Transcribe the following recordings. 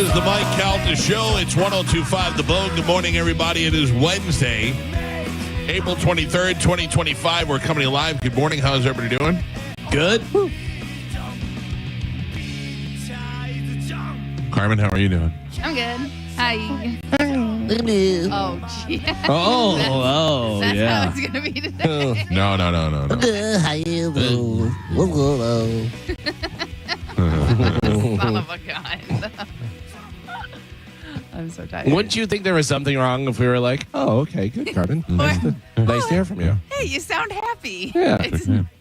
is the Mike Calta Show. It's 102.5 The Bone. Good morning, everybody. It is Wednesday, April 23rd, 2025. We're coming live. Good morning. How's everybody doing? Good. Carmen, how are you doing? I'm good. Hi. Oh, gee. Oh, That's yeah. how it's going to be today. No. Son of a gun. I'm so tired. Wouldn't you think there was something wrong if we were like, oh, okay, good, Carmen. Nice to hear from you. Hey, you sound happy. Yeah.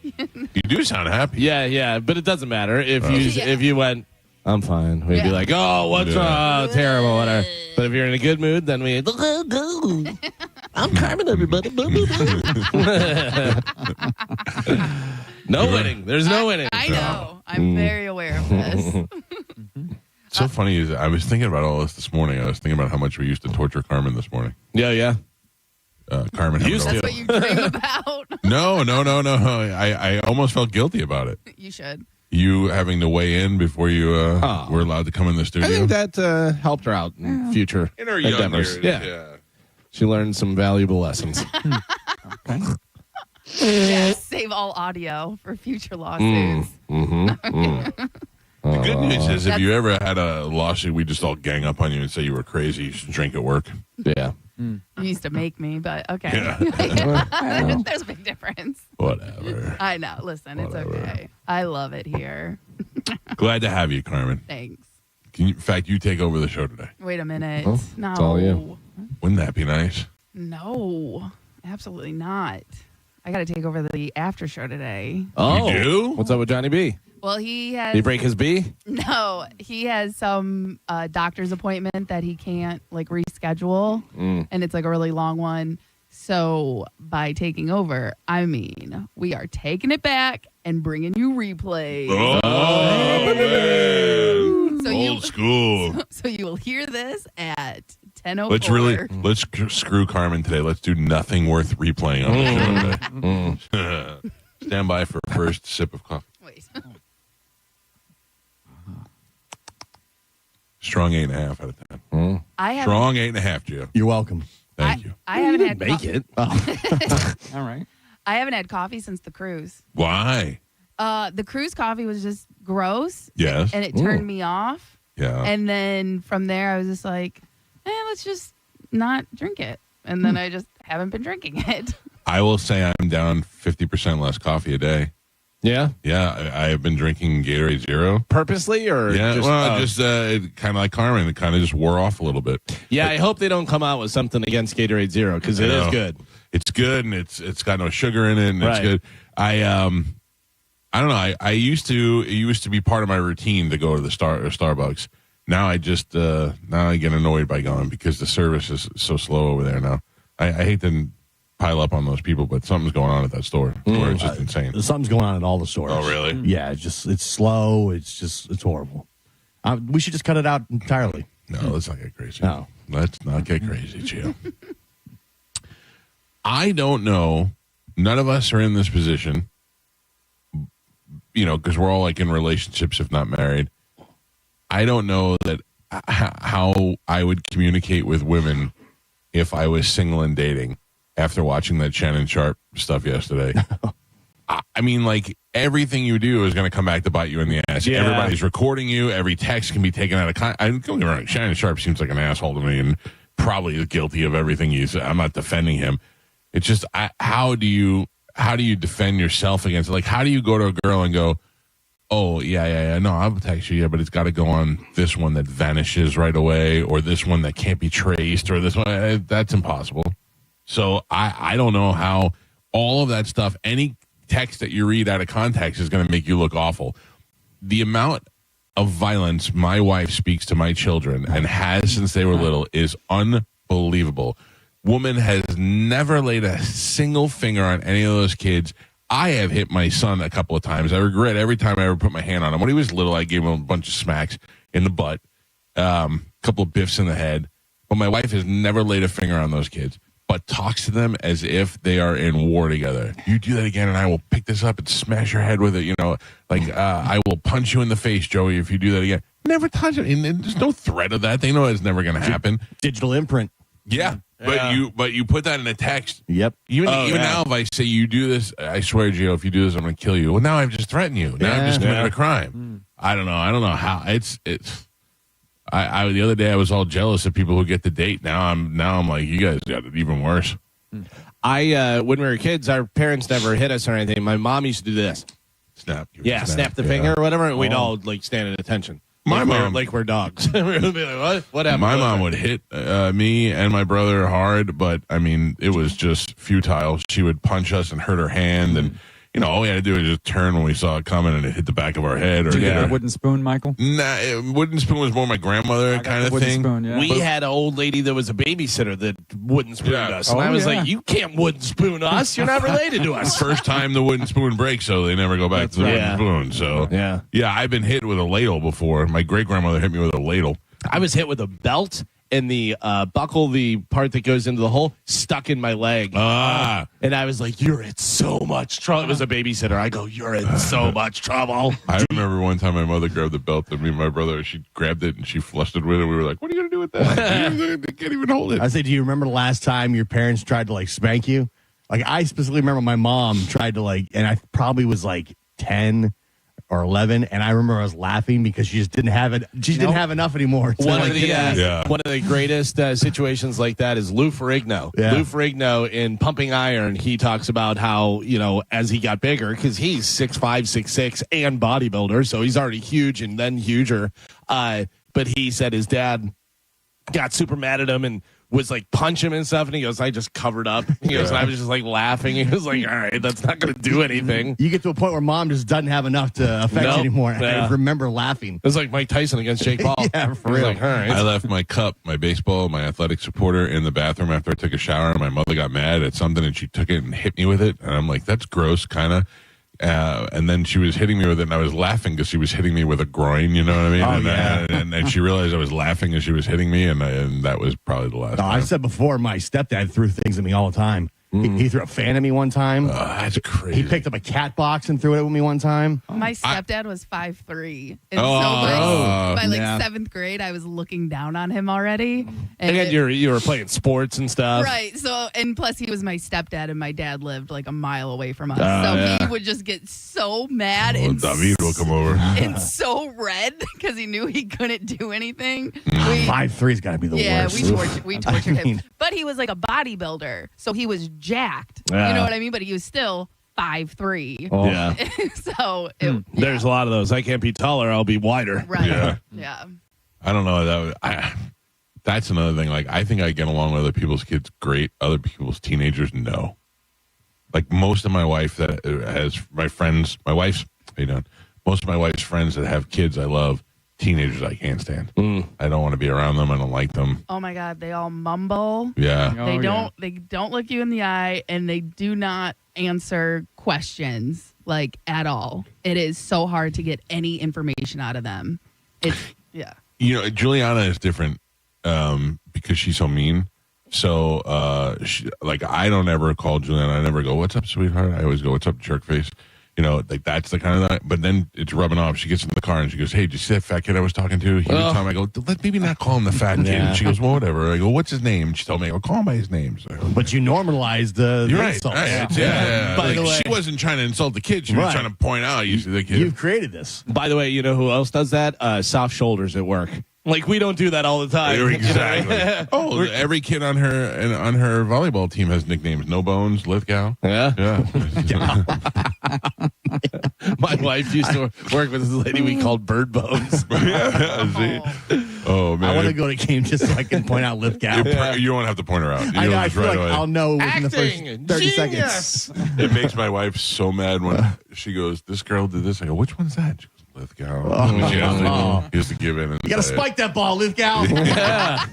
You do sound happy. Yeah, but it doesn't matter. If Yeah. if you went, I'm fine, we'd be Yeah. like, oh, what's wrong? Terrible, whatever. But if you're in a good mood, then we I'm Carmen, everybody. No winning. There's no winning. I know. I'm very aware of this. So funny is I was thinking about all this morning. I was thinking about how much we used to torture Carmen this morning. Yeah. Carmen. Used having That's a- what you dream about. No. I almost felt guilty about it. You should. You having to weigh in before you were allowed to come in the I studio. think that helped her out in future in her young endeavors. years. Yeah. She learned some valuable lessons. Yeah, save all audio for future lawsuits. The good news is if you ever had a lawsuit, we just all gang up on you and say you were crazy. You should drink at work. Yeah. You used to make me, but okay. Yeah. There's a big difference. Whatever. I know. Listen, it's okay. I love it here. Glad to have you, Carmen. Thanks. In fact, you take over the show today. Wait a minute. Oh, No. it's all you. Wouldn't that be nice? No, absolutely not. I got to take over the after show today. Oh. You do? What's up with Johnny B? Well, he has. Did he break his B? No, he has some doctor's appointment that he can't reschedule, and it's a really long one. So by taking over, I mean we are taking it back and bringing you replays. Oh, man. So Old school. So you will hear this at 10:04. Let's screw Carmen today. Let's do nothing worth replaying on the show today. Stand by for first sip of coffee. Wait. Strong 8.5 out of 10. I haven't. Strong 8.5, Gio. You're welcome. Thank you. I haven't had Make it. All right. I haven't had coffee since the cruise. Why? The cruise coffee was just gross. Yes. And it turned me off. Yeah. And then from there, I was just like, let's just not drink it. And then I just haven't been drinking it. I will say I'm down 50% less coffee a day. Yeah. Yeah, I have been drinking Gatorade Zero. Purposely or Yeah, just, just kind of like Carmen. It kind of just wore off a little bit. I hope they don't come out with something against Gatorade Zero because it is good. It's good, and it's got no sugar in it, and it's Right. good. I don't know. It used to be part of my routine to go to the Starbucks. Now I just now I get annoyed by going because the service is so slow over there now. I hate to pile up on those people, but something's going on at that store where it's just insane. Something's going on at all the stores. Oh, really? Yeah, it's slow. It's horrible. We should just cut it out entirely. No, let's not get crazy. No. Let's not get crazy, Gio. I don't know. None of us are in this position, because we're all in relationships, if not married. I don't know that how I would communicate with women if I was single and dating after watching that Shannon Sharp stuff yesterday. I mean, everything you do is going to come back to bite you in the ass. Yeah. Everybody's recording you. Every text can be taken out of context. Don't get me wrong. Shannon Sharp seems like an asshole to me and probably is guilty of everything he's. I'm not defending him. It's just, how do you defend yourself against it? How do you go to a girl and go, oh, yeah, no, I'll text you, but it's got to go on this one that vanishes right away or this one that can't be traced or this one. That's impossible. So I don't know how all of that stuff, any text that you read out of context is going to make you look awful. The amount of violence my wife speaks to my children and has since they were little is unbelievable. Woman has never laid a single finger on any of those kids. I have hit my son a couple of times. I regret every time I ever put my hand on him. When he was little, I gave him a bunch of smacks in the butt, a couple of biffs in the head. But my wife has never laid a finger on those kids, but talks to them as if they are in war together. You do that again, and I will pick this up and smash your head with it. I will punch you in the face, Joey, if you do that again. never touch it. And there's no threat of that. They know it's never going to happen. Digital imprint. Yeah. But you put that in a text. Yep. Even now, if I say you do this, I swear, Gio, if you do this, I'm going to kill you. Well, now I've just threatened you. Now I've just committed a crime. I don't know how it's. I the other day I was all jealous of people who get the date. Now I'm like, you guys got it even worse. When we were kids, our parents never hit us or anything. My mom used to do this. Snap the finger or whatever, and we'd all like stand at attention. My mom, we're dogs. We'd be like, what happened? My mom would hit me and my brother hard, but I mean, it was just futile. She would punch us and hurt her hand, and all we had to do was just turn when we saw it coming, and it hit the back of our head. Or Did you get a wooden spoon, Michael? Nah, wooden spoon was more my grandmother kind of thing. Spoon, yeah. We had an old lady that was a babysitter that wooden spooned us, and I was like, "You can't wooden spoon us. You're not related to us." First time the wooden spoon breaks, so they never go back to the wooden spoon. So yeah, I've been hit with a ladle before. My great grandmother hit me with a ladle. I was hit with a belt. And the buckle, the part that goes into the hole, stuck in my leg. And I was like, you're in so much trouble. It was a babysitter. I go, you're in so much trouble. I remember one time my mother grabbed the belt, and me and my brother, she grabbed it and she flushed it with it. We were like, what are you going to do with that? They can't even hold it. I say, do you remember the last time your parents tried to spank you? Like, I specifically remember my mom tried to and I probably was 10 or 11, and I remember I was laughing because she just didn't have it. She didn't have enough anymore. One of the greatest situations like that is Lou Ferrigno. Yeah. Lou Ferrigno in Pumping Iron, he talks about how, as he got bigger, because he's 6'5", 6'6", and bodybuilder, so he's already huge and then huger. But he said his dad got super mad at him and was punch him and stuff, and he goes, I just covered up. He goes, and I was just laughing. He was like, all right, that's not going to do anything. You get to a point where mom just doesn't have enough to affect you anymore. I remember laughing. It was like Mike Tyson against Jake Paul. Yeah, for real. All right. I left my cup, my baseball, my athletic supporter in the bathroom after I took a shower, and my mother got mad at something, and she took it and hit me with it. And I'm like, that's gross, kind of. And then she was hitting me with it, and I was laughing because she was hitting me with a groin, you know what I mean? And she realized I was laughing as she was hitting me, and that was probably the last time. I said before, my stepdad threw things at me all the time. He threw a fan at me one time. That's crazy. He picked up a cat box and threw it at me one time. My stepdad was 5'3". And by 7th grade, I was looking down on him already. And you were playing sports and stuff. Right. So, and plus he was my stepdad, and my dad lived a mile away from us. He would just get so mad and David will come over. and so red because he knew he couldn't do anything. 5'3's got to be the worst. Yeah, we tortured him. But he was a bodybuilder, so he was jacked. You know what I mean? But he was still 5'3". Oh. Yeah. So there's a lot of those. I can't be taller. I'll be wider. Right. Yeah. I don't know. That's another thing. I think I get along with other people's kids great. Other people's teenagers, no. Most of my wife that has my friends, my wife's, most of my wife's friends that have kids I love, teenagers I can't stand. I don't want to be around them. I don't like them. Oh my God, they all mumble. Yeah. They don't look you in the eye, and they do not answer questions at all. It is so hard to get any information out of them. Juliana is different because she's so mean. So I don't ever call Juliana. I never go, "What's up, sweetheart?" I always go, "What's up, jerk face?" That's the kind of, but then it's rubbing off. She gets in the car and she goes, "Hey, did you see that fat kid I was talking to?" He was telling me, I go, "Let maybe not call him the fat kid." And she goes, "Well, whatever." I go, "What's his name?" And she told me, "I'll call him by his name." So, but you normalized the insults. Right. Yeah. By the way, she wasn't trying to insult the kid. She was trying to point out the kid. You've created this. By the way, you know who else does that? Soft shoulders at work. We don't do that all the time. Exactly. Every kid on her volleyball team has nicknames. No Bones, Lithgow. Yeah. My wife used to work with this lady we called Bird Bones. See? Oh man, I want to go to games just so I can point out Lithgow. You won't have to point her out. I know. I feel away. I'll know within the first 30 Genius. seconds. It makes my wife so mad when she goes, "This girl did this." I go, "Which one's that?" She goes, Lithgow. He has to give in. And you got to spike that ball, Lithgow. Yeah.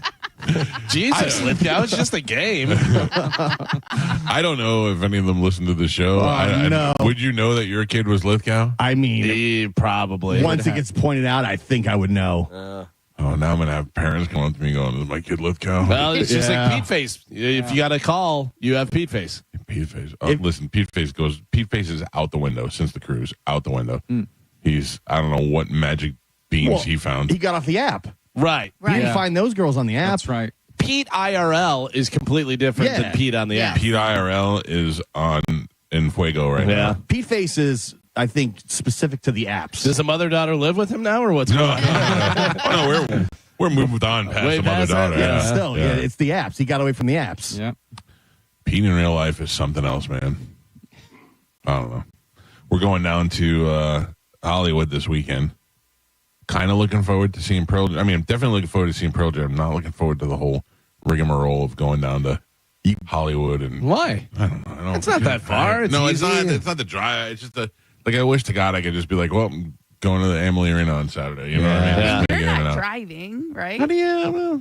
Jesus, Lithgow, it's just a game. I don't know if any of them listen to the show. No. Would you know that your kid was Lithgow? I mean, probably. Once it gets pointed out, I think I would know. Now I'm going to have parents come up to me going, "Is my kid Lithgow?" Well, it's just like Pete Face. If you got a call, you have Pete Face. Pete Face. Listen, Pete Face is out the window since the cruise. Out the window. He's, I don't know what magic beans he found. He got off the app. Right. You can Yeah. find those girls on the app. That's right. Pete IRL is completely different Yeah. than Pete on the Yeah. app. Pete IRL is on in Fuego right Yeah. now. Pete Face is, I think, specific to the apps. Does the mother-daughter live with him now, or what's going on? Oh, no, we're moved on past Way the mother past that? daughter. Yeah. Still, yeah, it's the apps. He got away from the apps. Yeah. Pete in real life is something else, man. I don't know. We're going down to Hollywood this weekend. Kind of looking forward to seeing Pearl Jam. I mean, I'm definitely looking forward to seeing Pearl Jam. Not looking forward to the whole rigmarole of going down to Hollywood and Why? I don't know. It's not that far. It's no, easy. it's not the drive. It's just the I wish to God I could just be like, well, I'm going to the Amalie Arena on Saturday. You know what I mean? Yeah. Just make You're it in and not out. driving, right? How do you?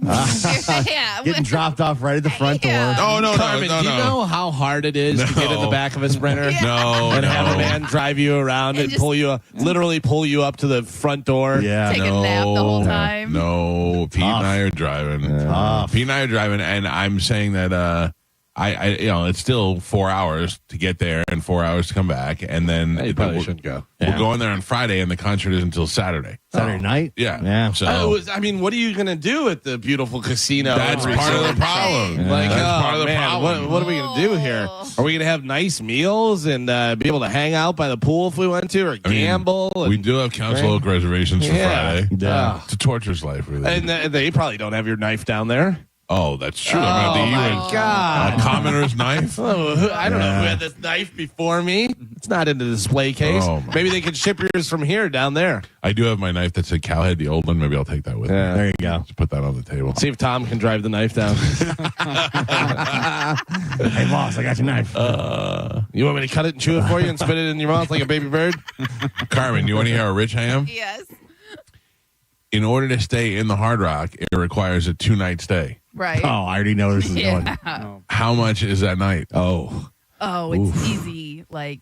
yeah. Getting dropped off right at the front door. Yeah. Oh no, Carmen, no, do you no. know how hard it is to get in the No. back of a Sprinter? Yeah. No, And no. have a man drive you around and just- literally pull you up to the front door. Yeah. Take a nap the whole time. No, Pete and I are driving. Tough. Pete and I are driving, and I'm saying that I it's still 4 hours to get there and 4 hours to come back, and then You probably shouldn't go. We're going there on Friday, and the concert is until Saturday. Saturday night? Yeah, Yeah. So I mean, what are you going to do at the beautiful casino? that's and part of the resort? problem. Like, That's oh, part of the man, problem. What are we going to do here? Are we going to have nice meals and be able to hang out by the pool if we went to, or I mean, gamble? we do have Council Oak reservations for Friday. Yeah. It's a torturous life, really. And they probably don't have your knife down there. Oh, that's true. I'm going to my use God. a commoner's knife. Oh, I don't know who had this knife before me. It's not in the display case. Oh, my Maybe they could ship yours from here down there. I do have my knife that said Cowhead, the old one. Maybe I'll take that with me. There you go. Just put that on the table. See if Tom can drive the knife down. Hey, boss, I got your knife. You want me to cut it and chew it for you and spit it in your mouth like a baby bird? Carmen, you want to hear how rich I am? Yes. In order to stay in the Hard Rock, it requires a 2-night stay. Right. Oh, I already know where this is going. Yeah. How much is that night? Oh. Oh, it's easy. Like,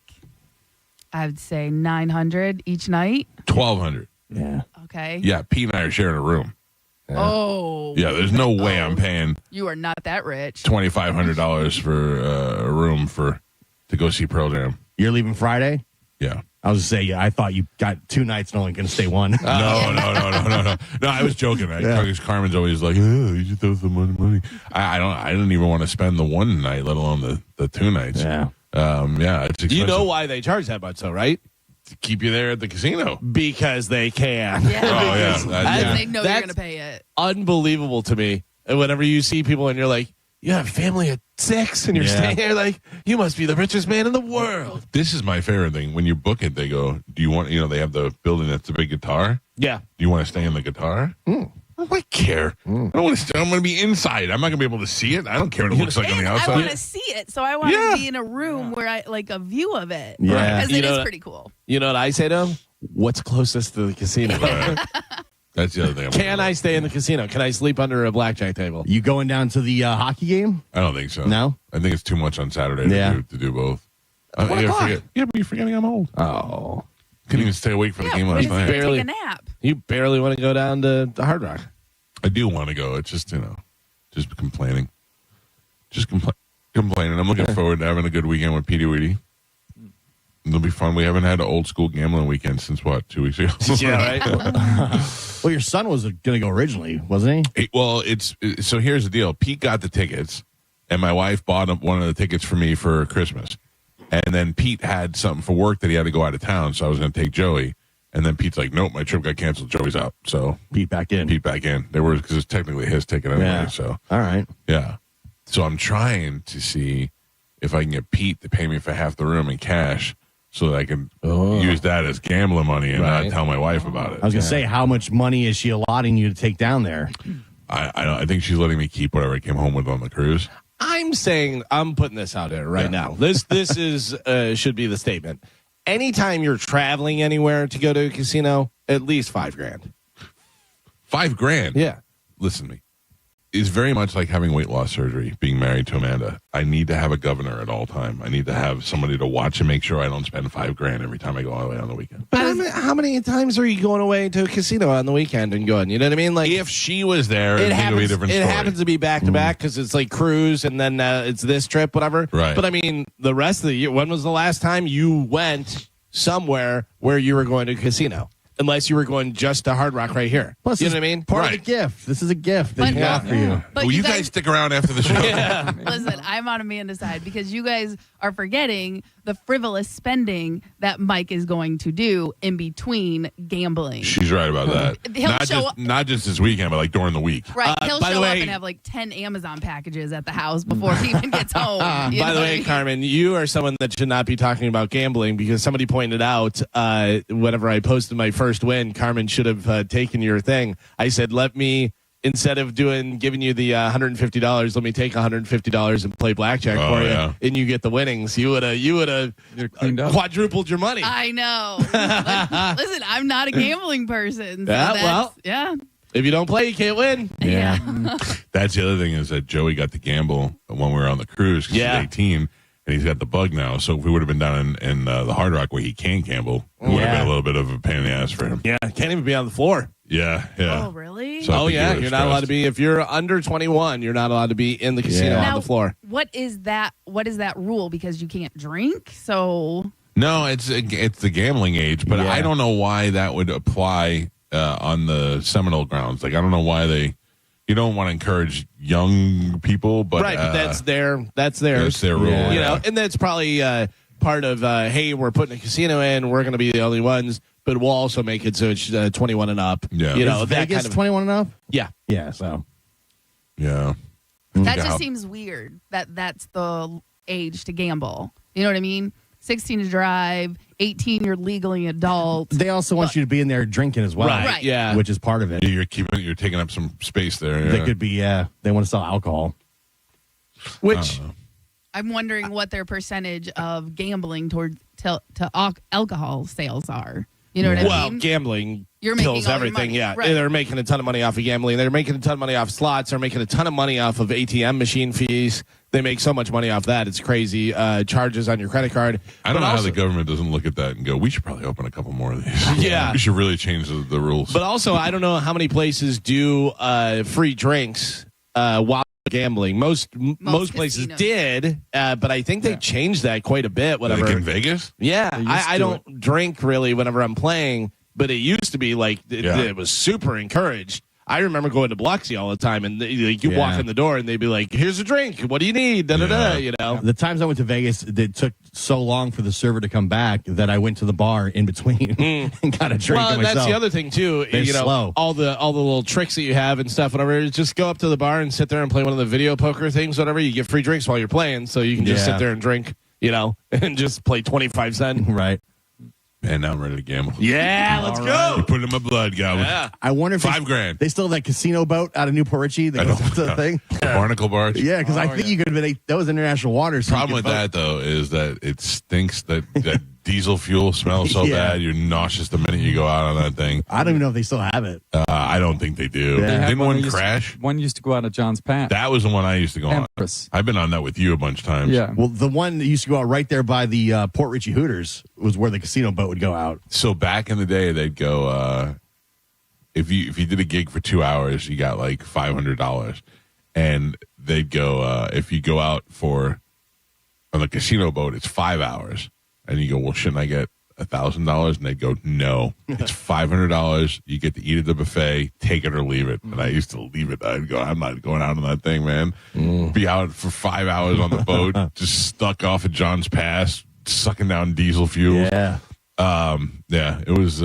I would say 900 each night. 1,200. Yeah. Okay. Yeah, Pete and I are sharing a room. Oh. Yeah, there's no way I'm paying You are not that rich. $2,500 for a room to go see Pearl Jam. You're leaving Friday? Yeah. I was going to say, I thought you got 2 nights and only going to stay one. No. No, I was joking. Because Carmen's always like, oh, you should throw some money. I don't even want to spend the one night, let alone the 2 nights. Yeah. Yeah, it's expensive. You know why they charge that much, though, right? To keep you there at the casino. Because they can. Yeah. Oh, yeah. Because Yeah. they know you're That's- going to pay it. Unbelievable to me. And whenever you see people and you're like, you have family at 6 and you're Yeah. staying here, like, you must be the richest man in the world. This is my favorite thing. When you book it, they go, do you want, they have the building that's the big guitar. Yeah. Do you want to stay in the guitar? I care. I don't want to stay. I'm going to be inside. I'm not going to be able to see it. I don't care what it looks like on And the I outside. want to see it, so I want Yeah. to be in a room where I like a view of it. Yeah. Because You it know is that- pretty cool. You know what I say to them? What's closest to the casino? Right. That's the other thing. Can I stay in the casino? Can I sleep under a blackjack table? You going down to the hockey game? I don't think so. No? I think it's too much on Saturday Yeah. to do both. What o'clock? Yeah, but you're forgetting I'm old. Oh. Couldn't even stay awake for the game we're last just night. gonna Barely. take a nap. You barely want to go down to the Hard Rock. I do want to go. It's just, just complaining. Just complaining. I'm looking forward to having a good weekend with Petey Weedy. It'll be fun. We haven't had an old school gambling weekend since, what, 2 weeks ago? Yeah, right? Well, your son was going to go originally, wasn't he? Well, so here's the deal. Pete got the tickets, and my wife bought one of the tickets for me for Christmas. And then Pete had something for work that he had to go out of town, so I was going to take Joey. And then Pete's like, nope, my trip got canceled. Joey's out. So Pete back in. Pete back in. Because it's technically his ticket anyway. Yeah. So, All right. yeah. So I'm trying to see if I can get Pete to pay me for half the room in cash so that I can use that as gambling money and Right. not tell my wife about it. I was going to say, how much money is she allotting you to take down there? I think she's letting me keep whatever I came home with on the cruise. I'm saying, I'm putting this out there right now. This is should be the statement. Anytime you're traveling anywhere to go to a casino, at least $5,000. $5,000. Yeah. Listen to me. It's very much like having weight loss surgery, being married to Amanda. I need to have a governor at all time. I need to have somebody to watch and make sure I don't spend $5,000 every time I go away on the weekend. But how many times are you going away to a casino on the weekend and going? You know what I mean? Like, If she was there, it I think it would be a happens. different It story. happens to be back to back because it's like cruise and then it's this trip, whatever. Right. But I mean, the rest of the year. When was the last time you went somewhere where you were going to a casino? unless you were going just to Hard Rock right here. Plus, you know it's what I mean? Part of the gift. This is a gift that But- he got for you. But Will you guys stick around after the show? Listen, I'm on Amanda's side because you guys are forgetting the frivolous spending that Mike is going to do in between gambling. She's right about that. He'll Not show just up- not just this weekend, but like during the week. Right, he'll by the show up way- and have like 10 Amazon packages at the house before he even gets home. You By know the what I way, mean? Carmen, you are someone that should not be talking about gambling because somebody pointed out whenever I posted my first win, Carmen should have taken your thing. I said, instead of giving you the $150, let me take $150 and play blackjack for you, yeah. and you get the winnings. You would have cleaned up. quadrupled your money. I know. But, listen, I'm not a gambling person. So Yeah, that's- well. yeah. If you don't play, you can't win. Yeah. That's the other thing is that Joey got to gamble when we were on the cruise because Yeah. he's 18 and he's got the bug now. So if we would have been down in the Hard Rock where he can gamble, it would have Yeah. been a little bit of a pain in the ass for him. Yeah, can't even be on the floor. Yeah, yeah. Oh, really? So I Oh think he yeah, was you're not allowed to stressed. be. If you're under 21, you're not allowed to be in the casino Yeah. on Now, the floor. what is that rule? Because you can't drink? So No, it's the gambling age, but Yeah. I don't know why that would apply on the Seminole grounds. Like I don't know why you don't want to encourage young people, but Right, but that's theirs. that's their rule. Yeah. You yeah. know, and that's probably part of hey, we're putting a casino in, we're going to be the only ones, but we'll also make it so it's 21 and up. Yeah. You know, Is that Vegas kind of 21 and up? yeah. Yeah, so. Yeah. that Yeah. just seems weird that that's the age to gamble. You know what I mean? 16 to drive, 18 you're legally adult. They also want you to be in there drinking as well. Right. Right. Yeah. Which is part of it. You're taking up some space there. They Yeah. could be, they want to sell alcohol. Which I'm wondering what their percentage of gambling toward to alcohol sales are. You know what I well, mean? gambling You're making kills all your everything. money. Yeah, Right. they're making a ton of money off of gambling. They're making a ton of money off slots. They're making a ton of money off of ATM machine fees. They make so much money off that. It's crazy. Charges on your credit card. I don't But know how also- the government doesn't look at that and go, we should probably open a couple more of these. Yeah. We should really change the rules. But also, I don't know how many places do free drinks while gambling. Most places casinos. did, but I think they changed that quite a bit. Whatever. Like in Vegas? Yeah, used I to don't drink really whenever I'm playing, but it used to be like Yeah. it was super encouraged. I remember going to Biloxi all the time, and you Yeah. walk in the door, and they'd be like, "Here's a drink. What do you need?" Da da da. Yeah. You know. The times I went to Vegas, it took so long for the server to come back that I went to the bar in between and got a drink Well, to and myself. that's the other thing too. They're you know, slow. all the little tricks that you have and stuff. Whatever, is just go up to the bar and sit there and play one of the video poker things. Whatever, you get free drinks while you're playing, so you can just Yeah. sit there and drink. You know, and just play 25 cent. Right. And now I'm ready to gamble. Yeah, let's go. You put it in my blood, guy. Yeah. I wonder if $5,000. they still have that casino boat out of Newport Richie that I goes don't to the know. thing. Barnacle barge. Yeah, because I think you could have been. That was international waters. So Problem with that though is that it stinks. That diesel fuel smells so Yeah. bad. You're nauseous the minute you go out on that thing. I don't even know if they still have it. I don't think they do. They had Didn't one one that used to- crash? One used to go out of John's Pass. That was the one I used to go on. Empress. I've been on that with you a bunch of times. Yeah. Well, the one that used to go out right there by the Port Richie Hooters was where the casino boat would go out. So back in the day, they'd go. If you did a gig for 2 hours, you got like $500, and they'd go. If you go out on the casino boat, it's 5 hours, and you go, well, shouldn't I get $1,000? And they'd go, no, it's $500. You get to eat at the buffet, take it or leave it. And I used to leave it. I'd go, I'm not going out on that thing, man. Be out for 5 hours on the boat, just stuck off at John's Pass, sucking down diesel fuel. Yeah. Yeah, it was.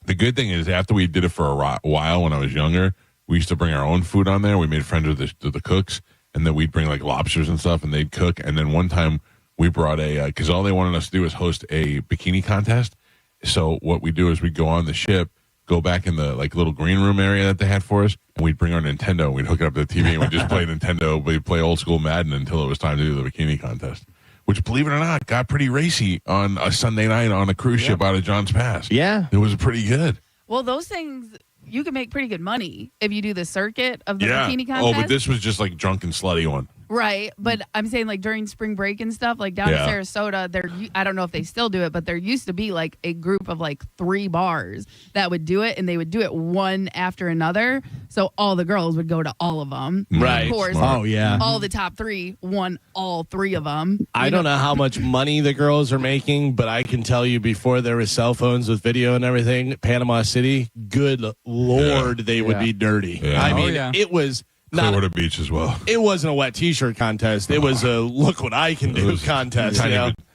The good thing is, after we did it for a while when I was younger, we used to bring our own food on there. We made friends with the cooks, and then we'd bring like lobsters and stuff, and they'd cook. And then one time we brought because all they wanted us to do was host a bikini contest. So what we do is we'd go on the ship, go back in the like little green room area that they had for us, and we'd bring our Nintendo, and we'd hook it up to the TV, and we'd just play Nintendo. We'd play old school Madden until it was time to do the bikini contest. Which, believe it or not, got pretty racy on a Sunday night on a cruise ship out of John's Pass. Yeah. It was pretty good. Well, those things you can make pretty good money if you do the circuit of the Yeah. bikini contest. Oh, but this was just like drunk and slutty one. Right, but I'm saying like during spring break and stuff, like down in Sarasota, I don't know if they still do it, but there used to be like a group of like 3 bars that would do it, and they would do it one after another. So all the girls would go to all of them. Right. Of course. Oh, yeah. All the top 3 won all 3 of them. I don't know how much money the girls are making, but I can tell you before there was cell phones with video and everything, Panama City, good Lord, they would be dirty. Yeah. I mean, yeah. it was Clearwater Beach as well. It wasn't a wet T-shirt contest. It was a look what I can do contest. Tiny Yeah. bit-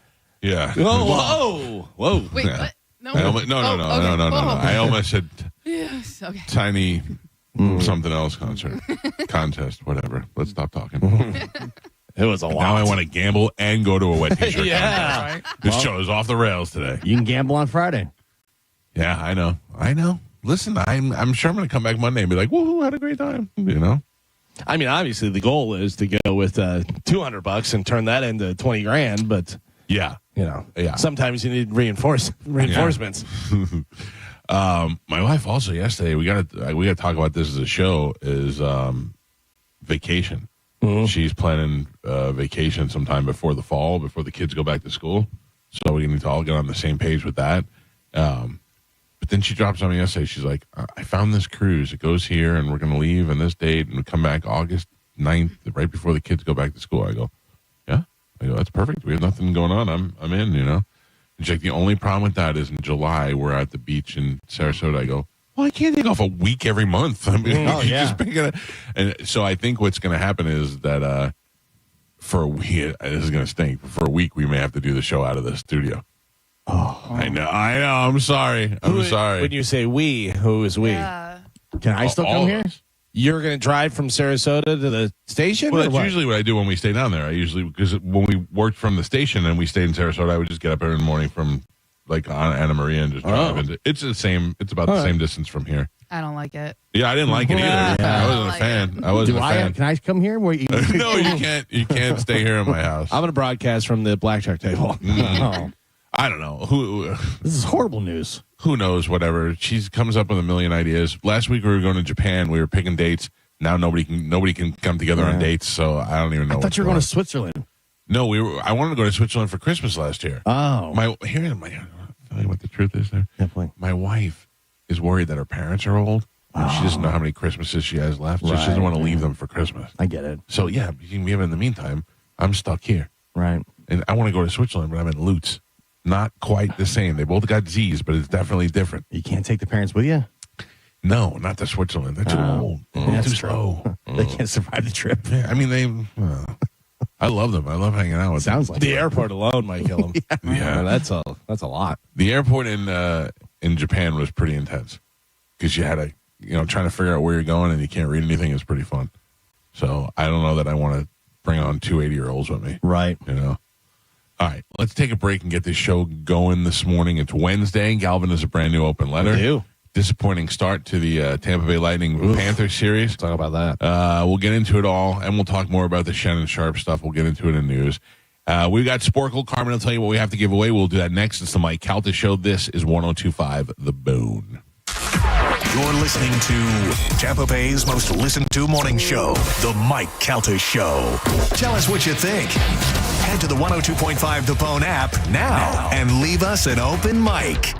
Yeah. Whoa. Wait, Yeah. what? No. No. Okay. Whoa. I almost said Yes. Okay. tiny something else contest, whatever. Let's stop talking. It was a lot. Now I want to gamble and go to a wet T-shirt Yeah. contest. This show is off the rails today. You can gamble on Friday. Yeah, I know. Listen, I'm sure I'm going to come back Monday and be like, woohoo, had a great time. You know? I mean, obviously the goal is to go with $200 and turn that into $20,000, but Yeah. sometimes you need reinforcements. My wife also yesterday, we got to talk about this as a show, is vacation. Mm-hmm. She's planning vacation sometime before the fall, before the kids go back to school. So we need to all get on the same page with that. But then she drops on me yesterday. She's like, I found this cruise. It goes here, and we're going to leave on this date, and we come back August 9th, right before the kids go back to school. I go, yeah. I go, that's perfect. We have nothing going on. I'm in, you know. And she's like, the only problem with that is in July, we're at the beach in Sarasota. I go, well, I can't take off a week every month. I mean, you just pick it up. And so I think what's going to happen is that for a week, this is going to stink. For a week, we may have to do the show out of the studio. Oh, I know. I'm sorry. When you say we, who is we? Yeah. Can I still All come of here? us. You're going to drive from Sarasota to the station? Well, or that's what? usually what I do when we stay down there. Because when we worked from the station and we stayed in Sarasota, I would just get up every morning from like on Anna Maria and just drive into. It's about the same distance from here. I don't like it. Yeah, I didn't like it either. Yeah. I wasn't a fan. I wasn't a fan. Can I come here? Where you, No, you can't. You can't stay here in my house. I'm going to broadcast from the blackjack table. Oh, I don't know who. this is horrible news. Who knows? Whatever. She comes up with a million ideas. Last week we were going to Japan. We were picking dates. Now nobody can come together on dates. So I don't even know. I thought you were going to Switzerland. No, I wanted to go to Switzerland for Christmas last year. Oh. I'll tell you what the truth is there. Yeah, please. My wife is worried that her parents are old. And she doesn't know how many Christmases she has left. So she doesn't Right, want to leave them for Christmas. I get it. So yeah, in the meantime, I'm stuck here. Right. And I want to go to Switzerland, but I'm in Lutz. Not quite the same. They both got Z's, but it's definitely different. You can't take the parents with you? No, not to Switzerland. They're too old. That's Too true. slow. They can't survive the trip. Yeah, I mean, I love them. I love hanging out with them. Sounds like The it. airport alone might kill him. Yeah. That's a lot. The airport in Japan was pretty intense because you had trying to figure out where you're going and you can't read anything is pretty fun. So I don't know that I want to bring on 2 80-year-olds with me. Right. You know. All right, let's take a break and get this show going this morning. It's Wednesday. Galvin is a brand new open letter. I do. Disappointing start to the Tampa Bay Lightning Panthers series. Talk about that. We'll get into it all, and we'll talk more about the Shannon Sharp stuff. We'll get into it in news. We've got Sporkle. Carmen will tell you what we have to give away. We'll do that next. It's the Mike Calta Show. This is 102.5 The Boone. You're listening to Tampa Bay's most listened to morning show, The Mike Calta Show. Tell us what you think. Head to the 102.5 The Bone app now and leave us an open mic.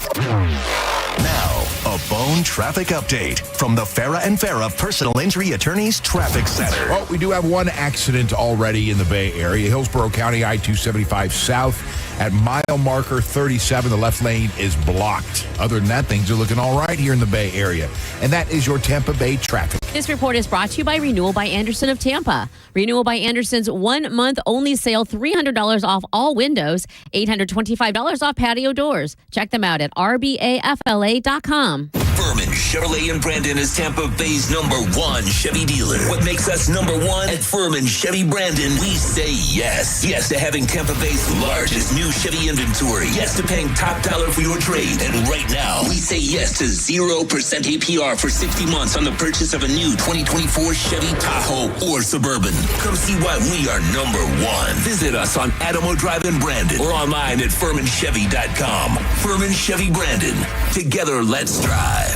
Now, a Bone traffic update from the Farah and Farah Personal Injury Attorneys Traffic Center. Well, we do have one accident already in the Bay Area. Hillsborough County I-275 south at mile marker 37. The left lane is blocked. Other than that, things are looking all right here in the Bay Area. And that is your Tampa Bay traffic. This report is brought to you by Renewal by Anderson of Tampa. Renewal by Anderson's 1 month only sale, $300 off all windows, $825 off patio doors. Check them out at rbafla.com. Furman Chevrolet in Brandon is Tampa Bay's #1 Chevy dealer. What makes us #1 at Furman Chevy Brandon? We say yes. Yes to having Tampa Bay's largest new Chevy inventory. Yes to paying top dollar for your trade. And right now, we say yes to 0% APR for 60 months on the purchase of a new 2024 Chevy Tahoe or Suburban. Come see why we are #1. Visit us on Adamo Drive in Brandon or online at FurmanChevy.com. Furman Chevy Brandon. Together, let's drive.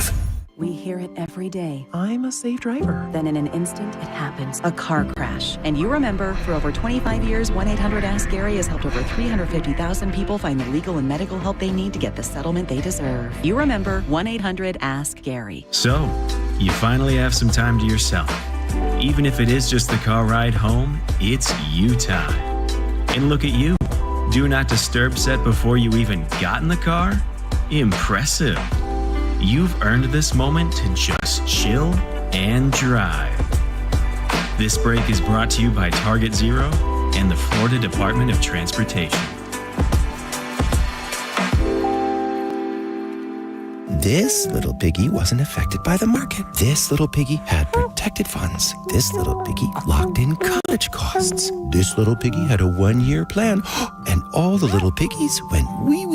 We hear it every day. I'm a safe driver. Then in an instant, it happens. A car crash. And you remember, for over 25 years, 1-800-ASK-GARY has helped over 350,000 people find the legal and medical help they need to get the settlement they deserve. You remember 1-800-ASK-GARY. So, you finally have some time to yourself. Even if it is just the car ride home, it's you time. And look at you. Do not disturb set before you even got in the car? Impressive. You've earned this moment to just chill and drive. This break is brought to you by Target Zero and the Florida Department of Transportation. This little piggy wasn't affected by the market. This little piggy had protected funds. This little piggy locked in college costs. This little piggy had a 1-year plan. And all the little piggies went wee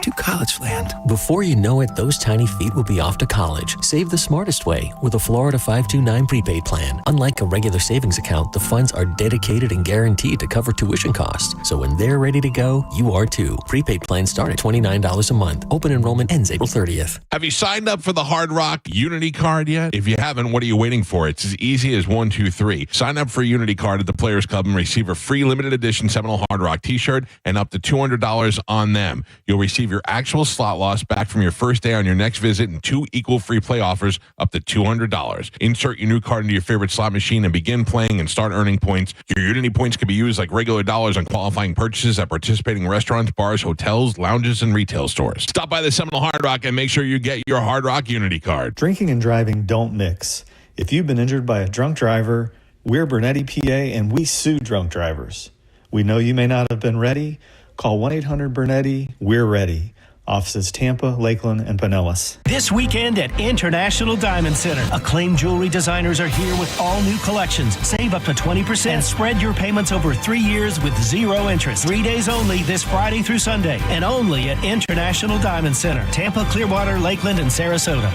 to college land. Before you know it, those tiny feet will be off to college. Save the smartest way with a Florida 529 prepaid plan. Unlike a regular savings account, the funds are dedicated and guaranteed to cover tuition costs. So when they're ready to go, you are too. Prepaid plans start at $29 a month. Open enrollment ends April 30th. Have you signed up for the Hard Rock Unity Card yet? If you haven't, what are you waiting for? It's as easy as 1, 2, 3. Sign up for Unity Card at the Players Club and receive a free limited edition Seminole Hard Rock t-shirt and up to $200 on them. You'll receive your actual slot loss back from your first day on your next visit and 2 equal free play offers up to $200. Insert your new card into your favorite slot machine and begin playing and start earning points. Your Unity points can be used like regular dollars on qualifying purchases at participating restaurants, bars, hotels, lounges, and retail stores. Stop by the Seminole Hard Rock and make sure you get your Hard Rock Unity Card. Drinking and driving don't mix. If you've been injured by a drunk driver, we're Bernetti PA and we sue drunk drivers. We know you may not have been ready. Call 1-800-BERNETTI. We're ready. Offices Tampa, Lakeland, and Pinellas. This weekend at International Diamond Center, acclaimed jewelry designers are here with all new collections. Save up to 20% and spread your payments over 3 years with 0 interest. 3 days only this Friday through Sunday, and only at International Diamond Center, Tampa, Clearwater, Lakeland, and Sarasota.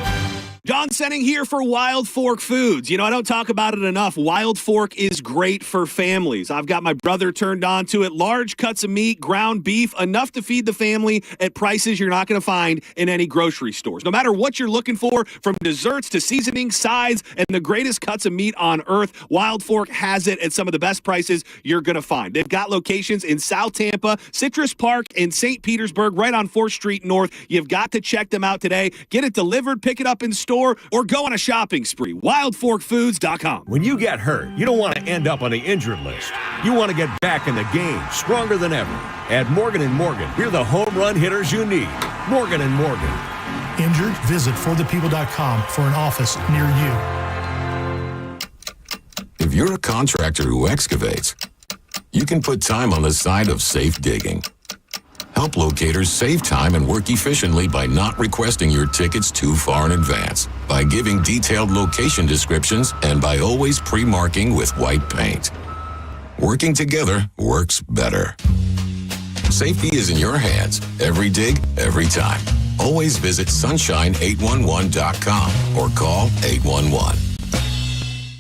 John Senning here for Wild Fork Foods. You know, I don't talk about it enough. Wild Fork is great for families. I've got my brother turned on to it. Large cuts of meat, ground beef, enough to feed the family at prices you're not going to find in any grocery stores. No matter what you're looking for, from desserts to seasonings, sides, and the greatest cuts of meat on earth, Wild Fork has it at some of the best prices you're going to find. They've got locations in South Tampa, Citrus Park, and St. Petersburg, right on 4th Street North. You've got to check them out today. Get it delivered, pick it up in store, or go on a shopping spree. WildForkFoods.com. When you get hurt, you don't want to end up on the injured list. You want to get back in the game, stronger than ever. At Morgan & Morgan, we're the home run hitters you need. Morgan & Morgan. Injured? Visit forthepeople.com for an office near you. If you're a contractor who excavates, you can put time on the side of safe digging. Help locators save time and work efficiently by not requesting your tickets too far in advance, by giving detailed location descriptions, and by always pre-marking with white paint. Working together works better. Safety is in your hands. Every dig, every time. Always visit sunshine811.com or call 811.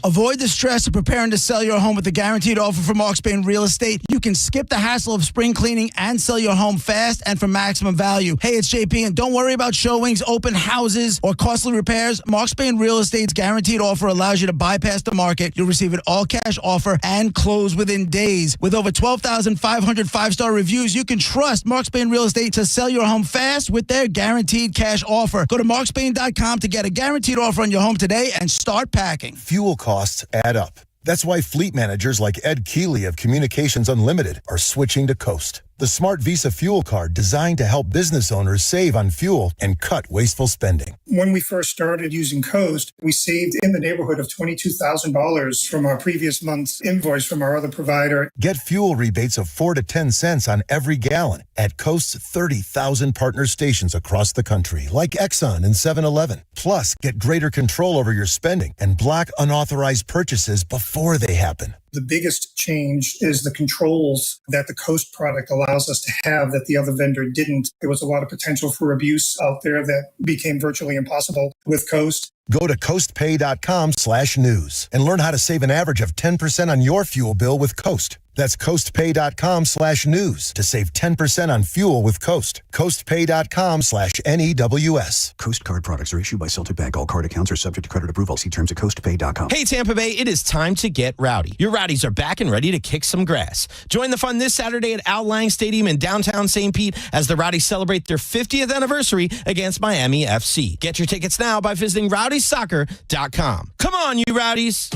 Avoid the stress of preparing to sell your home with a guaranteed offer from Mark Spain Real Estate. You can skip the hassle of spring cleaning and sell your home fast and for maximum value. Hey, it's JP, and don't worry about showings, open houses, or costly repairs. Mark Spain Real Estate's guaranteed offer allows you to bypass the market. You'll receive an all-cash offer and close within days. With over 12,500 five-star reviews, you can trust Mark Spain Real Estate to sell your home fast with their guaranteed cash offer. Go to markspain.com to get a guaranteed offer on your home today and start packing. Fuel costs add up. That's why fleet managers like Ed Keeley of Communications Unlimited are switching to Coast, the smart Visa fuel card designed to help business owners save on fuel and cut wasteful spending. When we first started using Coast, we saved in the neighborhood of $22,000 from our previous month's invoice from our other provider. Get fuel rebates of 4 to 10 cents on every gallon at Coast's 30,000 partner stations across the country, like Exxon and 7-Eleven. Plus, get greater control over your spending and block unauthorized purchases before they happen. The biggest change is the controls that the Coast product allows us to have that the other vendor didn't. There was a lot of potential for abuse out there that became virtually impossible with Coast. Go to coastpay.com/news and learn how to save an average of 10% on your fuel bill with Coast. That's coastpay.com/news to save 10% on fuel with Coast. coastpay.com/NEWS. Coast card products are issued by Celtic Bank. All card accounts are subject to credit approval. See terms at coastpay.com. Hey, Tampa Bay, it is time to get rowdy. Your Rowdies are back and ready to kick some grass. Join the fun this Saturday at Al Lang Stadium in downtown St. Pete as the Rowdies celebrate their 50th anniversary against Miami FC. Get your tickets now by visiting rowdiesoccer.com. Come on, you Rowdies.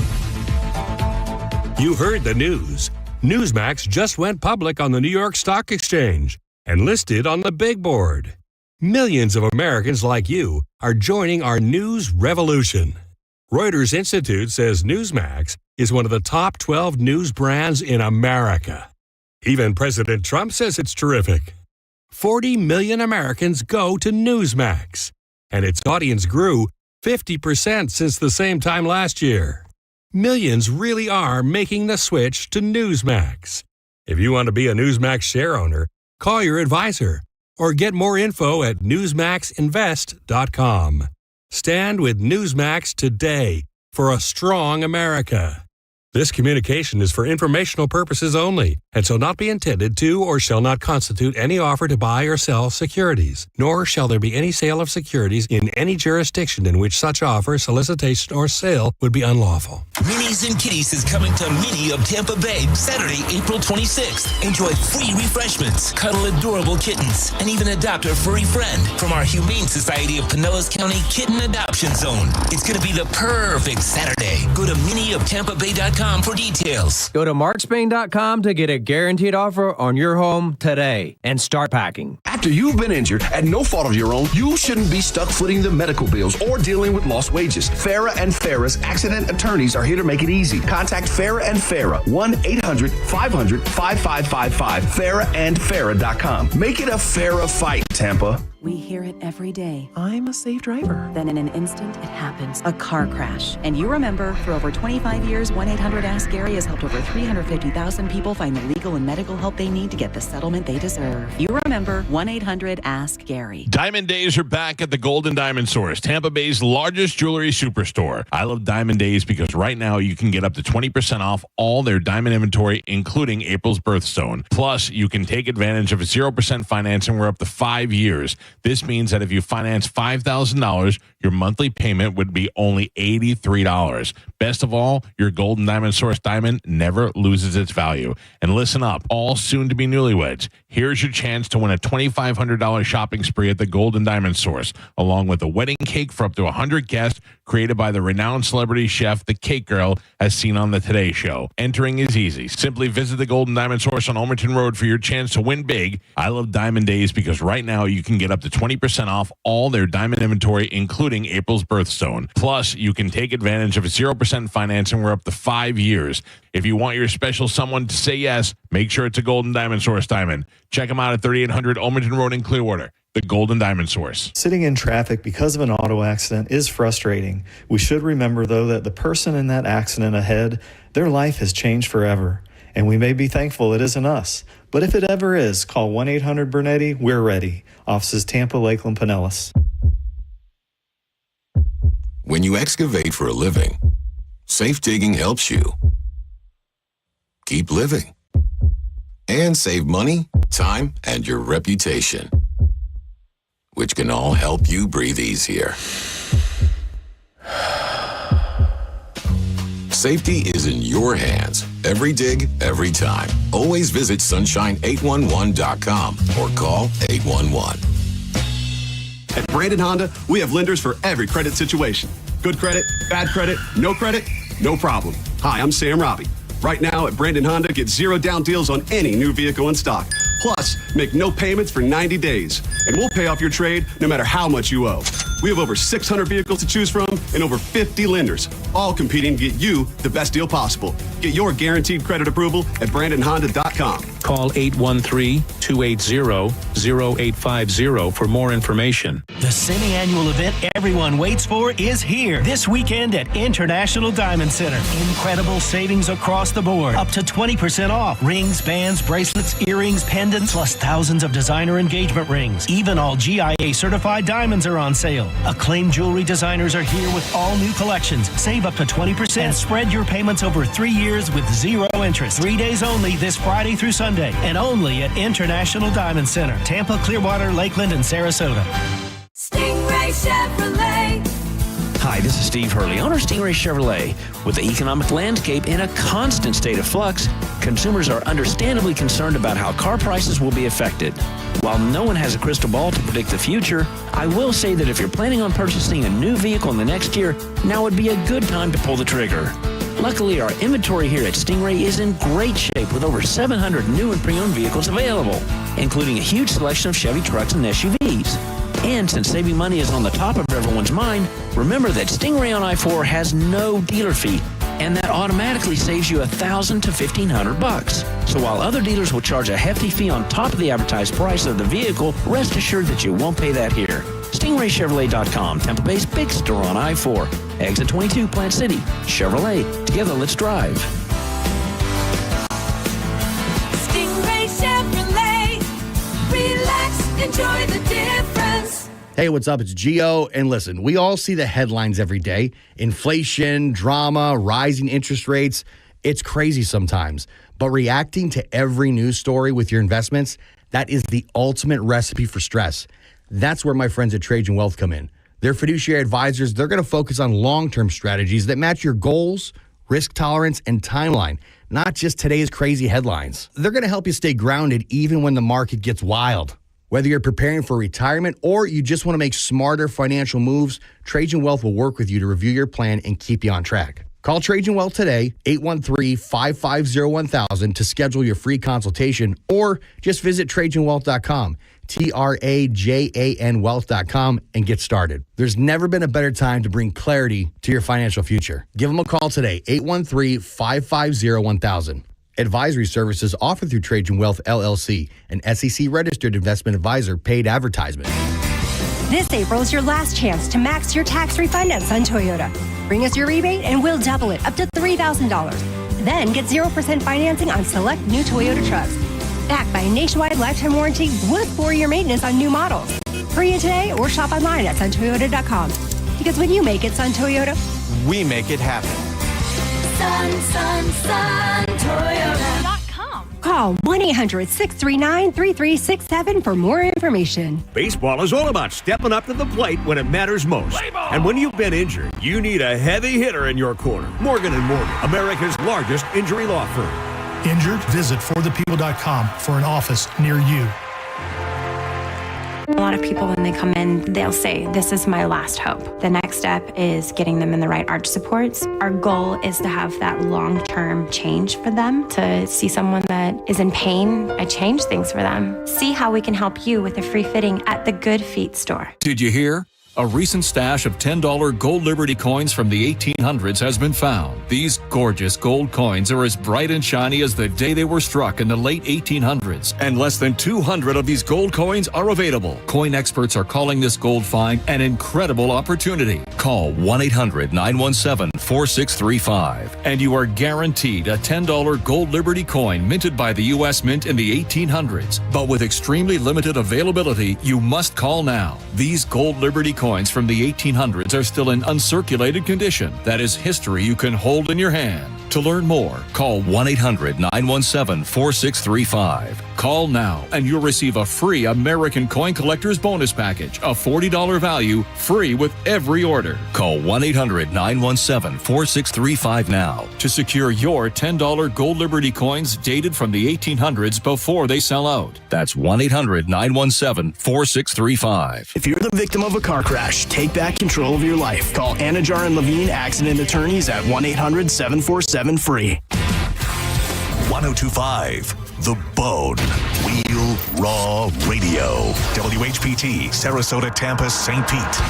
You heard the news. Newsmax just went public on the New York Stock Exchange and listed on the big board. Millions of Americans like you are joining our news revolution. Reuters Institute says Newsmax is one of the top 12 news brands in America. Even President Trump says it's terrific. 40 million Americans go to Newsmax, and its audience grew 50% since the same time last year. Millions really are making the switch to Newsmax. If you want to be a Newsmax share owner, call your advisor or get more info at newsmaxinvest.com. Stand with Newsmax today for a strong America. This communication is for informational purposes only and shall not be intended to or shall not constitute any offer to buy or sell securities, nor shall there be any sale of securities in any jurisdiction in which such offer, solicitation, or sale would be unlawful. Minnie's and Kitties is coming to Minnie of Tampa Bay Saturday, April 26th. Enjoy free refreshments, cuddle adorable kittens, and even adopt a furry friend from our Humane Society of Pinellas County Kitten Adoption Zone. It's going to be the perfect Saturday. Go to minnieoftampabay.com for details. Go to markspain.com to get a guaranteed offer on your home today and start packing. After you've been injured at no fault of your own, you shouldn't be stuck footing the medical bills or dealing with lost wages. Farah and Farah's accident attorneys are here to make it easy. Contact Farah and Farah, 1-800-500-5555, farahandfarah.com. Make it a Farah fight, Tampa. We hear it every day. I'm a safe driver. Then in an instant, it happens. A car crash. And you remember, for over 25 years, 1-800-ASK-GARY has helped over 350,000 people find the legal and medical help they need to get the settlement they deserve. You remember 1-800-ASK-GARY. Diamond Days are back at the Golden Diamond Source, Tampa Bay's largest jewelry superstore. I love Diamond Days because right now you can get up to 20% off all their diamond inventory, including April's birthstone. Plus, you can take advantage of 0% financing for up to 5 years. This means that if you finance $5,000, your monthly payment would be only $83. Best of all, your Golden Diamond Source diamond never loses its value. And listen up, all soon-to-be newlyweds. Here's your chance to win a $2,500 shopping spree at the Golden Diamond Source, along with a wedding cake for up to 100 guests created by the renowned celebrity chef, the Cake Girl, as seen on the Today Show. Entering is easy. Simply visit the Golden Diamond Source on Almerton Road for your chance to win big. I love Diamond Days because right now you can get up to 20% off all their diamond inventory, including April's birthstone. Plus, you can take advantage of 0% financing for up to 5 years. If you want your special someone to say yes, make sure it's a Golden Diamond Source diamond. Check them out at 3800 Almerton Road in Clearwater. The Golden Diamond Source. Sitting in traffic because of an auto accident is frustrating. We should remember, though, that the person in that accident ahead, their life has changed forever. And we may be thankful it isn't us. But if it ever is, call 1-800-BURNETTI. We're ready. Offices Tampa, Lakeland, Pinellas. When you excavate for a living, safe digging helps you keep living and save money, time, and your reputation, which can all help you breathe easier. Safety is in your hands. Every dig, every time. Always visit sunshine811.com or call 811. At Brandon Honda, we have lenders for every credit situation. Good credit, bad credit, no problem. Hi, I'm Sam Robbie. Right now at Brandon Honda, get 0 down deals on any new vehicle in stock. Plus, make no payments for 90 days. And we'll pay off your trade no matter how much you owe. We have over 600 vehicles to choose from and over 50 lenders, all competing to get you the best deal possible. Get your guaranteed credit approval at BrandonHonda.com. Call 813-280-0850 for more information. The semi-annual event everyone waits for is here this weekend at International Diamond Center. Incredible savings across the board. Up to 20% off. Rings, bands, bracelets, earrings, pendants, plus thousands of designer engagement rings. Even all GIA certified diamonds are on sale. Zero. Acclaimed jewelry designers are here with all new collections. Save up to 20% and spread your payments over 3 years with 0 interest. 3 days only this Friday through Sunday, and only at International Diamond Center, Tampa, Clearwater, Lakeland, and Sarasota. Stingray Chevrolet. Hi, this is Steve Hurley, owner of Stingray Chevrolet. With the economic landscape in a constant state of flux, consumers are understandably concerned about how car prices will be affected. While no one has a crystal ball to predict the future, I will say that if you're planning on purchasing a new vehicle in the next year, now would be a good time to pull the trigger. Luckily, our inventory here at Stingray is in great shape with over 700 new and pre-owned vehicles available, including a huge selection of Chevy trucks and SUVs. And since saving money is on the top of everyone's mind, remember that Stingray on I-4 has no dealer fee, and that automatically saves you $1,000 to $1,500. So while other dealers will charge a hefty fee on top of the advertised price of the vehicle, rest assured that you won't pay that here. StingrayChevrolet.com, Tampa Bay's big store on I-4. Exit 22, Plant City. Chevrolet. Together, let's drive. Stingray Chevrolet. Relax, enjoy the difference. Hey, what's up? It's Gio. And listen, we all see the headlines every day. Inflation, drama, rising interest rates. It's crazy sometimes. But reacting to every news story with your investments, that is the ultimate recipe for stress. That's where my friends at Trajan Wealth come in. They're fiduciary advisors. They're going to focus on long-term strategies that match your goals, risk tolerance, and timeline, not just today's crazy headlines. They're going to help you stay grounded even when the market gets wild. Whether you're preparing for retirement or you just want to make smarter financial moves, Trajan Wealth will work with you to review your plan and keep you on track. Call Trajan Wealth today, 813-550-1000 to schedule your free consultation, or just visit TrajanWealth.com, TRAJAN Wealth.com, and get started. There's never been a better time to bring clarity to your financial future. Give them a call today, 813-550-1000. Advisory services offered through Trajan Wealth, LLC, an SEC-registered investment advisor, paid advertisement. This April is your last chance to max your tax refund at Sun Toyota. Bring us your rebate and we'll double it up to $3,000. Then get 0% financing on select new Toyota trucks. Backed by a nationwide lifetime warranty with 4-year maintenance on new models. Hurry in today or shop online at suntoyota.com. Because when you make it Sun Toyota, we make it happen. Sun Toyota.com. Call 1-800-639-3367 for more information. Baseball is all about stepping up to the plate when it matters most. And when you've been injured, you need a heavy hitter in your corner. Morgan & Morgan, America's largest injury law firm. Injured? Visit forthepeople.com for an office near you. A lot of people, when they come in, they'll say, this is my last hope. The next step is getting them in the right arch supports. Our goal is to have that long-term change for them, to see someone that is in pain. I change things for them. See how we can help you with a free fitting at the Good Feet store. Did you hear? A recent stash of $10 gold Liberty coins from the 1800s has been found. These gorgeous gold coins are as bright and shiny as the day they were struck in the late 1800s. And less than 200 of these gold coins are available. Coin experts are calling this gold find an incredible opportunity. Call 1-800-917-4635 and you are guaranteed a $10 gold Liberty coin minted by the U.S. Mint in the 1800s. But with extremely limited availability, you must call now. These gold Liberty coins from the 1800s are still in uncirculated condition. That is history you can hold in your hand. To learn more, call 1-800-917-4635. Call now and you'll receive a free American Coin Collector's Bonus Package, a $40 value, free with every order. Call 1-800-917-4635 now to secure your $10 gold Liberty coins dated from the 1800s before they sell out. That's 1-800-917-4635. If you're the victim of a car crash, take back control of your life. Call Anajar and Levine Accident Attorneys at 1-800-747-FREE. 1025 The Bone. Wheel Raw Radio. WHPT, Sarasota, Tampa, St. Pete.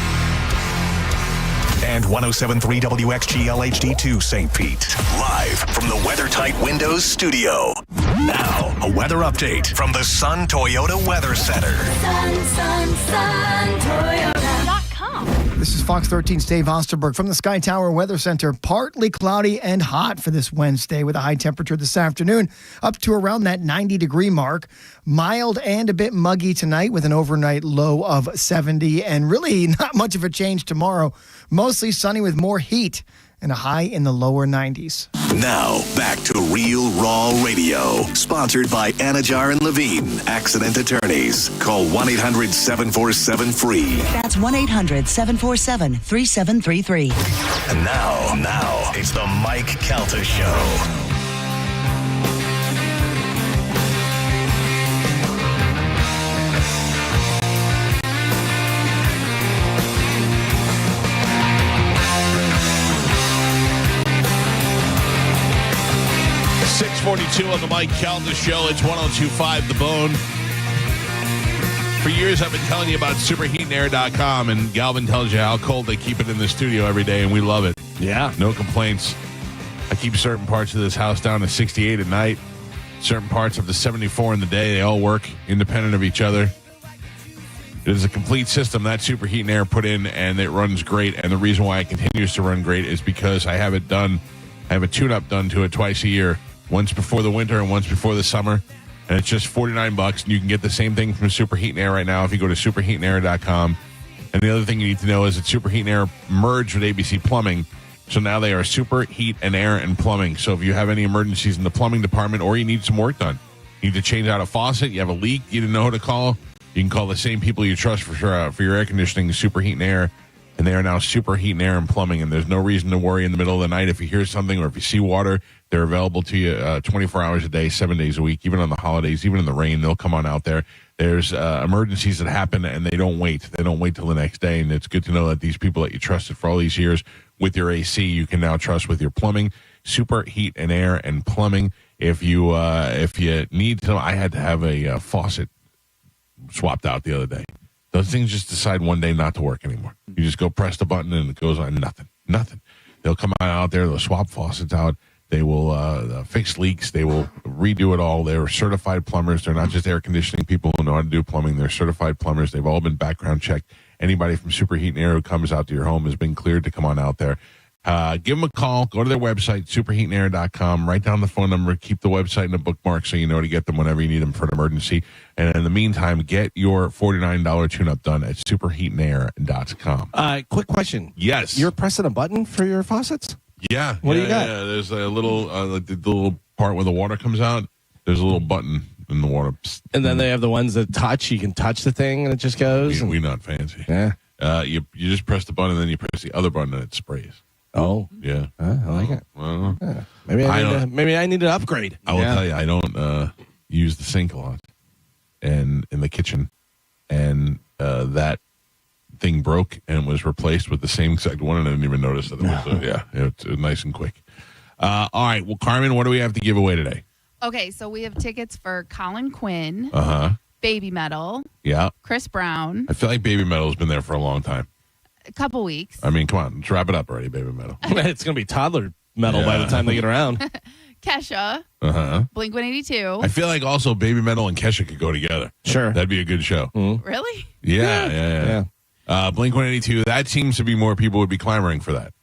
And 1073 WXGL-HD2 St. Pete. Live from the WeatherTight Windows studio. Now, a weather update from the Sun Toyota Weather Center. Sun Toyota.com. This is Fox 13's Dave Osterberg from the Sky Tower Weather Center. Partly cloudy and hot for this Wednesday with a high temperature this afternoon up to around that 90-degree mark. Mild and a bit muggy tonight with an overnight low of 70, and really not much of a change tomorrow. Mostly sunny with more heat and a high in the lower 90s. Now, back to Real Raw Radio. Sponsored by Anajar and Levine, Accident Attorneys. Call 1-800-747-FREE. That's 1-800-747-3733. And now, it's the Mike Calta Show. 6:42 on the Mike Calta Show. It's 102.5 The Bone. For years, I've been telling you about superheatandair.com, and Galvin tells you how cold they keep it in the studio every day, and we love it. Yeah. No complaints. I keep certain parts of this house down to 68 at night, certain parts up to 74 in the day. They all work independent of each other. It is a complete system that Super Heat and Air put in, and it runs great. And the reason why it continues to run great is because I have it done. I have a tune-up done to it twice a year. Once before the winter and once before the summer. And it's just $49. And you can get the same thing from Super Heat and Air right now if you go to superheatandair.com. And the other thing you need to know is that Super Heat and Air merged with ABC Plumbing. So now they are Super Heat and Air and Plumbing. So if you have any emergencies in the plumbing department or you need some work done, you need to change out a faucet, you have a leak, you didn't know who to call, you can call the same people you trust for your air conditioning, Super Heat and Air. And they are now Super Heat and Air and Plumbing. And there's no reason to worry in the middle of the night if you hear something or if you see water. They're available to you 24 hours a day, 7 days a week, even on the holidays, even in the rain. They'll come on out there. There's emergencies that happen, and they don't wait. They don't wait till the next day. And it's good to know that these people that you trusted for all these years with your AC, you can now trust with your plumbing. Super Heat and Air and Plumbing. If you need to, I had to have a faucet swapped out the other day. Those things just decide one day not to work anymore. You just go press the button and it goes on. Nothing. They'll come out there. They'll swap faucets out. They will fix leaks. They will redo it all. They're certified plumbers. They're not just air conditioning people who know how to do plumbing. They're certified plumbers. They've all been background checked. Anybody from Super Heat and Air who comes out to your home has been cleared to come on out there. Give them a call. Go to their website, superheatandair.com. Write down the phone number. Keep the website in a bookmark so you know to get them whenever you need them for an emergency. And in the meantime, get your $49 tune-up done at superheatandair.com. Quick question. Yes. You're pressing a button for your faucets? Yeah. What do you got? Yeah. There's a little, the little part where the water comes out. There's a little button in the water. And then they have the ones that touch. You can touch the thing and it just goes. We're not fancy. Yeah. You just press the button and then you press the other button and it sprays. Oh. Yeah. I like it. Well, yeah. Maybe I need to upgrade. I will tell you, I don't use the sink a lot and in the kitchen. And that thing broke and was replaced with the same exact one, and I didn't even notice that it was, it's nice and quick. All right. Well, Carmen, what do we have to give away today? Okay, so we have tickets for Colin Quinn, Baby Metal, Chris Brown. I feel like Baby Metal's been there for a long time. A couple weeks. I mean, come on, let's wrap it up already, Baby Metal. It's going to be toddler metal by the time they get around. Kesha, Blink-182. I feel like also Baby Metal and Kesha could go together. Sure. That'd be a good show. Really? Yeah. Blink-182, that seems to be more people would be clamoring for that.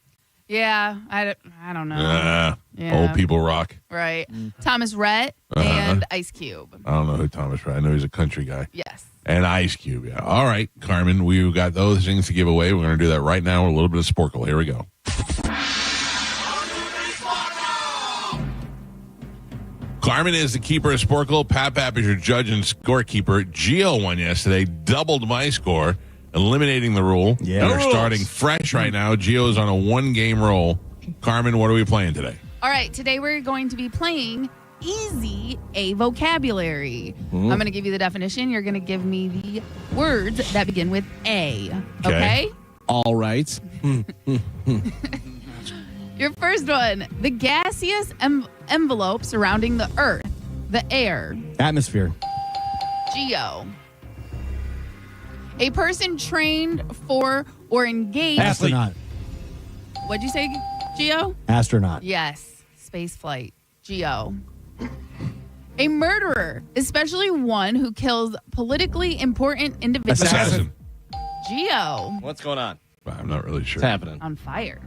Yeah, I don't know. Old people rock. Right. Thomas Rhett and Ice Cube. I don't know who Thomas Rhett. I know he's a country guy. Yes. And Ice Cube, yeah. All right, Carmen, we've got those things to give away. We're going to do that right now with a little bit of Sporkle. Here we go. Carmen is the keeper of Sporkle. Pap is your judge and scorekeeper. Gio won yesterday, doubled my score, eliminating the rule. Yeah. And we're starting fresh right now. Gio's on a one-game roll. Carmen, what are we playing today? All right, today we're going to be playing Easy A Vocabulary. I'm going to give you the definition. You're going to give me the words that begin with A. Okay? All right. Your first one, the gaseous envelope surrounding the Earth, the air. Atmosphere. Geo. A person trained for or engaged. Astronaut. What'd you say, Geo? Astronaut. Yes. Space flight. Geo. A murderer, especially one who kills politically important individuals. Assassin. Geo. What's going on? I'm not really sure. It's happening. On fire.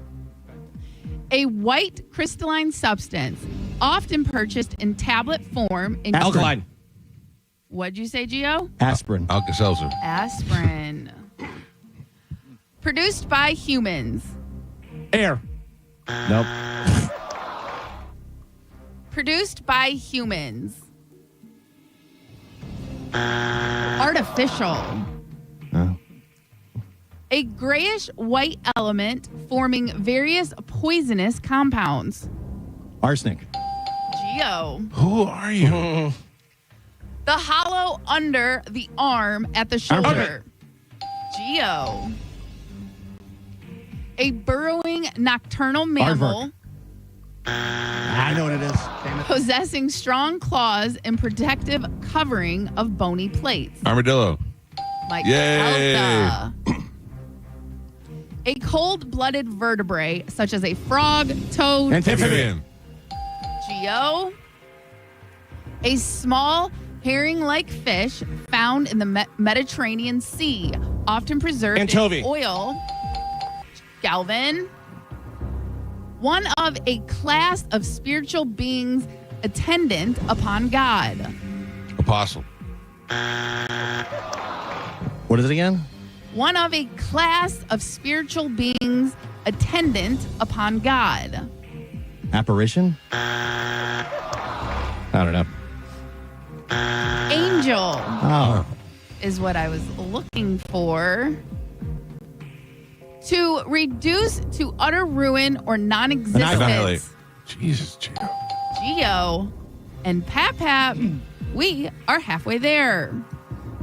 A white crystalline substance, often purchased in tablet form. In Alkaline. What'd you say, Gio? Aspirin. Alka-Seltzer. Aspirin. Produced by humans. Air. Nope. Produced by humans. Artificial. A grayish white element forming various poisonous compounds. Arsenic. Geo. Who are you? The hollow under the arm at the shoulder. Geo. A burrowing nocturnal mammal. I know what it is. Damn it. Possessing strong claws and protective covering of bony plates. Armadillo. Like Yay. Delta. A cold-blooded vertebrate, such as a frog, toad, Amphibian. Geo. A small herring-like fish found in the Mediterranean Sea, often preserved Anchovy. in oil. Galvin. One of a class of spiritual beings attendant upon God. Apostle. What is it again? One of a class of spiritual beings attendant upon God. Apparition? I don't know. Angel Oh. is what I was looking for. To reduce to utter ruin or Annihilate. non-existence. Jesus, Gio. Geo and Pap, we are halfway there.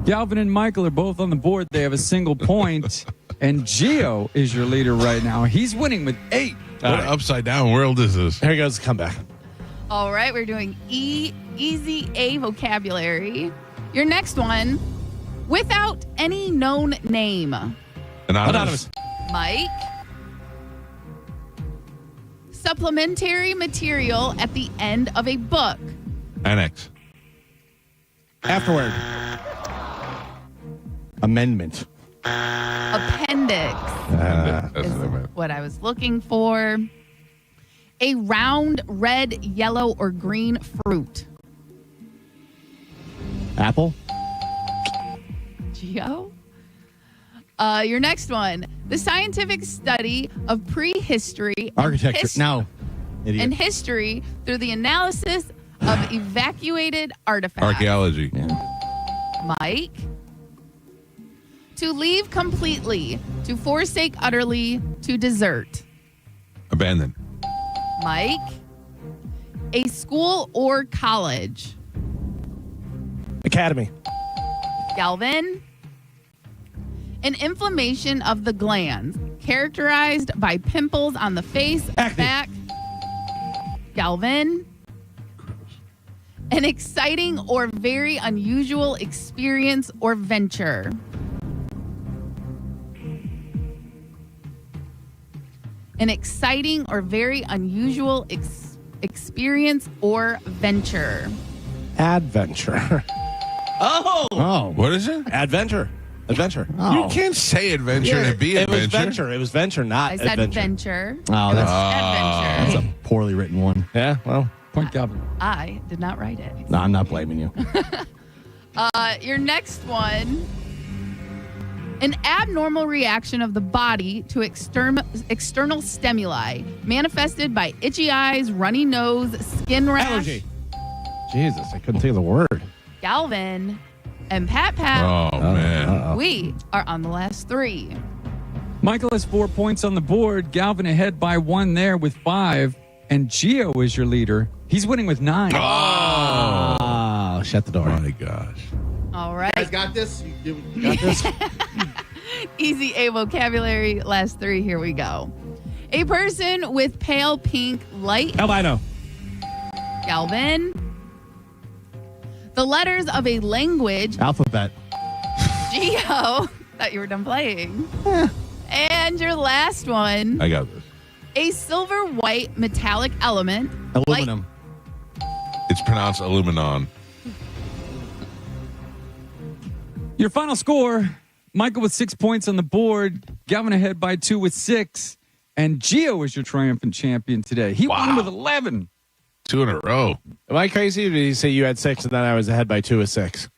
Galvin and Michael are both on the board. They have a single point, and Gio is your leader right now. He's winning with 8. What upside down world is this? Here goes the comeback. All right, we're doing easy A vocabulary. Your next one, without any known name. Anonymous. Mike. Supplementary material at the end of a book. Annex. Afterward. Amendment. Appendix That's what I meant. what I was looking for. A round red, yellow, or green fruit. Apple. Geo. Your next one. The scientific study of prehistory. Architecture. No. Idiot. And history through the analysis of evacuated artifacts. Archaeology. Mike. To leave completely. To forsake utterly. To desert. Abandoned. Mike. A school or college. Academy. Galvin. An inflammation of the glands characterized by pimples on the face, Acne. back. Galvin. An exciting or very unusual experience or venture. An exciting or very unusual experience or venture. Adventure. Oh. What is it? Adventure. Adventure. Oh. You can't say adventure and be It was adventure. venture. It was venture, not I said adventure. venture. Oh, It was that's adventure. a poorly written one. Yeah, well. Point Galvin. I did not write it. No, I'm not blaming you. Your next one. An abnormal reaction of the body to external stimuli, manifested by itchy eyes, runny nose, skin rash. Allergy. Jesus, I couldn't think of the word. Galvin and Pat. Oh, man. We are on the last 3. Michael has 4 points on the board. Galvin ahead by 1 there with 5. And Gio is your leader. He's winning with 9. Oh, shut the door. My gosh. All right. You guys got this? You got this? Easy A vocabulary. Last 3. Here we go. A person with pale pink light. Albino. Galvin. The letters of a language. Alphabet. Geo. Thought you were done playing. And your last one. I got this. A silver white metallic element. Aluminum. It's pronounced aluminon. Your final score, Michael with 6 points on the board. Galvin ahead by 2 with 6. And Gio is your triumphant champion today. He won with 11. 2 in a row. Am I crazy, or did you say you had 6 and then I was ahead by 2 with 6?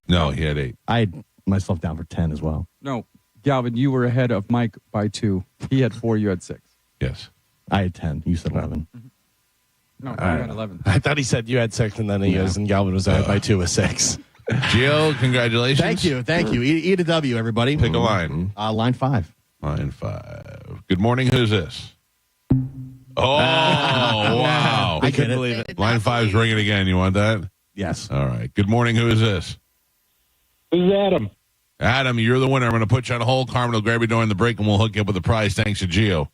No, he had 8. I had myself down for 10 as well. No, Galvin, you were ahead of Mike by 2. He had 4, you had 6. Yes. I had 10. You said 11. No, you had 11. I thought he said you had 6 and then he goes, and Galvin was ahead by 2 with 6. Gio, congratulations. Thank you. Eat a W, everybody. Pick a line. Line 5. Line 5. Good morning. Who's this? Oh, wow. I couldn't believe it. Line 5's ringing again. You want that? Yes. All right. Good morning. Who is this? This is Adam. Adam, you're the winner. I'm going to put you on hold. Carmen will grab you during the break, and we'll hook you up with the prize. Thanks to Gio.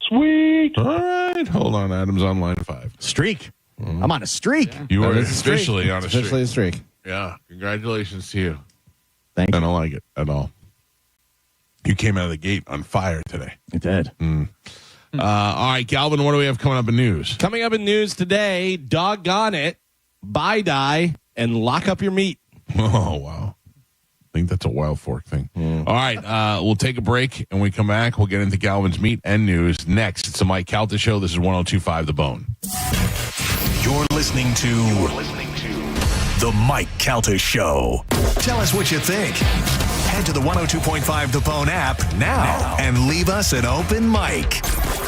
Sweet. All right. Hold on. Adam's on line 5. Streak. I'm on a streak. You are That is a streak. officially on a It's streak. officially a streak. Yeah. Congratulations to you. Thank I you. don't like it at all. You came out of the gate on fire today. It did. All right, Galvin, what do we have coming up in news? Coming up in news today, doggone it, buy die and lock up your meat. Oh, wow. I think that's a Wild Fork thing. All right, we'll take a break, and when we come back, we'll get into Galvin's meat and news. Next, it's the Mike Calta Show. This is 102.5 The Bone. You're listening to The Mike Calta Show. Tell us what you think. Head to the 102.5 The Bone app now and leave us an open mic.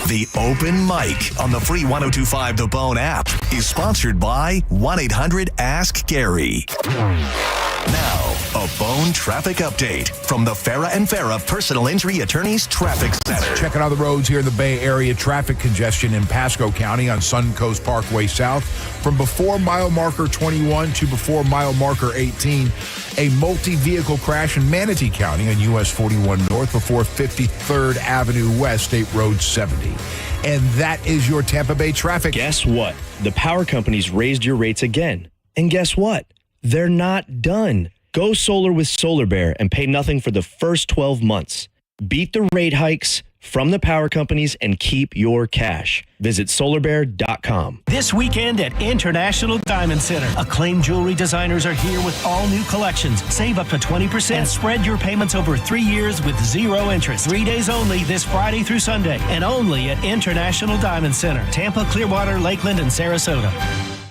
The Open Mic on the free 102.5 The Bone app is sponsored by 1-800-ASK-GARY. Now, a Bone traffic update from the Farah and Farah Personal Injury Attorneys Traffic Center. Checking out the roads here in the Bay Area. Traffic congestion in Pasco County on Suncoast Parkway South from before mile marker 21 to before mile marker 18. A multi-vehicle crash in Manatee County on US 41 North before 53rd Avenue West, State Road 70. And that is your Tampa Bay traffic. Guess what? The power companies raised your rates again. And guess what? They're not done. Go solar with Solar Bear and pay nothing for the first 12 months. Beat the rate hikes from the power companies and keep your cash. Visit solarbear.com. This weekend at International Diamond Center, acclaimed jewelry designers are here with all new collections. Save up to 20% and spread your payments over 3 years with 0 interest. 3 days only this Friday through Sunday, and only at International Diamond Center, Tampa, Clearwater, Lakeland, and Sarasota.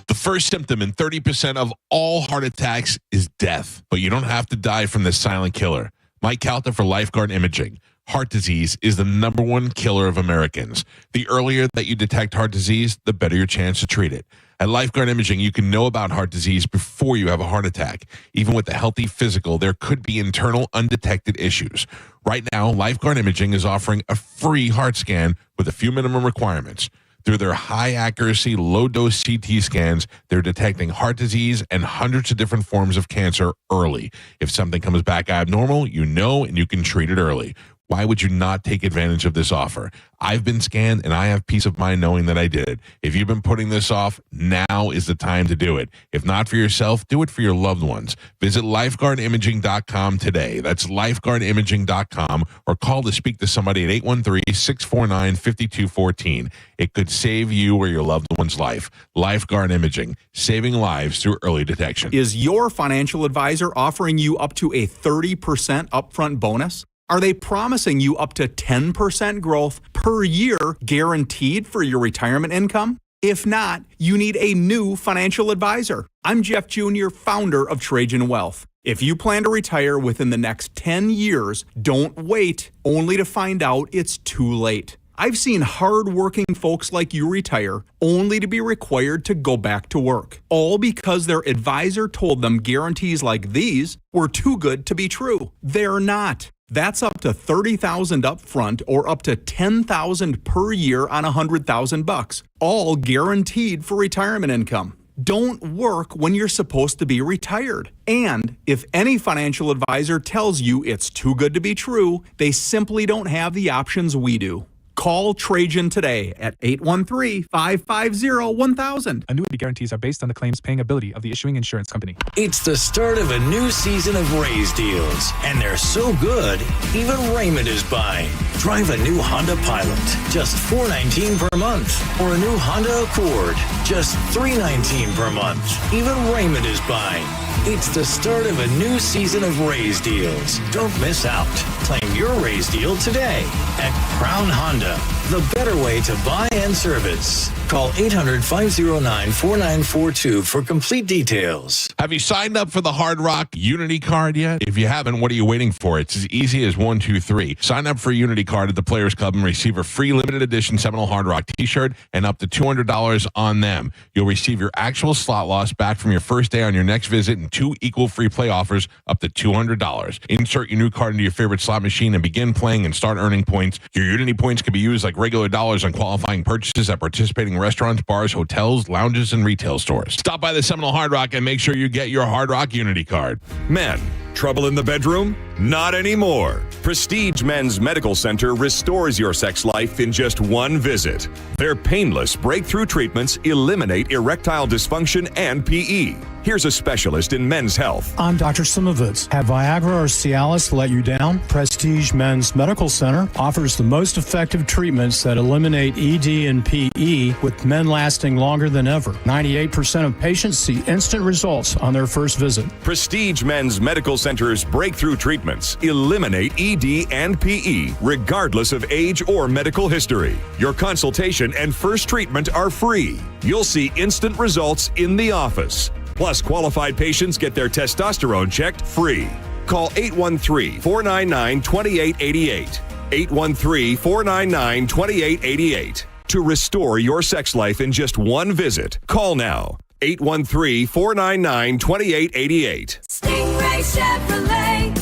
The first symptom in 30% of all heart attacks is death, but you don't have to die from this silent killer. Mike Calta for Lifeguard Imaging. Heart disease is the #1 killer of Americans. The earlier that you detect heart disease, the better your chance to treat it. At Lifeguard Imaging, you can know about heart disease before you have a heart attack. Even with a healthy physical, there could be internal undetected issues. Right now, Lifeguard Imaging is offering a free heart scan with a few minimum requirements. Through their high-accuracy, low-dose CT scans, they're detecting heart disease and hundreds of different forms of cancer early. If something comes back abnormal, you know, and you can treat it early. Why would you not take advantage of this offer? I've been scanned, and I have peace of mind knowing that I did it. If you've been putting this off, now is the time to do it. If not for yourself, do it for your loved ones. Visit lifeguardimaging.com today. That's lifeguardimaging.com, or call to speak to somebody at 813-649-5214. It could save you or your loved one's life. Lifeguard Imaging, saving lives through early detection. Is your financial advisor offering you up to a 30% upfront bonus? Are they promising you up to 10% growth per year guaranteed for your retirement income? If not, you need a new financial advisor. I'm Jeff Jr., founder of Trajan Wealth. If you plan to retire within the next 10 years, don't wait only to find out it's too late. I've seen hard-working folks like you retire only to be required to go back to work, all because their advisor told them guarantees like these were too good to be true. They're not. That's up to $30,000 up front or up to $10,000 per year on $100,000, all guaranteed for retirement income. Don't work when you're supposed to be retired. And if any financial advisor tells you it's too good to be true, they simply don't have the options we do. Call Trajan today at 813-550-1000. Annuity guarantees are based on the claim's paying ability of the issuing insurance company. It's the start of a new season of Raise deals, and they're so good, even Raymond is buying. Drive a new Honda Pilot, just $419 per month, or a new Honda Accord, just $319 per month. Even Raymond is buying. It's the start of a new season of Raise deals. Don't miss out. Claim your Raise deal today at Crown Honda, the better way to buy and service. Call 800-509-4942 for complete details. Have you signed up for the Hard Rock Unity Card yet? If you haven't, what are you waiting for? It's as easy as 1, 2, 3. Sign up for Unity Card at the Players Club and receive a free limited edition Seminole Hard Rock t-shirt and up to $200 on them. You'll receive your actual slot loss back from your first day on your next visit and 2 equal free play offers up to $200. Insert your new card into your favorite slot machine and begin playing and start earning points. Your Unity points can be used like regular dollars on qualifying purchases at participating restaurants, bars, hotels, lounges, and retail stores. Stop by the Seminole Hard Rock and make sure you get your Hard Rock Unity Card. Men, trouble in the bedroom? Not anymore. Prestige Men's Medical Center restores your sex life in just one visit. Their painless breakthrough treatments eliminate erectile dysfunction and PE. Here's a specialist in men's health. I'm Dr. Simovitz. Have Viagra or Cialis let you down? Prestige Men's Medical Center offers the most effective treatments that eliminate ED and PE, with men lasting longer than ever. 98% of patients see instant results on their first visit. Prestige Men's Medical Center's breakthrough treatments eliminate ED and PE, regardless of age or medical history. Your consultation and first treatment are free. You'll see instant results in the office. Plus, qualified patients get their testosterone checked free. Call 813-499-2888. 813-499-2888. To restore your sex life in just one visit, call now. 813-499-2888. Stingray Chevrolet.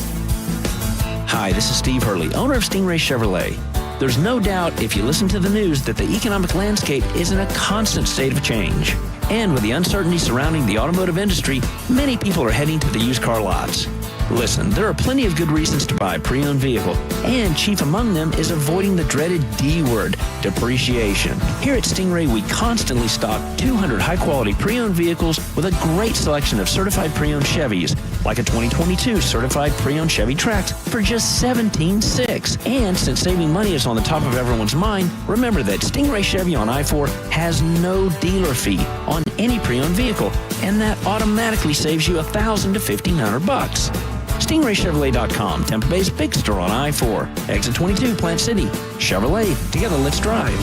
Hi, this is Steve Hurley, owner of Stingray Chevrolet. There's no doubt, if you listen to the news, that the economic landscape is in a constant state of change. And with the uncertainty surrounding the automotive industry, many people are heading to the used car lots. Listen, there are plenty of good reasons to buy a pre-owned vehicle, and chief among them is avoiding the dreaded D word, depreciation. Here at Stingray, we constantly stock 200 high-quality pre-owned vehicles with a great selection of certified pre-owned Chevys, like a 2022 certified pre-owned Chevy Trax for just $17,600. And since saving money is on the top of everyone's mind, remember that Stingray Chevy on I-4 has no dealer fee on any pre-owned vehicle, and that automatically saves you $1,000 to $1,500. StingrayChevrolet.com, Tampa Bay's big store on I-4, exit 22, Plant City. Chevrolet, together let's drive.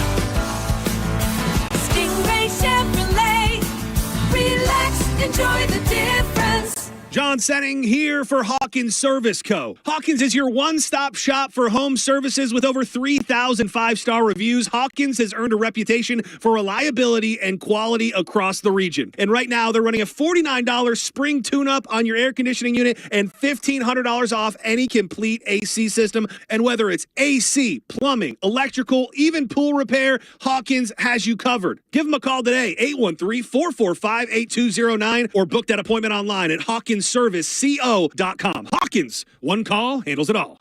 Stingray Chevrolet. Relax, enjoy the difference. John Senning here for Hawkins Service Co. Hawkins is your one-stop shop for home services with over 3,000 five-star reviews. Hawkins has earned a reputation for reliability and quality across the region. And right now, they're running a $49 spring tune-up on your air conditioning unit and $1,500 off any complete AC system. And whether it's AC, plumbing, electrical, even pool repair, Hawkins has you covered. Give them a call today, 813-445-8209, or book that appointment online at HawkinsServiceCO.com. Hawkins, one call handles it all.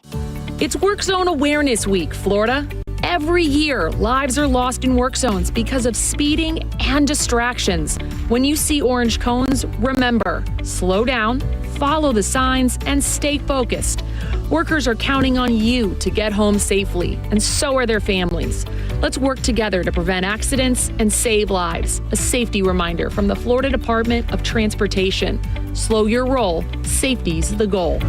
It's Work Zone Awareness Week, Florida. Every year, lives are lost in work zones because of speeding and distractions. When you see orange cones, remember, slow down, follow the signs, and stay focused. Workers are counting on you to get home safely, and so are their families. Let's work together to prevent accidents and save lives. A safety reminder from the Florida Department of Transportation. Slow your roll. Safety's the goal.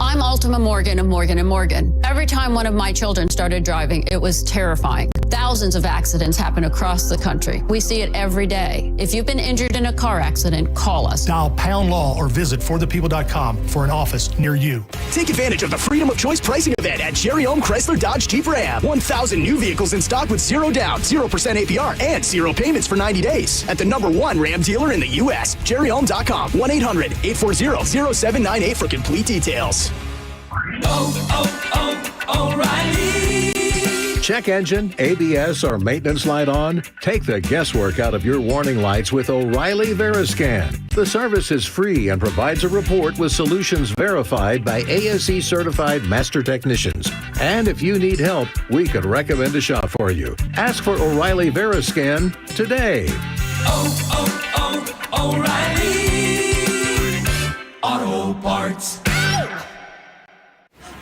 I'm Ultima Morgan of Morgan & Morgan. Every time one of my children started driving, it was terrifying. Thousands of accidents happen across the country. We see it every day. If you've been injured in a car accident, call us. Dial pound law or visit forthepeople.com for an office near you. Take advantage of the Freedom of Choice pricing event at Cherry Home Chrysler Dodge Jeep Ram. 1,000 new vehicles in stock with 0 down, 0% APR, and 0 payments for 90 days. At the #1 Ram dealer in the U.S., cherryhome.com. 1-800-840-0798 for complete details. O'Reilly check engine, ABS, or maintenance light on? Take the guesswork out of your warning lights with O'Reilly Veriscan. The service is free and provides a report with solutions verified by ASE certified master technicians. And if you need help, we could recommend a shop for you. Ask for O'Reilly Veriscan today. O'Reilly Auto Parts.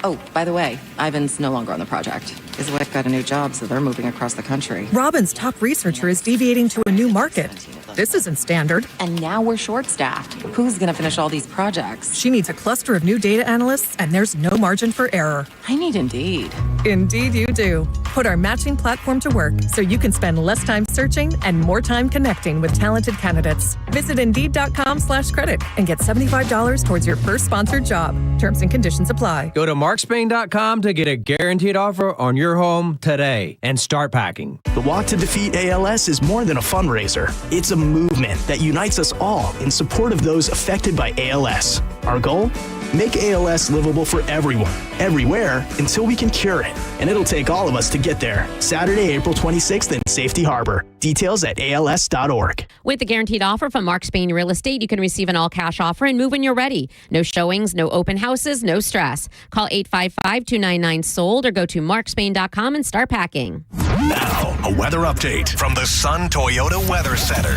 Oh, by the way, Ivan's no longer on the project. His wife got a new job, so they're moving across the country. Robin's top researcher is deviating to a new market. This isn't standard. And now we're short-staffed. Who's going to finish all these projects? She needs a cluster of new data analysts, and there's no margin for error. I need Indeed. Indeed you do. Put our matching platform to work so you can spend less time searching and more time connecting with talented candidates. Visit Indeed.com/credit and get $75 towards your first sponsored job. Terms and conditions apply. Go to markspain.com to get a guaranteed offer on your home today and start packing. The Walk to Defeat ALS is more than a fundraiser. It's a movement that unites us all in support of those affected by ALS. Our goal? Make ALS livable for everyone, everywhere, until we can cure it. And it'll take all of us to get there. Saturday, April 26th in Safety Harbor. Details at als.org. With the guaranteed offer from Mark Spain Real Estate, you can receive an all-cash offer and move when you're ready. No showings, no open houses, no stress. Call 855-299-SOLD or go to markspain.com and start packing. Now, a weather update from the Sun Toyota Weather Center.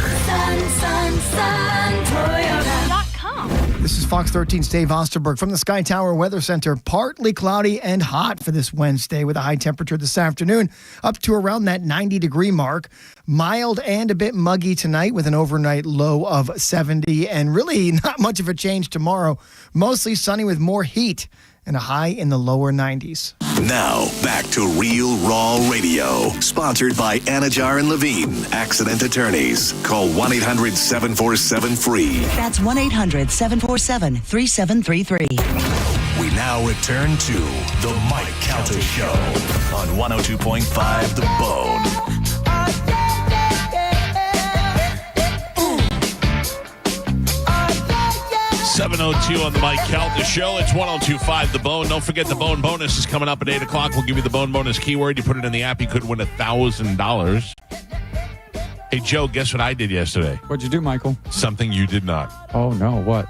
Toyota.com. This is Fox 13's Dave Osterberg from the Sky Tower Weather Center. Partly cloudy and hot for this Wednesday with a high temperature this afternoon up to around that 90-degree mark. Mild and a bit muggy tonight with an overnight low of 70 and really not much of a change tomorrow. Mostly sunny with more heat and a high in the lower 90s. Now, back to Real Raw Radio. Sponsored by Anajar and Levine, accident attorneys. Call 1-800-747-FREE. That's 1-800-747-3733. We now return to The Mike Calta Show on 102.5 The Bone. 7:02 on the Mike Calta Show. It's 102.5 The Bone. Don't forget the Bone bonus is coming up at 8 o'clock. We'll give you the Bone bonus keyword. You put it in the app, you could win $1,000. Hey, Joe, guess what I did yesterday? What'd you do, Michael? Something you did not. Oh, no. What?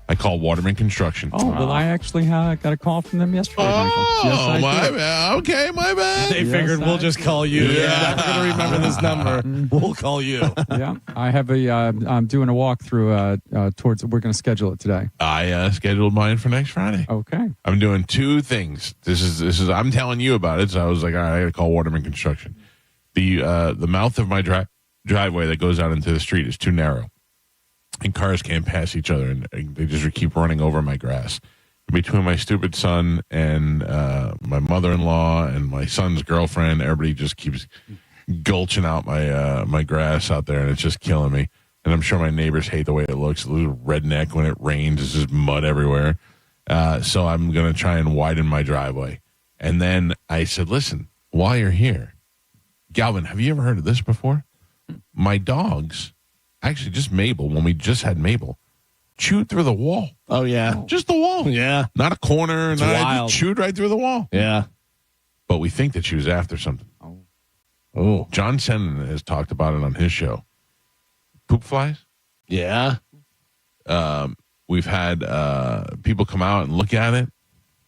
I called Waterman Construction. Oh, well, I actually got a call from them yesterday, Michael. Yes, I my did. bad. Okay, my bad. They figured we'll just call you. Yeah. You're never going to remember this number. We'll call you. Yeah, I have I'm doing a walkthrough towards. We're going to schedule it today. I scheduled mine for next Friday. Okay. I'm doing two things. This is. I'm telling you about it. So I was like, all right, I got to call Waterman Construction. The mouth of my driveway that goes out into the street is too narrow, and cars can't pass each other, and they just keep running over my grass. Between my stupid son and my mother-in-law and my son's girlfriend, everybody just keeps gulching out my grass out there, and it's just killing me. And I'm sure my neighbors hate the way it looks. It looks redneck when it rains. There's just mud everywhere. So I'm going to try and widen my driveway. And then I said, listen, while you're here, Galvin, have you ever heard of this before? My dogs, actually just Mabel, when we just had Mabel, chewed through the wall. Oh, yeah. Just the wall. Yeah. Not a corner. Wild. Chewed right through the wall. Yeah. But we think that she was after something. Oh. John Sennon has talked about it on his show. Poop flies? Yeah. We've had people come out and look at it,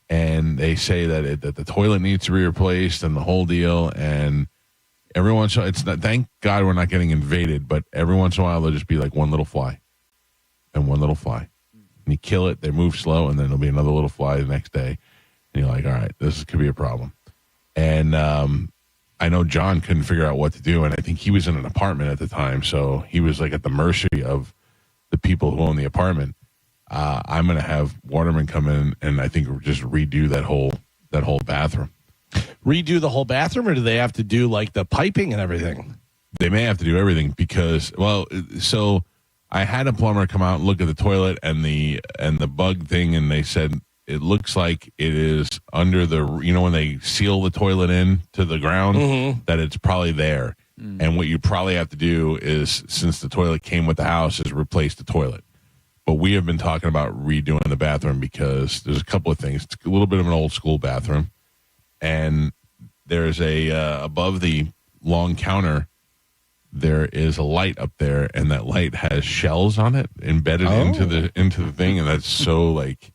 and they say that that the toilet needs to be replaced and the whole deal. And every once in a while, it's not, thank God we're not getting invaded, but every once in a while there'll just be like one little fly and one little fly. And you kill it, they move slow, and then there'll be another little fly the next day. And you're like, all right, this could be a problem. And I know John couldn't figure out what to do, and I think he was in an apartment at the time, so he was like at the mercy of the people who own the apartment. I'm going to have Waterman come in and I think just redo that whole bathroom. Redo the whole bathroom, or do they have to do like the piping and everything? They may have to do everything because, well, so I had a plumber come out and look at the toilet and the bug thing, and they said it looks like it is under the, when they seal the toilet in to the ground, that it's probably there. And what you probably have to do is, since the toilet came with the house, is replace the toilet. But we have been talking about redoing the bathroom because there's a couple of things. It's a little bit of an old school bathroom, and there's a above the long counter, there is a light up there, and that light has shells on it embedded into the thing, and that's so like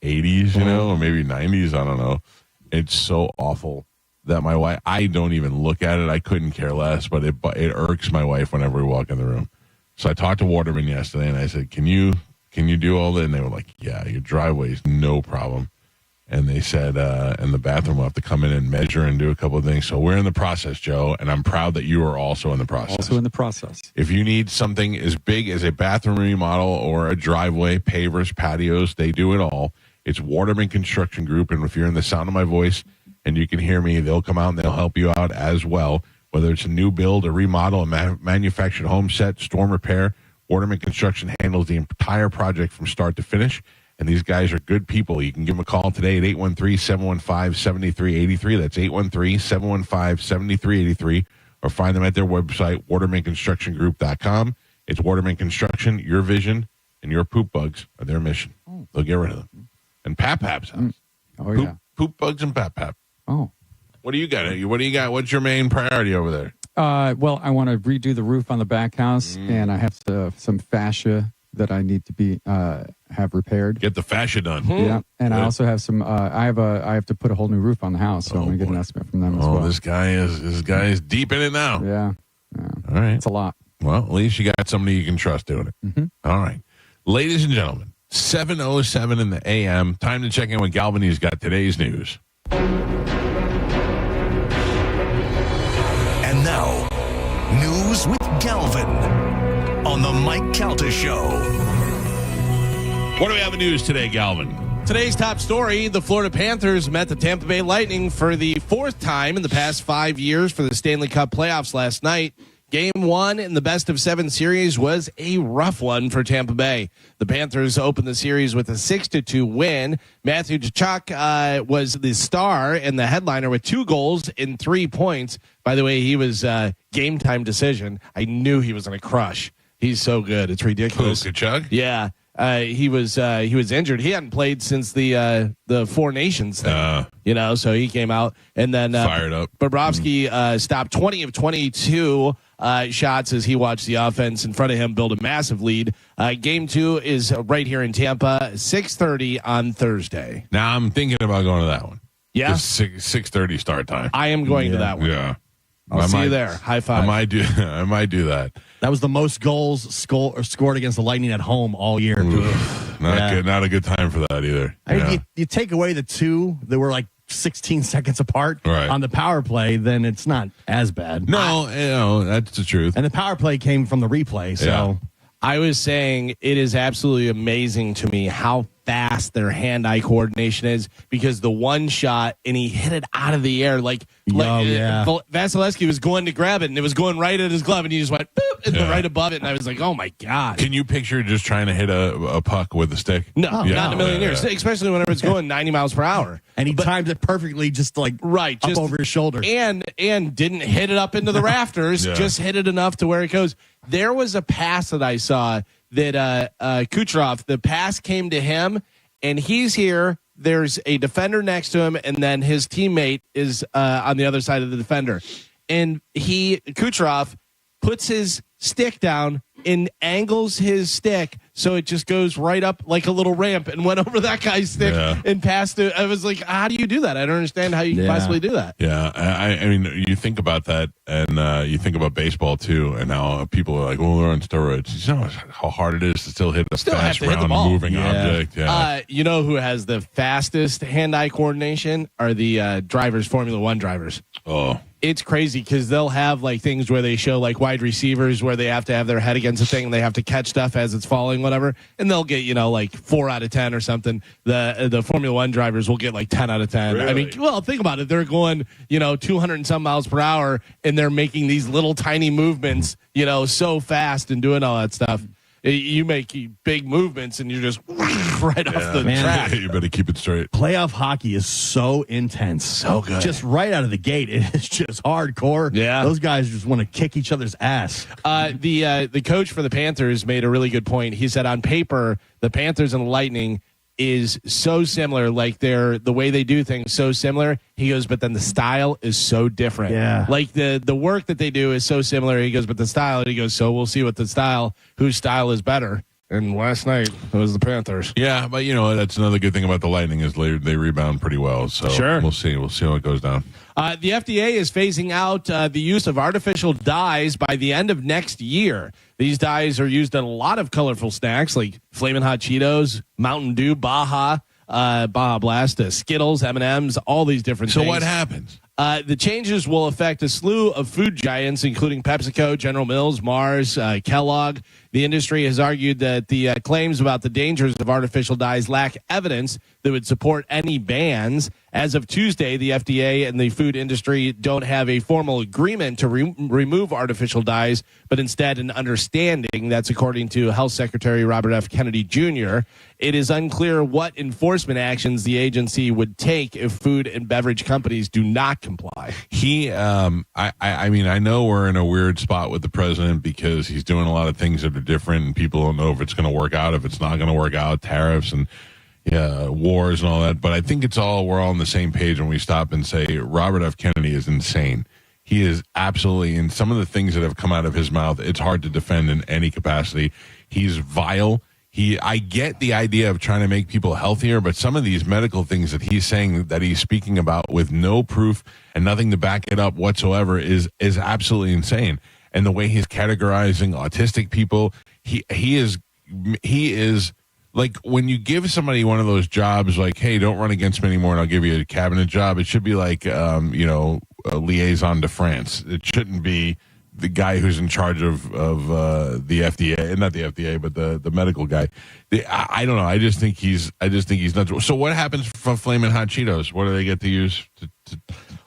80s, or maybe 90s. I don't know. It's so awful that my wife. I don't even look at it. I couldn't care less, but it irks my wife whenever we walk in the room. So I talked to Waterman yesterday, and I said, "Can you do all that?" And they were like, "Yeah, your driveway is no problem." And they said, and the bathroom will have to come in and measure and do a couple of things. So we're in the process, Joe, and I'm proud that you are also in the process. Also in the process. If you need something as big as a bathroom remodel or a driveway, pavers, patios, they do it all. It's Waterman Construction Group, and if you're in the sound of my voice and you can hear me, they'll come out and they'll help you out as well. Whether it's a new build, a remodel, a manufactured home set, storm repair, Waterman Construction handles the entire project from start to finish. And these guys are good people. You can give them a call today at 813-715-7383. That's 813-715-7383. Or find them at their website, watermanconstructiongroup.com. It's Waterman Construction, your vision, and your poop bugs are their mission. They'll get rid of them. And Pap's house. Poop bugs and Pap. Oh. What do you got? What's your main priority over there? Well, I want to redo the roof on the back house, and I have some fascia that I need to be have repaired. Get the fascia done. Yeah, and I also have some. I have to put a whole new roof on the house, so I'm gonna get an estimate from them as well. This guy is deep in it now. Yeah. All right, it's a lot. Well, at least you got somebody you can trust doing it. All right, ladies and gentlemen, 7:07 in the a.m. Time to check in with Galvin. He's got today's news. And now, news with Galvin on the Mike Calta Show. What do we have in news today, Galvin? Today's top story, the Florida Panthers met the Tampa Bay Lightning for the fourth time in the past 5 years for the Stanley Cup playoffs last night. Game 1 in the best-of-7 series was a rough one for Tampa Bay. The Panthers opened the series with a 6-2 win. Matthew Tkachuk was the star and the headliner with 2 goals and 3 points. By the way, he was game-time decision. I knew he was going to crush. He's so good. It's ridiculous. Tkachuk? Yeah. He was injured. He hadn't played since the Four Nations thing, so he came out and then fired up. Bobrovsky stopped 20 of 22 shots as he watched the offense in front of him build a massive lead. Game 2 is right here in Tampa, 6:30 on Thursday. Now I'm thinking about going to that one. Yeah, 6:30 start time. I am going to that one. Yeah. I'll see you there. High five. I might do that. That was the most goals scored against the Lightning at home all year. Not a good time for that either. I mean, you take away the 2 that were like 16 seconds apart on the power play, then it's not as bad. No, that's the truth. And the power play came from the replay. So I was saying it is absolutely amazing to me how fast their hand-eye coordination is, because the one shot and he hit it out of the air Vasilevsky was going to grab it and it was going right at his glove and he just went boop and right above it, and I was like, oh my god. Can you picture just trying to hit a puck with a stick? No, not in a million years, especially whenever it's going 90 miles per hour. And he timed it perfectly, just like up over his shoulder, and didn't hit it up into the rafters. Just hit it enough to where it goes. There was a pass that I saw that Kucherov, the pass came to him, and he's here. There's a defender next to him, and then his teammate is on the other side of the defender. And Kucherov puts his stick down and angles his stick so it just goes right up like a little ramp and went over that guy's stick and passed it. I was like, how do you do that? I don't understand how you can possibly do that. Yeah, I mean, you think about that, and you think about baseball too, and how people are like, well, they're on steroids. You know how hard it is to still hit a fast, round, moving object. Yeah. You know who has the fastest hand-eye coordination are the drivers, Formula One drivers. Oh. It's crazy because they'll have like things where they show like wide receivers where they have to have their head against a thing and they have to catch stuff as it's falling, whatever, and they'll get like 4 out of 10 or something. The Formula One drivers will get like 10 out of 10. Really? I mean, well, think about it. They're going 200 and some miles per hour and they're making these little tiny movements so fast and doing all that stuff. You make big movements and you're just right off the track. You better keep it straight. Playoff hockey is so intense. So good. Just right out of the gate, it is just hardcore. Yeah. Those guys just want to kick each other's ass. The coach for the Panthers made a really good point. He said on paper, the Panthers and the Lightning, is so similar, like the way they do things so similar. He goes, but then the style is so different. Yeah. Like the work that they do is so similar. He goes, but the style, and he goes, so we'll see whose style is better. And last night it was the Panthers. Yeah, but that's another good thing about the Lightning is they rebound pretty well. So sure. We'll see how it goes down. The FDA is phasing out the use of artificial dyes by the end of next year. These dyes are used in a lot of colorful snacks like Flamin' Hot Cheetos, Mountain Dew, Baja Blast, Skittles, M&Ms, all these different things. So what happens? The changes will affect a slew of food giants, including PepsiCo, General Mills, Mars, Kellogg. The industry has argued that the claims about the dangers of artificial dyes lack evidence that would support any bans. As of Tuesday, the FDA and the food industry don't have a formal agreement to remove artificial dyes, but instead an understanding. That's according to Health Secretary Robert F. Kennedy Jr. It is unclear what enforcement actions the agency would take if food and beverage companies do not comply. I know we're in a weird spot with the president because he's doing a lot of things that are different, and people don't know if it's going to work out, if it's not going to work out, tariffs and wars and all that. But I think we're all on the same page when we stop and say Robert F. Kennedy is insane. He is absolutely, and some of the things that have come out of his mouth, it's hard to defend in any capacity. He's vile. I get the idea of trying to make people healthier, but some of these medical things that he's saying, that he's speaking about with no proof and nothing to back it up whatsoever is absolutely insane. And the way he's categorizing autistic people, he is like, when you give somebody one of those jobs, like, hey, don't run against me anymore and I'll give you a cabinet job, it should be like, a liaison to France. It shouldn't be the guy who's in charge of the FDA, not the FDA, but the medical guy. I don't know. I just think he's nuts. So what happens for Flamin' Hot Cheetos? What do they get to use?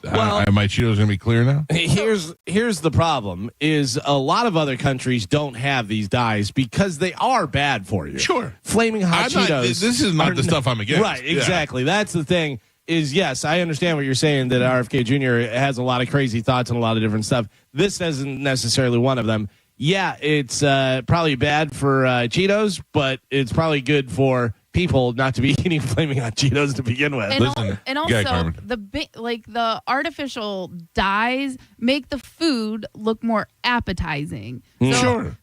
My Cheetos gonna be clear now? Here's the problem: is a lot of other countries don't have these dyes because they are bad for you. Sure, Flaming Hot Cheetos. This is not the stuff I'm against. Right? Exactly. Yeah. That's the thing. Is yes, I understand what you're saying, that RFK Jr. has a lot of crazy thoughts and a lot of different stuff. This isn't necessarily one of them. Yeah, it's probably bad for Cheetos, but it's probably good for people not to be eating Flaming Hot Cheetos to begin with. And also the artificial dyes make the food look more appetizing. Sure.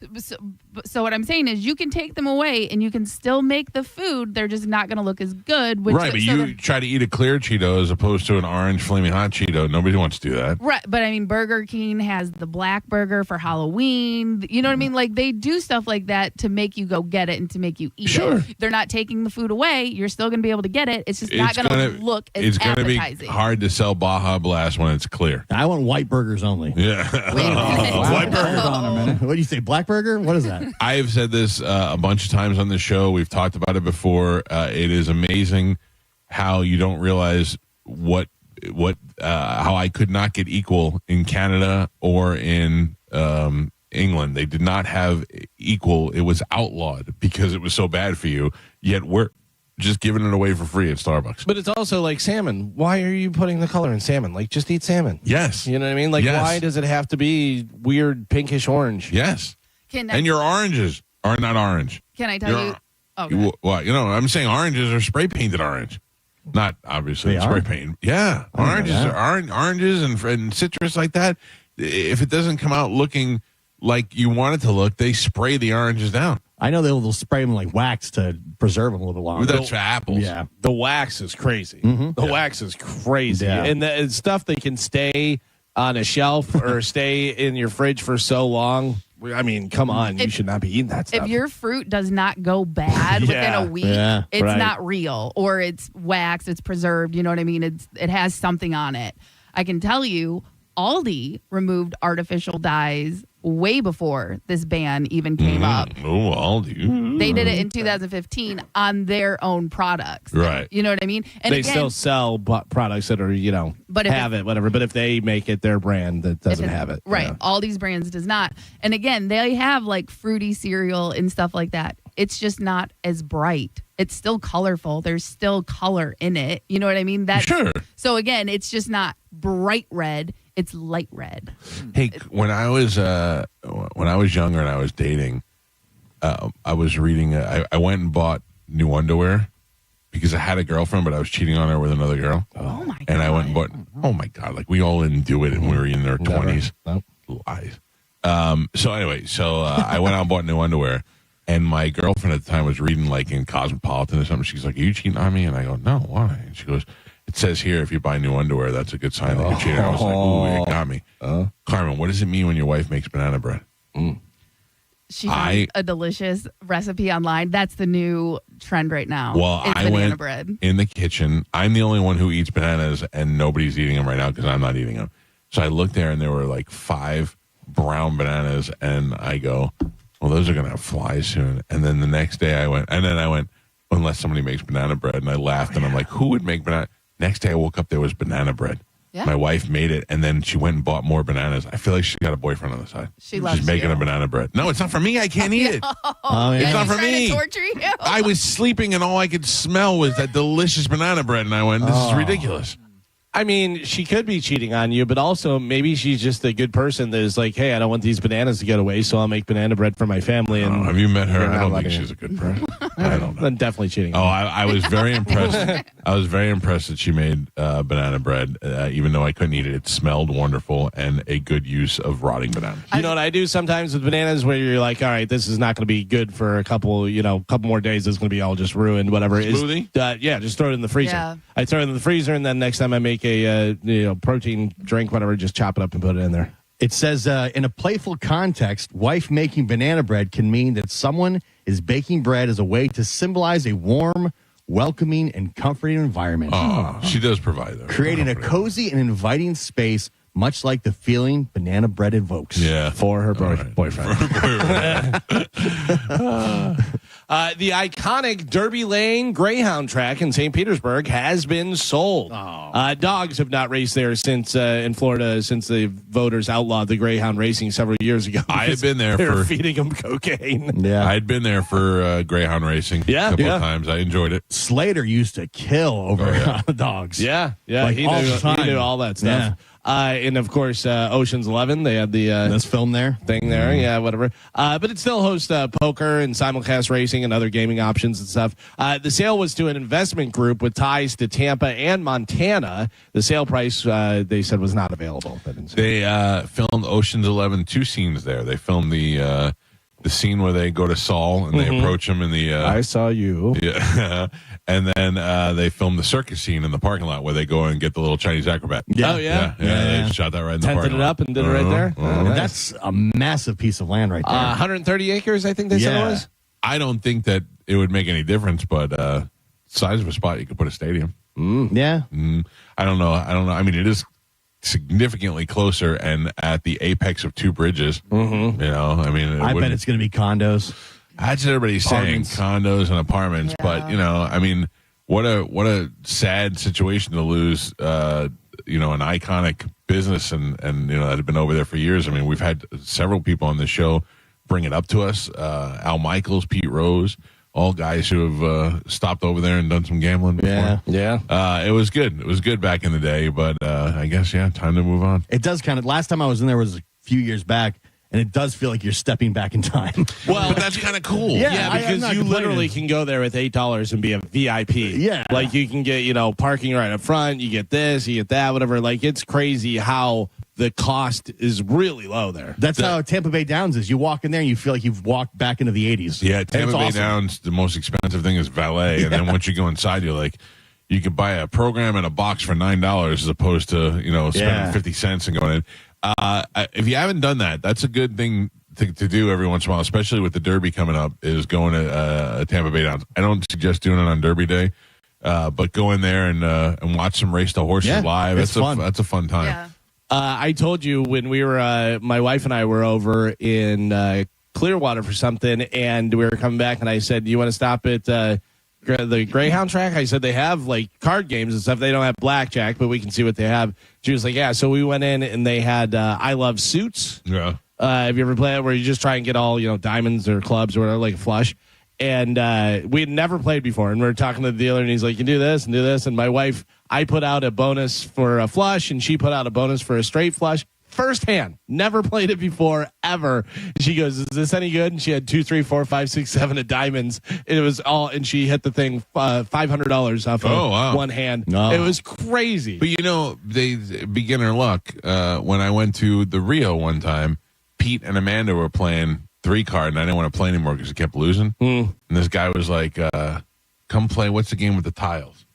So what I'm saying is, you can take them away and you can still make the food. They're just not going to look as good. Right, but you try to eat a clear Cheeto as opposed to an orange Flaming Hot Cheeto. Nobody wants to do that. Right, but I mean, Burger King has the black burger for Halloween. You know what I mean? Like, they do stuff like that to make you go get it and to make you eat it. They're not taking the food away. You're still going to be able to get it. It's just not going to look as It's going to be appetizing. hard to sell Baja Blast when it's clear. I want white burgers only. Yeah. White burger. Hold on a minute. What do you say, black burger? What is that? I've said this a bunch of times on the show. We've talked about it before. It is amazing how you don't realize how I could not get equal in Canada or in England. They did not have equal. It was outlawed because it was so bad for you. Yet we're just giving it away for free at Starbucks. But it's also like salmon. Why are you putting the color in salmon? Like, just eat salmon. Yes. You know what I mean? Like, why does it have to be weird pinkish orange? Yes. And your oranges are not orange. Can I tell you? Okay. Well, I'm saying oranges are spray painted orange. Not obviously spray paint. Yeah. Oranges and citrus like that. If it doesn't come out looking like you want it to look, they spray the oranges down. I know they'll spray them like wax to preserve them a little longer. That's for apples. Yeah. The wax is crazy. The wax is crazy. Yeah. And the stuff that can stay on a shelf or stay in your fridge for so long. I mean, come on. You should not be eating that stuff. If your fruit does not go bad within a week, it's not real, or it's wax, it's preserved. You know what I mean? It has something on it. I can tell you, Aldi removed artificial dyes way before this ban even came up. Oh, Aldi. They did it in 2015 on their own products. Right. You know what I mean? And they still sell products that are, have it, whatever. But if they make it their brand that doesn't have it. Right. All these brands does not. And again, they have like fruity cereal and stuff like that. It's just not as bright. It's still colorful. There's still color in it. You know what I mean? Sure. So again, it's just not bright red. It's light red. Hey, when I was younger and I was dating, I was reading. I went and bought new underwear, because I had a girlfriend, but I was cheating on her with another girl. Oh my god! And I went and bought. Oh my god! Like we all didn't do it, and we were in our 20s. Nope. Lies. So anyway, I went out and bought new underwear, and my girlfriend at the time was reading like in Cosmopolitan or something. She's like, "Are you cheating on me?" And I go, "No, why?" And she goes, "It says here if you buy new underwear, that's a good sign that you're cheating." I was like, "Ooh, you got me." Carmen, what does it mean when your wife makes banana bread? She found a delicious recipe online. That's the new trend right now. Well, is I banana went bread. in the kitchen. I'm the only one who eats bananas, and nobody's eating them right now because I'm not eating them. So I looked there, and there were like 5 brown bananas, and I go, well, those are going to have flies soon. And then the next day I went, unless somebody makes banana bread, and I laughed, and I'm like, who would make banana? Next day I woke up, there was banana bread. Yeah. My wife made it, and then she went and bought more bananas. I feel like she got a boyfriend on the side. She loves She's making you. a banana bread. No, it's not for me. I can't eat it. Oh, It's not for trying me. to torture you. I was sleeping, and all I could smell was that delicious banana bread, and I went, this is ridiculous. I mean, she could be cheating on you, but also maybe she's just a good person that is like, hey, I don't want these bananas to get away, so I'll make banana bread for my family. And Have you met her? you're I not don't think letting she's her. a good person. I don't know. Then definitely cheating. Oh, I was very impressed. I was very impressed that she made banana bread, even though I couldn't eat it. It smelled wonderful and a good use of rotting bananas. You know what I do sometimes with bananas, where you're like, all right, this is not going to be good for a couple more days. It's going to be all just ruined. Whatever. Smoothie? Yeah, just throw it in the freezer. Yeah. I throw it in the freezer, and then next time I make a protein drink, whatever, just chop it up and put it in there. It says, in a playful context, wife making banana bread can mean that someone is baking bread as a way to symbolize a warm, welcoming, and comforting environment. Oh, she does provide that. Creating a cozy and inviting space, much like the feeling banana bread evokes. Yeah. For her boyfriend. The iconic Derby Lane Greyhound track in St. Petersburg has been sold. Dogs have not raced there since in Florida since the voters outlawed the Greyhound racing several years ago. I had been there they were for feeding them cocaine. Yeah. I'd been there for Greyhound racing a couple of times. I enjoyed it. Slater used to kill over the dogs. Yeah. Like, he all the time. knew all that stuff. Yeah. And of course, Ocean's 11, they had the this film there thing there, yeah, whatever. But it still hosts poker and simulcast racing and other gaming options and stuff. The sale was to an investment group with ties to Tampa and Montana. The sale price, they said, was not available. They filmed Ocean's 11 2 scenes there. They filmed the scene where they go to Saul and they approach him in the I saw you. Yeah. And then they filmed the circus scene in the parking lot where they go and get the little Chinese acrobat. Yeah. Oh, yeah. They shot that right in the Tented parking it lot. up and did it right there. That's a massive piece of land right there. 130 acres, I think they said it was. I don't think that it would make any difference, but size of a spot, you could put a stadium. Yeah. I don't know. I mean, it is significantly closer and at the apex of 2 bridges. Mm-hmm. You know, I mean, I bet it's going to be condos. That's what everybody's saying, condos and apartments. Yeah. But, I mean, what a sad situation to lose, an iconic business and that had been over there for years. I mean, we've had several people on the show bring it up to us. Al Michaels, Pete Rose, all guys who have stopped over there and done some gambling before. Yeah. It was good. It was good back in the day, but I guess, time to move on. It does kind of, last time I was in there was a few years back, and it does feel like you're stepping back in time. Well, but that's kind of cool. Yeah, because you literally can go there with $8 and be a VIP. Yeah. Like you can get, parking right up front, you get this, you get that, whatever. Like it's crazy how the cost is really low there. That's how Tampa Bay Downs is. You walk in there and you feel like you've walked back into the 80s. Yeah, Tampa Bay awesome. Downs, the most expensive thing is valet. And then once you go inside, you're like, you can buy a program and a box for $9 as opposed to, spending 50 cents and going in. If you haven't done that, that's a good thing to do every once in a while, especially with the Derby coming up, is going to Tampa Bay Downs. I don't suggest doing it on Derby Day, but go in there and watch them race the horses live. It's fun. That's a fun time. Yeah. I told you when we were, my wife and I were over in Clearwater for something, and we were coming back, and I said, "Do you want to stop at the Greyhound track?" I said, "They have like card games and stuff. They don't have blackjack, but we can see what they have." She was like, "Yeah." So we went in, and they had I Love Suits. Yeah. Have you ever played it where you just try and get all diamonds or clubs or whatever, like a flush? And we had never played before, and we were talking to the dealer, and he's like, "You do this and do this." And my wife, I put out a bonus for a flush, and she put out a bonus for a straight flush. firsthand. Never played it before, ever. She goes, "Is this any good?" And she had 2, 3, 4, 5, 6, 7 of diamonds. It was all, and she hit the thing $500 off of one hand. Oh. It was crazy. But they beginner luck. When I went to the Rio one time, Pete and Amanda were playing 3-card, and I didn't want to play anymore because I kept losing. And this guy was like, "Come play. What's the game with the tiles?"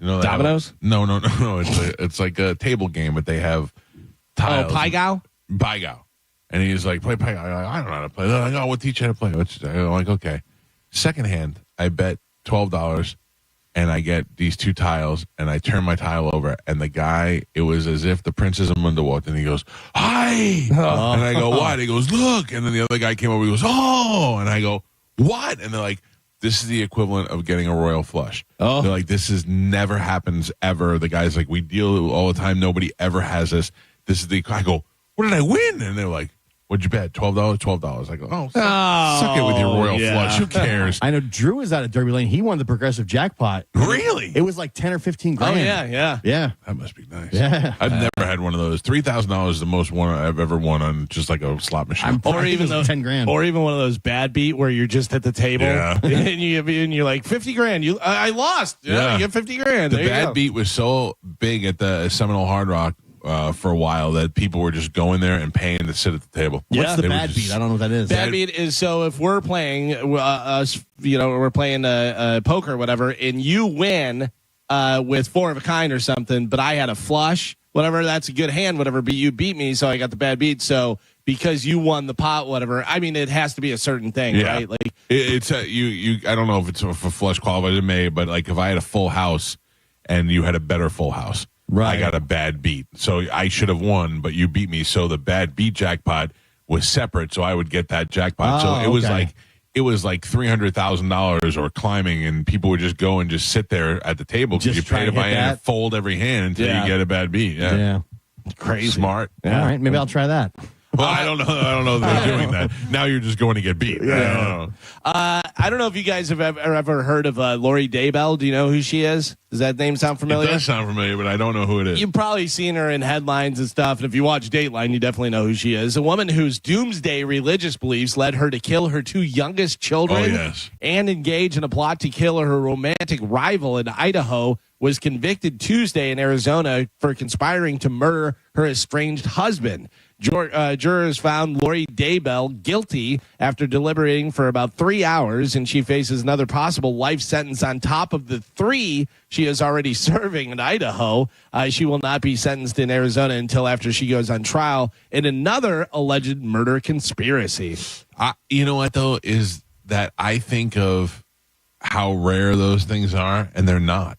Dominoes? No. It's like a table game, but they have tiles. Oh, Pai-Gow? Pai-Gow. And he's like, "Play Pai-Gow." I don't know how to play. They're like, "Oh, we'll teach you how to play." I'm like, "Okay." Second hand, I bet $12, and I get these 2 tiles, and I turn my tile over, and the guy, it was as if the Princess Amunda walked in. He goes, "Hi!" And I go, "What?" He goes, "Look!" And then the other guy came over. He goes, "Oh!" And I go, "What?" And they're like, "This is the equivalent of getting a royal flush." They're like, "This is never happens ever." The guy's like, "We deal all the time. Nobody ever has this. This is the." I go, "What did I win?" And they're like, "What'd you bet? $12? I go, "Oh, suck it with your royal flush. Who cares?" I know Drew was out at Derby Lane. He won the progressive jackpot. Really? It was like 10 or 15 grand. Oh, yeah. That must be nice. Yeah. I've never had one of those. $3,000 is the most one I've ever won on just like a slot machine. Or even those 10 grand. Or even one of those bad beat where you're just at the table and you're like 50 grand. I lost. Yeah, you get 50 grand. The There you bad go. beat was so big at the Seminole Hard Rock for a while that people were just going there and paying to sit at the table. What's the They were bad beat? I don't know what that is. Bad beat is so if we're playing we're playing poker or whatever, and you win with 4 of a kind or something, but I had a flush, whatever, that's a good hand, whatever, but you beat me, so I got the bad beat. So because you won the pot, whatever, I mean, it has to be a certain thing, right? Like it's you. I don't know if it's for flush qualified, it may, but like if I had a full house and you had a better full house. Right. I got a bad beat. So I should have won, but you beat me. So the bad beat jackpot was separate, so I would get that jackpot. So it was like $300,000 or climbing, and people would just go and just sit there at the table because you pay to buy in and fold every hand until you get a bad beat. Yeah. Crazy. Smart. All right, maybe I'll try that. Well, I don't know if they're doing that. Now you're just going to get beat. I don't know if you guys have ever heard of Lori Daybell. Do you know who she is? Does that name sound familiar? It does sound familiar, but I don't know who it is. You've probably seen her in headlines and stuff, and if you watch Dateline, you definitely know who she is. A woman whose doomsday religious beliefs led her to kill her 2 youngest children and engage in a plot to kill her romantic rival in Idaho, was convicted Tuesday in Arizona for conspiring to murder her estranged husband. Jurors found Lori Daybell guilty after deliberating for about 3 hours, and she faces another possible life sentence on top of the 3 she is already serving in Idaho. She will not be sentenced in Arizona until after she goes on trial in another alleged murder conspiracy. You know what, though, is that I think of how rare those things are, and they're not.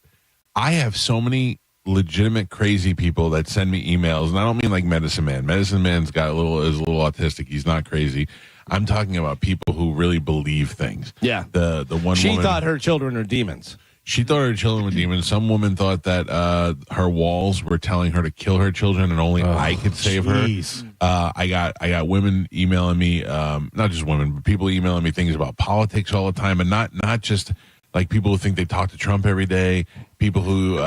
I have so many legitimate crazy people that send me emails, and I don't mean like Medicine Man. Medicine Man's is a little autistic. He's not crazy. I'm talking about people who really believe things. Yeah. The one she woman thought her children are demons. She thought her children were demons. Some woman thought that her walls were telling her to kill her children, and only I could save her. I got women emailing me, not just women, but people emailing me things about politics all the time, and not just like people who think they talk to Trump every day. People who,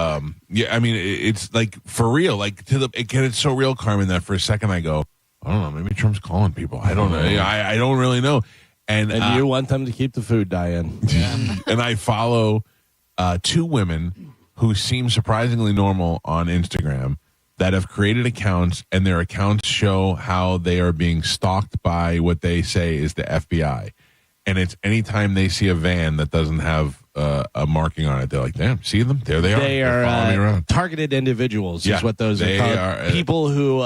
it's like for real. Like it's so real, Carmen, that for a second I go, I don't know, maybe Trump's calling people. I don't know. I don't really know. And you want them to keep the food, Diane. And I follow 2 women who seem surprisingly normal on Instagram that have created accounts, and their accounts show how they are being stalked by what they say is the FBI. And it's anytime they see a van that doesn't have a marking on it, they're like, damn, see them? There they are. They are following me around. Targeted individuals is what those they are called. are, people who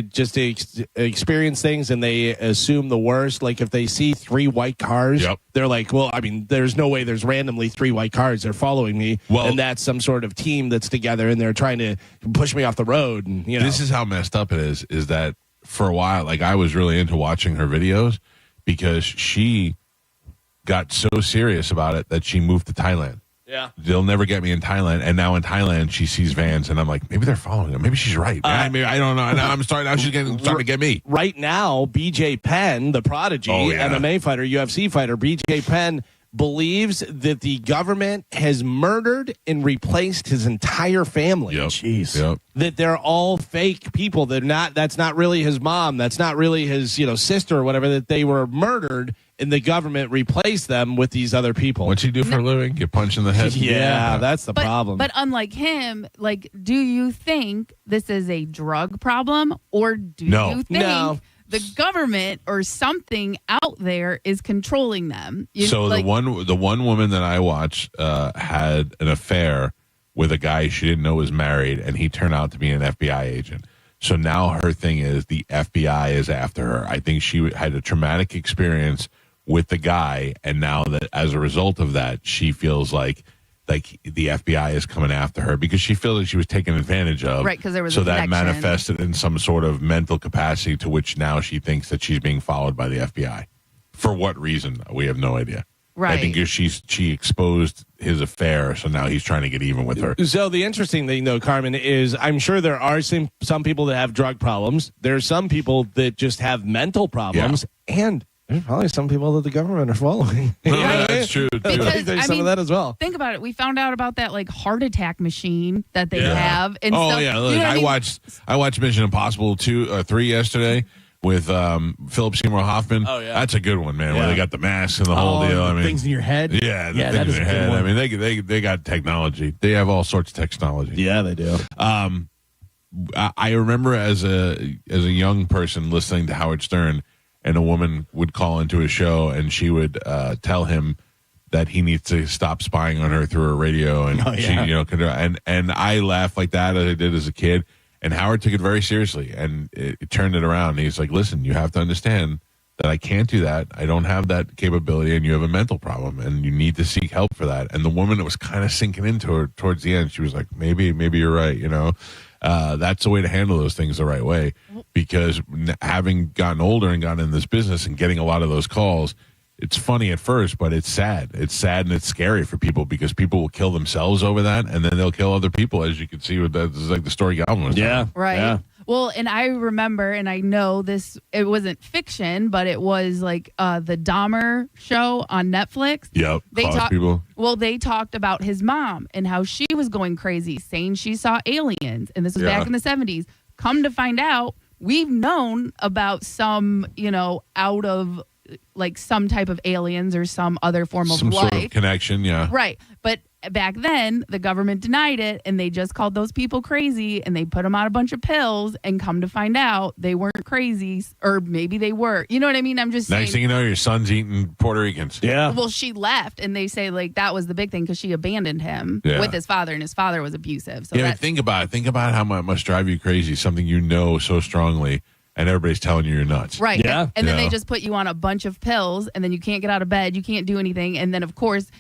just experience things and they assume the worst. Like if they see 3 white cars, they're like, well, I mean, there's no way there's randomly 3 white cars. They're following me. And that's some sort of team that's together and they're trying to push me off the road. And This is how messed up it is that for a while, like I was really into watching her videos because she got so serious about it that she moved to Thailand. Yeah. They'll never get me in Thailand. And now in Thailand, she sees vans, and I'm like, maybe they're following her. Maybe she's right. I don't know. Now she's starting to get me. Right now, BJ Penn, the prodigy, MMA fighter, UFC fighter, BJ Penn believes that the government has murdered and replaced his entire family. Yep. Jeez. Yep. That they're all fake people. That's not really his mom. That's not really his, sister or whatever, that they were murdered and the government replaced them with these other people. What's he do for a living? Get punched in the head? Yeah, that's the problem. But unlike him, do you think this is a drug problem, or do you think the government or something out there is controlling them? The one woman that I watched had an affair with a guy she didn't know was married, and he turned out to be an FBI agent. So now her thing is the FBI is after her. I think she had a traumatic experience with the guy, and now that as a result of that, she feels like the FBI is coming after her because she feels like she was taken advantage of. Right, because there was so a that connection. manifested in some sort of mental capacity to which now she thinks that she's being followed by the FBI. For what reason? We have no idea. Right. I think she exposed his affair, so now he's trying to get even with her. So the interesting thing, though, Carmen, is I'm sure there are some people that have drug problems. There are some people that just have mental problems, and there's probably some people that the government are following. That's true. Because, there's some of that as well. Think about it. We found out about that heart attack machine that they have. And Look, I watched Mission Impossible 2 or 3 yesterday with Philip Seymour Hoffman. Oh, yeah. That's a good one, man. Where they got the masks and the whole deal. I mean, things in your head. Yeah, the things in your head. I mean, they got technology. They have all sorts of technology. Yeah, they do. I remember as a young person listening to Howard Stern, and a woman would call into his show, and she would tell him that he needs to stop spying on her through her radio, and she, and I laughed like that as I did as a kid. And Howard took it very seriously, and it turned it around. He's like, "Listen, you have to understand that I can't do that. I don't have that capability, and you have a mental problem, and you need to seek help for that." And the woman, it was kind of sinking into her towards the end. She was like, "Maybe you're right." That's the way to handle those things the right way, because having gotten older and gotten in this business and getting a lot of those calls, it's funny at first, but it's sad. It's sad and it's scary for people because people will kill themselves over that, and then they'll kill other people, as you can see with that. This is like the story Galvin was telling. Right. Yeah. Well, and I remember, and I know this, it wasn't fiction, but it was the Dahmer show on Netflix. Yep. People. Well, they talked about his mom and how she was going crazy, saying she saw aliens. And this was back in the 70s. Come to find out, we've known about some, out of some type of aliens or some other form of some life. sort of connection, yeah. Right. But back then, the government denied it, and they just called those people crazy, and they put them on a bunch of pills, and come to find out, they weren't crazy, or maybe they were. You know what I mean? I'm just saying. Next thing you know, your son's eating Puerto Ricans. Yeah. Well, she left, and they say that was the big thing because she abandoned him with his father, and his father was abusive. So think about it. Think about how much must drive you crazy, something you know so strongly, and everybody's telling you you're nuts. Right. Yeah. And then they just put you on a bunch of pills, and then you can't get out of bed, you can't do anything, and then of course,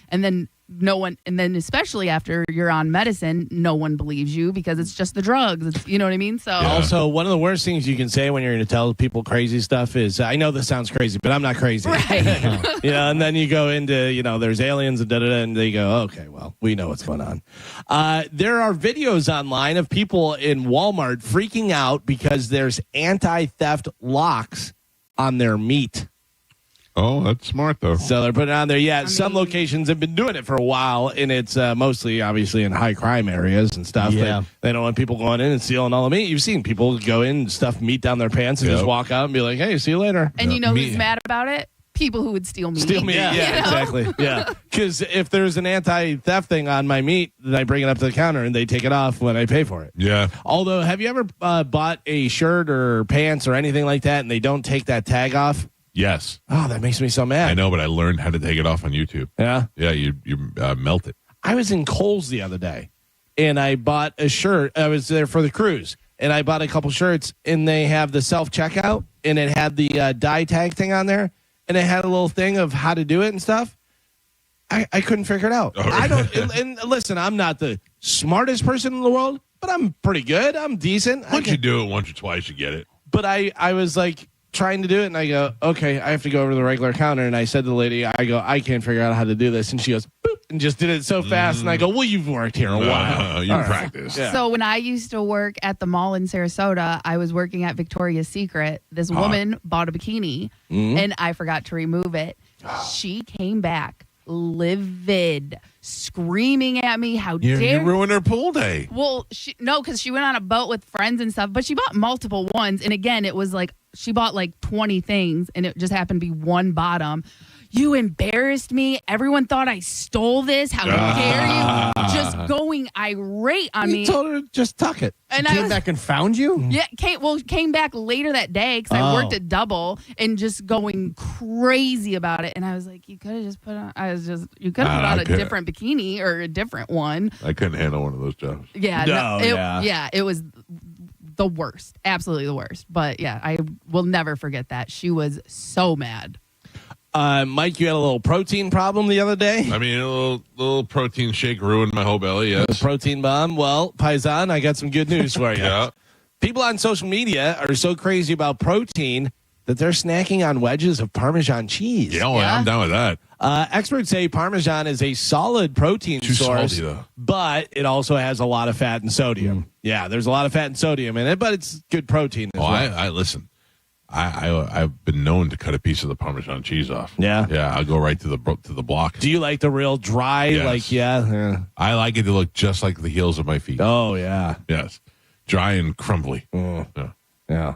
no one, and then especially after you're on medicine, no one believes you because it's just the drugs. You know what I mean? So also, one of the worst things you can say when you're going to tell people crazy stuff is, "I know this sounds crazy, but I'm not crazy." Right. And then you go into, there's aliens and and they go, "Okay, well, we know what's going on." There are videos online of people in Walmart freaking out because there's anti-theft locks on their meat. Oh, that's smart, though. So they're putting it on there. Yeah, some locations have been doing it for a while, and it's mostly, obviously, in high crime areas and stuff. Yeah. They don't want people going in and stealing all the meat. You've seen people go in and stuff meat down their pants and just walk out and be like, "Hey, see you later." And you know who's mad about it? People who would steal meat. Steal meat, yeah, exactly. Yeah, because if there's an anti-theft thing on my meat, then I bring it up to the counter and they take it off when I pay for it. Yeah. Although, have you ever bought a shirt or pants or anything like that and they don't take that tag off? Yes. Oh, that makes me so mad. I know, but I learned how to take it off on YouTube. Yeah? Yeah, you melt it. I was in Kohl's the other day, and I bought a shirt. I was there for the cruise, and I bought a couple shirts, and they have the self-checkout, and it had the dye tag thing on there, and it had a little thing of how to do it and stuff. I couldn't figure it out. Oh, I don't. And listen, I'm not the smartest person in the world, but I'm pretty good. I'm decent. Once you do it once or twice, you get it. But I was like trying to do it, and I go, okay, I have to go over to the regular counter, and I said to the lady, I can't figure out how to do this, and she goes, boop, and just did it so fast, and I go, well, you've worked here a while. You practice. Yeah. So when I used to work at the mall in Sarasota, I was working at Victoria's Secret. This woman bought a bikini, and I forgot to remove it. She came back livid, screaming at me. How You dare ruined her pool day. Well, because she went on a boat with friends and stuff, but she bought multiple ones. And again, it was like she bought like 20 things and it just happened to be one bottom. You embarrassed me. Everyone thought I stole this. How dare you? Just going irate on me. You told her to just tuck it. And She came back and found you? Yeah, came back later that day because I worked at Double and just going crazy about it. And I was like, you could have just put on. You could have put on a different bikini or a different one. I couldn't handle one of those jobs. Yeah, it was the worst, absolutely the worst. But yeah, I will never forget that. She was so mad. Mike, you had a little protein problem the other day. I mean, a little protein shake ruined my whole belly. Yes, protein bomb. Well, Paisan, I got some good news for you. Yeah. People on social media are so crazy about protein that they're snacking on wedges of Parmesan cheese. Yeah, I'm down with that. Experts say Parmesan is a solid protein source, salty, though. but it also has a lot of fat and sodium. Yeah, there's a lot of fat and sodium in it, but it's good protein as well. I listen. I've been known to cut a piece of the Parmesan cheese off. Yeah, I'll go right to the block. Do you like the real dry? Yes. I like it to look just like the heels of my feet. Oh yeah, yes, dry and crumbly. Yeah.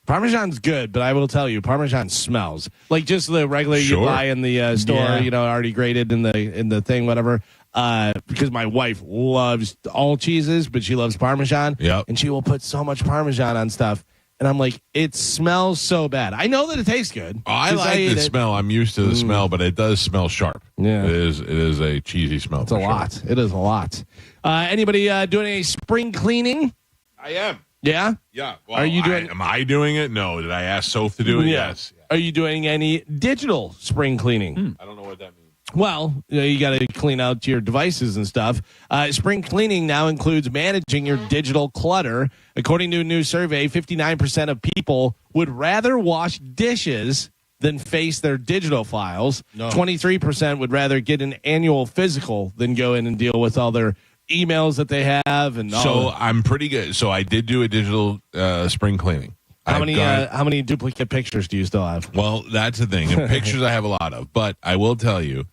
Parmesan's good, but I will tell you, Parmesan smells like just the regular you buy in the store. Already grated in the thing, whatever. Because my wife loves all cheeses, but she loves Parmesan. Yep. And she will put so much Parmesan on stuff. And I'm like, it smells so bad. I know that it tastes good. Oh, I like the smell. I'm used to the smell, but it does smell sharp. Yeah. It is a cheesy smell. It's a lot. It is a lot. Anybody doing any spring cleaning? I am. Yeah? Yeah. Well, are you doing? Am I doing it? No. Did I ask Soph to do it? Yes. Are you doing any digital spring cleaning? I don't know what that means. Well, you got to clean out your devices and stuff. Spring cleaning now includes managing your digital clutter. According to a new survey, 59% of people would rather wash dishes than face their digital files. 23% would rather get an annual physical than go in and deal with all their emails that they have. And so I'm pretty good. So I did do a digital spring cleaning. How many duplicate pictures do you still have? Well, that's the thing. Pictures I have a lot of, but I will tell you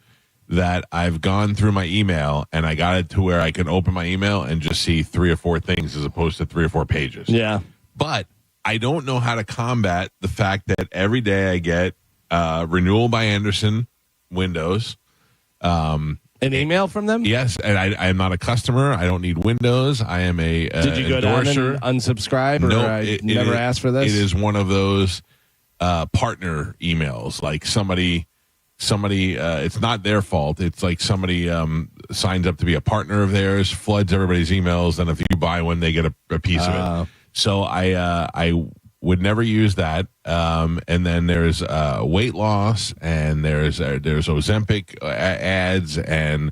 that I've gone through my email and I got it to where I can open my email and just see 3 or 4 things as opposed to 3 or 4 pages. Yeah. But I don't know how to combat the fact that every day I get renewal by Anderson Windows. An email from them? Yes, and I'm not a customer. I don't need Windows. I am a Did you go endorser. down and unsubscribe? Or No, never asked for this? It is one of those partner emails, like somebody it's not their fault. It's like somebody signs up to be a partner of theirs, floods everybody's emails, and if you buy one, they get a piece of it. So I would never use that. And then there's weight loss, and there's Ozempic ads, and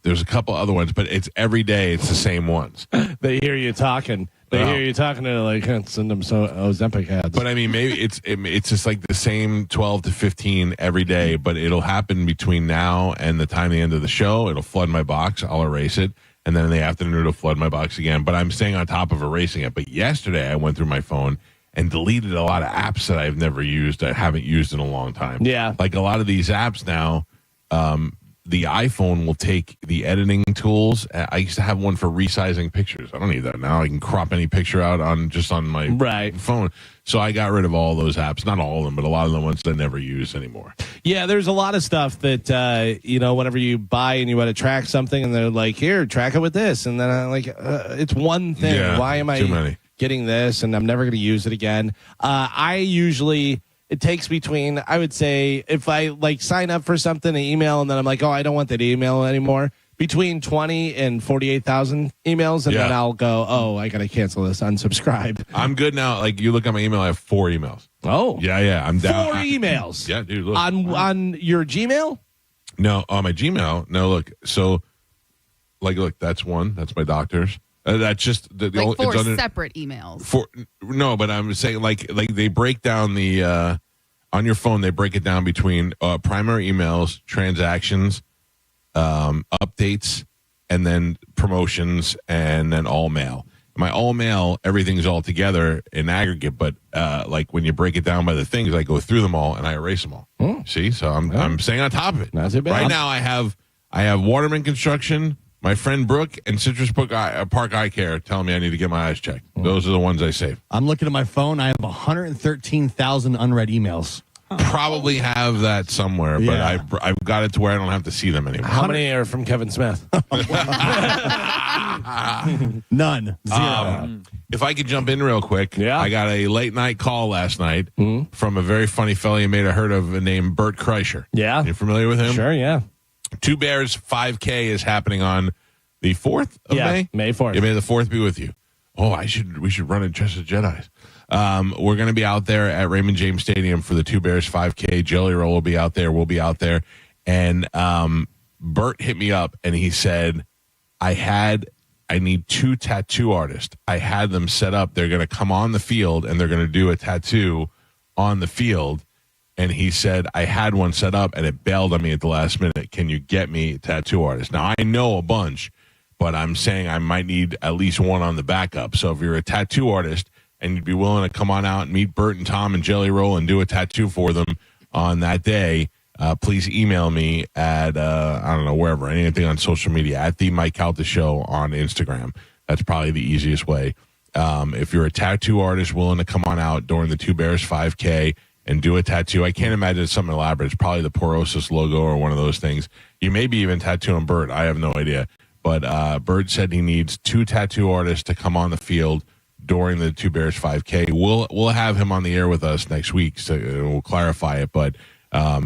there's a couple other ones, but it's every day it's the same ones. They hear you talking. They hear you talking to like send them Ozempic ads. But I mean, maybe it's just like the same 12 to 15 every day, but it'll happen between now and the time the end of the show. It'll flood my box. I'll erase it. And then in the afternoon, it'll flood my box again. But I'm staying on top of erasing it. But yesterday, I went through my phone and deleted a lot of apps that I've never used, I haven't used in a long time. Yeah. Like a lot of these apps now, the iPhone will take the editing tools. I used to have one for resizing pictures. I don't need that now. I can crop any picture out on my phone. So I got rid of all those apps. Not all of them, but a lot of the ones that I never use anymore. Yeah, there's a lot of stuff that, whenever you buy and you want to track something and they're like, here, track it with this. And then I'm like, it's one thing. Yeah, why am I getting this? And I'm never going to use it again. It takes between, I would say, if I sign up for something, an email, and then I'm like, oh, I don't want that email anymore, between 20 and 48,000 emails, and then I'll go, oh, I got to cancel this, unsubscribe. I'm good now. Like, you look at my email, I have 4 emails. Oh. Yeah, I'm down. 4 emails? Yeah, dude, look. On your Gmail? No, on my Gmail. No, look. So, look, that's one. That's my doctor's. That's just the 4 separate emails. No, but I'm saying like they break down the on your phone. They break it down between primary emails, transactions, updates, and then promotions, and then all mail. my all male, everything's all together in aggregate, but like when you break it down by the things, I go through them all and I erase them all. See, so I'm staying on top of it. Not too bad. Right now, I have Waterman Construction, my friend Brooke, and Citrus Park Eye Care telling me I need to get my eyes checked. Those are the ones I save. I'm looking at my phone. I have 113,000 unread emails. Probably have that somewhere, but I've got it to where I don't have to see them anymore. How many are from Kevin Smith? None. Zero. If I could jump in real quick, I got a late night call last night from a very funny fellow you may have heard of named Bert Kreischer. Yeah. You familiar with him? Sure, yeah. Two Bears 5K is happening on the 4th of May? May 4th. Yeah, may the 4th be with you. Oh, we should run in Dress as Jedis. We're going to be out there at Raymond James Stadium for the Two Bears 5K. Jelly Roll will be out there. We'll be out there. And Bert hit me up and he said, I need 2 tattoo artists. I had them set up. They're going to come on the field and they're going to do a tattoo on the field. And he said, I had one set up and it bailed on me at the last minute. Can you get me a tattoo artist? Now, I know a bunch, but I'm saying I might need at least one on the backup. So if you're a tattoo artist and you'd be willing to come on out and meet Bert and Tom and Jelly Roll and do a tattoo for them on that day, please email me at, I don't know, wherever, anything on social media, at the Mike Calta Show on Instagram. That's probably the easiest way. If you're a tattoo artist willing to come on out during the Two Bears 5K and do a tattoo, I can't imagine it's something elaborate. It's probably the Porosis logo or one of those things. You may be even tattooing Bert. I have no idea. But Bert said he needs 2 tattoo artists to come on the field during the Two Bears 5K. We'll have him on the air with us next week, so we'll clarify it. But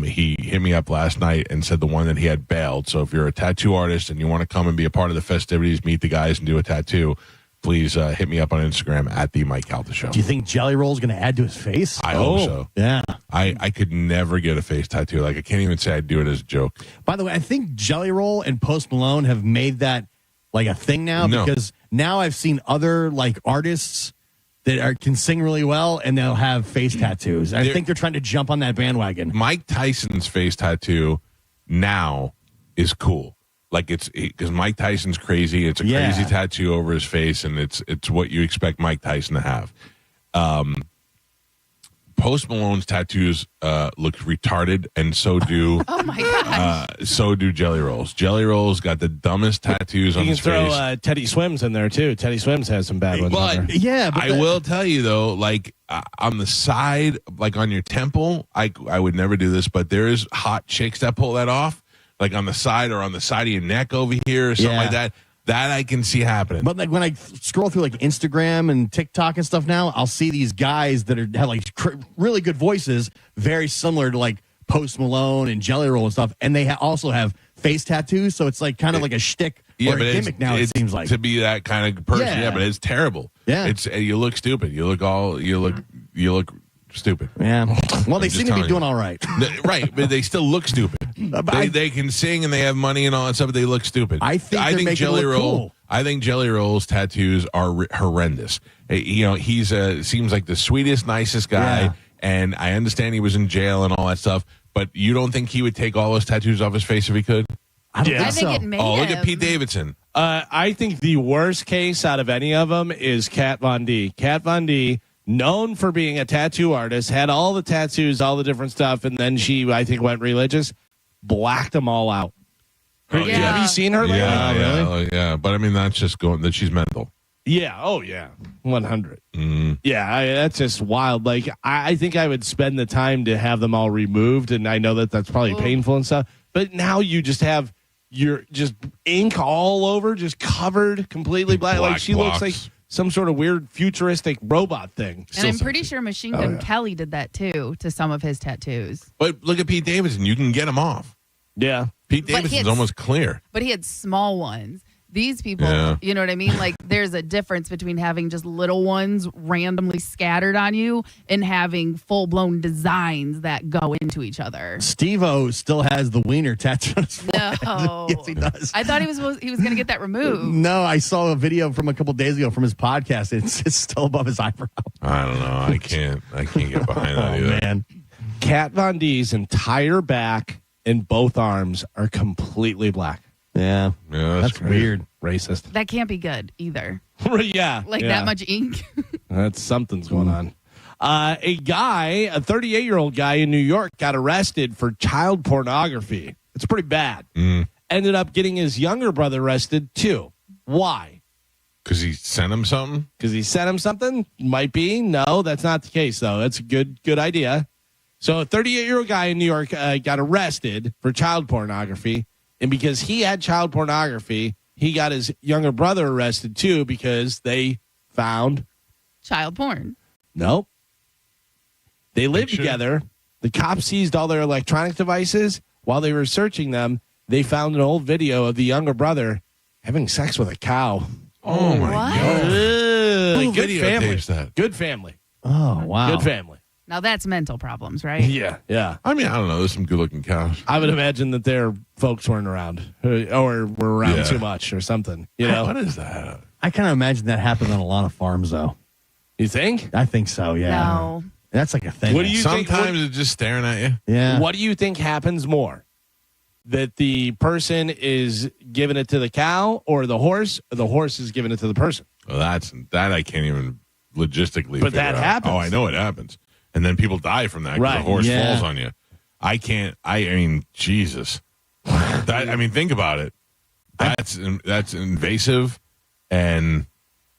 he hit me up last night and said the one that he had bailed. So if you're a tattoo artist and you want to come and be a part of the festivities, meet the guys and do a tattoo, please hit me up on Instagram at the Mike Calta Show. Do you think Jelly Roll is going to add to his face? I hope so. Yeah. I could never get a face tattoo. Like, I can't even say I'd do it as a joke. By the way, I think Jelly Roll and Post Malone have made that like a thing now because now I've seen other like artists that can sing really well and they'll have face tattoos. I think they're trying to jump on that bandwagon. Mike Tyson's face tattoo now is cool. Like, it's because Mike Tyson's crazy. It's a crazy tattoo over his face, and it's what you expect Mike Tyson to have. Post Malone's tattoos look retarded, and so do so do Jelly Roll's. Jelly Roll's got the dumbest tattoos on his face. You can throw Teddy Swims in there too. Teddy Swims has some bad ones. But I will tell you though, like on the side, like on your temple, I would never do this, but there's hot chicks that pull that off. Like on the side or on the side of your neck over here or something like that. That I can see happening. But like when I scroll through like Instagram and TikTok and stuff now, I'll see these guys that have like really good voices, very similar to like Post Malone and Jelly Roll and stuff. And they also have face tattoos. So it's like kind of like a shtick or a gimmick now, it seems like. To be that kind of person. Yeah, but it's terrible. Yeah. You look stupid. You look stupid. Yeah. Well, they seem to be doing all right. Right, but they still look stupid. They can sing and they have money and all that stuff, but they look stupid. I think Jelly Roll. Cool. I think Jelly Roll's tattoos are horrendous. He's seems like the sweetest, nicest guy, and I understand he was in jail and all that stuff. But you don't think he would take all those tattoos off his face if he could? I don't think so. It may look at Pete Davidson. I think the worst case out of any of them is Kat Von D. Kat Von D, known for being a tattoo artist, had all the tattoos, all the different stuff, and then she, I think, went religious, blacked them all out. Have you seen her? Yeah. But I mean, that's just that she's mental. Yeah. Oh, yeah. 100. Yeah, that's just wild. Like, I think I would spend the time to have them all removed, and I know that that's probably painful and stuff. But now you just have your just ink all over, just covered completely black. Like she looks like some sort of weird futuristic robot thing. And I'm pretty sure Machine Gun Kelly did that too to some of his tattoos. But look at Pete Davidson. You can get him off. Yeah. Pete Davidson's almost clear. But he had small ones. These people, you know what I mean? Like, there's a difference between having just little ones randomly scattered on you and having full-blown designs that go into each other. Steve-O still has the wiener tattoo on his forehead. No. Yes, he does. I thought he was going to get that removed. No, I saw a video from a couple days ago from his podcast. It's still above his eyebrow. I don't know. I can't get behind that either. Man. Kat Von D's entire back and both arms are completely black. Yeah. That's weird. Racist. That can't be good either. Yeah. Like that much ink. That's something's going on. A 38-year-old guy in New York got arrested for child pornography. It's pretty bad. Ended up getting his younger brother arrested too. Why? Because he sent him something? Because he sent him something? Might be. No, that's not the case, though. That's a good idea. So a 38-year-old guy in New York got arrested for child pornography. And because he had child pornography, he got his younger brother arrested, too, because they found... child porn. Nope. They lived together. The cops seized all their electronic devices. While they were searching them, they found an old video of the younger brother having sex with a cow. Oh, my God. Who Good family. videotapes that? Good family. Oh, wow. Good family. Now that's mental problems, right? Yeah. I mean, I don't know. There's some good-looking cows. I would imagine that their folks weren't around or were around too much or something. You know? What is that? I kind of imagine that happens on a lot of farms, though. You think? I think so, yeah. No. That's like a thing. What do you think? Sometimes it's just staring at you. Yeah. What do you think happens more? That the person is giving it to the cow or the horse is giving it to the person? Well, that I can't even logistically But figure that out. happens. Oh, I know it happens. And then people die from that because Right. the horse Yeah. falls on you. I mean, Jesus. Think about it. That's invasive and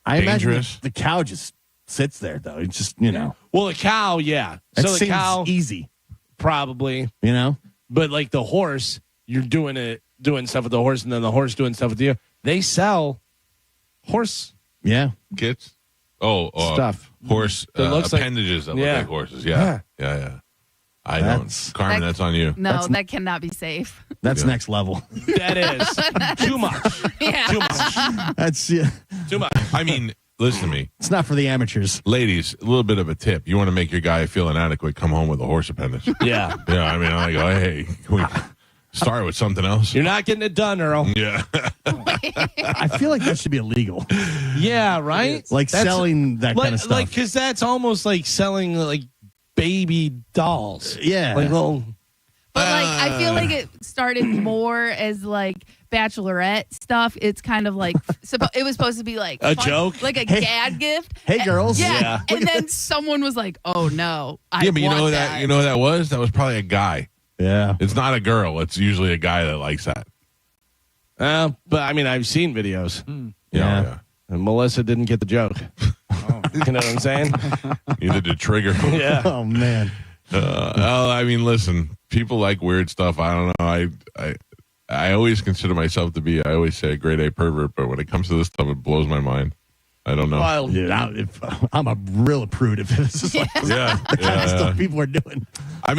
I imagine dangerous. the cow just sits there, though. It's just, you know. Well, the cow, yeah. That So the seems cow, easy, probably. you know? But like the horse, you're doing stuff with the horse, and then the horse doing stuff with you. They sell horse Yeah. Kits? stuff. Horse It looks like- appendages that look Yeah. like horses. Yeah. I don't. Carmen, that's on you. No, that cannot be safe. That's next level. That is too much. Yeah. Too much. That's Too much. I mean, listen to me. It's not for the amateurs. Ladies, a little bit of a tip. You want to make your guy feel inadequate, come home with a horse appendage. Yeah. Yeah, I mean, I'm like, oh, hey, can we start with something else? You're not getting it done, Earl. Yeah. I feel like that should be illegal. Yeah, right? Like selling that kind of stuff. Like, because that's almost like selling like baby dolls. Yeah. Like little. But like, I feel like it started more as like bachelorette stuff. It's kind of like it was supposed to be like A fun, joke? like a gag gift. Hey, girls. Yeah. Yeah. And then someone was like, "Oh no, I Yeah, but you want know that." who that was? That was probably a guy. Yeah. It's not a girl. It's usually a guy that likes that. But I mean, I've seen videos. Yeah. And Melissa didn't get the joke. You know what I'm saying? Neither did Trigger. Yeah. Oh, man. I mean, listen, people like weird stuff. I don't know. I always consider myself to be, I always say, a grade A pervert, but when it comes to this stuff, it blows my mind. I don't know. Well, Dude, I'm a real prude if this is like yeah. the kind of stuff people are doing. I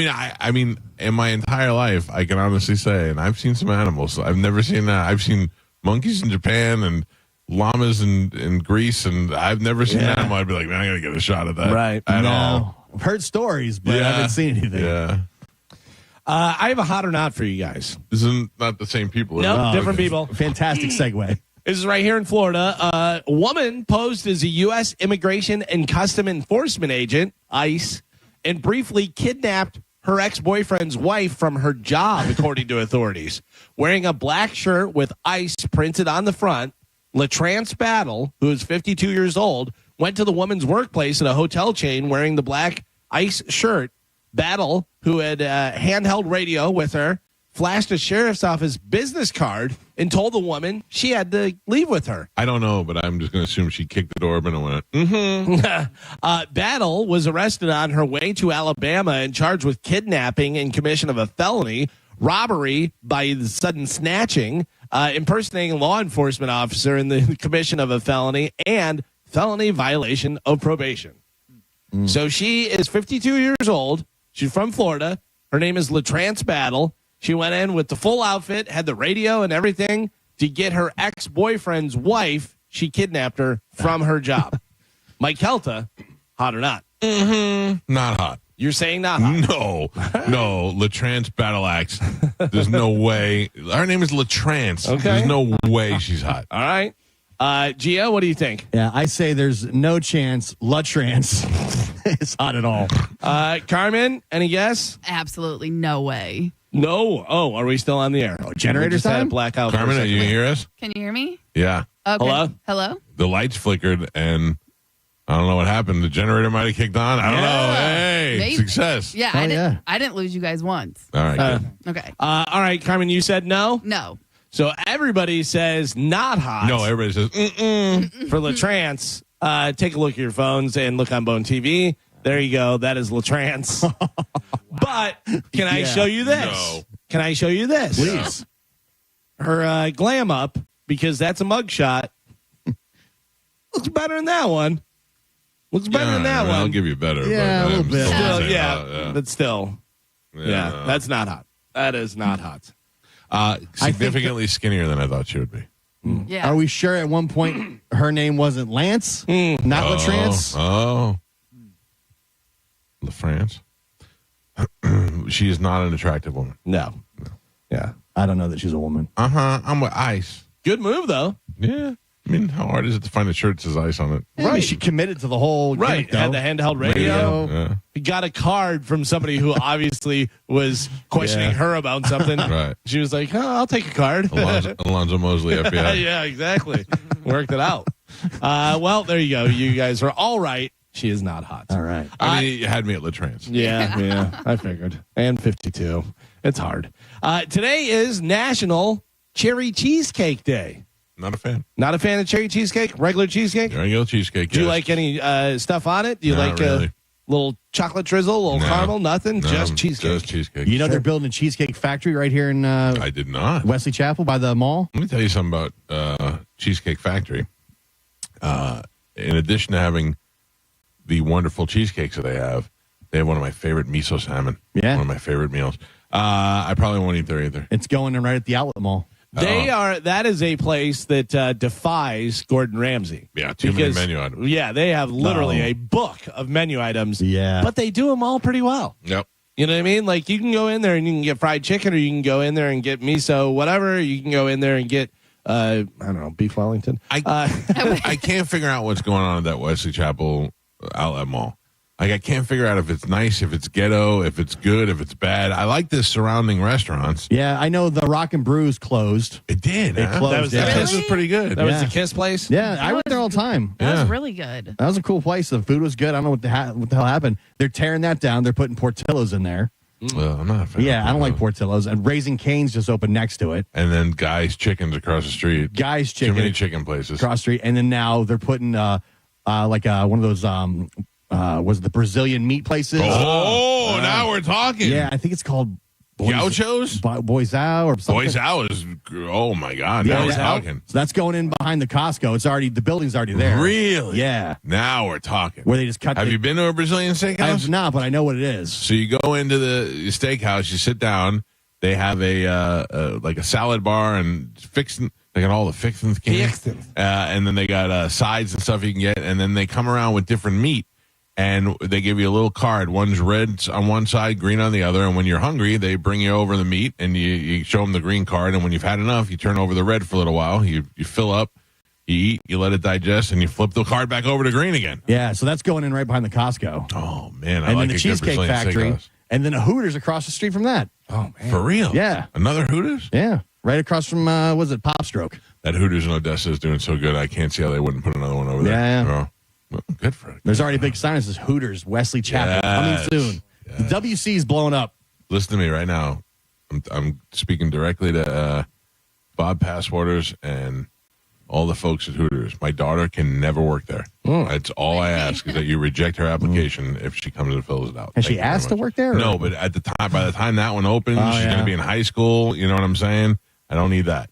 mean, in my entire life, I can honestly say, and I've seen some animals. I've never seen that. I've seen monkeys in Japan and llamas in Greece, and I've never seen an animal. I'd be like, man, I got to get a shot at that. Right. At No. all. I've heard stories, but I haven't seen anything. Yeah. I have a hot or not for you guys. This is not the same people. is Nope, it? different people. Fantastic segue. This is right here in Florida. A woman posed as a U.S. Immigration and Custom Enforcement agent, ICE, and briefly kidnapped her ex-boyfriend's wife from her job, according to authorities. Wearing a black shirt with ICE printed on the front, LaTrance Battle, who is 52 years old, went to the woman's workplace at a hotel chain wearing the black ICE shirt. Battle, who had a handheld radio with her, flashed a sheriff's office business card and told the woman she had to leave with her. I don't know, but I'm just going to assume she kicked the door open and went, Battle was arrested on her way to Alabama and charged with kidnapping in commission of a felony, robbery by sudden snatching, impersonating a law enforcement officer in the commission of a felony, and felony violation of probation. So she is 52 years old. She's from Florida. Her name is LaTrance Battle. She went in with the full outfit, had the radio and everything to get her ex-boyfriend's wife. She kidnapped her from her job. Mike Kelta, hot or not? not hot. You're saying not hot? No, LaTrance Battle Axe. There's no way. Her name is LaTrance. Okay. There's no way she's hot. All right. Gia, what do you think? Yeah, I say there's no chance LaTrance is hot at all. Carmen, any guess? Absolutely no way. No. Oh, are we still on the air? Generator We just had a time? blackout. for a Carmen, are second. you hear us? Can you hear me? Yeah. Okay. Hello? Hello? The lights flickered, and I don't know what happened. The generator might have kicked on. I don't know. Hey, Maybe. success. Yeah, I didn't lose you guys once. All right. good. Okay. All right, Carmen, you said no? No. So everybody says not hot. No, everybody says, For Latrance, take a look at your phones and look on Bone TV. There you go. That is Latrance. But can I show you this? No. Can I show you this? Please. Her glam up, because that's a mugshot. Looks better than that one. Looks better than that I'll one. give you better. Yeah, but a little I'm bit. still Still, saying, yeah, but still. Yeah, that's not hot. That is not hot. Significantly skinnier than I thought she would be. Yeah. Are we sure at one point her name wasn't Lance? Not Latrance? Oh. LaFrance. She is not an attractive woman. No. Yeah. I don't know that she's a woman. I'm with ice. Good move, though. Yeah. I mean, how hard is it to find a shirt that says ice on it? Yeah, I mean, she committed to the whole Right. gimmick, though. Had the handheld radio. Yeah. He got a card from somebody who obviously was questioning Yeah. her about something. Right. She was like, oh, I'll take a card. Alonzo Mosley, FBI. Yeah, exactly. Worked it out. Well, there you go. You guys are all right. She is not hot. All right. I mean, you had me at Latrance. Yeah, I figured. And 52. It's hard. Today is National Cherry Cheesecake Day. Not a fan. Not a fan of cherry cheesecake? Regular cheesecake? Regular cheesecake. Do you yes. like any stuff on it? Do you Not like really. a little chocolate drizzle, a little No. caramel? Nothing? No, Just cheesecake. Just cheesecake. You know they're building a cheesecake factory right here in I did not. Wesley Chapel by the mall? Let me tell you something about Cheesecake Factory. In addition to having the wonderful cheesecakes that they have one of my favorite miso salmon. Yeah. One of my favorite meals. I probably won't eat there either. It's going in right at the outlet mall. That is a place that defies Gordon Ramsay. Yeah, too many menu items. Yeah, they have literally a book of menu items. Yeah. But they do them all pretty well. Yep. You know what I mean? Like, you can go in there and you can get fried chicken, or you can go in there and get miso, whatever. You can go in there and get, I don't know, beef Wellington. I can't figure out what's going on at that Wesley Chapel outlet mall. Like, I can't figure out if it's nice, if it's ghetto, if it's good, if it's bad. I like the surrounding restaurants. Yeah, I know the Rock and Brews closed. It did. It huh? closed. That was yeah. the This was pretty good. That was Yeah. the Kiss place? Yeah, I went there all the time. That Yeah. was really good. That was a cool place. The food was good. I don't know what the hell happened. They're tearing that down. They're putting Portillo's in there. Well, I'm not a fan. Yeah, I don't like Portillo's. And Raising Cane's just opened next to it. And then Guy's Chickens across the street. Guy's Too Chicken many chicken places. across the street. And then now they're putting one of those was it the Brazilian meat places? Oh, now we're talking. Yeah, I think it's called Gauchos? Boizao or something. Boizao is, oh my God. Yeah, Now we're yeah. talking. So that's going in behind the Costco. The building's already there. Really? Yeah. Now we're talking. Where they just cut. Have you been to a Brazilian steakhouse? I have not, but I know what it is. So you go into the steakhouse, you sit down. They have a like a salad bar and fixing. They got all the fixings, and then they got sides and stuff you can get. And then they come around with different meat, and they give you a little card. One's red on one side, green on the other. And when you're hungry, they bring you over the meat, and you show them the green card. And when you've had enough, you turn over the red for a little while. You fill up, you eat, you let it digest, and you flip the card back over to green again. Yeah, so that's going in right behind the Costco. Oh man, I and like then the a good Cheesecake Brazilian Factory, steakhouse. and then a Hooters across the street from that. Oh, man. For real? Yeah. Another Hooters? Yeah, right across from was it Pop Stroke? That Hooters in Odessa is doing so good. I can't see how they wouldn't put another one over there. Yeah. Oh, well, good for it. There's already a big sign that says Hooters Wesley Chapel Yes. coming soon. Yes. The WC's blowing up. Listen to me right now. I'm speaking directly to Bob Passwaters and all the folks at Hooters. My daughter can never work there. That's all I ask is that you reject her application if she comes and fills it out. Has Thank she you very asked to much. work there? or- No, but at the time, by the time that one opens, Oh, she's going yeah. to be in high school. You know what I'm saying? I don't need that.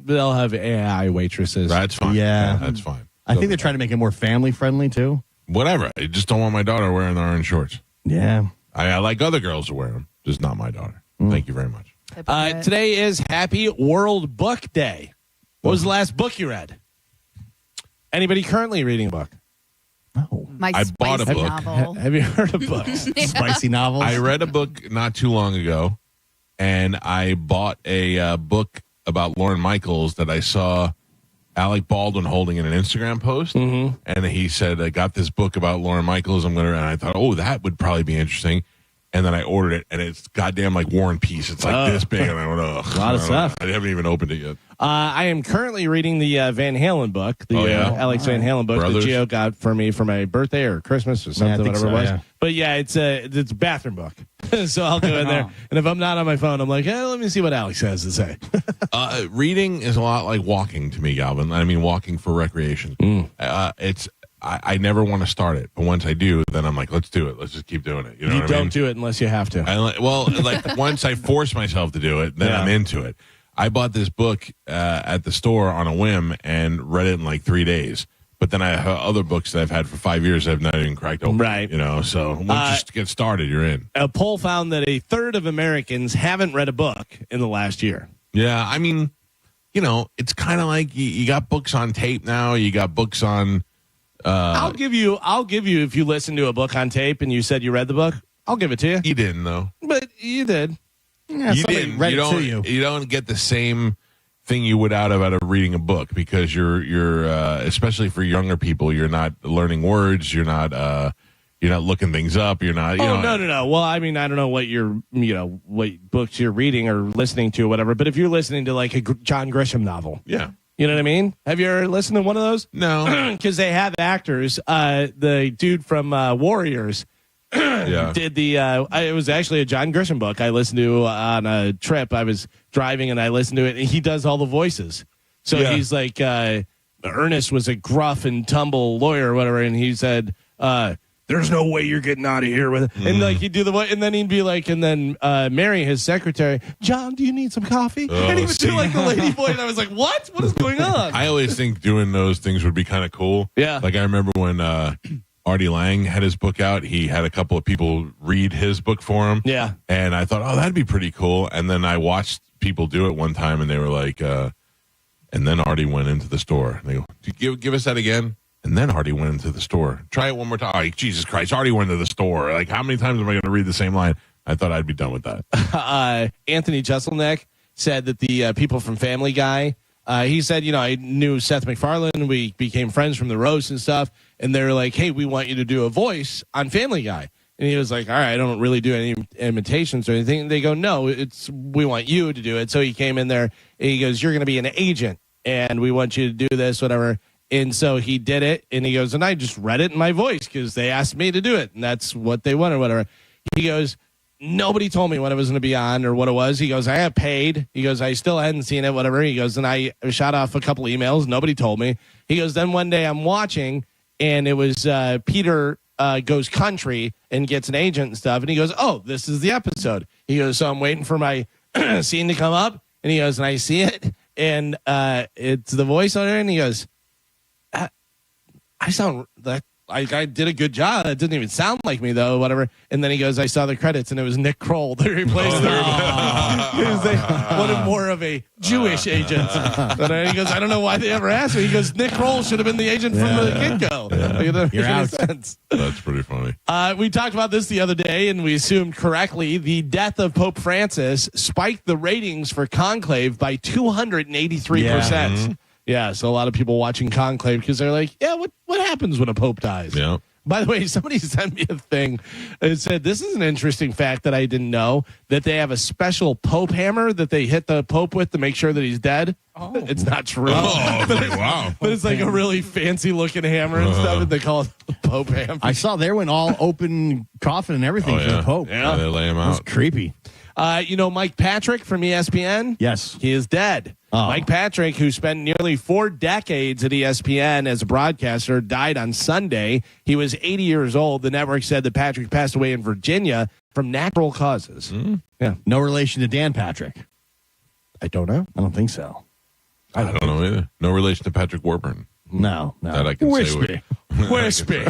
They'll have AI waitresses. That's fine. Yeah. That's fine. I think they're trying to make it more family friendly too. Whatever. I just don't want my daughter wearing the orange shorts. Yeah. I like other girls to wear them, just not my daughter. Thank you very much. Today is Happy World Book Day. What was the last book you read? Anybody currently reading a book? No. My I bought a spicy book. novel. Have you heard of books? Spicy novels. I read a book not too long ago, and I bought a book about Lauren Michaels that I saw Alec Baldwin holding in an Instagram post. And he said, I got this book about Lauren Michaels. And I thought, oh, that would probably be interesting. And then I ordered it, and it's goddamn like War and Peace. It's like this big, and I went, ugh. A lot of stuff. I haven't even opened it yet. I am currently reading the Van Halen book, Alex Van Halen book Brothers? that Gio got for me for my birthday or Christmas or something, whatever it was. Yeah. But yeah, it's a bathroom book. So I'll go in there, and if I'm not on my phone, I'm like, let me see what Alex has to say. Reading is a lot like walking to me, Galvin. I mean, walking for recreation. I never want to start it, but once I do, then I'm like, let's do it. Let's just keep doing it. You know what I mean? Don't do it unless you have to. Like once I force myself to do it, then I'm into it. I bought this book at the store on a whim and read it in like 3 days. But then I have other books that I've had for 5 years that I've not even cracked open. Right. You know, so once you get started, you're in. A poll found that a third of Americans haven't read a book in the last year. Yeah, I mean, you know, it's kind of like you got books on tape now. You got books on. I'll give you if you listen to a book on tape and you said you read the book, I'll give it to you. You didn't though. But you did. Yeah, you didn't. Read you it don't. to you. You don't get the same thing you would out of reading a book because you're especially for younger people, you're not learning words. You're not looking things up. You're not. No. Well, I mean, I don't know what what books you're reading or listening to, or whatever. But if you're listening to like a John Grisham novel, yeah. You know what I mean? Have you ever listened to one of those? No. Because they have actors. The dude from Warriors did the it was actually a John Grisham book I listened to on a trip. I was driving and I listened to it, and he does all the voices. So he's like, Ernest was a gruff and tumble lawyer or whatever, and he said, there's no way you're getting out of here with it. And like he'd do the voice, and then he'd be like, and then Mary, his secretary, John, do you need some coffee? And he would do like the lady voice, and I was like, what is going on? I always think doing those things would be kind of cool. Yeah. Like I remember when Artie Lang had his book out, he had a couple of people read his book for him. Yeah. And I thought, that'd be pretty cool. And then I watched people do it one time, and they were like, and then Artie went into the store. And they go, give us that again? And then Artie went into the store. Try it one more time. Oh, Jesus Christ, Artie went into the store. Like, how many times am I going to read the same line? I thought I'd be done with that. Anthony Jeselnik said that the people from Family Guy, he said, I knew Seth MacFarlane. We became friends from the roast and stuff. And they're like, hey, we want you to do a voice on Family Guy. And he was like, all right, I don't really do any imitations or anything. And they go, no, we want you to do it. So he came in there and he goes, you're going to be an agent and we want you to do this, whatever. And so he did it, and he goes, and I just read it in my voice because they asked me to do it, and that's what they wanted, whatever. He goes, nobody told me what it was going to be on or what it was. He goes, I got paid. He goes, I still hadn't seen it, whatever. He goes, and I shot off a couple emails. Nobody told me. He goes, then one day I'm watching, and it was Peter goes country and gets an agent and stuff, and he goes, oh, this is the episode. He goes, so I'm waiting for my scene to come up, and he goes, and I see it, and it's the voice on it, and he goes, I sound like I did a good job. It didn't even sound like me though, whatever. And then he goes, I saw the credits and it was Nick Kroll that replaced him. Because they wanted more of a Jewish agent. But he goes, I don't know why they ever asked me. He goes, Nick Kroll should have been the agent from the get-go. You're out. That's pretty funny. We talked about this the other day and we assumed correctly the death of Pope Francis spiked the ratings for Conclave by 283%. Yeah, so a lot of people watching Conclave because they're like, yeah, what happens when a pope dies? Yeah. By the way, somebody sent me a thing and said, this is an interesting fact that I didn't know, that they have a special pope hammer that they hit the pope with to make sure that he's dead. Oh. It's not true. Oh, wow. But it's like a really fancy looking hammer and stuff, and they call it the pope hammer. I saw there went all open coffin and everything for the pope. Yeah, they lay him out. It was creepy. Mike Patrick from ESPN? Yes. He is dead. Oh. Mike Patrick, who spent nearly 4 decades at ESPN as a broadcaster, died on Sunday. He was 80 years old. The network said that Patrick passed away in Virginia from natural causes. Yeah. No relation to Dan Patrick. I don't know. I don't think so. I don't know either. No relation to Patrick Warburton. No. That I can Wispy. say. Wispy.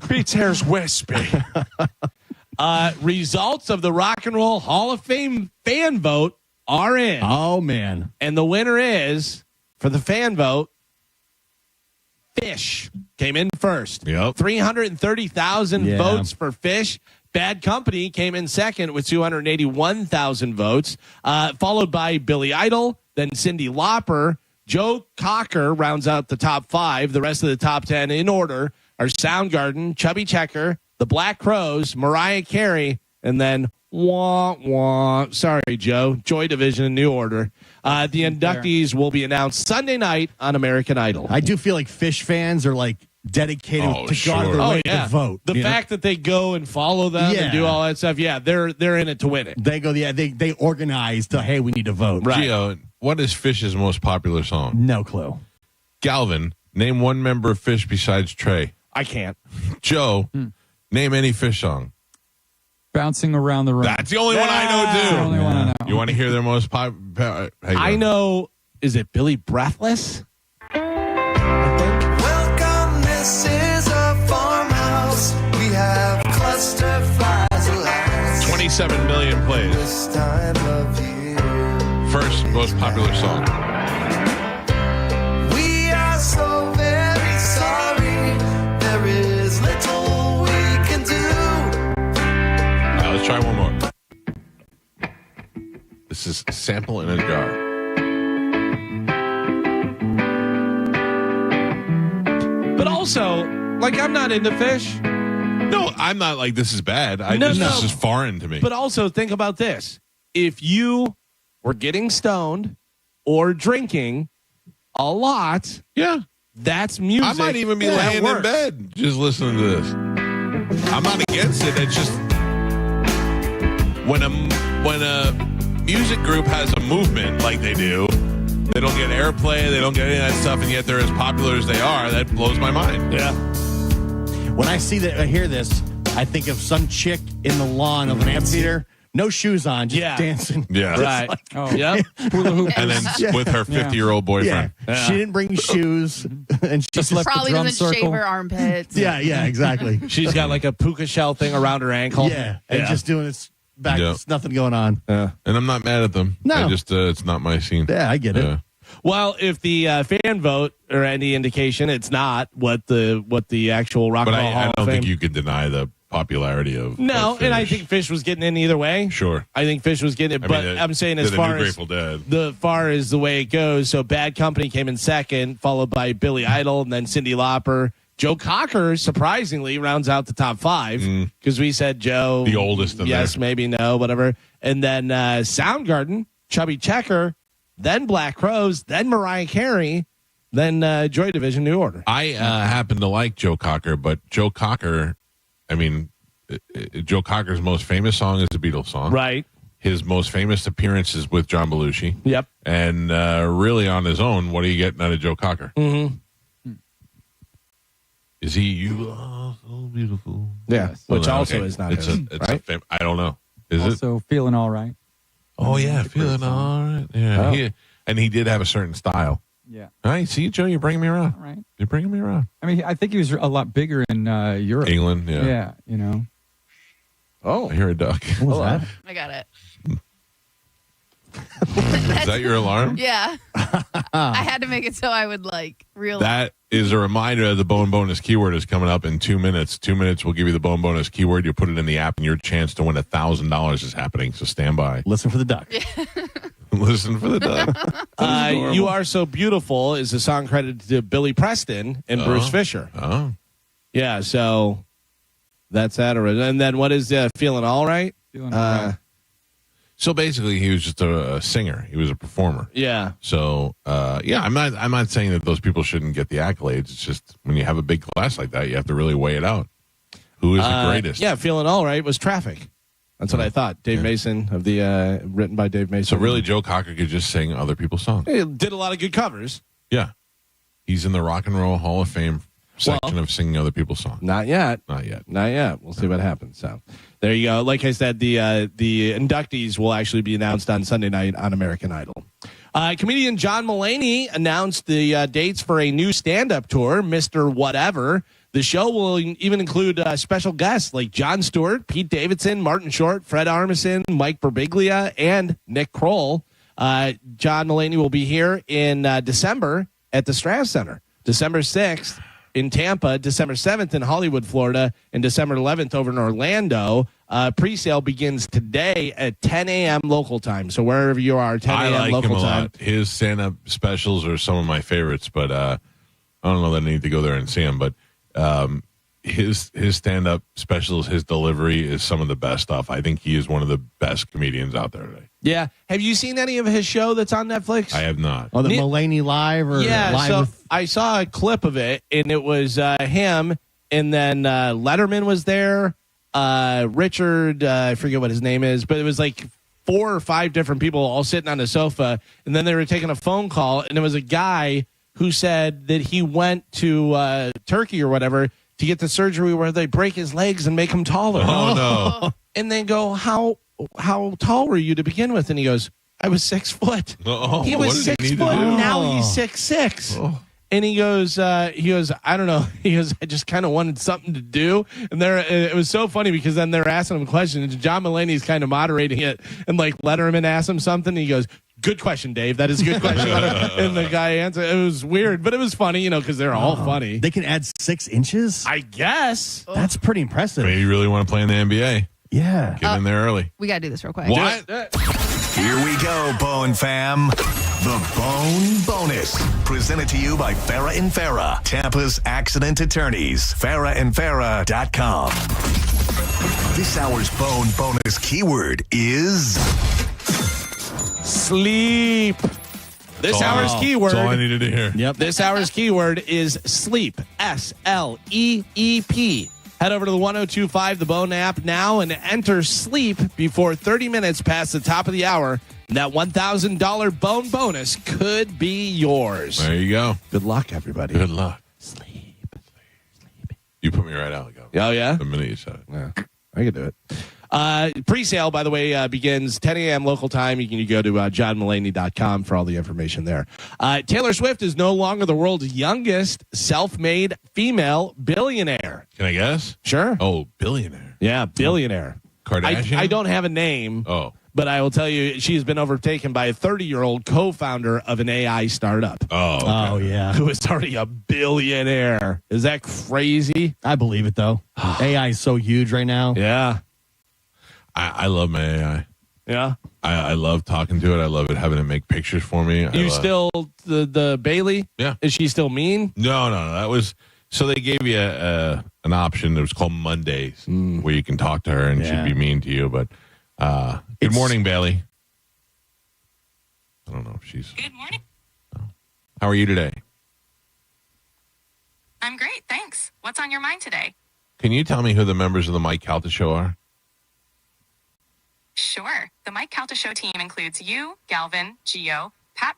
Peter's Wispy. Results of the Rock and Roll Hall of Fame fan vote are in. Oh, man. And the winner is, for the fan vote, Fish came in first. Yep. 330,000 votes for Fish. Bad Company came in second with 281,000 votes, followed by Billy Idol, then Cyndi Lauper. Joe Cocker rounds out the top 5. The rest of the top 10 in order. are Soundgarden, Chubby Checker, the Black Crowes, Mariah Carey, and then sorry, Joe, Joy Division in New Order. The inductees will be announced Sunday night on American Idol. I do feel like Fish fans are like dedicated to go out of their way to vote. The fact that they go and follow them and do all that stuff, they're in it to win it. They go, they organize to, hey, we need to vote. Right. Gio, what is Fish's most popular song? No clue. Galvin, name one member of Fish besides Trey. I can't. Joe, name any Fish song. Bouncing Around the Room. That's the only one I know, too. That's the only one I know. You want to hear their most popular? I know, is it Billy Breathless? Welcome, this is a farmhouse. We have cluster flies alive. 27 million plays. This time of year. First most popular song. We are so very sorry. There is little we can do. All right, let's try one more. This is Sample in a Jar. But also, like, I'm not into Fish. No, I'm not like this is bad. This is foreign to me. But also, think about this. If you were getting stoned or drinking a lot, that's music. I might even be laying in bed just listening to this. I'm not against it. It's just when a music group has a movement like they do, they don't get airplay, they don't get any of that stuff, and yet they're as popular as they are. That blows my mind. Yeah. When I hear this, I think of some chick in the lawn of an amphitheater, no shoes on, just dancing. Yeah. Right. And then with her 50-year-old boyfriend. She didn't bring shoes, and she just left Probably the drum doesn't circle. shave her armpits. Yeah, exactly. She's got like a puka shell thing around her ankle. Yeah, and just doing this back. There's nothing going on. And I'm not mad at them. No. I just it's not my scene. Yeah, I get it. Well, if the fan vote or any indication, it's not what the actual Rock and Roll Hall I of don't Fame. think you could deny the popularity of No, and I think Fish was getting in either way. Sure. I think Fish was getting it, but I'm saying as far as the way it goes, so Bad Company came in second, followed by Billy Idol, and then Cyndi Lauper. Joe Cocker, surprisingly, rounds out the top five because we said Joe. The oldest of yes, there. maybe no, whatever. And then Soundgarden, Chubby Checker, then Black Crowes, then Mariah Carey, then Joy Division, New Order. I happen to like Joe Cocker, but Joe Cocker, Joe Cocker's most famous song is the Beatles song. Right. His most famous appearance is with John Belushi. Yep. And really on his own, what are you getting out of Joe Cocker? Mm-hmm. Is he You Are So Beautiful? Yeah, which also is not it's his, I don't know. Is it? Also, Feeling All Right. Oh, yeah, Feeling All Right. Yeah, he did have a certain style. Yeah. All right, see, Joe, you're bringing me around. All right. You're bringing me around. I mean, I think he was a lot bigger in Europe. England, yeah. Yeah, you know. Oh. I hear a duck. What was that? I got it. Is that your alarm? Yeah. I had to make it so I would realize. That is a reminder that the Bone Bonus keyword is coming up in 2 minutes. 2 minutes, we'll give you the Bone Bonus keyword. You put it in the app, and your chance to win $1,000 is happening. So stand by. Listen for the duck. Listen for the duck. You Are So Beautiful is a song credited to Billy Preston and Bruce Fisher. Oh. Yeah, so that's that. And then what is Feeling All Right? Feeling All Right. So basically, he was just a singer. He was a performer. Yeah. So, I'm not saying that those people shouldn't get the accolades. It's just when you have a big class like that, you have to really weigh it out. Who is the greatest? Yeah, Feeling All Right was Traffic. That's what I thought. Dave Mason of the written by Dave Mason. So really, Joe Cocker could just sing other people's songs. He did a lot of good covers. Yeah, he's in the Rock and Roll Hall of Fame section of singing other people's songs. Not yet. Not yet. Not yet. We'll see what happens. So there you go. Like I said, the inductees will actually be announced on Sunday night on American Idol. Comedian John Mulaney announced the dates for a new stand-up tour, Mr. Whatever. The show will even include special guests like Jon Stewart, Pete Davidson, Martin Short, Fred Armisen, Mike Birbiglia, and Nick Kroll. John Mulaney will be here in December at the Strass Center, December 6th in Tampa, December 7th in Hollywood, Florida, and December 11th over in Orlando. Pre-sale begins today at 10 a.m. local time. So wherever you are, 10 a.m. I like local him a time. lot. His stand-up specials are some of my favorites, but I don't know that I need to go there and see him. But his stand-up specials, his delivery is some of the best stuff. I think he is one of the best comedians out there today. Yeah. Have you seen any of his show that's on Netflix? I have not. Oh, the Mulaney Live or Live so with... I saw a clip of it, and it was him, and then Letterman was there. Richard, I forget what his name is, but it was like 4 or 5 different people all sitting on the sofa, and then they were taking a phone call, and it was a guy who said that he went to Turkey or whatever to get the surgery where they break his legs and make him taller. Oh, no. And they go, how tall were you to begin with? And he goes, I was 6 foot. Oh, he was 6 foot, and now he's 6'6". Oh. And he goes, I don't know. He goes, I just kind of wanted something to do. And it was so funny because then they're asking him questions. And John Mulaney's kind of moderating it. And like Letterman asked him something. And he goes, good question, Dave. That is a good question. And the guy answered. It was weird, but it was funny, because they're all funny. They can add 6 inches? I guess. That's pretty impressive. Maybe you really want to play in the NBA. Yeah. Get in there early. We got to do this real quick. What? Here we go, Bone fam. The Bone Bonus. Presented to you by Farah and Farah, Tampa's accident attorneys. FarahandFarah.com. This hour's Bone Bonus keyword is sleep. This hour's keyword. That's all I needed to hear. Yep. This hour's keyword is sleep. SLEEP. Head over to the 102.5 The Bone app now and enter sleep before 30 minutes past the top of the hour. That $1,000 Bone bonus could be yours. There you go. Good luck, everybody. Good luck. Sleep. You put me right out. Oh, yeah? The minute you said it. Yeah, I can do it. Pre-sale, by the way, begins 10 a.m. local time. You can go to johnmulaney.com for all the information there. Taylor Swift is no longer the world's youngest self-made female billionaire. Can I guess? Sure. Oh, billionaire. Yeah, billionaire. Kardashian? I don't have a name. Oh. But I will tell you, she has been overtaken by a 30-year-old co-founder of an AI startup. Oh, okay. Oh, yeah. Who is already a billionaire. Is that crazy? I believe it, though. AI is so huge right now. Yeah. I love my AI. Yeah. I love talking to it. I love it having it make pictures for me. You still, the Bailey? Yeah. Is she still mean? No. That was, so they gave you an option that was called Mondays where you can talk to her and she'd be mean to you. But good morning, Bailey. I don't know if she's. Good morning. How are you today? I'm great, thanks. What's on your mind today? Can you tell me who the members of the Mike Calta Show are? Sure. The Mike Calta Show team includes you, Galvin, Gio, Pat,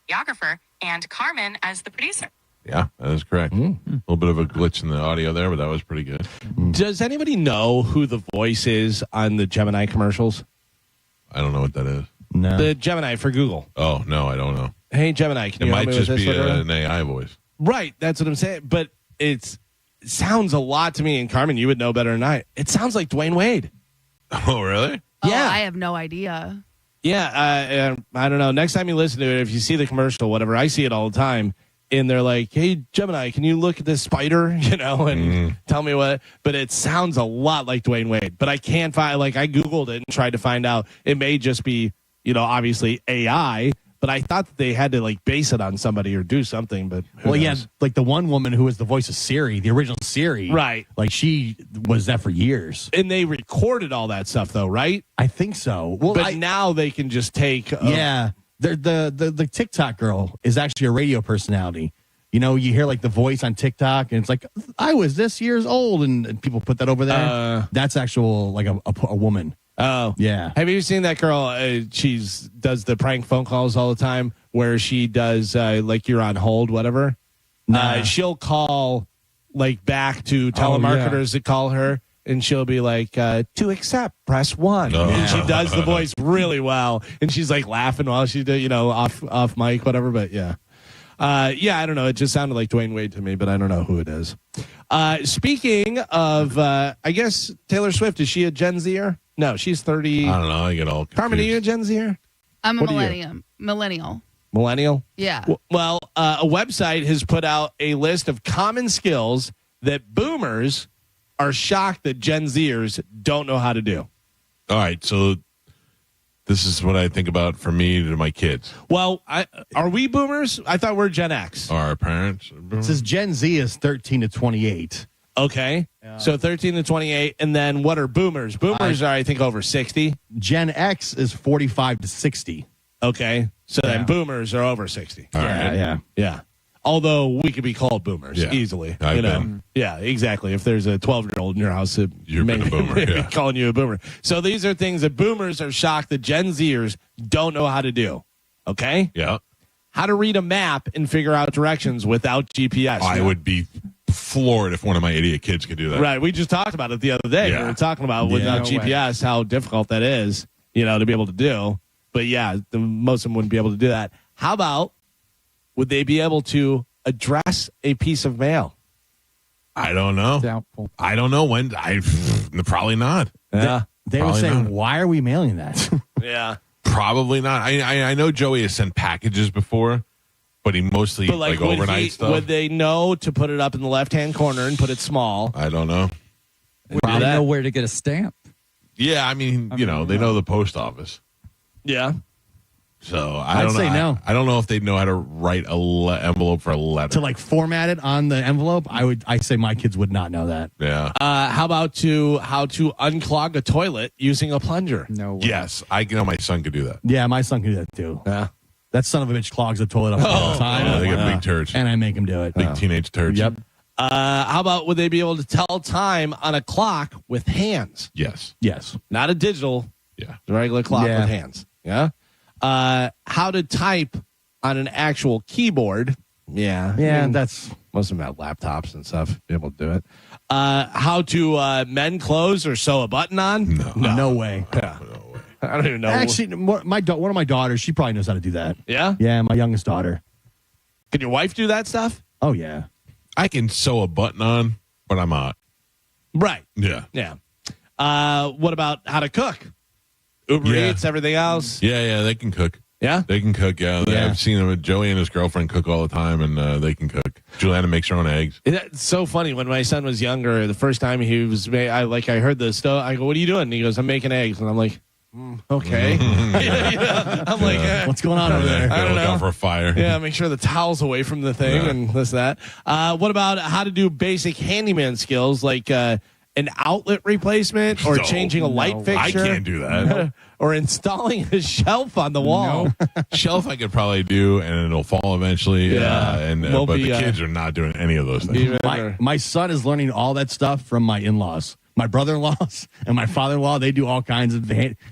videographer, and Carmen as the producer. Yeah, that is correct. A little bit of a glitch in the audio there, but that was pretty good. Does anybody know who the voice is on the Gemini commercials? I don't know what that is. No. The Gemini for Google. Oh, no, I don't know. Hey, Gemini, can It you might help me just with be this? an AI voice. Right, that's what I'm saying. But it sounds a lot to me, and Carmen, you would know better than I. It sounds like Dwayne Wade. Oh, really? Yeah. Oh, I have no idea. Yeah, I don't know. Next time you listen to it, if you see the commercial, whatever, I see it all the time. And they're like, hey, Gemini, can you look at this spider, and tell me what? But it sounds a lot like Dwayne Wade. But I can't find, I Googled it and tried to find out. It may just be, obviously AI. But I thought that they had to, base it on somebody or do something. But well, yeah, like the one woman who was the voice of Siri, the original Siri. Right. Like she was that for years. And they recorded all that stuff, though, right? I think so. Well, but now they can just take. Yeah. The TikTok girl is actually a radio personality. You hear the voice on TikTok and it's like, I was this year's old. And people put that over there. That's actual, a woman. Oh, yeah. Have you seen that girl? Does the prank phone calls all the time where she does you're on hold, whatever. Nah. She'll call back to telemarketers that call her. And she'll be like, to accept, press 1. Oh. And she does the voice really well. And she's laughing while she's off mic, whatever. But yeah. I don't know. It just sounded like Dwayne Wade to me, but I don't know who it is. Speaking of, I guess Taylor Swift, is she a Gen Zer? No, she's 30. I don't know. I get all confused. Carmen, are you a Gen Zer? I'm a millennial. Millennial? Yeah. Well, a website has put out a list of common skills that boomers are shocked that Gen Zers don't know how to do. All right. So This is what I think about for me to my kids. Well, are we boomers? I thought we're Gen X. Our parents. It says Gen Z is 13 to 28. Okay. So 13 to 28. And then what are boomers? Boomers are, I think, over 60. Gen X is 45 to 60. Okay. So then boomers are over 60. Yeah. Although we could be called boomers easily. I've been. Yeah, exactly. If there's a 12-year-old in your house, You've been a boomer, calling you a boomer. So these are things that boomers are shocked that Gen Zers don't know how to do. Okay? Yeah. How to read a map and figure out directions without GPS. I would be floored if one of my idiot kids could do that. Right. We just talked about it the other day. Yeah. We were talking about without GPS how difficult that is, to be able to do. But yeah, most of them wouldn't be able to do that. How about would they be able to address a piece of mail? I don't know. Doubtful. I don't know when. Probably not. Yeah. They were saying, why are we mailing that? Yeah. Probably not. I know Joey has sent packages before, but he mostly like overnight stuff. Would they know to put it up in the left-hand corner and put it small? I don't know. Would they know where to get a stamp? Yeah, they know the post office. Yeah. So I'd don't know. say no. I don't know if they'd know how to write a envelope for a letter. To format it on the envelope, I say my kids would not know that. Yeah. How about how to unclog a toilet using a plunger? No way. Yes, I know my son could do that. Yeah, my son can do that too. Yeah. That son of a bitch clogs the toilet up all the time. Yeah, they get big turds. And I make him do it. Big teenage turds. Yep. How about would they be able to tell time on a clock with hands? Yes. Yes. Not a digital. Yeah. The regular clock Yeah. with hands. Yeah. How to type on an actual keyboard. Yeah. Yeah, that's most of them have laptops and stuff. Be able to do it. How to mend clothes or sew a button on? no way. Yeah. I don't even know. Actually, one of my daughters, she probably knows how to do that. Yeah? Yeah, my youngest daughter. Can your wife do that stuff? Oh, yeah. I can sew a button on, but I'm not. Right. Yeah. Yeah. What about how to cook? Uber Eats, everything else? Yeah, they can cook. Yeah? They can cook, yeah. I've seen them. Joey and his girlfriend cook all the time, and they can cook. Juliana makes her own eggs. It's so funny. When my son was younger, the first time he was, I heard the stove. I go, "What are you doing?" And he goes, "I'm making eggs." And I'm like, okay. I'm like, what's going on over there? I don't look know. out for a fire. Yeah, make sure the towel's away from the thing and this, that. What about how to do basic handyman skills like an outlet replacement or changing a light fixture? I can't do that. Or installing a shelf on the wall. Shelf I could probably do, and it'll fall eventually. Yeah. But the kids are not doing any of those things. My son is learning all that stuff from my in-laws. My brother-in-laws and my father-in-law, they do all kinds of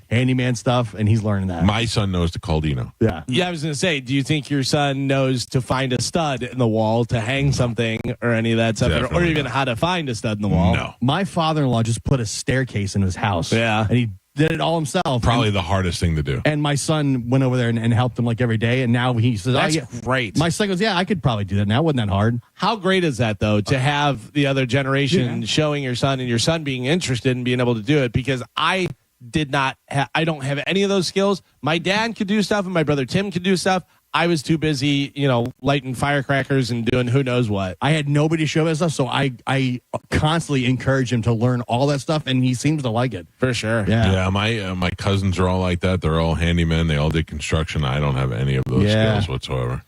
handyman stuff, and he's learning that. My son knows the Caldino. Yeah. Yeah, I was going to say, do you think your son knows to find a stud in the wall to hang something or any of that stuff? Or even how to find a stud in the wall? No. My father-in-law just put a staircase in his house. Yeah. And he did it all himself. Probably the hardest thing to do. And my son went over there and helped him every day. And now he says, That's great. My son goes, yeah, I could probably do that now. Wasn't that hard? How great is that, though, to have the other generation showing your son and your son being interested in being able to do it? Because I don't have any of those skills. My dad could do stuff and my brother Tim could do stuff. I was too busy, lighting firecrackers and doing who knows what. I had nobody to show that stuff, so I constantly encourage him to learn all that stuff, and he seems to like it. For sure. Yeah, my cousins are all like that. They're all handymen. They all did construction. I don't have any of those skills whatsoever.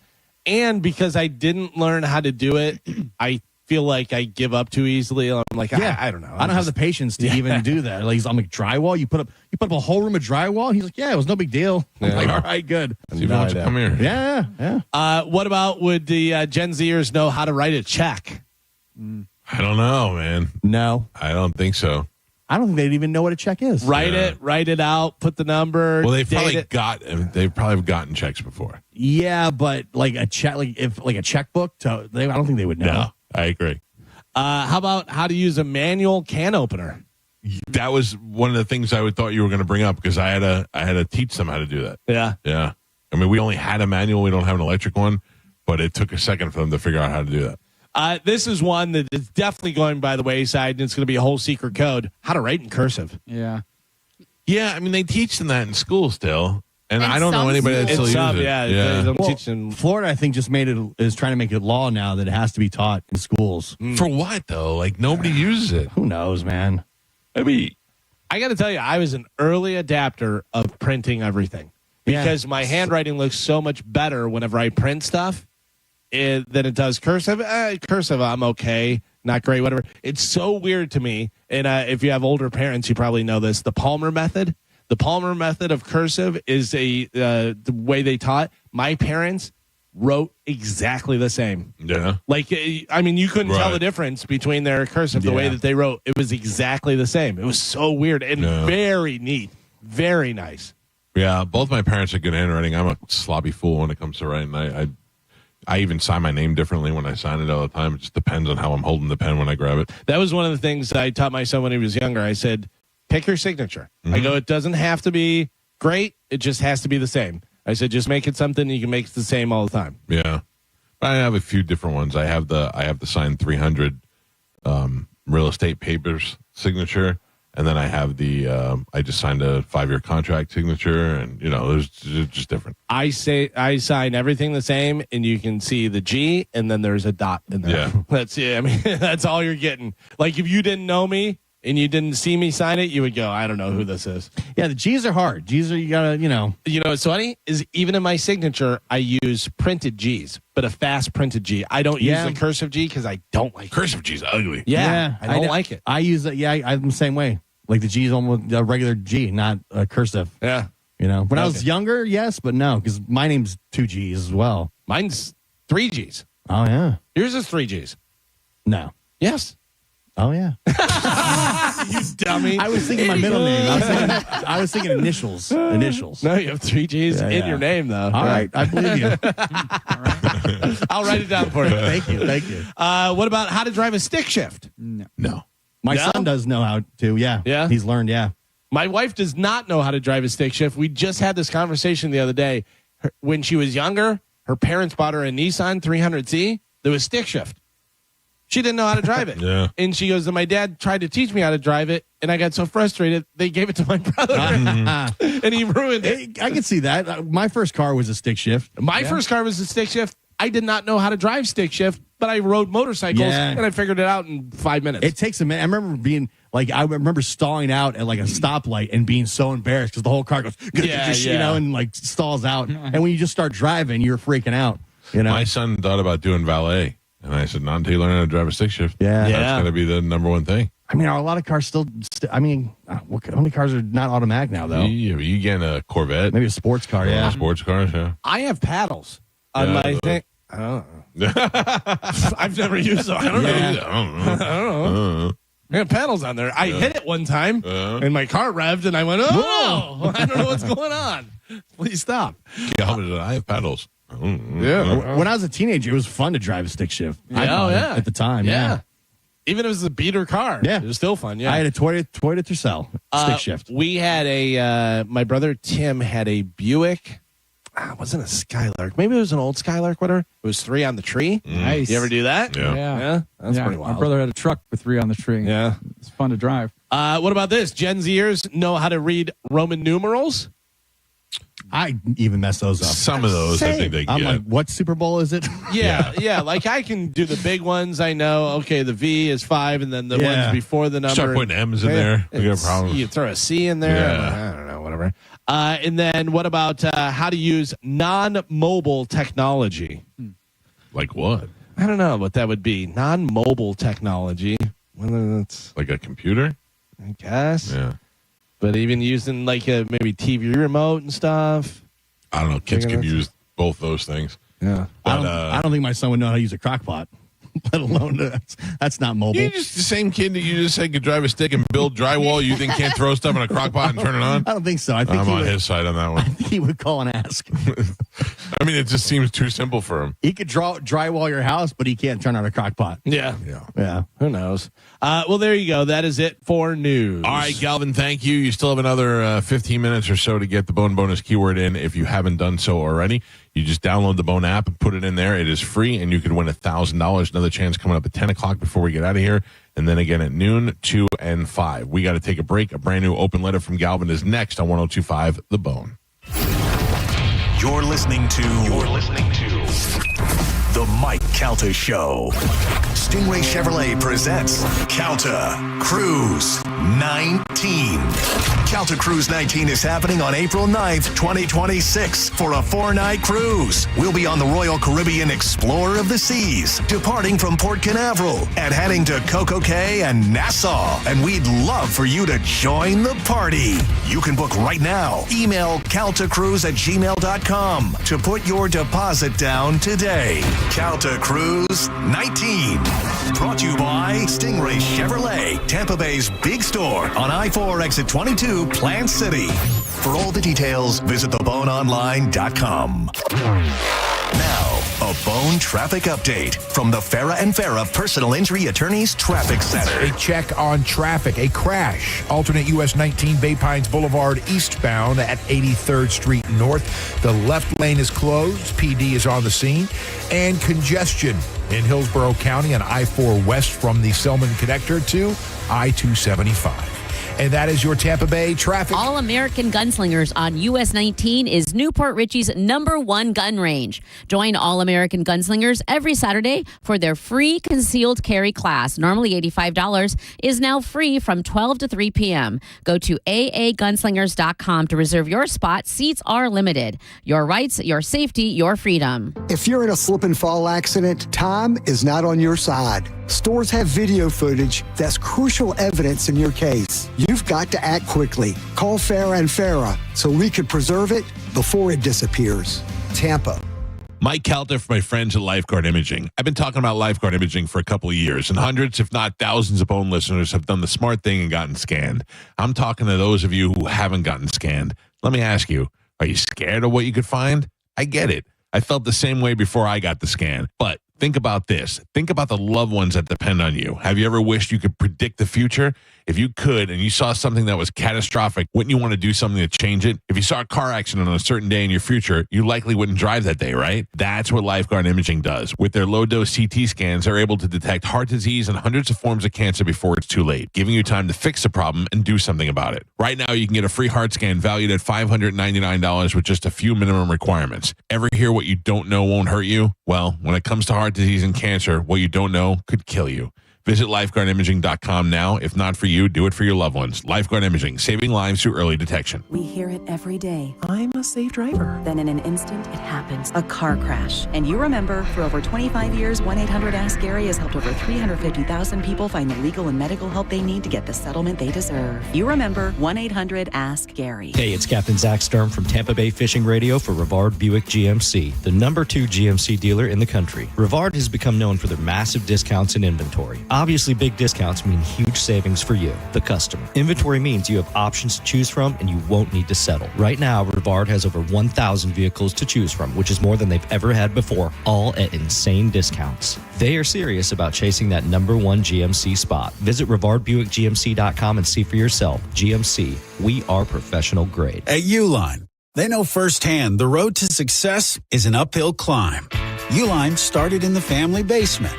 And because I didn't learn how to do it, I feel like I give up too easily. I'm like, I don't know. I don't have the patience to even do that. I'm like, drywall? You put up a whole room of drywall? He's like, yeah, it was no big deal. I'm like, all right, good. See, why don't you come here? Yeah. What about would the Gen Zers know how to write a check? I don't know, man. No. I don't think so. I don't think they'd even know what a check is. Write it out, put the number. Well, they've probably gotten checks before. Yeah, but a check, a checkbook, I don't think they would know. No, I agree. How about how to use a manual can opener? That was one of the things I thought you were going to bring up because I had to teach them how to do that. Yeah. I mean, we only had a manual. We don't have an electric one, but it took a second for them to figure out how to do that. This is one that is definitely going by the wayside, and it's going to be a whole secret code. How to write in cursive. Yeah. Yeah, I mean, they teach them that in school still, and I don't know anybody that still uses it. They don't teach them. Florida, I think, is trying to make it law now that it has to be taught in schools. For what, though? Nobody uses it. Who knows, man? I mean, I got to tell you, I was an early adapter of printing everything because my handwriting looks so much better whenever I print stuff than it does cursive. Cursive, I'm okay, not great, whatever. It's so weird to me. And if you have older parents, you probably know this. The Palmer method. The Palmer method of cursive is the way they taught. My parents wrote exactly the same. Yeah. Like, I mean, you couldn't tell the difference between their cursive, the way that they wrote. It was exactly the same. It was so weird and very neat. Very nice. Yeah, both my parents are good handwriting. I'm a sloppy fool when it comes to writing. I even sign my name differently when I sign it all the time. It just depends on how I'm holding the pen when I grab it. That was one of the things I taught my son when he was younger. I said, pick your signature. I go, it doesn't have to be great. It just has to be the same. I said, just make it something you can make it the same all the time. Yeah. I have a few different ones. I have the signed 300 real estate papers signature. And then I have I just signed a 5-year contract signature, and there's just different. I sign everything the same, and you can see the G, and then there's a dot in there. Yeah, that's it. I mean, that's all you're getting. Like if you didn't know me and you didn't see me sign it, you would go, I don't know who this is. Yeah, the G's are hard. G's are you gotta. You know what's funny is even in my signature, I use printed G's, but a fast printed G. I don't use the cursive G because I don't like cursive G's ugly. Yeah, I don't like it. I use it. Yeah, I'm the same way. Like the G is almost a regular G, not a cursive. Yeah. When I was younger, yes, but no, because my name's 2 G's as well. Mine's 3 G's. Oh, yeah. Yours is 3 G's. No. Yes. Oh, yeah. You dummy. I was thinking my middle name. I was thinking initials. Initials. No, you have 3 G's in your name, though. All right. I believe you. I'll write it down for you. Thank you. Thank you. What about how to drive a stick shift? No. My son does know how to, yeah. Yeah? He's learned, yeah. My wife does not know how to drive a stick shift. We just had this conversation the other day. When she was younger, her parents bought her a Nissan 300Z. There was stick shift. She didn't know how to drive it. Yeah. And she goes, my dad tried to teach me how to drive it, and I got so frustrated, they gave it to my brother, and he ruined it. I can see that. My first car was a stick shift. My first car was a stick shift. I did not know how to drive stick shift, but I rode motorcycles, and I figured it out in 5 minutes. It takes a minute. I remember being like, I remember stalling out at like a stoplight and being so embarrassed because the whole car goes, and like stalls out. And when you just start driving, you're freaking out. My son thought about doing valet, and I said, not until you learn how to drive a stick shift. Yeah. That's going to be the number one thing. I mean, are a lot of cars still how many cars are not automatic now, though? You get a Corvette. Maybe a sports car, yeah. Sports cars, yeah. I have paddles on my thing. I don't know. I've never used them. I don't know. I have paddles on there. I hit it one time, and my car revved, and I went, "Oh, I don't know what's going on. Please stop." Yeah, I have paddles. Yeah. When I was a teenager, it was fun to drive a stick shift. At the time. Yeah. Even if it was a beater car. Yeah. It was still fun. Yeah. I had a Toyota Tercel stick shift. We had my brother Tim had a Buick. It wasn't a Skylark. Maybe it was an old Skylark, whatever. It was 3 on the tree. Nice. You ever do that? Yeah. That's pretty wild. My brother had a truck with 3 on the tree. Yeah. It's fun to drive. What about this? Gen Zers know how to read Roman numerals? I even mess those up. Some of those, I think they get. I'm like, what Super Bowl is it? Yeah. Like I can do the big ones. I know. Okay, the V is 5, and then the ones before the number. Start putting M's in there. We got problems. You throw a C in there. Yeah. I don't know. Whatever. And then what about how to use non-mobile technology? Like what? I don't know what that would be. Non-mobile technology. Whether that's like a computer, I guess. Yeah. But even using like a maybe TV remote and stuff. I don't know. Kids can use both those things. Yeah. But, I don't think my son would know how to use a crock pot, let alone that's not mobile. You're just the same kid that you just said could drive a stick and build drywall. You think can't throw stuff in a crock pot and turn it on? I don't think so. I think I'm on his side on that one. I think he would call and ask. I mean, it just seems too simple for him. He could drywall your house, but he can't turn on a crock pot. Yeah. Who knows? Well, there you go. That is it for news. All right, Galvin, thank you. You still have another 15 minutes or so to get the Bone Bonus keyword in. If you haven't done so already, you just download the Bone app and put it in there. It is free, and you could win $1,000. Another chance coming up at 10 o'clock before we get out of here. And then again at noon, 2, and 5. We got to take a break. A brand new open letter from Galvin is next on 102.5 The Bone. You're listening to The Mike Calta Show. Stingray Chevrolet presents Calta Cruise 19. Calta Cruise 19 is happening on April 9th, 2026 for a 4-night cruise. We'll be on the Royal Caribbean Explorer of the Seas, departing from Port Canaveral and heading to Coco Cay and Nassau. And we'd love for you to join the party. You can book right now. Email caltacruise@gmail.com to put your deposit down today. Calta Cruise 19. Brought to you by Stingray Chevrolet, Tampa Bay's big store on I-4 exit 22, Plant City. For all the details, visit theboneonline.com. Now, a Bone traffic update from the Farah and Farah Personal Injury Attorneys Traffic Center. A check on traffic. A crash. Alternate US 19 Bay Pines Boulevard eastbound at 83rd Street North. The left lane is closed. PD is on the scene. And congestion in Hillsborough County on I-4 west from the Selman Connector to I-275. And that is your Tampa Bay traffic. All American Gunslingers on US 19 is Newport Richie's #1 gun range. Join All American Gunslingers every Saturday for their free concealed carry class. Normally $85 is now free from 12 to 3 p.m. Go to aagunslingers.com to reserve your spot. Seats are limited. Your rights, your safety, your freedom. If you're in a slip and fall accident, time is not on your side. Stores have video footage that's crucial evidence in your case. You've got to act quickly. Call Farah and Farah so we can preserve it before it disappears. Tampa. Mike Calta for my friends at Lifeguard Imaging. I've been talking about Lifeguard Imaging for a couple of years, and hundreds, if not thousands of Bone listeners have done the smart thing and gotten scanned. I'm talking to those of you who haven't gotten scanned. Let me ask you, are you scared of what you could find? I get it. I felt the same way before I got the scan, but think about this. Think about the loved ones that depend on you. Have you ever wished you could predict the future? If you could and you saw something that was catastrophic, wouldn't you want to do something to change it? If you saw a car accident on a certain day in your future, you likely wouldn't drive that day, right? That's what Lifeguard Imaging does. With their low-dose CT scans, they're able to detect heart disease and hundreds of forms of cancer before it's too late, giving you time to fix the problem and do something about it. Right now, you can get a free heart scan valued at $599 with just a few minimum requirements. Ever hear what you don't know won't hurt you? Well, when it comes to heart disease and cancer, what you don't know could kill you. Visit lifeguardimaging.com now. If not for you, do it for your loved ones. Lifeguard Imaging, saving lives through early detection. We hear it every day. I'm a safe driver. Then in an instant, it happens. A car crash. And you remember, for over 25 years, 1-800-ASK-GARY has helped over 350,000 people find the legal and medical help they need to get the settlement they deserve. You remember 1-800-ASK-GARY. Hey, it's Captain Zach Sturm from Tampa Bay Fishing Radio for Rivard Buick GMC, the #2 GMC dealer in the country. Rivard has become known for their massive discounts in inventory. Obviously, big discounts mean huge savings for you, the customer. Inventory means you have options to choose from and you won't need to settle. Right now, Rivard has over 1,000 vehicles to choose from, which is more than they've ever had before, all at insane discounts. They are serious about chasing that #1 GMC spot. Visit RivardBuickGMC.com and see for yourself. GMC, we are professional grade. At Uline, they know firsthand the road to success is an uphill climb. Uline started in the family basement,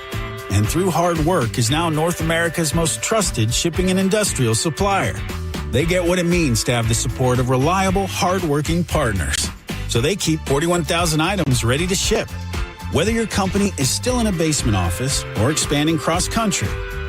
and through hard work is now North America's most trusted shipping and industrial supplier. They get what it means to have the support of reliable, hardworking partners. So they keep 41,000 items ready to ship. Whether your company is still in a basement office or expanding cross-country,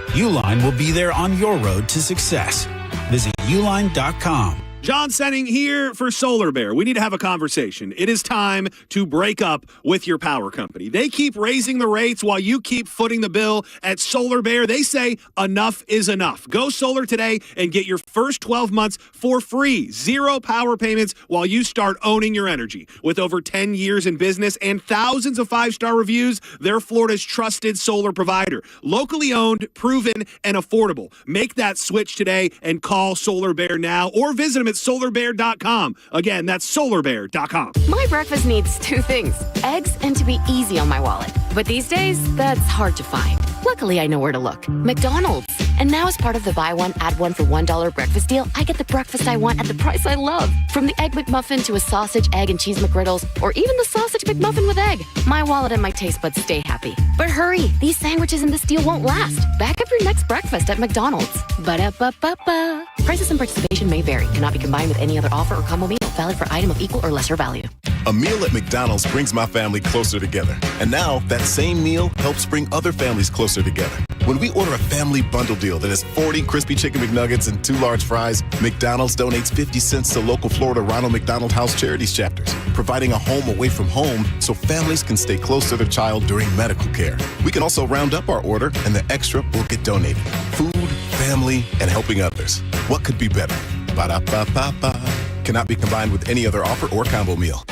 Uline will be there on your road to success. Visit uline.com. John Senning here for Solar Bear. We need to have a conversation. It is time to break up with your power company. They keep raising the rates while you keep footing the bill at Solar Bear. They say enough is enough. Go solar today and get your first 12 months for free. 0 power payments while you start owning your energy. With over 10 years in business and thousands of 5-star reviews, they're Florida's trusted solar provider. Locally owned, proven, and affordable. Make that switch today and call Solar Bear now or visit them at solarbear.com. Again, that's solarbear.com. My breakfast needs 2 things, eggs and to be easy on my wallet. But these days, that's hard to find. Luckily, I know where to look. McDonald's. And now as part of the buy one, add one for $1 breakfast deal, I get the breakfast I want at the price I love. From the Egg McMuffin to a sausage, egg, and cheese McGriddles, or even the sausage McMuffin with egg. My wallet and my taste buds stay happy. But hurry, these sandwiches and this deal won't last. Back up your next breakfast at McDonald's. Ba-da-ba-ba-ba. Prices and participation may vary. Cannot be combined with any other offer or combo meal. Valid for item of equal or lesser value. A meal at McDonald's brings my family closer together. And now, that same meal helps bring other families closer together. When we order a family bundle deal that has 40 crispy chicken McNuggets and 2 large fries, McDonald's donates 50 cents to local Florida Ronald McDonald House Charities chapters, providing a home away from home so families can stay close to their child during medical care. We can also round up our order, and the extra will get donated. Food, family, and helping others. What could be better? Ba-da-ba-ba-ba. Cannot be combined with any other offer or combo meal.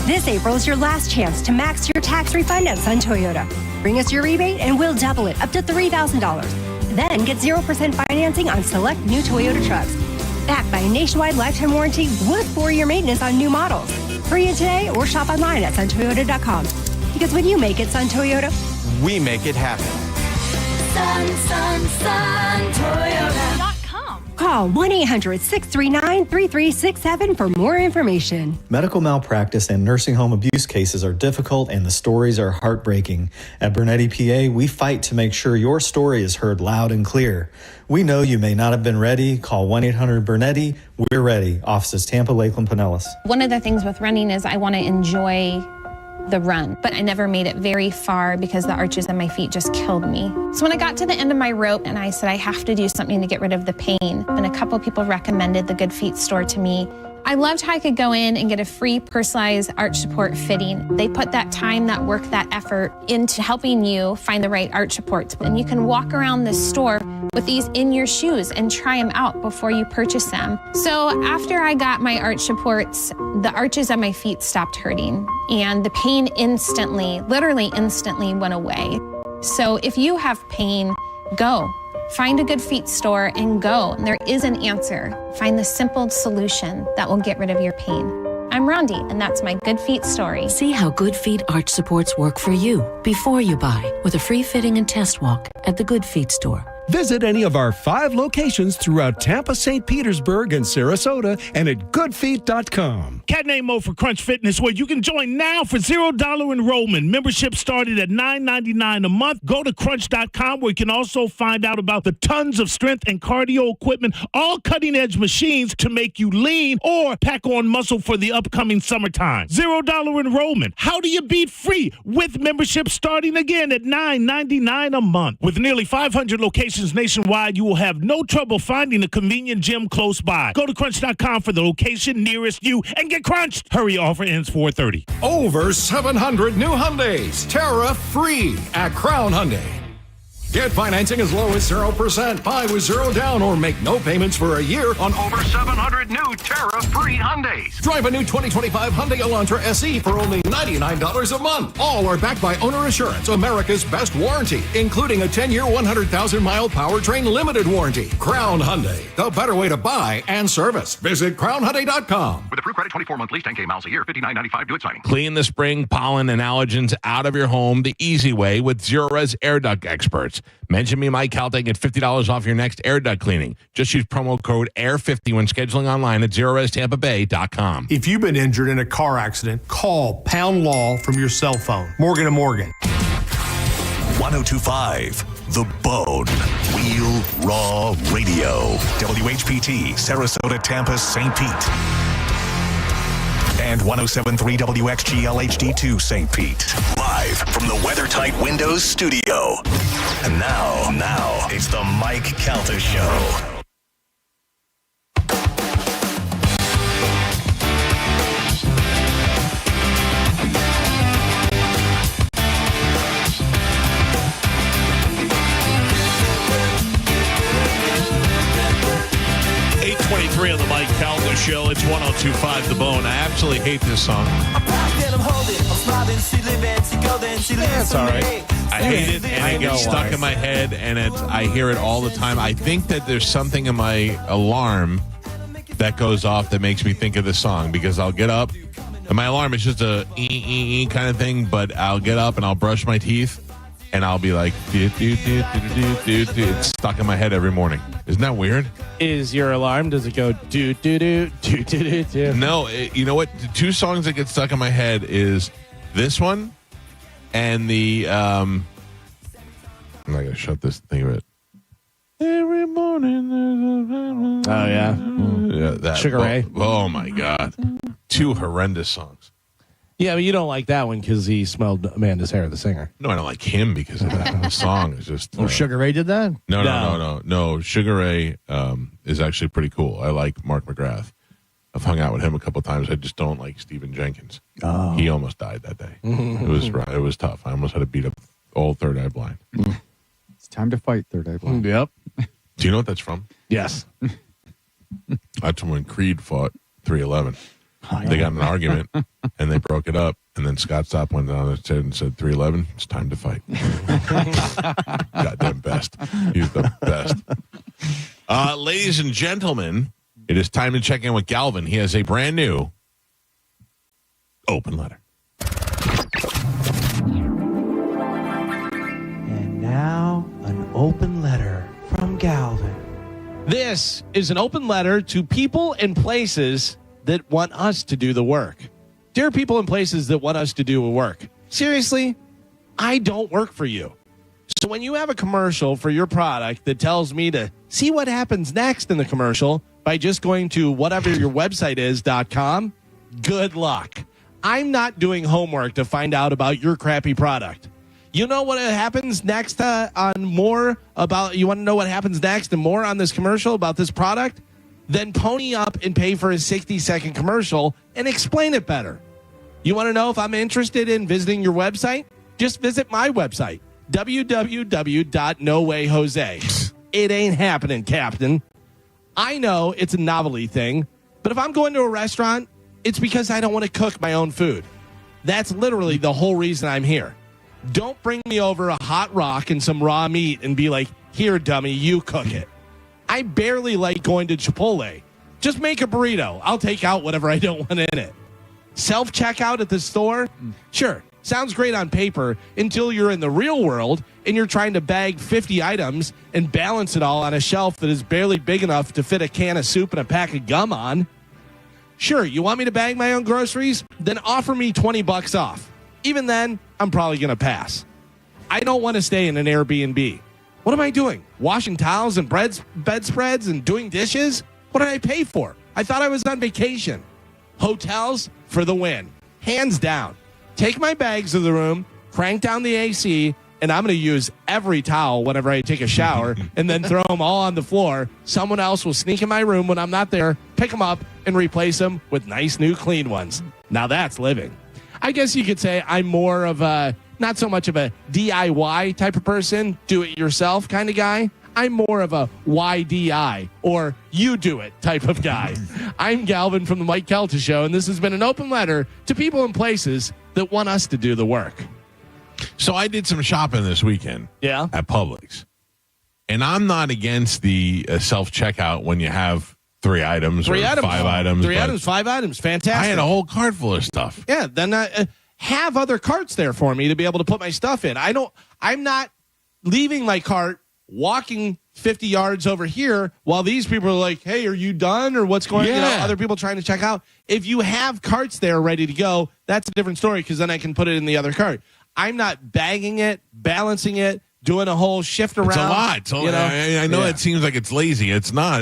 This April is your last chance to max your tax refund at Sun Toyota. Bring us your rebate and we'll double it up to $3,000. Then get 0% financing on select new Toyota trucks. Backed by a nationwide lifetime warranty with 4-year maintenance on new models. Hurry in today or shop online at suntoyota.com. Because when you make it Sun Toyota, we make it happen. Sun Toyota.com. Call 1-800-639-3367 for more information. Medical malpractice and nursing home abuse cases are difficult and the stories are heartbreaking. At Bernetti PA, we fight to make sure your story is heard loud and clear. We know you may not have been ready. Call 1-800-BERNETTI. We're ready. Offices Tampa, Lakeland, Pinellas. One of the things with running is I want to enjoy the run, but I never made it very far because the arches in my feet just killed me. So when I got to the end of my rope and I said I have to do something to get rid of the pain, and a couple people recommended the Good Feet store to me. I loved how I could go in and get a free personalized arch support fitting. They put that time, that work, that effort into helping you find the right arch supports. And you can walk around this store with these in your shoes and try them out before you purchase them. So after I got my arch supports, the arches on my feet stopped hurting and the pain instantly, literally instantly went away. So if you have pain, go. Find a Good Feet store and go. There is an answer. Find the simple solution that will get rid of your pain. I'm Rondi, and that's my Good Feet story. See how Good Feet arch supports work for you before you buy with a free fitting and test walk at the Good Feet store. Visit any of our 5 locations throughout Tampa, St. Petersburg, and Sarasota, and at goodfeet.com. Cat name Mo for Crunch Fitness, where you can join now for $0 enrollment. Membership started at $9.99 a month. Go to crunch.com, where you can also find out about the tons of strength and cardio equipment, all cutting-edge machines to make you lean or pack on muscle for the upcoming summertime. $0 enrollment. How do you beat free? With membership starting again at $9.99 a month. With nearly 500 locations nationwide, you will have no trouble finding a convenient gym close by. Go to crunch.com for the location nearest you and get crunched. Hurry, offer ends 4:30. Over 700 new Hyundais, tariff-free at Crown Hyundai. Get financing as low as 0%, buy with 0 down, or make no payments for a year on over 700 new tariff-free Hyundais. Drive a new 2025 Hyundai Elantra SE for only $99 a month. All are backed by Owner Assurance, America's best warranty, including a 10-year, 100,000-mile powertrain limited warranty. Crown Hyundai, the better way to buy and service. Visit crownhyundai.com. With approved credit, 24-month lease, 10K miles a year, $59.95. Do it signing. Clean the spring, pollen, and allergens out of your home the easy way with Zero-Res Air Duct Experts. Mention me, Mike Calta, and get $50 off your next air duct cleaning. Just use promo code AIR50 when scheduling online at ZeroResTampaBay.com. If you've been injured in a car accident, call Pound Law from your cell phone. Morgan & Morgan. 1025 The Bone. Real Raw Radio. WHPT, Sarasota, Tampa, St. Pete. And 107.3 WXGL HD2 St. Pete. Live from the WeatherTight Windows studio. And now, it's the Mike Calta Show. On the Mike Calta Show. It's 102.5 The Bone. I absolutely hate this song. That's all right. I hate it, and it gets stuck in my head, and I hear it all the time. I think that there's something in my alarm that goes off that makes me think of this song, because I'll get up, and my alarm is just a kind of thing, but I'll get up and I'll brush my teeth, and I'll be like, it's stuck in my head every morning. Isn't that weird? Is your alarm, does it go do? No, you know what? The 2 songs that get stuck in my head is this one and the I'm not gonna shut this thing of it. Every morning there's a oh yeah. Yeah, that Sugar Ray. Oh my God. two horrendous songs. Yeah, but you don't like that one because he smelled Amanda's hair, the singer. No, I don't like him because of that. The song is just. Sugar Ray did that? No. Sugar Ray is actually pretty cool. I like Mark McGrath. I've hung out with him a couple times. I just don't like Stephen Jenkins. Oh. He almost died that day. It was tough. I almost had to beat up old Third Eye Blind. It's time to fight, Third Eye Blind. Yep. Do you know what that's from? Yes. That's when Creed fought 311. They got in an argument and they broke it up. And then Scott Stapp went down and said 311, it's time to fight. Goddamn best. He's the best. Ladies and gentlemen, it is time to check in with Galvin. He has a brand new open letter. And now, an open letter from Galvin. This is an open letter to people and places that want us to do the work. Dear people and places that want us to do work, seriously, I don't work for you. So when you have a commercial for your product that tells me to see what happens next in the commercial by just going to whatever your website is.com, good luck. I'm not doing homework to find out about your crappy product. You know what happens next on more about, you want to know what happens next and more on this commercial about this product? Then pony up and pay for a 60-second commercial and explain it better. You want to know if I'm interested in visiting your website? Just visit my website, www.nowayjose. It ain't happening, Captain. I know it's a novelty thing, but if I'm going to a restaurant, it's because I don't want to cook my own food. That's literally the whole reason I'm here. Don't bring me over a hot rock and some raw meat and be like, here, dummy, you cook it. I barely like going to Chipotle. Just make a burrito. I'll take out whatever I don't want in it. Self-checkout at the store? Sure, sounds great on paper until you're in the real world and you're trying to bag 50 items and balance it all on a shelf that is barely big enough to fit a can of soup and a pack of gum on. Sure, you want me to bag my own groceries? Then offer me $20 off. Even then, I'm probably going to pass. I don't want to stay in an Airbnb. What am I doing? Washing towels and bedspreads and doing dishes? What did I pay for? I thought I was on vacation. Hotels for the win. Hands down. Take my bags to the room, crank down the AC, and I'm going to use every towel whenever I take a shower and then throw them all on the floor. Someone else will sneak in my room when I'm not there, pick them up, and replace them with nice new clean ones. Now that's living. I guess you could say I'm more of a, not so much of a DIY type of person, do-it-yourself kind of guy. I'm more of a YDI, or you do it type of guy. I'm Galvin from the Mike Kelta Show, and this has been an open letter to people and places that want us to do the work. So I did some shopping this weekend at Publix. And I'm not against the self-checkout when you have 3 items or 5 items. 3 items, 5 items. Fantastic. I had a whole cart full of stuff. Yeah, then have other carts there for me to be able to put my stuff in. I'm not leaving my cart, walking 50 yards over here while these people are like, hey, are you done? Or what's going on? You know, other people trying to check out. If you have carts there ready to go, that's a different story because then I can put it in the other cart. I'm not bagging it, balancing it, doing a whole shift around. It's a lot. So, I know it seems like it's lazy. It's not.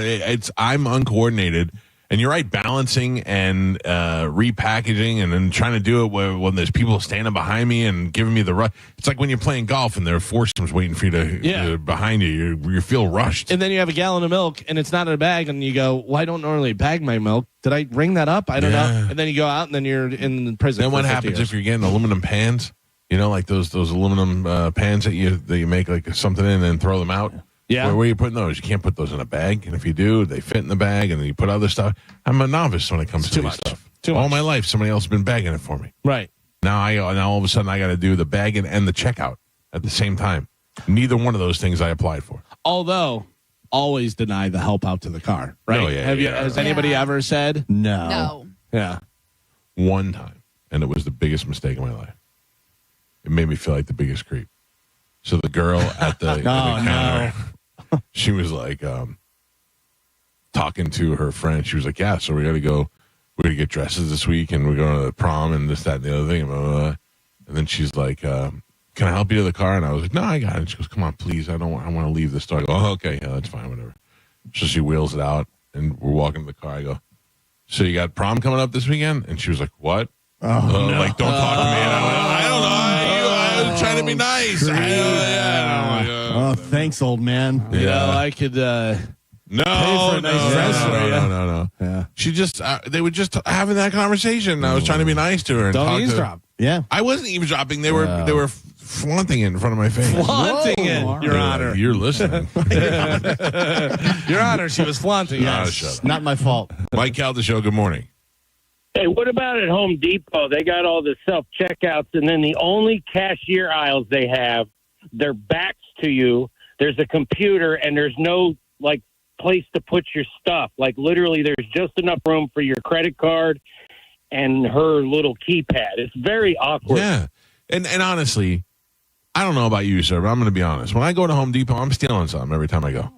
I'm uncoordinated. And you're right, balancing and repackaging and then trying to do it when there's people standing behind me and giving me the rush. It's like when you're playing golf and there are foursomes waiting for you to behind you. You feel rushed. And then you have a gallon of milk and it's not in a bag and you go, well, I don't normally bag my milk. Did I ring that up? I don't know. And then you go out and then you're in prison. Then what happens if you're getting aluminum pans? You know, like those aluminum pans that you make like something in and then throw them out? Yeah. Where are you putting those? You can't put those in a bag. And if you do, they fit in the bag and then you put other stuff. I'm a novice when it comes to this stuff. All my life, somebody else has been bagging it for me. Right. Now all of a sudden I got to do the bagging and the checkout at the same time. Neither one of those things I applied for. Although, always deny the help out to the car. Right. Oh, yeah, Has anybody ever said? No. Yeah. One time. And it was the biggest mistake in my life. It made me feel like the biggest creep. So the girl at the counter, she was like talking to her friend. She was like, yeah, so we're going to get dresses this week and we're going to the prom and this, that, and the other thing. Blah, blah, blah. And then she's like, can I help you to the car? And I was like, no, I got it. And she goes, come on, please. I want to leave the store. I go, oh, okay, yeah, that's fine, whatever. So she wheels it out and we're walking to the car. I go, So you got prom coming up this weekend? And she was like, what? No. Like, don't talk to me. And I went, I don't know. I was trying to be nice. Oh, thanks, old man. You know, I could pay for a nice dress for you. No. Yeah. She just, they were just having that conversation. I was trying to be nice to her. And Don't talk eavesdrop. Yeah. I wasn't eavesdropping. They were flaunting it in front of my face. Flaunting it, Your Honor. You're listening. Your Honor, she was flaunting it. Oh, shut up. Not my fault. Mike Calda Show, good morning. Hey, what about at Home Depot? They got all the self-checkouts, and then the only cashier aisles they have, their backs to you. There's a computer, and there's no, like, place to put your stuff. Like, literally, there's just enough room for your credit card and her little keypad. It's very awkward. Yeah. And honestly, I don't know about you, sir, but I'm going to be honest. When I go to Home Depot, I'm stealing something every time I go.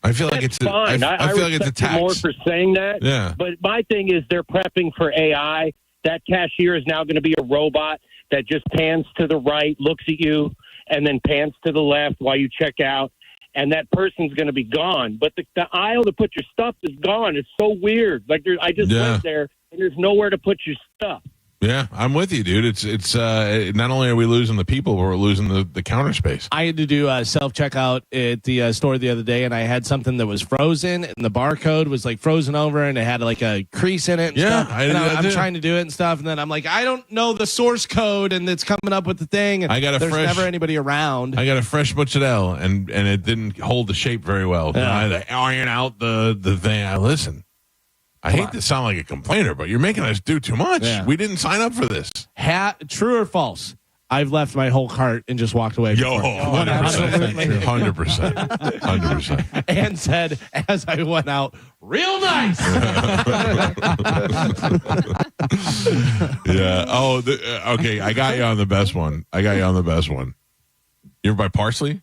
I feel like it's fine. I feel like it's a respect you tax. more for saying that. Yeah. But my thing is they're prepping for AI. That cashier is now going to be a robot that just pans to the right, looks at you, and then pans to the left while you check out. And that person's going to be gone. But the aisle to put your stuff is gone. It's so weird. Like I just went there, and there's nowhere to put your stuff. Yeah, I'm with you, dude. It's not only are we losing the people, but we're losing the counter space. I had to do a self-checkout at the store the other day, and I had something that was frozen, and the barcode was like frozen over, and it had like a crease in it. And stuff. I'm trying to do it and stuff, and then I'm like, I don't know the source code, and it's coming up with the thing. And there's never anybody around. I got a fresh mozzarella, and it didn't hold the shape very well. Yeah. I had to iron out the thing. Listen. I hate to sound like a complainer, but you're making us do too much. Yeah. We didn't sign up for this. True or false? I've left my whole cart and just walked away. 100%. 100%. And said, as I went out, real nice. Yeah. Oh, okay. I got you on the best one. You ever buy parsley?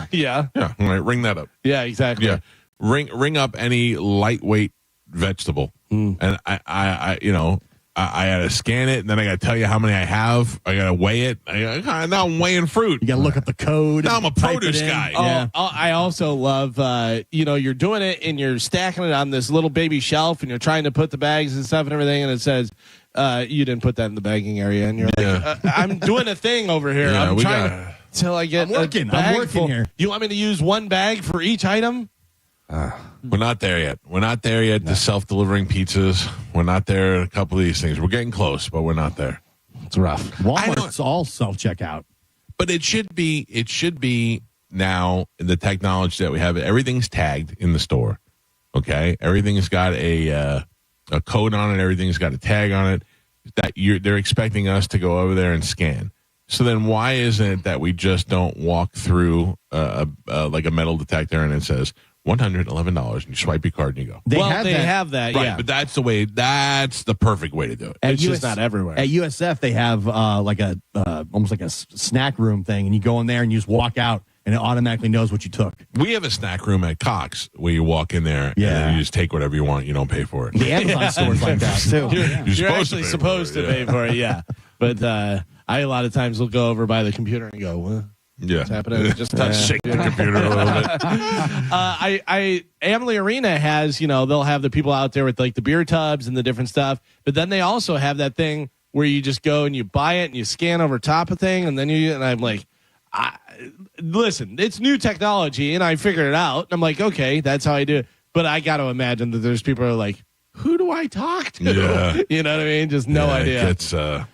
Yeah. Yeah. All right. Ring that up. Yeah, exactly. Yeah. Ring up any lightweight vegetable, and I had to scan it, and then I got to tell you how many I have. I got to weigh it. Now I'm weighing fruit. You got to look up the code. Now I'm a produce guy. Yeah. I also love, you're doing it and you're stacking it on this little baby shelf, and you're trying to put the bags and stuff and everything, and it says, you didn't put that in the bagging area, and you're like, I'm doing a thing over here. Yeah, I'm trying till I get I'm working full. here. You want me to use one bag for each item? We're not there yet. The self-delivering pizzas. We're not there. A couple of these things. We're getting close, but we're not there. It's rough. Walmart's all self-checkout. But it should be now the technology that we have. Everything's tagged in the store. Okay, everything's got a code on it. Everything's got a tag on it. They're expecting us to go over there and scan. So then, why isn't it that we just don't walk through like a metal detector and it says $111 and you swipe your card and you go? They have that, right, yeah. but that's the perfect way to do it. It's just not everywhere. At USF, they have like a almost like a snack room thing, and you go in there and you just walk out, and it automatically knows what you took. We have a snack room at Cox where you walk in there and then you just take whatever you want. You don't pay for it. The Amazon stores like that too. You're actually supposed to pay for it, yeah. But I a lot of times will go over by the computer and go, well, yeah, what's happening? Just shake the computer a little bit. Amalie Arena has, they'll have the people out there with like the beer tubs and the different stuff, but then they also have that thing where you just go and you buy it and you scan over top of thing, and then I'm like, listen, it's new technology, and I figured it out. And I'm like, okay, that's how I do it. But I got to imagine that there's people who are like, who do I talk to? Yeah. You know what I mean? Just no idea. It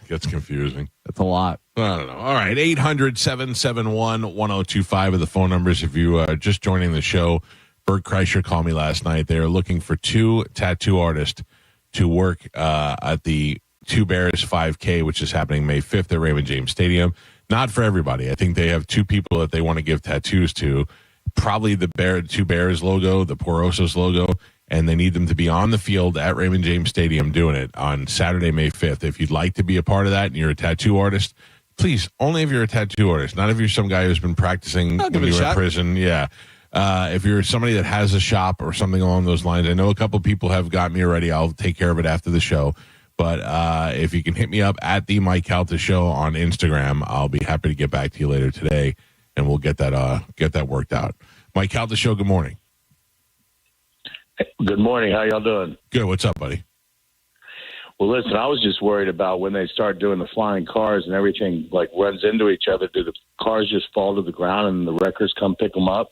gets confusing. That's a lot. I don't know. All right, 800-771-1025 are the phone numbers. If you are just joining the show, Bert Kreischer called me last night. They are looking for 2 tattoo artists to work at the Two Bears 5K, which is happening May 5th at Raymond James Stadium. Not for everybody. I think they have 2 people that they want to give tattoos to. Probably the Two Bears logo, the Porosos logo, and they need them to be on the field at Raymond James Stadium doing it on Saturday, May 5th. If you'd like to be a part of that and you're a tattoo artist, please, only if you're a tattoo artist, not if you're some guy who's been practicing when you were in prison. Yeah. If you're somebody that has a shop or something along those lines, I know a couple people have got me already. I'll take care of it after the show. But if you can hit me up at the Mike Calta Show on Instagram, I'll be happy to get back to you later today, and we'll get that worked out. Mike Calta Show, good morning. Good morning. How y'all doing? Good. What's up, buddy? Well, listen, I was just worried about when they start doing the flying cars and everything like runs into each other. Do the cars just fall to the ground and the wreckers come pick them up?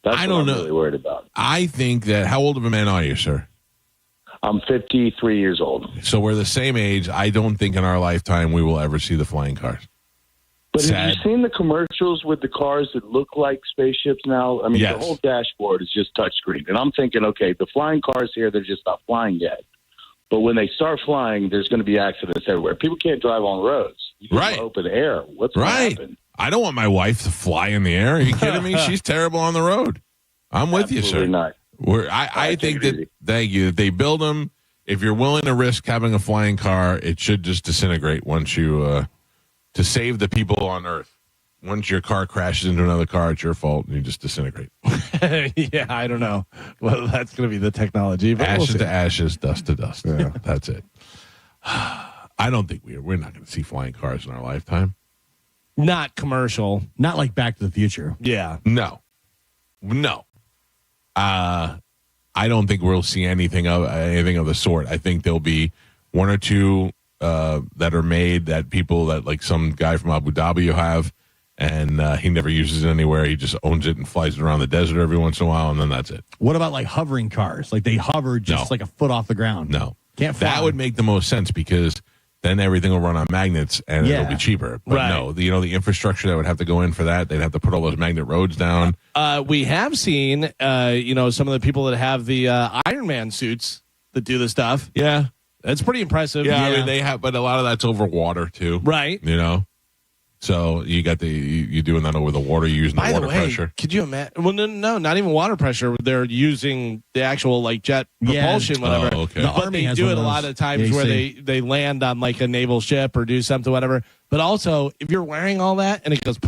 That's I don't what I'm know. really worried about. I think that. How old of a man are you, sir? I'm 53 years old. So we're the same age. I don't think in our lifetime we will ever see the flying cars. But Sad. have you seen the commercials with the cars that look like spaceships now? I mean, Yes. the whole dashboard is just touchscreen. And I'm thinking, okay, the flying cars here, they're just not flying yet. But when they start flying, there's going to be accidents everywhere. People can't drive on roads. You Right. can open air. What's going to happen? I don't want my wife to fly in the air. Are you kidding me? She's terrible on the road. I'm with you, sir. Absolutely not. I think that, thank you, if they build them, if you're willing to risk having a flying car, it should just disintegrate once you, to save the people on Earth. Once your car crashes into another car, it's your fault, and you just disintegrate. Yeah, I don't know. Well, that's going to be the technology. But Ashes we'll to ashes, dust to dust. Yeah. That's it. I don't think we're not going to see flying cars in our lifetime. Not commercial. Not like Back to the Future. Yeah. No. I don't think we'll see anything of the sort. I think there'll be one or two that are made that people that like some guy from Abu Dhabi will have, and he never uses it anywhere. He just owns it and flies it around the desert every once in a while, and then that's it. What about like hovering cars? Like they hover just like a foot off the ground. No. Can't fly. That would make the most sense because then everything will run on magnets and Yeah. it'll be cheaper. But Right. no, the infrastructure that would have to go in for that, they'd have to put all those magnet roads down. We have seen, some of the people that have the Iron Man suits that do the stuff. Yeah. That's pretty impressive. Yeah, I mean, they have, but a lot of that's over water too. Right. So you got you doing that over the water, you're using By the the water way, pressure. could you imagine? Well, no, not even water pressure. They're using the actual like jet Yeah. propulsion, whatever. Oh, okay. The But Army they has do one it a of lot those of times where AC. they land on like a naval ship or do something, whatever. But also, if you're wearing all that and it goes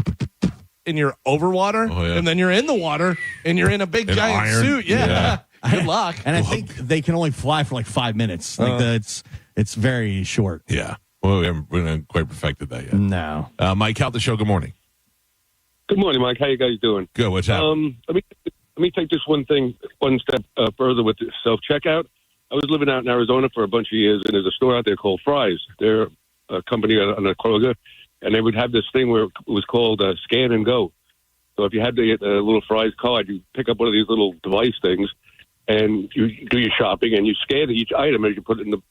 and you're over water, and then you're in the water and you're in a big An giant iron. suit, yeah. Good luck. And I think they can only fly for like 5 minutes. Like it's very short. Yeah. Well, we haven't quite perfected that yet. No. Mike, out the show. Good morning. Good morning, Mike. How you guys doing? Good. What's happening? Let me take this one step further with the self checkout. I was living out in Arizona for a bunch of years, and there's a store out there called Fry's. They're a company on a Kroger, and they would have this thing where it was called Scan and Go. So if you had the little Fry's card, you pick up one of these little device things, and you do your shopping, and you scan each item as you put it in the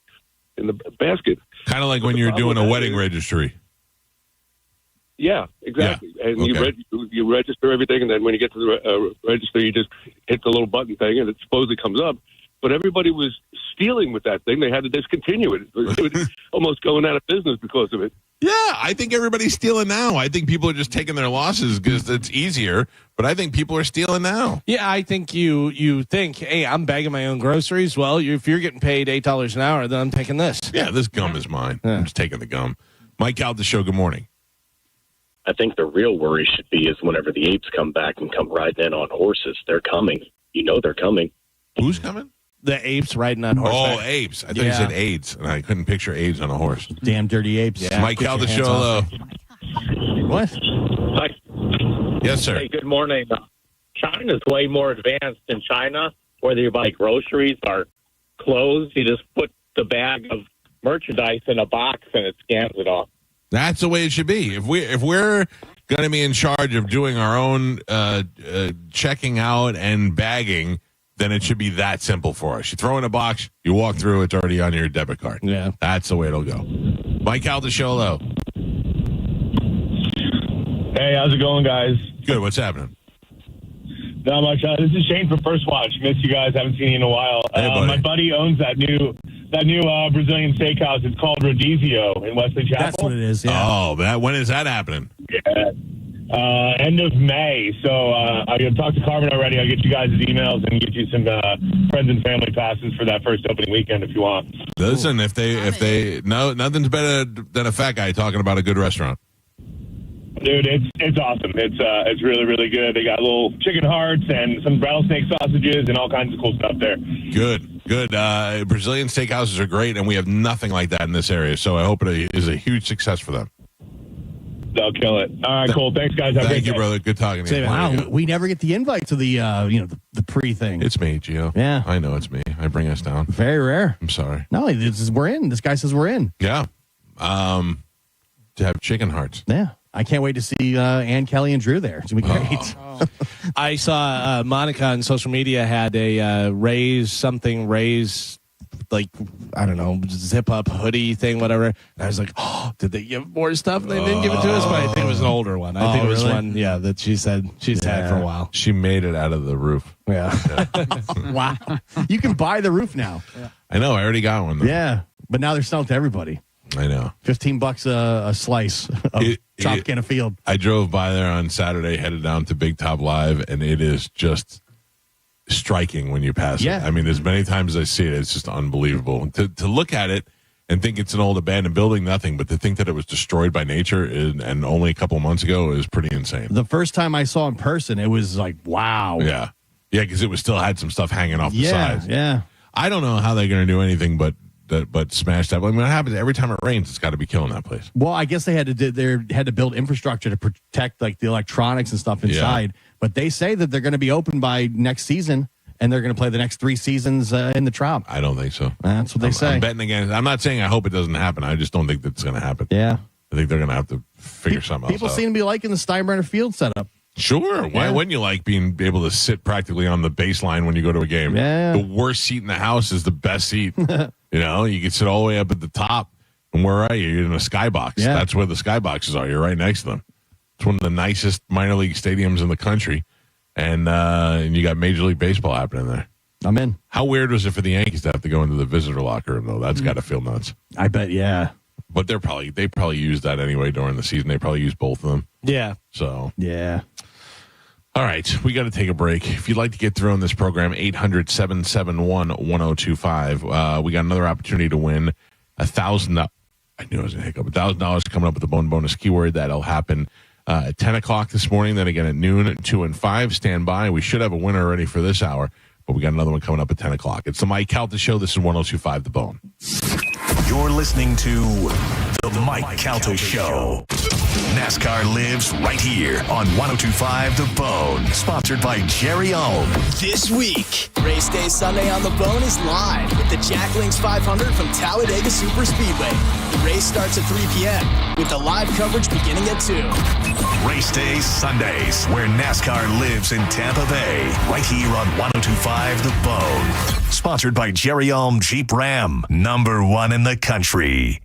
basket. Kind of like when you're doing a wedding registry. Yeah, exactly. Yeah. And Okay. you register everything, and then when you get to the register, you just hit the little button thing, and it supposedly comes up. But everybody was stealing with that thing. They had to discontinue it. It was almost going out of business because of it. Yeah, I think everybody's stealing now. I think people are just taking their losses because it's easier. But I think people are stealing now. Yeah, I think you think, hey, I'm bagging my own groceries. Well, if you're getting paid $8 an hour, then I'm taking this. Yeah, this gum is mine. I'm just taking the gum. Mike, out the show. Good morning. I think the real worry should be is whenever the apes come back and come riding in on horses. They're coming. You know they're coming. Who's coming? The apes riding on horseback. Oh, apes. I thought you said AIDS, and I couldn't picture AIDS on a horse. Damn dirty apes. Yeah. Mike, out the show. Hello. What? Hi. Yes, sir. Hey, good morning. China's way more advanced in China. Whether you buy groceries or clothes, you just put the bag of merchandise in a box and it scans it off. That's the way it should be. If we're going to be in charge of doing our own checking out and bagging, then it should be that simple for us. You throw in a box, you walk through, it's already on your debit card. Yeah. That's the way it'll go. Mike Aldisciolo. Hey, how's it going, guys? Good. What's happening? Not much. This is Shane from First Watch. Miss you guys. Haven't seen you in a while. Hey, buddy. My buddy owns that new Brazilian steakhouse. It's called Rodizio in Wesley Chapel. That's what it is. Yeah. Oh, when is that happening? Yeah. End of May. So I talked to Carmen already. I'll get you guys' emails and get you some friends and family passes for that first opening weekend if you want. Listen, if they nothing's better than a fat guy talking about a good restaurant. Dude, it's awesome. It's really, really good. They got little chicken hearts and some rattlesnake sausages and all kinds of cool stuff there. Good. Brazilian steakhouses are great, and we have nothing like that in this area. So I hope it is a huge success for them. They'll kill it. All right, cool. Thanks, guys. Have a Thank great you, day. brother. Good talking to you. Wow, we never get the invite to the the pre thing. It's me, Gio. Yeah. I know it's me. I bring us down. Very rare. I'm sorry. No, we're in. This guy says we're in. Yeah. To have chicken hearts. Yeah. I can't wait to see Ann, Kelly, and Drew there. It's going to be great. I saw Monica on social media had a raise, like, I don't know, zip up hoodie thing, whatever. And I was like, oh, did they give more stuff? They didn't give it to us, but I think it was an older one. I think it was one, that she said she's had for a while. She made it out of the roof. Yeah. Wow. You can buy the roof now. I know. I already got one, though. Yeah. But now they're selling to everybody. I know. $15 a slice of Tropicana Field. I drove by there on Saturday, headed down to Big Top Live, and it is just striking when you pass it. I mean, as many times as I see it, it's just unbelievable. To look at it and think it's an old abandoned building, nothing, but to think that it was destroyed by nature and only a couple of months ago is pretty insane. The first time I saw in person, it was like, wow. Yeah. Yeah, because it was still had some stuff hanging off the sides. Yeah. I don't know how they're going to do anything but smash that. I mean, what happens every time it rains? It's got to be killing that place. Well, I guess they had to build infrastructure to protect like the electronics and stuff inside. Yeah. But they say that they're going to be open by next season, and they're going to play the next 3 seasons in the Trop. I don't think so. That's what they say. I'm betting against. I'm not saying I hope it doesn't happen. I just don't think that's going to happen. Yeah. I think they're going to have to figure something else out. People seem to be liking the Steinbrenner Field setup. Sure. Why wouldn't you like being able to sit practically on the baseline when you go to a game? Yeah. The worst seat in the house is the best seat. You can sit all the way up at the top. And where are you? You're in a skybox. Yeah. That's where the skyboxes are. You're right next to them. It's one of the nicest minor league stadiums in the country. And you got Major League Baseball happening there. I'm in. How weird was it for the Yankees to have to go into the visitor locker room, though? That's got to feel nuts. I bet, yeah. But they probably use that anyway during the season. They probably use both of them. Yeah. So. Yeah. All right, we got to take a break. If you'd like to get through on this program, 800-771-1025. We got another opportunity to win $1,000. I knew I was going to hiccup. $1,000 coming up with the bonus keyword. That'll happen at 10 o'clock this morning. Then again at noon, 2 and 5. Stand by. We should have a winner already for this hour, but we got another one coming up at 10 o'clock. It's the Mike Calta Show. This is 102.5 The Bone. You're listening to the Mike Calta Show. NASCAR lives right here on 102.5 The Bone. Sponsored by Jerry Ohm. This week, Race Day Sunday on The Bone is live with the Jack Links 500 from Talladega Super Speedway. The race starts at 3 p.m. with the live coverage beginning at 2. Race Day Sundays, where NASCAR lives in Tampa Bay. Right here on 102.5 The Bone. Sponsored by Jerry Ohm Jeep Ram. #1 in the country.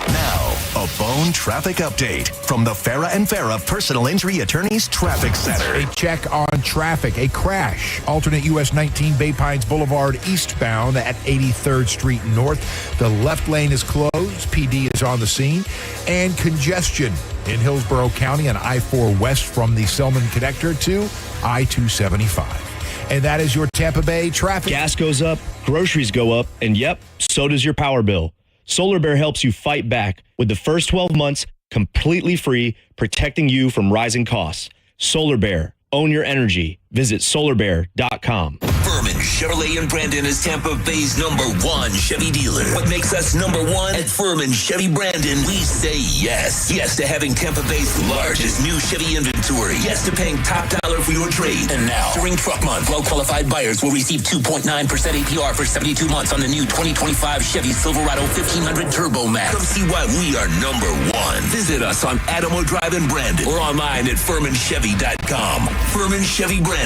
Now, a Bone traffic update from the Farah and Farah Personal Injury Attorneys Traffic Center. A check on traffic. A crash. Alternate US 19 Bay Pines Boulevard eastbound at 83rd Street North. The left lane is closed. PD is on the scene. And congestion in Hillsborough County on I-4 west from the Selman connector to I-275. And that is your Tampa Bay traffic. Gas goes up, groceries go up, and yep, so does your power bill. Solar Bear helps you fight back with the first 12 months completely free, protecting you from rising costs. Solar Bear, own your energy. Visit solarbear.com. Furman Chevrolet in Brandon is Tampa Bay's #1 Chevy dealer. What makes us #1 at Furman Chevy Brandon? We say yes. Yes to having Tampa Bay's largest new Chevy inventory. Yes to paying top dollar for your trade. And now, during Truck Month, well-qualified buyers will receive 2.9% APR for 72 months on the new 2025 Chevy Silverado 1500 Turbo Max. Come see why we are #1. Visit us on Adamo Drive in Brandon or online at FurmanChevy.com. Furman Chevy Brandon.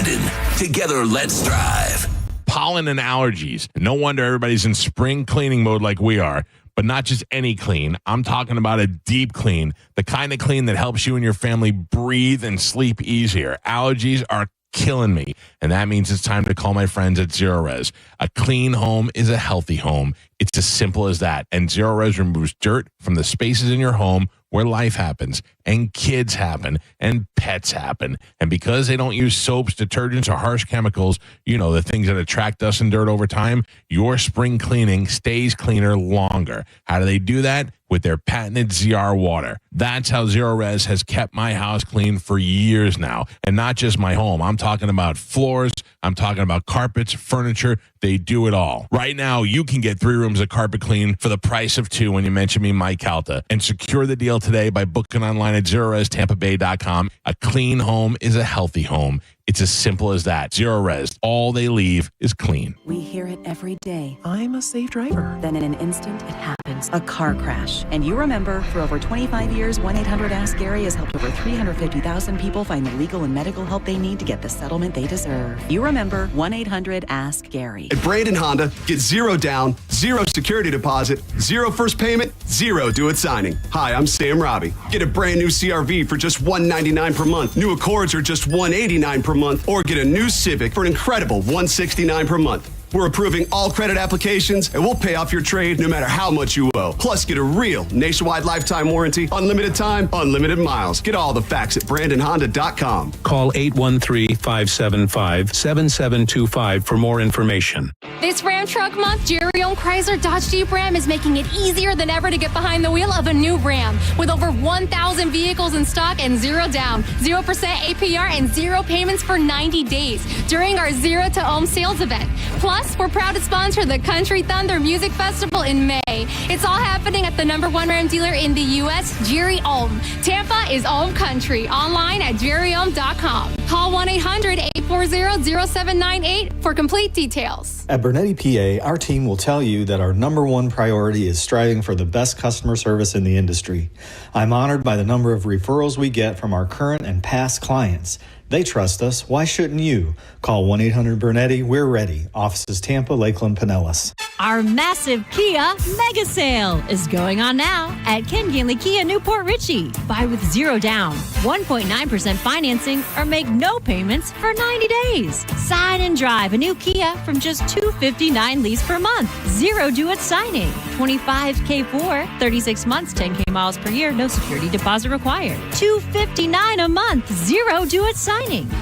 Together, let's drive. Pollen and allergies. No wonder everybody's in spring cleaning mode like we are. But not just any clean. I'm talking about a deep clean. The kind of clean that helps you and your family breathe and sleep easier. Allergies are killing me. And that means it's time to call my friends at Zero Res. A clean home is a healthy home. It's as simple as that. And Zero Res removes dirt from the spaces in your home where life happens, and kids happen, and pets happen. And because they don't use soaps, detergents, or harsh chemicals, the things that attract dust and dirt over time, your spring cleaning stays cleaner longer. How do they do that? with their patented ZR water. That's how Zero Res has kept my house clean for years now. And not just my home. I'm talking about floors. I'm talking about carpets, furniture. They do it all. Right now, you can get 3 rooms of carpet clean for the price of 2 when you mention me, Mike Calta. And secure the deal today by booking online at ZeroResTampaBay.com. A clean home is a healthy home. It's as simple as that. Zero Res. All they leave is clean. We hear it every day. I'm a safe driver. Then in an instant, it happens. A car crash. And you remember, for over 25 years, 1-800-ASK-GARY has helped over 350,000 people find the legal and medical help they need to get the settlement they deserve. You remember 1-800-ASK-GARY. At Brandon Honda, get 0 down, 0 security deposit, 0 first payment, 0 do it signing. Hi, I'm Sam Robbie. Get a brand new CRV for just $199 per month. New Accords are just $189 per month, or get a new Civic for an incredible $169 per month. We're approving all credit applications, and we'll pay off your trade no matter how much you owe. Plus, get a real nationwide lifetime warranty, unlimited time, unlimited miles. Get all the facts at BrandonHonda.com. Call 813-575-7725 for more information. This Ram Truck Month, Jerry-owned Chrysler Dodge Jeep Ram is making it easier than ever to get behind the wheel of a new Ram. With over 1,000 vehicles in stock and 0 down, 0% APR, and 0 payments for 90 days during our Zero to Ohm sales event. Plus, we're proud to sponsor the Country Thunder Music Festival in May. It's all happening at the #1 Ram dealer in the U.S., Jerry Ohm. Tampa is Ohm Country. Online at jerryohm.com. Call 1-800-840-0798 for complete details. At Bernetti PA, our team will tell you that our #1 priority is striving for the best customer service in the industry. I'm honored by the number of referrals we get from our current and past clients. They trust us. Why shouldn't you? Call 1-800-BERNETTI. We're ready. Offices Tampa, Lakeland, Pinellas. Our massive Kia mega sale is going on now at Ken Ganley Kia Newport Richey. Buy with 0 down, 1.9% financing, or make no payments for 90 days. Sign and drive a new Kia from just $259 lease per month. 0 due at signing. 25K4, 36 months, 10K miles per year, no security deposit required. $259 a month, 0 due at signing.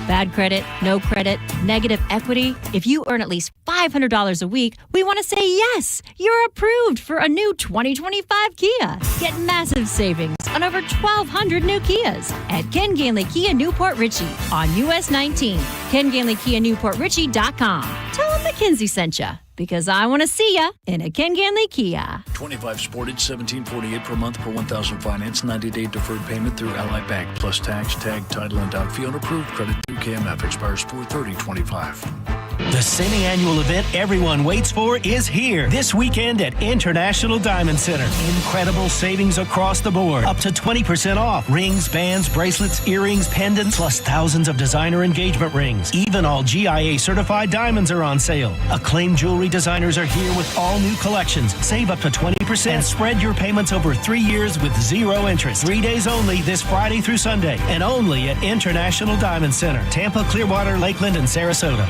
Bad credit, no credit, negative equity. If you earn at least $500 a week, we want to say yes, you're approved for a new 2025 Kia. Get massive savings on over 1,200 new Kias at Ken Ganley Kia Newport Richey on US 19. KenGanleyKiaNewportRichey.com. Tell them McKenzie sent you, because I want to see ya in a Ken Ganley Kia. 25 Sportage, $17.48 per month per 1,000 finance, 90-day deferred payment through Ally Bank, plus tax, tag, title, and doc fee on approved credit through KMF, expires 4/30/25. The semi-annual event everyone waits for is here this weekend at International Diamond Center. Incredible savings across the board. Up to 20% off. Rings, bands, bracelets, earrings, pendants, plus thousands of designer engagement rings. Even all GIA certified diamonds are on sale. Acclaimed jewelry designers are here with all new collections. Save up to 20% and spread your payments over 3 years with 0 interest. 3 days only this Friday through Sunday, and only at International Diamond Center. Tampa, Clearwater, Lakeland, and Sarasota.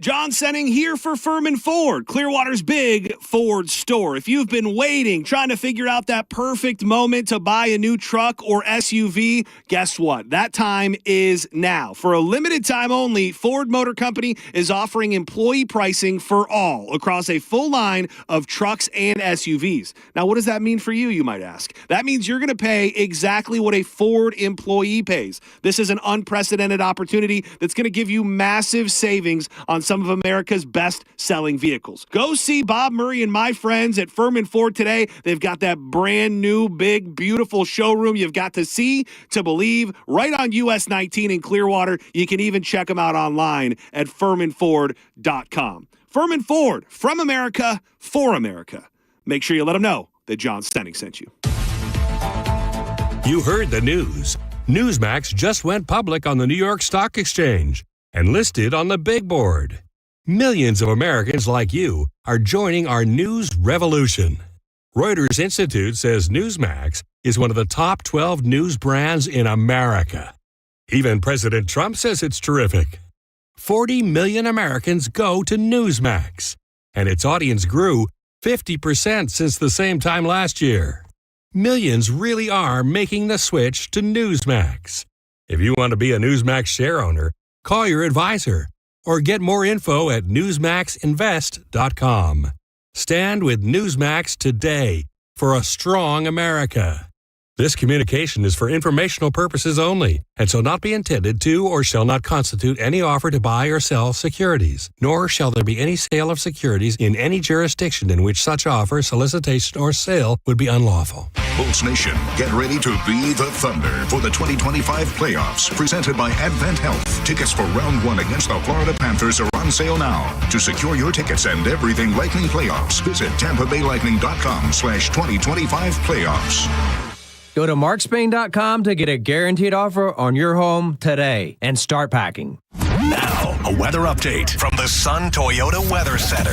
John Senning here for Furman Ford, Clearwater's big Ford store. If you've been waiting, trying to figure out that perfect moment to buy a new truck or SUV, guess what? That time is now. For a limited time only, Ford Motor Company is offering employee pricing for all across a full line of trucks and SUVs. Now, what does that mean for you, you might ask? That means you're going to pay exactly what a Ford employee pays. This is an unprecedented opportunity that's going to give you massive savings on some of America's best-selling vehicles. Go see Bob Murray and my friends at Furman Ford today. They've got that brand new, big, beautiful showroom you've got to see to believe right on US 19 in Clearwater. You can even check them out online at FurmanFord.com. Furman Ford, from America, for America. Make sure you let them know that John Senning sent you. You heard the news. Newsmax just went public on the New York Stock Exchange and listed on the big board. Millions of Americans like you are joining our news revolution. Reuters Institute says Newsmax is one of the top 12 news brands in America. Even President Trump says it's terrific. 40 million Americans go to Newsmax, and its audience grew 50% since the same time last year. Millions really are making the switch to Newsmax. If you want to be a Newsmax share owner, call your advisor or get more info at newsmaxinvest.com. Stand with Newsmax today for a strong America. This communication is for informational purposes only and shall not be intended to or shall not constitute any offer to buy or sell securities, nor shall there be any sale of securities in any jurisdiction in which such offer, solicitation, or sale would be unlawful. Bulls Nation, get ready to be the Thunder for the 2025 playoffs, presented by Advent Health. Tickets for round 1 against the Florida Panthers are on sale now. To secure your tickets and everything Lightning playoffs, visit TampaBayLightning.com/2025 playoffs. Go to markspain.com to get a guaranteed offer on your home today and start packing. Now, a weather update from the Sun Toyota Weather Center.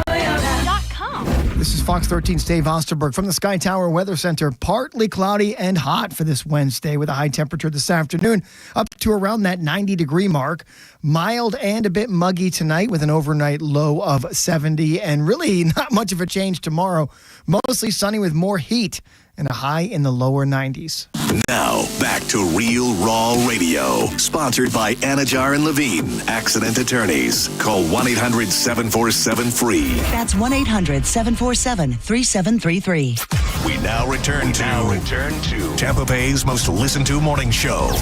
Toyota.com. This is Fox 13's Dave Osterberg from the Sky Tower Weather Center. Partly cloudy and hot for this Wednesday with a high temperature this afternoon up to around that 90-degree mark. Mild and a bit muggy tonight with an overnight low of 70, and really not much of a change tomorrow. Mostly sunny with more heat and a high in the lower 90s. Now, back to Real Raw Radio, sponsored by Anajar and Levine, accident attorneys. Call 1-800-747-FREE. That's 1-800-747-3733. We now return to Tampa Bay's most listened to morning show,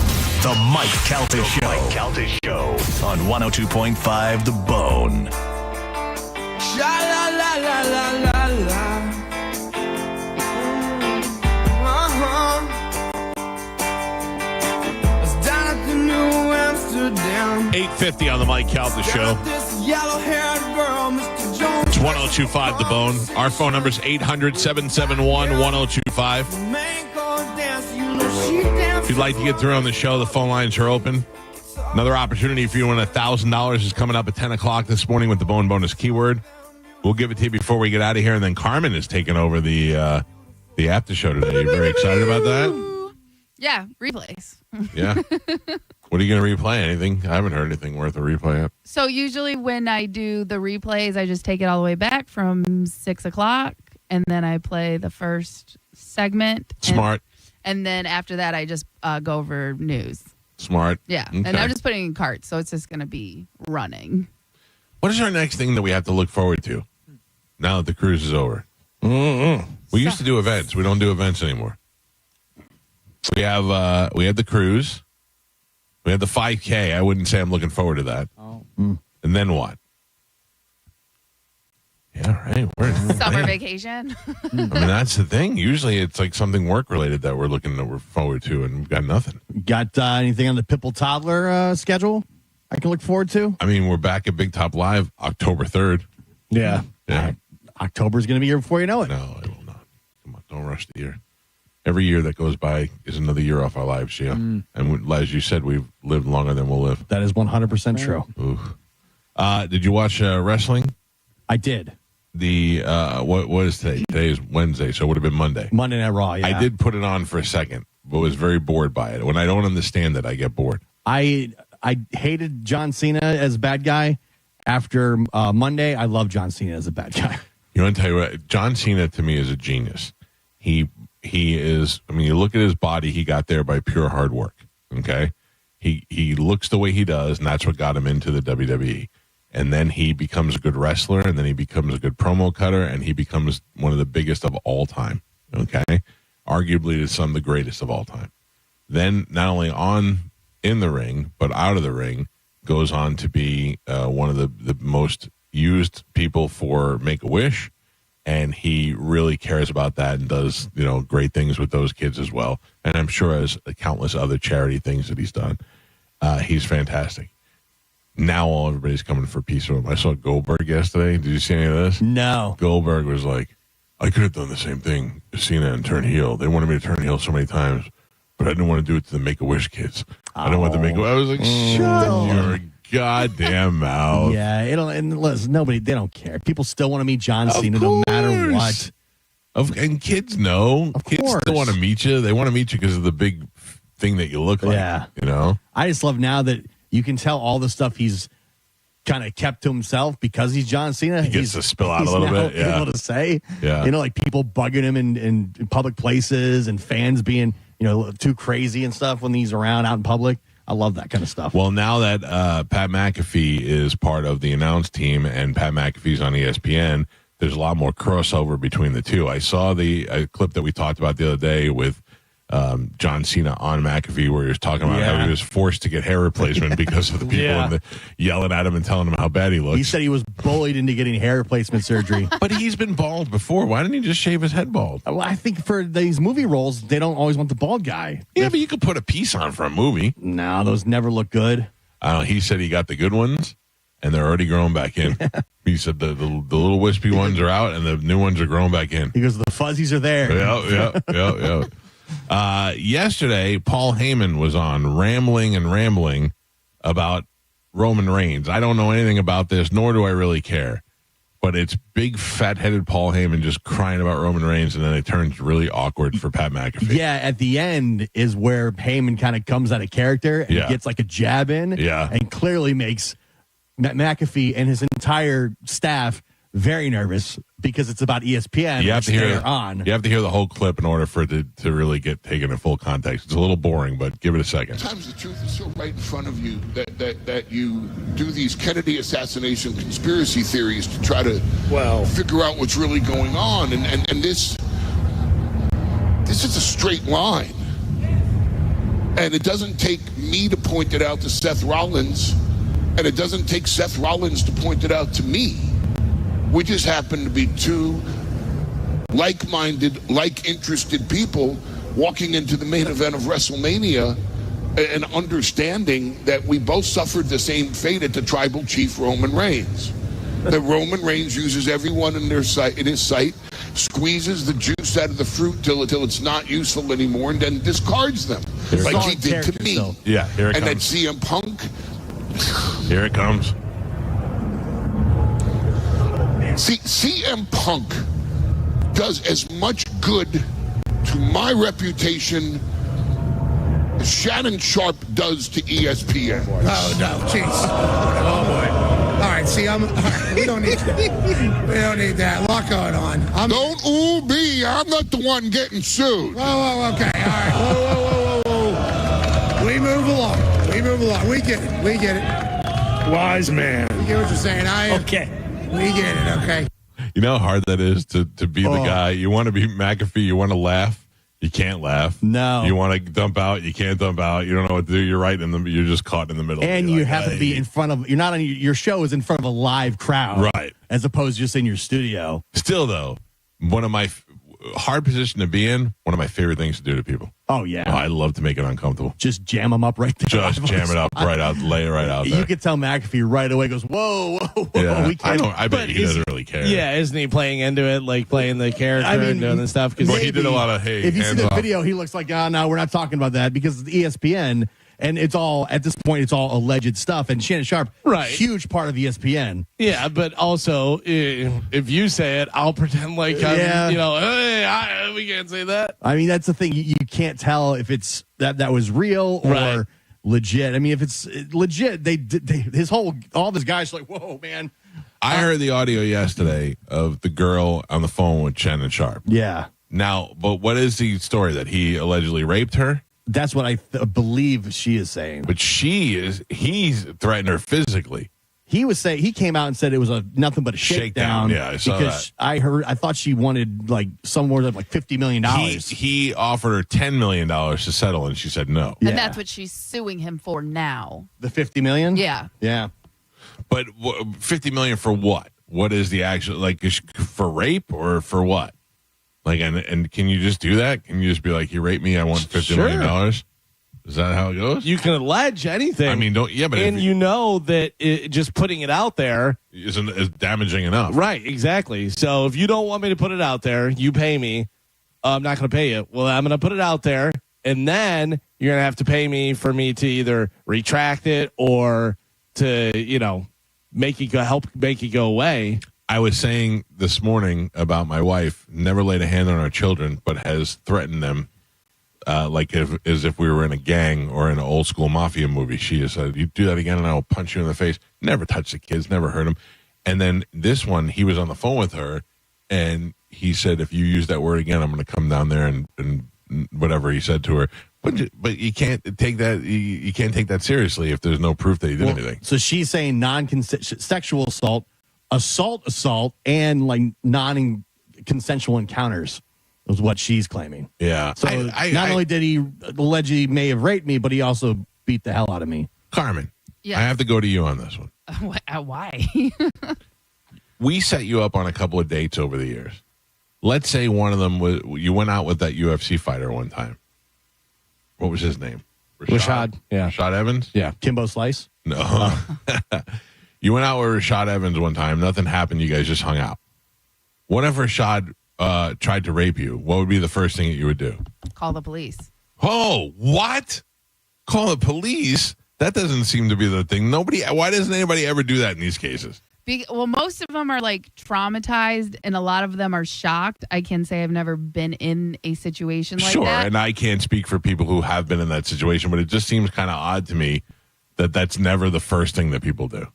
The Mike Calta Show. On 102.5 The Bone. Sha-la-la-la-la-la-la. 8:50 on the Mike Calta Show. It's 102.5 The Bone. Our phone number is 800-771-1025. If you'd like to get through on the show, the phone lines are open. Another opportunity for you to win $1,000 is coming up at 10 o'clock this morning with the Bone Bonus keyword. We'll give it to you before we get out of here, and then Carmen is taking over the after show today. You're very excited about that? Yeah, replays. Yeah. What are you going to replay? Anything? I haven't heard anything worth a replay yet. So usually when I do the replays, I just take it all the way back from 6 o'clock, and then I play the first segment. Smart. And then after that, I just go over news. Smart. Yeah. Okay. And I'm just putting in carts, so it's just going to be running. What is our next thing that we have to look forward to now that the cruise is over? Mm-hmm. We used to do events. We don't do events anymore. We had the cruise. We had the 5K. I wouldn't say I'm looking forward to that. Oh. And then what? Yeah, right. Summer vacation. I mean, that's the thing. Usually it's like something work-related that we're looking forward to, and we've got nothing. Got anything on the Pipple Toddler schedule I can look forward to? I mean, we're back at Big Top Live October 3rd. Yeah. October's going to be here before you know it. No, it will not. Come on, don't rush the year. Every year that goes by is another year off our lives, Gia. And as you said, we've lived longer than we'll live. That is 100% true. Ooh. Did you watch wrestling? I did. What is today? Today is Wednesday, so it would have been Monday. Monday Night Raw, yeah. I did put it on for a second, but was very bored by it. When I don't understand it, I get bored. I hated John Cena as a bad guy. After Monday, I love John Cena as a bad guy. You want to tell you what? John Cena, to me, is a genius. He is, I mean, you look at his body, he got there by pure hard work, okay? He looks the way he does, and that's what got him into the WWE. And then he becomes a good wrestler, and then he becomes a good promo cutter, and he becomes one of the biggest of all time, okay? Arguably some of the greatest of all time. Then not only in the ring, but out of the ring, goes on to be one of the most used people for Make-A-Wish, and he really cares about that and does, great things with those kids as well. And I'm sure has countless other charity things that he's done. He's fantastic. Now everybody's coming for a piece of him. I saw Goldberg yesterday. Did you see any of this? No. Goldberg was like, I could have done the same thing as Cena and turn heel. They wanted me to turn heel so many times, but I didn't want to do it to the Make-A-Wish kids. I didn't want to I was like, shut your goddamn mouth. Yeah, and listen, they don't care. People still want to meet John Cena no matter what. And kids know. Kids still want to meet you. They want to meet you because of the big thing that you look like. Yeah. I just love now that you can tell all the stuff he's kind of kept to himself because he's John Cena. He gets to spill out a little bit. Yeah. Able to say. Yeah. Like people bugging him in public places and fans being, too crazy and stuff when he's around out in public. I love that kind of stuff. Well, now that Pat McAfee is part of the announce team and Pat McAfee's on ESPN, there's a lot more crossover between the two. I saw the clip that we talked about the other day with John Cena on McAfee, where he was talking about how he was forced to get hair replacement because of the people yelling at him and telling him how bad he looks. He said he was bullied into getting hair replacement surgery. But he's been bald before. Why didn't he just shave his head bald? Well, I think for these movie roles, they don't always want the bald guy. Yeah, but you could put a piece on for a movie. No, those never look good. He said he got the good ones, and they're already growing back in. He said the little wispy ones are out, and the new ones are growing back in. He goes, the fuzzies are there. Yeah. Yesterday, Paul Heyman was on rambling about Roman Reigns. I don't know anything about this, nor do I really care. But it's big, fat-headed Paul Heyman just crying about Roman Reigns, and then it turns really awkward for Pat McAfee. Yeah, at the end is where Heyman kind of comes out of character and gets like a jab in, and clearly makes McAfee and his entire staff very nervous because it's about ESPN. You have to hear on. You have to hear the whole clip in order for it to really get taken in full context. It's a little boring, but give it a second. Sometimes the truth is so right in front of you that you do these Kennedy assassination conspiracy theories to try to figure out what's really going on, and this is a straight line, and it doesn't take me to point it out to Seth Rollins, and it doesn't take Seth Rollins to point it out to me. We just happen to be two like-minded, like-interested people walking into the main event of WrestleMania and understanding that we both suffered the same fate at the tribal chief Roman Reigns. That Roman Reigns uses everyone in his sight, squeezes the juice out of the fruit till it's not useful anymore, and then discards them, like he did to me. Yeah, here it comes. And that CM Punk. Here it comes. See, CM Punk does as much good to my reputation as Shannon Sharp does to ESPN. Oh, no, jeez. Oh, boy. All right, see, we don't need that. We don't need that. A lot going on. Don't ooh me. I'm not the one getting sued. Whoa, okay. All right. Whoa. We move along. We get it. Wise man. You get what you're saying? Okay. We get it, okay. You know how hard that is to be the guy. You want to be McAfee. You want to laugh. You can't laugh. No. You want to dump out. You can't dump out. You don't know what to do. You're right you're just caught in the middle. And you happen to be in front of, you're not on, your show is in front of a live crowd. Right. As opposed to just in your studio. Still, though, one of my hard position to be in, one of my favorite things to do to people. Oh, yeah. I love to make it uncomfortable. Just jam them up right there. Just jam it up right out, lay it right out there. You could tell McAfee right away, goes, whoa. Yeah, we can't. I bet he doesn't really care. Yeah, isn't he playing into it, like playing the character and doing the stuff? Well, he did a lot of, if you see the video, he looks like, no, we're not talking about that because it's ESPN. And it's all, at this point, it's all alleged stuff. And Shannon Sharp, huge part of ESPN. Yeah, but also, if you say it, I'll pretend like I'm, hey, we can't say that. I mean, that's the thing. You can't tell if it's that was real or legit. I mean, if it's legit, all of his guys are like, whoa, man. I heard the audio yesterday of the girl on the phone with Shannon Sharp. Yeah. Now, but what is the story? That he allegedly raped her? That's what I believe she is saying. But he's threatened her physically. He came out and said it was nothing but a shakedown. Yeah, I saw because that. I thought she wanted like somewhere like $50 million. He offered her $10 million to settle, and she said no. Yeah. And that's what she's suing him for now. The $50 million? Yeah. Yeah. But $50 million for what? What is the actual, like, for rape or for what? Like, and can you just do that? Can you just be like, you raped me, I want $50 million? Is that how it goes? You can allege anything. I mean, but you know that just putting it out there isn't as damaging enough. Right, exactly. So if you don't want me to put it out there, you pay me. I'm not going to pay you. Well, I'm going to put it out there, and then you're going to have to pay me for me to either retract it or to, help make it go away. I was saying this morning about my wife never laid a hand on our children, but has threatened them as if we were in a gang or in an old school mafia movie. She has said, you do that again and I will punch you in the face. Never touch the kids, never hurt them. And then this one, he was on the phone with her and he said, if you use that word again, I'm going to come down there and whatever he said to her. But you can't take that. You can't take that seriously if there's no proof that he did anything. So she's saying sexual assault assault, and like non-consensual encounters is what she's claiming. Yeah. So not only did he allegedly may have raped me, but he also beat the hell out of me. Carmen, Yes. I have to go to you on this one. Why? We set you up on a couple of dates over the years. Let's say one of them was you went out with that UFC fighter one time. What was his name? Rashad. Yeah. Rashad Evans? Yeah. Kimbo Slice? No. You went out with Rashad Evans one time. Nothing happened. You guys just hung out. What if Rashad tried to rape you? What would be the first thing that you would do? Call the police. Oh, what? Call the police? That doesn't seem to be the thing. Why doesn't anybody ever do that in these cases? Well, most of them are like traumatized, and a lot of them are shocked. I can say I've never been in a situation like Sure, that. and I can't speak for people who have been in that situation, but it just seems kind of odd to me that that's never the first thing that people do.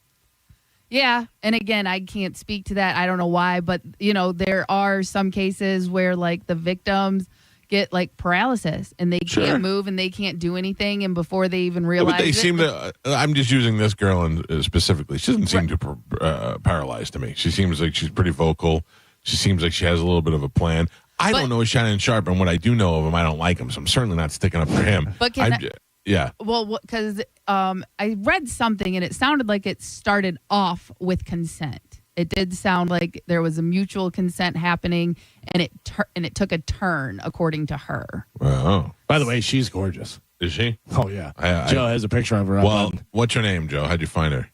Yeah, and again, I can't speak to that. I don't know why, but there are some cases where like the victims get like paralysis and they can't move and they can't do anything, and before they even realize but they seem to. I'm just using this girl specifically. She doesn't seem to paralyzed to me. She seems like she's pretty vocal. She seems like she has a little bit of a plan. I don't know Shannon Sharpe, and what I do know of him, I don't like him, so I'm certainly not sticking up for him. But yeah. Well, because I read something and it sounded like it started off with consent. It did sound like there was a mutual consent happening, and it took a turn, according to her. Wow. By the way, she's gorgeous. Is she? Oh, yeah. Joe has a picture of her. Well, what's her name, Joe? How'd you find her?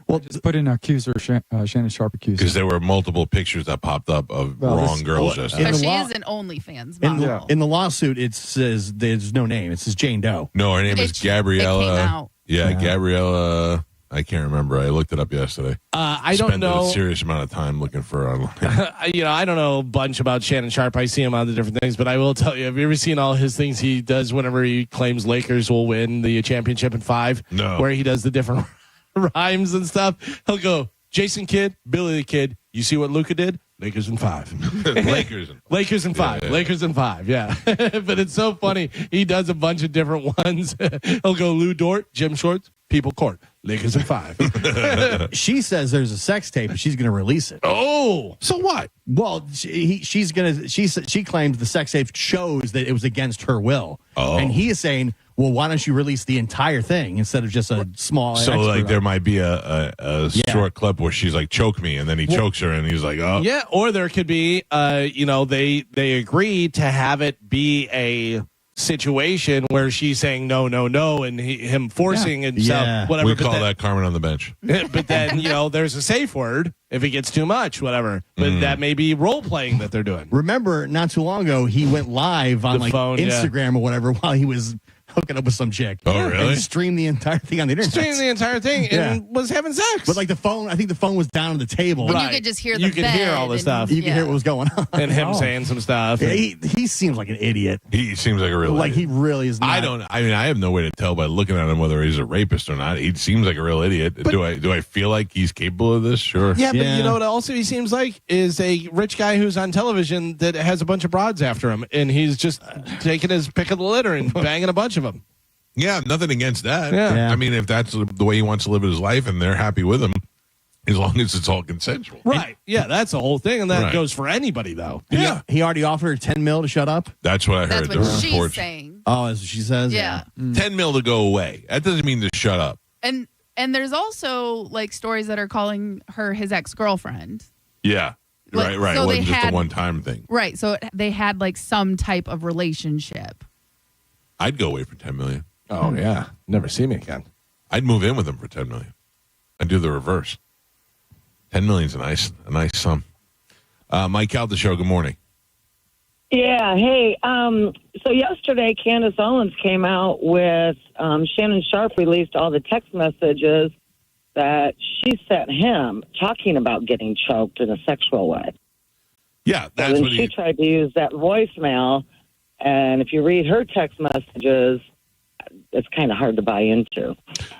Well, just put in accuser, Shannon Sharpe accuser. Because there were multiple pictures that popped up of wrong girls just So she is an OnlyFans model. In the lawsuit, it says there's no name. It says Jane Doe. No, her name is Gabriella. It came out. Yeah, Gabriella. I can't remember. I looked it up yesterday. I don't Spent know. a serious amount of time looking for her online. I don't know a bunch about Shannon Sharpe. I see him on the different things, but I will tell you, have you ever seen all his things he does whenever he claims Lakers will win the championship in 5? No. Where he does the different rhymes and stuff. He'll go, Jason Kidd, Billy the Kid. You see what Luka did? Lakers in 5. Lakers in 5. Yeah. Lakers in 5. Yeah. But it's so funny. He does a bunch of different ones. He'll go Lou Dort, Jim Shorts, People Court. Lakers in 5. She says there's a sex tape and she's going to release it. Oh, so what? Well, she claims the sex tape shows that it was against her will. Oh. And he is saying, well, why don't you release the entire thing instead of just a small So extra? like there might be a short clip where she's like, choke me, and then he chokes her and he's like, oh. Yeah, or there could be they agree to have it be a situation where she's saying no, and him forcing himself, whatever. We call that Carmen on the bench. But then, there's a safe word if it gets too much, whatever. But that may be role playing that they're doing. Remember, not too long ago, he went live on The phone, Instagram or whatever while he was hooking up with some chick. Oh, really? And streamed the entire thing on the internet. Streaming the entire thing and was having sex. But like the phone, I think the phone was down on the table. And you could just hear the You could hear all the bed stuff. You can hear what was going on. And him saying some stuff. Yeah, he seems like an idiot. He seems like a real Like idiot. he really is not. I have no way to tell by looking at him whether he's a rapist or not. He seems like a real idiot. Do I feel like he's capable of this? Sure. Yeah, but you know what also he seems like is a rich guy who's on television that has a bunch of broads after him, and he's just taking his pick of the litter and banging a bunch of them. Yeah, nothing against that. Yeah. I mean, if that's the way he wants to live his life and they're happy with him, as long as it's all consensual. Right. Yeah, that's the whole thing, and that Right. goes for anybody, though. Yeah. He already offered her $10 million to shut up. That's what I heard. That's The what she's reports. saying. Oh, as she says. Yeah. $10 million to go away. That doesn't mean to shut up. And there's also like stories that are calling her his ex-girlfriend. Yeah. Like, Right. so It they wasn't just had- a one-time thing. Right. So they had like some type of relationship. I'd go away for $10 million. Oh, yeah. Never see me again. I'd move in with him for $10 million. I'd do the reverse. $10 million's a nice sum. Mike Cal, the show. Good morning. Yeah. Hey. So yesterday, Candace Owens came out with Shannon Sharpe released all the text messages that she sent him talking about getting choked in a sexual way. Yeah, that's and what she tried to use that voicemail, and if you read her text messages, it's kind of hard to buy into.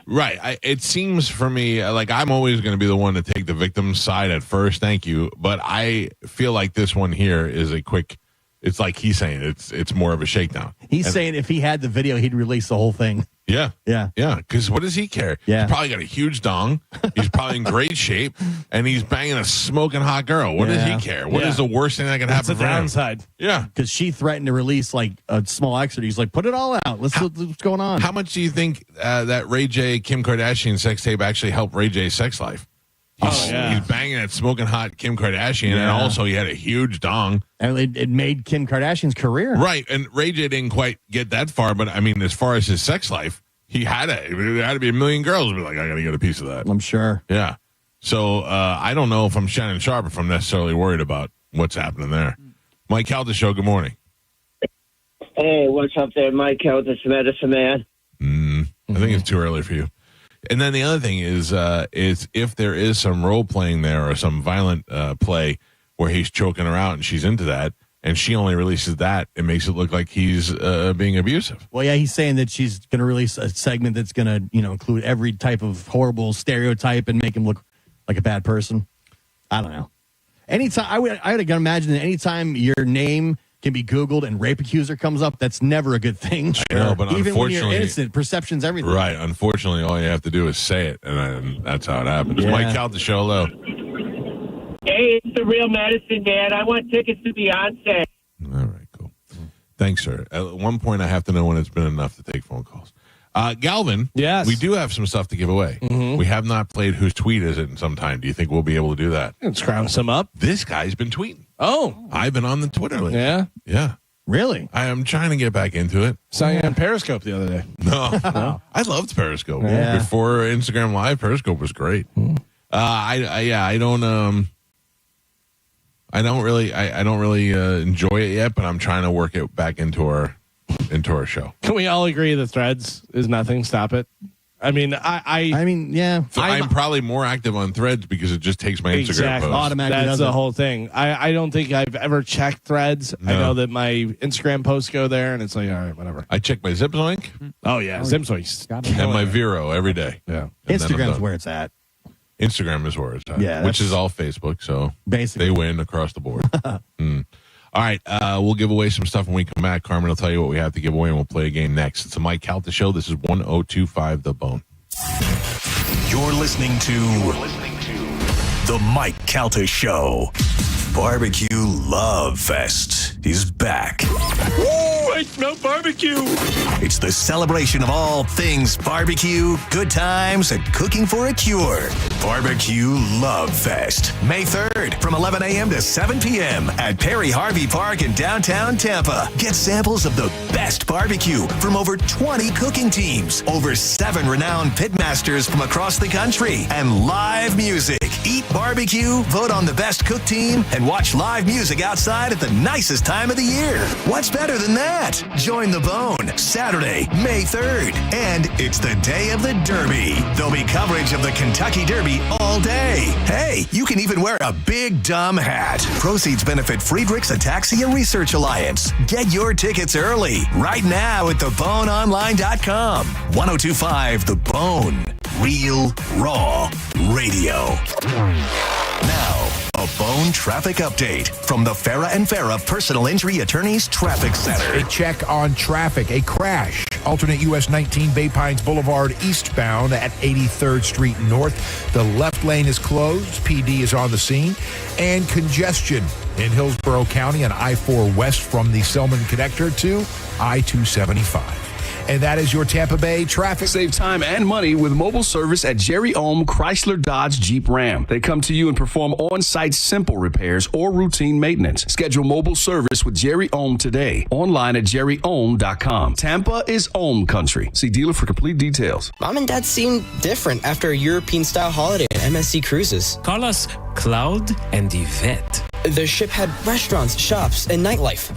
Right. It seems for me like I'm always going to be the one to take the victim's side at first. Thank you. But I feel like this one here is It's like he's saying it's more of a shakedown. He's saying if he had the video, he'd release the whole thing. Yeah. Yeah. Yeah. Because what does he care? Yeah. He's probably got a huge dong. He's probably in great shape. And he's banging a smoking hot girl. What does he care? What is the worst thing that can happen That's the for him? downside. Yeah. Because she threatened to release like a small excerpt. He's like, put it all out. Let's see what's going on. How much do you think that Ray J, Kim Kardashian sex tape actually helped Ray J's sex life? He's banging that smoking hot Kim Kardashian, and also he had a huge dong. And it made Kim Kardashian's career. Right, and Ray J didn't quite get that far, but I mean, as far as his sex life, there had to be a million girls who be like, I got to get a piece of that. I'm sure. Yeah. So I don't know if I'm Shannon Sharp, if I'm necessarily worried about what's happening there. Mike Calta Show, good morning. Hey, what's up there, Mike Calta, Medicine Man? I think it's too early for you. And then the other thing is if there is some role playing there or some violent play where he's choking her out and she's into that, and she only releases that, it makes it look like he's being abusive. Well, yeah, he's saying that she's going to release a segment that's going to, include every type of horrible stereotype and make him look like a bad person. I don't know. Anytime I would imagine that anytime your name can be Googled and rape accuser comes up, that's never a good thing. I know, but even when you're unfortunately, innocent, perception's everything. Right. Unfortunately, all you have to do is say it, and that's how it happens. Yeah. Mike Calta Show, hello. Hey, it's the real Medicine Man. I want tickets to Beyonce. All right, cool. Thanks, sir. At one point, I have to know when it's been enough to take phone calls. Galvin, yes, we do have some stuff to give away. We have not played Whose Tweet Is It in some time. Do you think we'll be able to do that? Let's round some up. This guy's been tweeting. Oh. I've been on the Twitter list. Yeah? Yeah. Really? I am trying to get back into it. Saw you on Periscope the other day. No. I loved Periscope. Yeah. Before Instagram Live, Periscope was great. I don't really enjoy it yet, but I'm trying to work it back into our show. Can we all agree that Threads is nothing? Stop it. I mean, yeah. So I'm probably more active on Threads because it just takes my Instagram post. Automatically That's does the it. whole thing. I don't think I've ever checked Threads. No. I know that my Instagram posts go there, and it's like, all right, whatever. I check my Zipzoink. Oh, yeah. Zipzoink's And my Vero every day. Yeah. And then I'm Instagram's done. where it's at. Instagram is where it's at. Yeah, which that's- is all Facebook. So Basically. they win across the board. All right, we'll give away some stuff when we come back. Carmen will tell you what we have to give away, and we'll play a game next. It's a Mike Calta Show. This is 1025 The Bone. You're listening to The Mike Calta Show. Barbecue Love Fest is back. Ooh, I smell barbecue. It's the celebration of all things barbecue, good times, and cooking for a cure. Barbecue Love Fest, May 3rd from 11 a.m. to 7 p.m. at Perry Harvey Park in downtown Tampa. Get samples of the best barbecue from over 20 cooking teams, over 7 renowned pitmasters from across the country, and live music. Eat barbecue, vote on the best cook team, and watch live music outside at the nicest time of the year. What's better than that? Join the Bone Saturday, May 3rd. And it's the day of the Derby. There'll be coverage of the Kentucky Derby all day. Hey, you can even wear a big dumb hat. Proceeds benefit Friedrich's Ataxia Research Alliance. Get your tickets early right now at theboneonline.com. 1025 The Bone. Real, raw radio. Now, a Bone traffic update from the Farah and Farah Personal Injury Attorneys Traffic Center. A check on traffic. A crash. Alternate US 19 Bay Pines Boulevard eastbound at 83rd Street North. The left lane is closed. PD is on the scene. And congestion in Hillsborough County on I-4 west from the Selman Connector to I-275. And that is your Tampa Bay traffic. Save time and money with mobile service at Jerry Ohm Chrysler Dodge Jeep Ram. They come to you and perform on-site simple repairs or routine maintenance. Schedule mobile service with Jerry Ohm today. Online at jerryohm.com. Tampa is Ohm country. See dealer for complete details. Mom and Dad seem different after a European-style holiday at MSC Cruises. Call us Cloud and Yvette. The ship had restaurants, shops, and nightlife.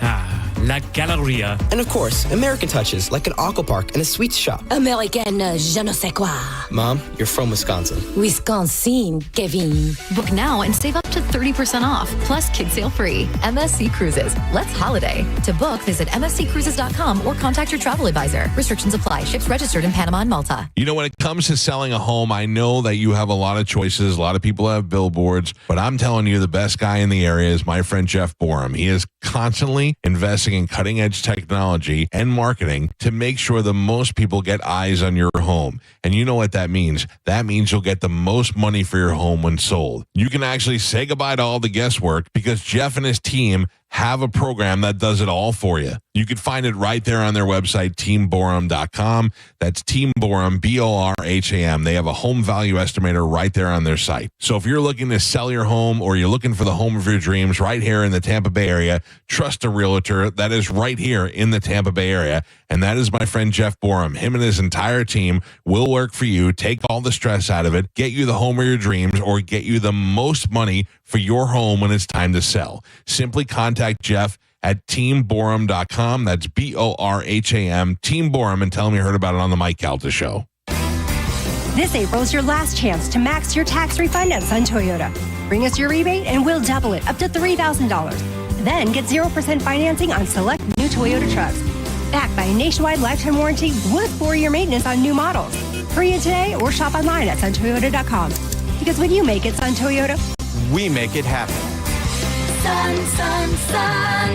La Galleria. And of course, American touches like an aqua park and a sweets shop. American je ne sais quoi. Mom, you're from Wisconsin. Wisconsin, Kevin. Book now and save up to 30% off, plus kid sale free. MSC Cruises. Let's holiday. To book, visit msccruises.com or contact your travel advisor. Restrictions apply. Ships registered in Panama and Malta. You know, when it comes to selling a home, I know that you have a lot of choices. A lot of people have billboards, but I'm telling you, the best guy in the area area is my friend Jeff Borum. He is constantly investing in cutting-edge technology and marketing to make sure the most people get eyes on your home. And you know what that means. That means you'll get the most money for your home when sold. You can actually say goodbye to all the guesswork because Jeff and his team have a program that does it all for you. You can find it right there on their website, teamborum.com. That's Team Borum, Borham. They have a home value estimator right there on their site. So if you're looking to sell your home or you're looking for the home of your dreams right here in the Tampa Bay area, trust a realtor that is right here in the Tampa Bay area. And that is my friend Jeff Borum. Him and his entire team will work for you, take all the stress out of it, get you the home of your dreams, or get you the most money for your home when it's time to sell. Simply contact Jeff at teamborum.com. That's Borham, Team Borum, and tell him you heard about it on the Mike Calta Show. This April is your last chance to max your tax refund at Sun Toyota. Bring us your rebate and we'll double it up to $3,000. Then get 0% financing on select new Toyota trucks. Backed by a nationwide lifetime warranty with 4-year maintenance on new models. Hurry in today or shop online at suntoyota.com. Because when you make it Sun Toyota, we make it happen.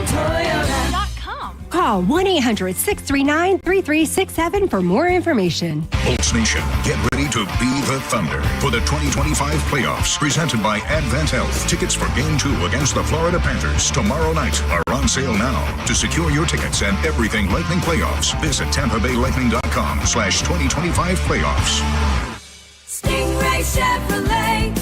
Toyota.com. Call 1-800-639-3367 for more information. Bolts Nation, get ready to be the Thunder for the 2025 playoffs presented by Advent Health. Tickets for Game 2 against the Florida Panthers tomorrow night are on sale now. To secure your tickets and everything Lightning playoffs, visit TampaBayLightning.com/2025 playoffs. Stingray Chevrolet.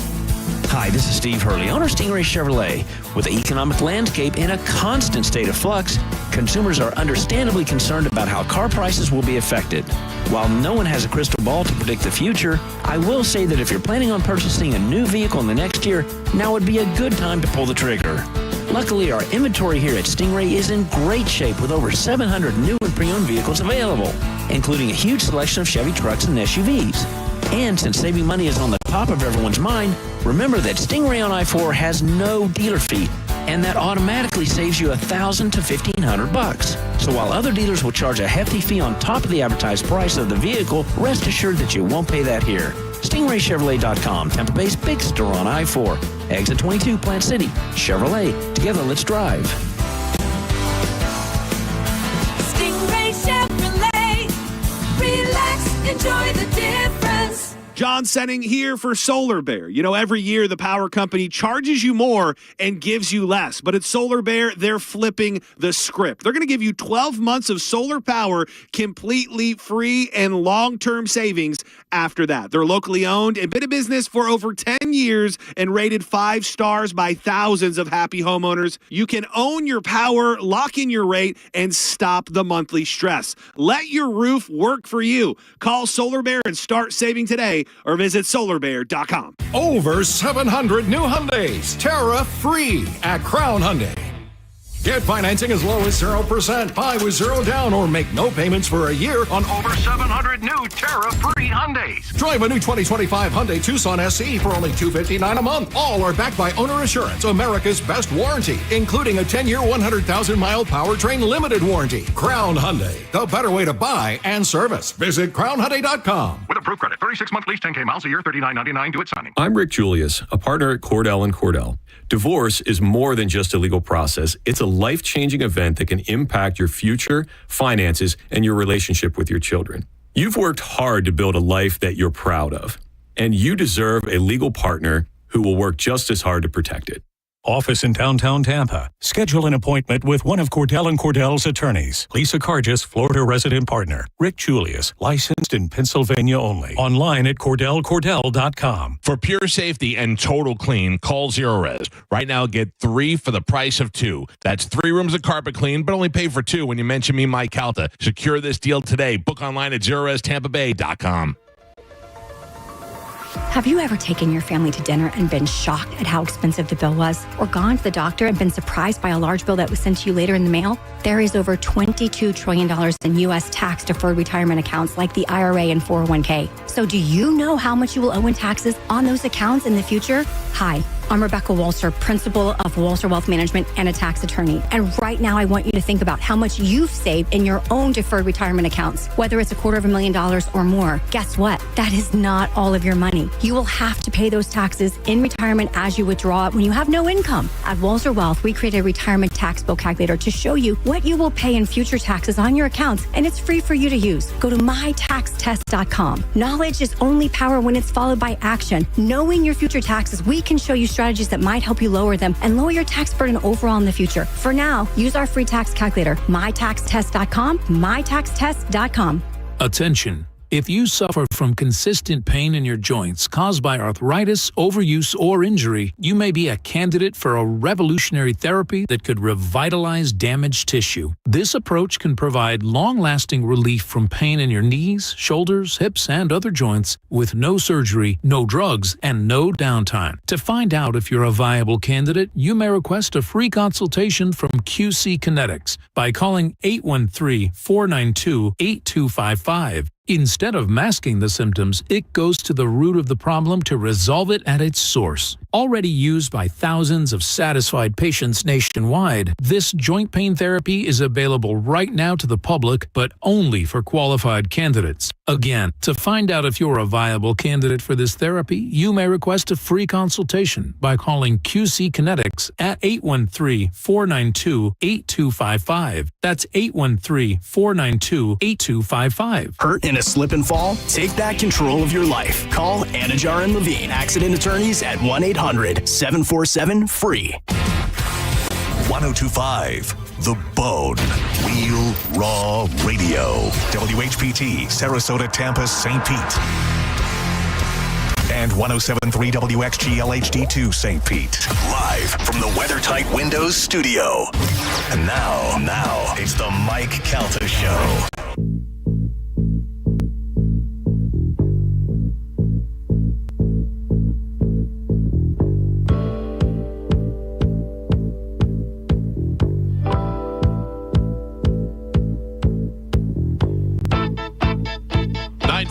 Hi, this is Steve Hurley, owner of Stingray Chevrolet. With the economic landscape in a constant state of flux, consumers are understandably concerned about how car prices will be affected. While no one has a crystal ball to predict the future, I will say that if you're planning on purchasing a new vehicle in the next year, now would be a good time to pull the trigger. Luckily, our inventory here at Stingray is in great shape with over 700 new and pre-owned vehicles available, including a huge selection of Chevy trucks and SUVs. And since saving money is on the top of everyone's mind, remember that Stingray on I-4 has no dealer fee, and that automatically saves you $1,000 to $1,500. So while other dealers will charge a hefty fee on top of the advertised price of the vehicle, rest assured that you won't pay that here. StingrayChevrolet.com, Tampa Bay's big store on I-4. Exit 22, Plant City. Chevrolet. Together, let's drive. Stingray Chevrolet. Relax, enjoy the difference. John Senning here for Solar Bear. You know, every year the power company charges you more and gives you less. But at Solar Bear, they're flipping the script. They're going to give you 12 months of solar power completely free and long-term savings after that. They're locally owned and been in business for over 10 years and rated 5 stars by thousands of happy homeowners. You can own your power, lock in your rate, and stop the monthly stress. Let your roof work for you. Call Solar Bear and start saving today, or visit solarbear.com. Over 700 new Hyundais, Terra free at Crown Hyundai. Get financing as low as 0%. Buy with 0 down or make no payments for a year on over 700 new Terra-free Hyundais. Drive a new 2025 Hyundai Tucson SE for only $259 a month. All are backed by Owner Assurance, America's best warranty, including a 10-year, 100,000-mile powertrain limited warranty. Crown Hyundai, the better way to buy and service. Visit crownhyundai.com. With approved credit, 36-month lease, 10K miles a year, $39.99 due at signing. I'm Rick Julius, a partner at Cordell & Cordell. Divorce is more than just a legal process. It's a life-changing event that can impact your future, finances, and your relationship with your children. You've worked hard to build a life that you're proud of, and you deserve a legal partner who will work just as hard to protect it. Office in downtown Tampa. Schedule an appointment with one of Cordell & Cordell's attorneys. Lisa Cargis, Florida resident partner. Rick Julius, licensed in Pennsylvania only. Online at CordellCordell.com. For pure safety and total clean, call Zero Res. Right now, get 3 for the price of 2. That's 3 rooms of carpet clean, but only pay for 2 when you mention me, Mike Calta. Secure this deal today. Book online at ZeroResTampaBay.com. Have you ever taken your family to dinner and been shocked at how expensive the bill was? Or gone to the doctor and been surprised by a large bill that was sent to you later in the mail? There is over $22 trillion in U.S. tax-deferred retirement accounts like the IRA and 401k. So do you know how much you will owe in taxes on those accounts in the future? Hi, I'm Rebecca Walser, principal of Walser Wealth Management and a tax attorney. And right now, I want you to think about how much you've saved in your own deferred retirement accounts, whether it's $250,000 or more. Guess what? That is not all of your money. You will have to pay those taxes in retirement as you withdraw it when you have no income. At Walser Wealth, we created a retirement tax bill calculator to show you what you will pay in future taxes on your accounts, and it's free for you to use. Go to mytaxtest.com. Knowledge is only power when it's followed by action. Knowing your future taxes, we can show you strategies that might help you lower them and lower your tax burden overall in the future. For now, use our free tax calculator, mytaxtest.com, mytaxtest.com. Attention. If you suffer from consistent pain in your joints caused by arthritis, overuse, or injury, you may be a candidate for a revolutionary therapy that could revitalize damaged tissue. This approach can provide long-lasting relief from pain in your knees, shoulders, hips, and other joints with no surgery, no drugs, and no downtime. To find out if you're a viable candidate, you may request a free consultation from QC Kinetics by calling 813-492-8255. Instead of masking the symptoms, it goes to the root of the problem to resolve it at its source. Already used by thousands of satisfied patients nationwide, this joint pain therapy is available right now to the public, but only for qualified candidates. Again, to find out if you're a viable candidate for this therapy, you may request a free consultation by calling QC Kinetics at 813-492-8255. That's 813-492-8255. Hurt in a slip and fall? Take back control of your life. Call Anajar and Levine Accident Attorneys at 1-800-747-FREE. 1025 The Bone. Real Raw Radio. WHPT, Sarasota, Tampa, St. Pete. And 107.3 WXGL HD2 St. Pete. Live from the WeatherTight Windows studio. And now, it's the Mike Calta Show.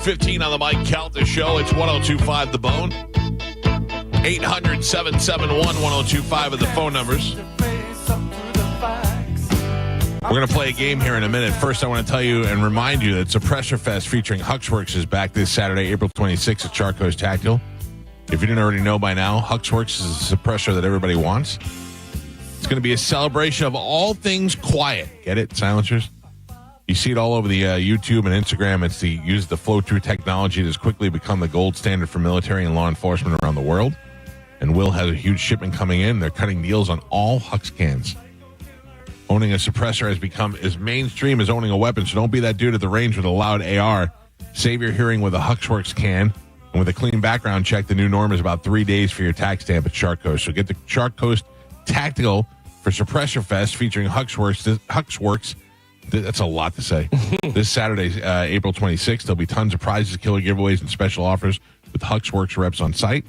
On the Mike Calta Show. It's 1025 The Bone. 800-771-1025 are the phone numbers. We're going to play a game here in a minute. First, I want to tell you and remind you that Suppressor Fest featuring Huxworks is back this Saturday, April 26th at Charco's Tactile. If you didn't already know by now, Huxworks is a suppressor that everybody wants. It's going to be a celebration of all things quiet. Get it? Silencers? You see it all over the YouTube and Instagram. It's use the flow-through technology that has quickly become the gold standard for military and law enforcement around the world. And Will has a huge shipment coming in. They're cutting deals on all Hux cans. Owning a suppressor has become as mainstream as owning a weapon, so don't be that dude at the range with a loud AR. Save your hearing with a Huxworks can. And with a clean background check, the new norm is about 3 days for your tax stamp at Shark Coast. So get the Shark Coast Tactical for Suppressor Fest featuring Huxworks. That's a lot to say. This Saturday, April 26th, there'll be tons of prizes, killer giveaways, and special offers with Huxworks reps on site.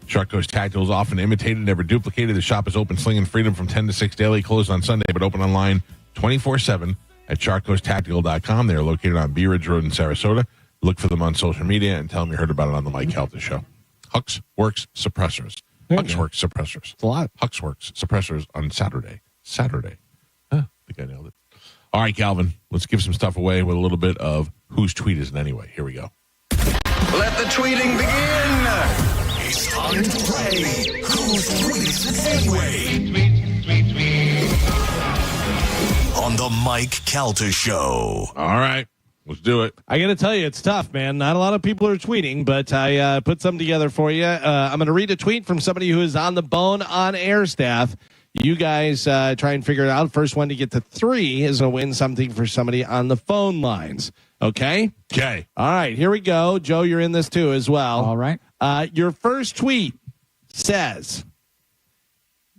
Shark Coast Tactical is often imitated, never duplicated. The shop is open, slinging freedom from 10 to 6 daily, closed on Sunday, but open online 24/7 at sharkcoasttactical.com. They are located on Bee Ridge Road in Sarasota. Look for them on social media and tell them you heard about it on the Mike Calta Show. Huxworks Suppressors. Huxworks Suppressors. It's a lot. Huxworks Suppressors on Saturday. I think I nailed it. All right, Calvin, let's give some stuff away with a little bit of whose tweet is it anyway. Here we go. Let the tweeting begin. It's time to play Whose Tweet Is It Anyway? On the Mike Calta Show. All right, let's do it. I got to tell you, it's tough, man. Not a lot of people are tweeting, but I put something together for you. I'm going to read a tweet from somebody who is on the Bone on air staff. You guys try and figure it out. First one to get to 3 is going to win something for somebody on the phone lines. Okay? Okay. All right, here we go. Joe, you're in this too as well. All right. Your first tweet says,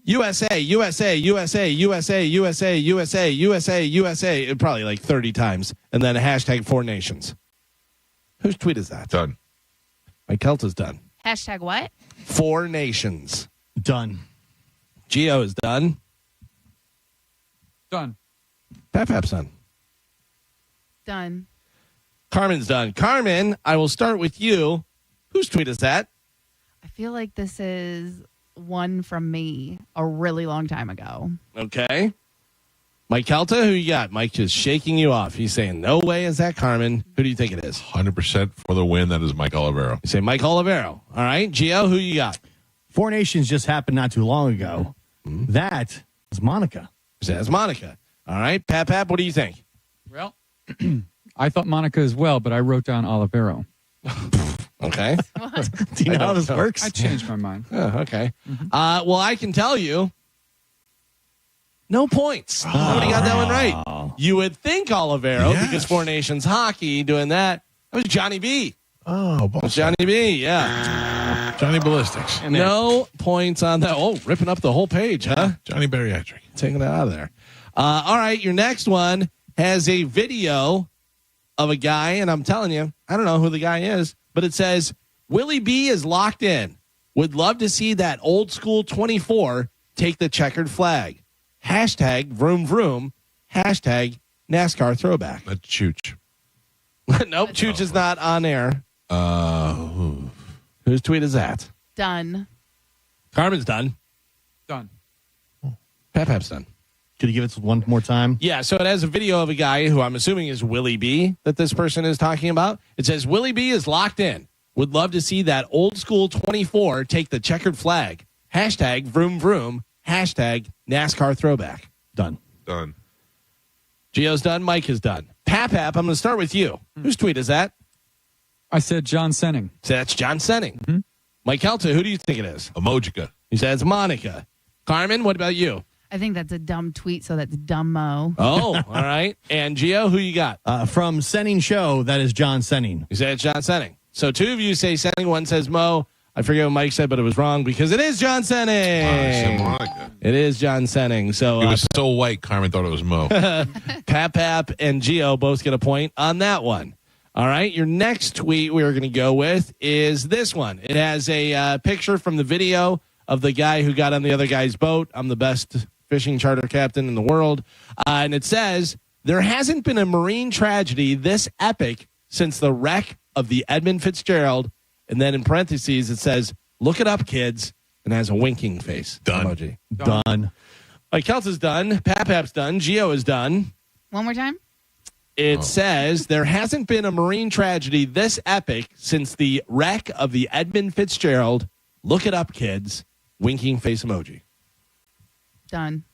USA, USA, USA, USA, USA, USA, USA, USA, probably like 30 times, and then a hashtag 4 nations. Whose tweet is that? Done. Mike Kelta's done. Hashtag what? 4 nations. Done. Gio is done. Done. Pap's done. Done. Carmen's done. Carmen, I will start with you. Whose tweet is that? I feel like this is one from me a really long time ago. Okay. Mike Kelta, who you got? Mike is shaking you off. He's saying, no way is that Carmen. Who do you think it is? 100% for the win. That is Mike Olivero. You say Mike Olivero. All right. Gio, who you got? Four Nations just happened not too long ago. Mm-hmm. That is Monica. That's Monica. All right. Pap, what do you think? Well, I thought Monica as well, but I wrote down Olivero. Okay. Do you know how this works? I changed my mind. Oh, okay. Well, I can tell you, no points. Nobody got that one right. You would think Olivero, because Four Nations hockey doing that. That was Johnny B. Oh, Johnny B, yeah. Johnny Ballistics. No points on that. Oh, ripping up the whole page, huh? Johnny Bariatric. Taking it out of there. All right, your next one has a video of a guy, and I'm telling you, I don't know who the guy is, but it says, Willie B is locked in. Would love to see that old school 24 take the checkered flag. Hashtag vroom vroom. Hashtag NASCAR throwback. That's Chooch. Nope, Chooch is not on air. Whose tweet is that? Done. Carmen's done. Done. Pap's done. Could you give it one more time? Yeah, so it has a video of a guy who I'm assuming is Willie B that this person is talking about. It says, Willie B is locked in. Would love to see that old school 24 take the checkered flag. Hashtag vroom vroom. Hashtag NASCAR throwback. Done. Done. Gio's done. Mike is done. Pap, I'm going to start with you. Whose tweet is that? I said John Senning. So that's John Senning. Mm-hmm. Mike Kelta, who do you think it is? Emojica. He says Monica. Carmen, what about you? I think that's a dumb tweet, so that's dumb Mo. Oh, all right. And Gio, who you got? From Senning Show, that is John Senning. You said it's John Senning. So two of you say Senning, one says Mo. I forget what Mike said, but it was wrong because it is John Senning. I said Monica. It is John Senning. So it was so white, Carmen thought it was Mo. Pap and Gio both get a point on that one. All right. Your next tweet we're going to go with is this one. It has a picture from the video of the guy who got on the other guy's boat. I'm the best fishing charter captain in the world. And it says, there hasn't been a marine tragedy this epic since the wreck of the Edmund Fitzgerald. And then in parentheses, it says, look it up, kids. And has a winking face. Done. Emoji. Done. Like Kelta's done. Pap's done. Gio is done. One more time. It says, there hasn't been a marine tragedy this epic since the wreck of the Edmund Fitzgerald. Look it up, kids. Winking face emoji. Done.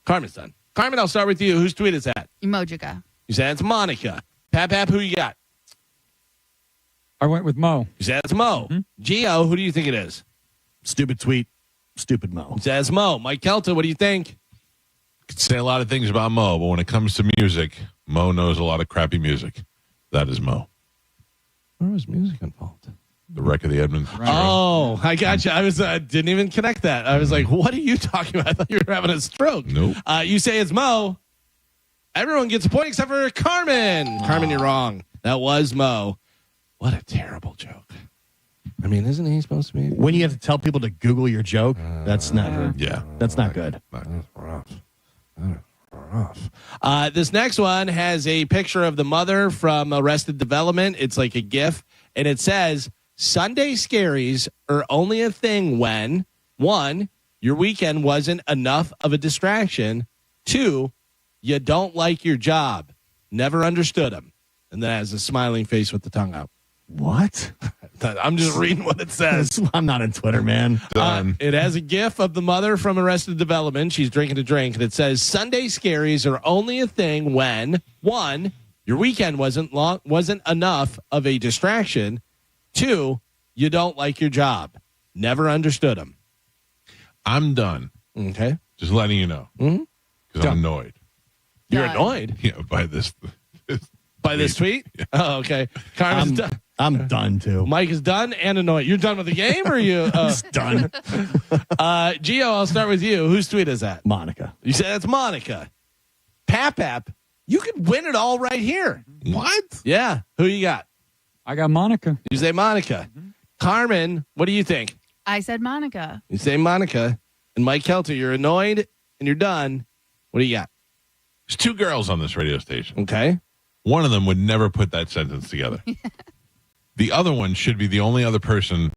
Carmen's done. Carmen, I'll start with you. Whose tweet is that? Emojica. You said it's Monica. Pap, who you got? I went with Mo. You said it's Mo. Mm-hmm. Gio, who do you think it is? Stupid tweet. Stupid Mo. You said it's Mo. Mike Kelta, what do you think? Could say a lot of things about Mo, but when it comes to music, Mo knows a lot of crappy music. That is Mo. Where was music involved? The wreck of the Edmund. Oh, I got you. I was didn't even connect that. I was like, what are you talking about? I thought you were having a stroke. Nope. You say it's Mo. Everyone gets a point except for Carmen. Carmen, you're wrong. That was Mo. What a terrible joke. I mean, isn't he supposed to be? When you have to tell people to Google your joke, that's not good. Yeah. That's not good. That's rough. This next one has a picture of the mother from Arrested Development. It's like a GIF, and it says, Sunday scaries are only a thing when, 1, your weekend wasn't enough of a distraction, 2, you don't like your job. Never understood him. And then has a smiling face with the tongue out. What? I'm just reading what it says. I'm not on Twitter, man. It has a GIF of the mother from Arrested Development. She's drinking a drink, and it says, Sunday scaries are only a thing when, 1, your weekend wasn't enough of a distraction, 2, you don't like your job. Never understood him. I'm done. Okay. Just letting you know. Because I'm annoyed. You're annoyed? Yeah, by this By this tweet? Yeah. Oh, okay. Carmen's done. I'm done, too. Mike is done and annoyed. You're done with the game, or you? Done. Gio, I'll start with you. Whose tweet is that? Monica. You said it's Monica. Pap, you could win it all right here. What? Yeah. Who you got? I got Monica. You say Monica. Carmen, what do you think? I said Monica. You say Monica. And Mike Kelter, you're annoyed and you're done. What do you got? There's 2 girls on this radio station. Okay. One of them would never put that sentence together. The other one should be the only other person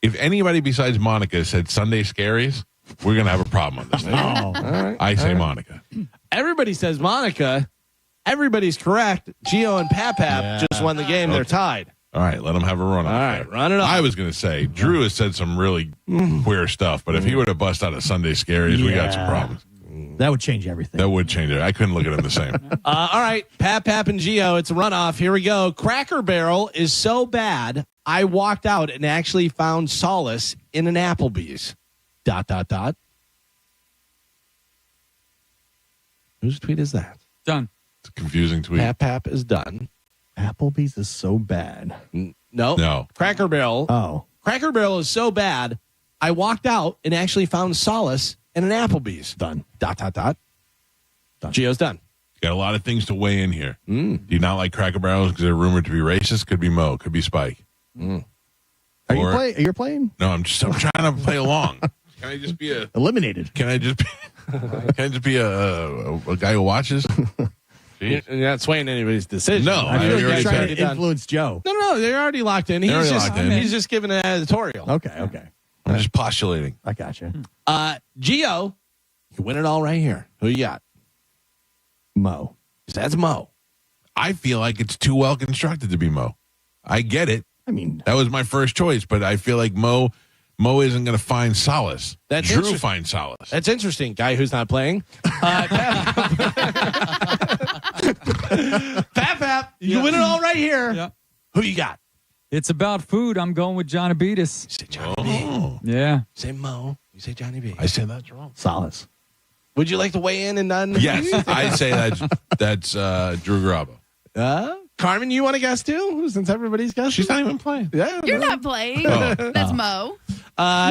If anybody besides Monica said Sunday Scaries, we're going to have a problem on this thing. All right. I say Monica. Everybody says Monica. Everybody's correct. Gio and Pap just won the game. They're tied. All right, let him have a run. All right, run it up. I was going to say, Drew has said some really queer stuff, but if he would have bust out a Sunday Scaries, we got some problems. That would change everything. That would change it. I couldn't look at him the same. All right, Pap, and Gio, it's a runoff. Here we go. Cracker Barrel is so bad, I walked out and actually found solace in an Applebee's. ... Whose tweet is that? Done. It's a confusing tweet. Pap is done. Applebee's is so bad. No. Cracker Barrel. Oh. Cracker Barrel is so bad, I walked out and actually found solace in an Applebee's. Done. ... Done. Gio's done. Got a lot of things to weigh in here. Do you not like Cracker Barrels because they're rumored to be racist? Could be Mo. Could be Spike. Are you playing? No, I'm trying to play along. Can I just be eliminated? Can I just be a guy who watches? You're not swaying anybody's decision. No, I feel like you're trying to done. influence Joe. No, they're already locked in. He's just giving an editorial. Okay. I'm just postulating. I got you. Gio, you win it all right here. Who you got? Mo. That's Mo. I feel like it's too well constructed to be Mo. I get it. I mean, that was my first choice, but I feel like Mo isn't going to find solace. Drew finds solace. That's interesting. Guy who's not playing. Pap, you win it all right here. Yeah. Who you got? It's about food. I'm going with Johnny Beatus. You say Johnny B. Yeah. You say Mo. You say Johnny B. I say that's wrong. Solace. Would you like to weigh in and none? Yes, I say that's Drew Garabo. Carmen, you want to guess too? Since everybody's guessing. She's not even playing. Yeah. You're not playing. Oh. That's Mo.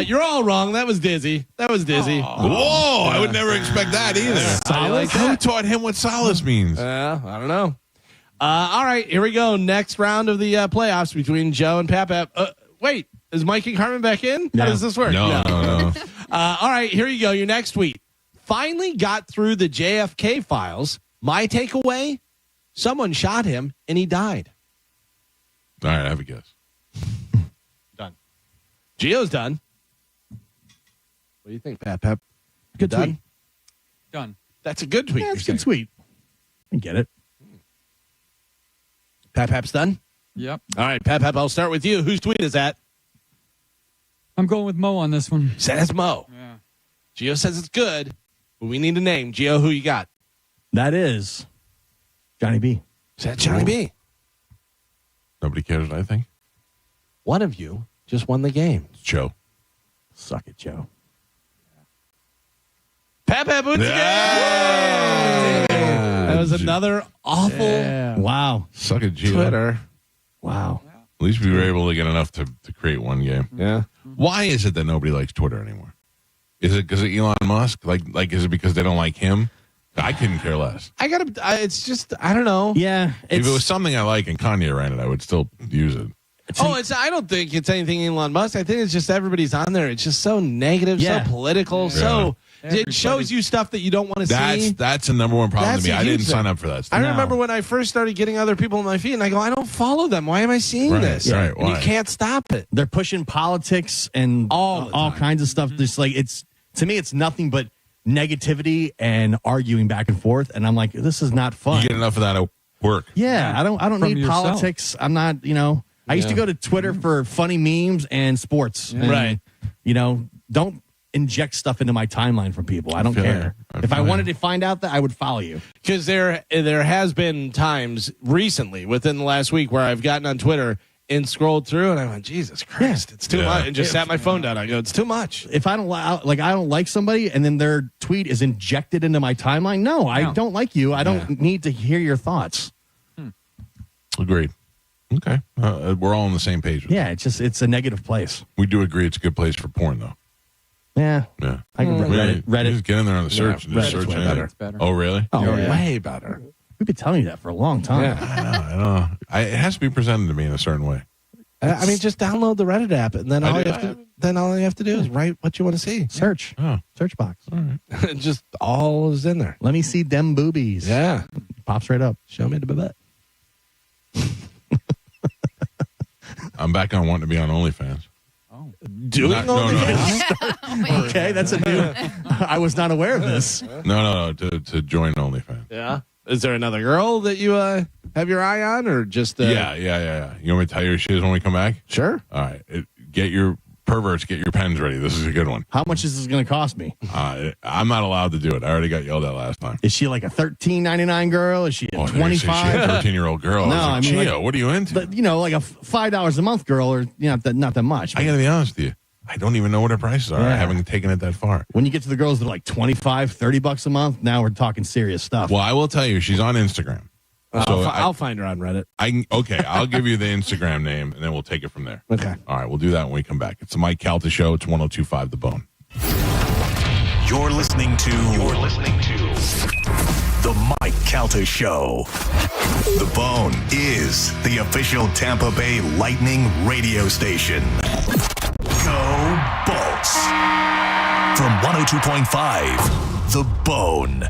You're all wrong. That was Dizzy. Whoa, I would never expect that either. Solace? Who taught him what solace means? I don't know. All right, here we go. Next round of the playoffs between Joe and Pap. Wait, is Mike and Carmen back in? No. How does this work? No. All right, here you go. Your next tweet. Finally got through the JFK files. My takeaway, someone shot him and he died. All right, I have a guess. Done. Gio's done. What do you think, Pap? Good done? tweet. Done. That's a good tweet. Yeah, it's a good tweet. I get it. Pap's done? Yep. All right, Pap, I'll start with you. Whose tweet is that? I'm going with Mo on this one. Says Mo. Yeah. Gio says it's good, but we need a name. Gio, who you got? That is Johnny B. Is that Johnny B? Nobody cares what I think. One of you just won the game. It's Joe. Suck it, Joe. Pap wins the game. That was another awful Wow. Suck it, Gio. Twitter. Wow. At least we were able to get enough to create one game. Yeah. Why is it that nobody likes Twitter anymore? Is it because of Elon Musk? Like, is it because they don't like him? I couldn't care less. It's just, I don't know. Yeah. If it was something I like and Kanye ran it, I would still use it. I don't think it's anything Elon Musk. I think it's just everybody's on there. It's just so negative, so political, so it shows you stuff that you don't want to see. That's the number one problem to me. I didn't sign up for that stuff. I remember when I first started getting other people on my feed, and I go, I don't follow them. Why am I seeing this? Right, and you can't stop it. They're pushing politics and all kinds of stuff. Just like to me, it's nothing but negativity and arguing back and forth. And I'm like, this is not fun. You get enough of that at work. Yeah, I don't need yourself. politics. I'm not, I used to go to Twitter for funny memes and sports. Yeah. And, Right. Don't inject stuff into my timeline from people. I don't care. If I wanted to find out that, I would follow you. Because there has been times recently within the last week where I've gotten on Twitter and scrolled through and I went, Jesus Christ, it's too much. And just sat my phone down. I go, it's too much. If I don't like somebody and then their tweet is injected into my timeline, no, I don't like you. I don't need to hear your thoughts. Agreed. Okay. We're all on the same page. It's a negative place. We do agree it's a good place for porn, though. Yeah. I can Reddit. Just get in there on the search and just search way anything. better. Oh, really? Oh, Way better. We've been telling you that for a long time. Yeah. I know. It has to be presented to me in a certain way. I mean, just download the Reddit app, and then all you have to do is write what you want to see. Search. Oh. Search box. All right. Just all is in there. Let me see them boobies. Yeah. Pops right up. Show me the butt. I'm back on wanting to be on OnlyFans. Oh. Doing OnlyFans? Okay, that's a new. I was not aware of this. No. To join OnlyFans. Yeah. Is there another girl that you have your eye on, or just? Yeah. You want me to tell you who she is when we come back? Sure. All right. Get your pens ready. This is a good one. How much is this going to cost me? I'm not allowed to do it. I already got yelled at last time. Is she like a $13.99 girl? Is she a 25? A 13-year-old girl. No, I mean, Gio, what are you into? Like a $5 a month girl, or not that much. I got to be honest with you. I don't even know what her prices are. Yeah. I haven't taken it that far. When you get to the girls that are like $25-$30 a month, now we're talking serious stuff. Well, I will tell you, she's on Instagram. So I'll find her on Reddit. I'll give you the Instagram name, and then we'll take it from there. Okay. All right, we'll do that when we come back. It's the Mike Calta Show. It's 102.5 The Bone. You're listening to The Mike Calta Show. The Bone is the official Tampa Bay Lightning radio station. Go Bolts. From 102.5 The Bone.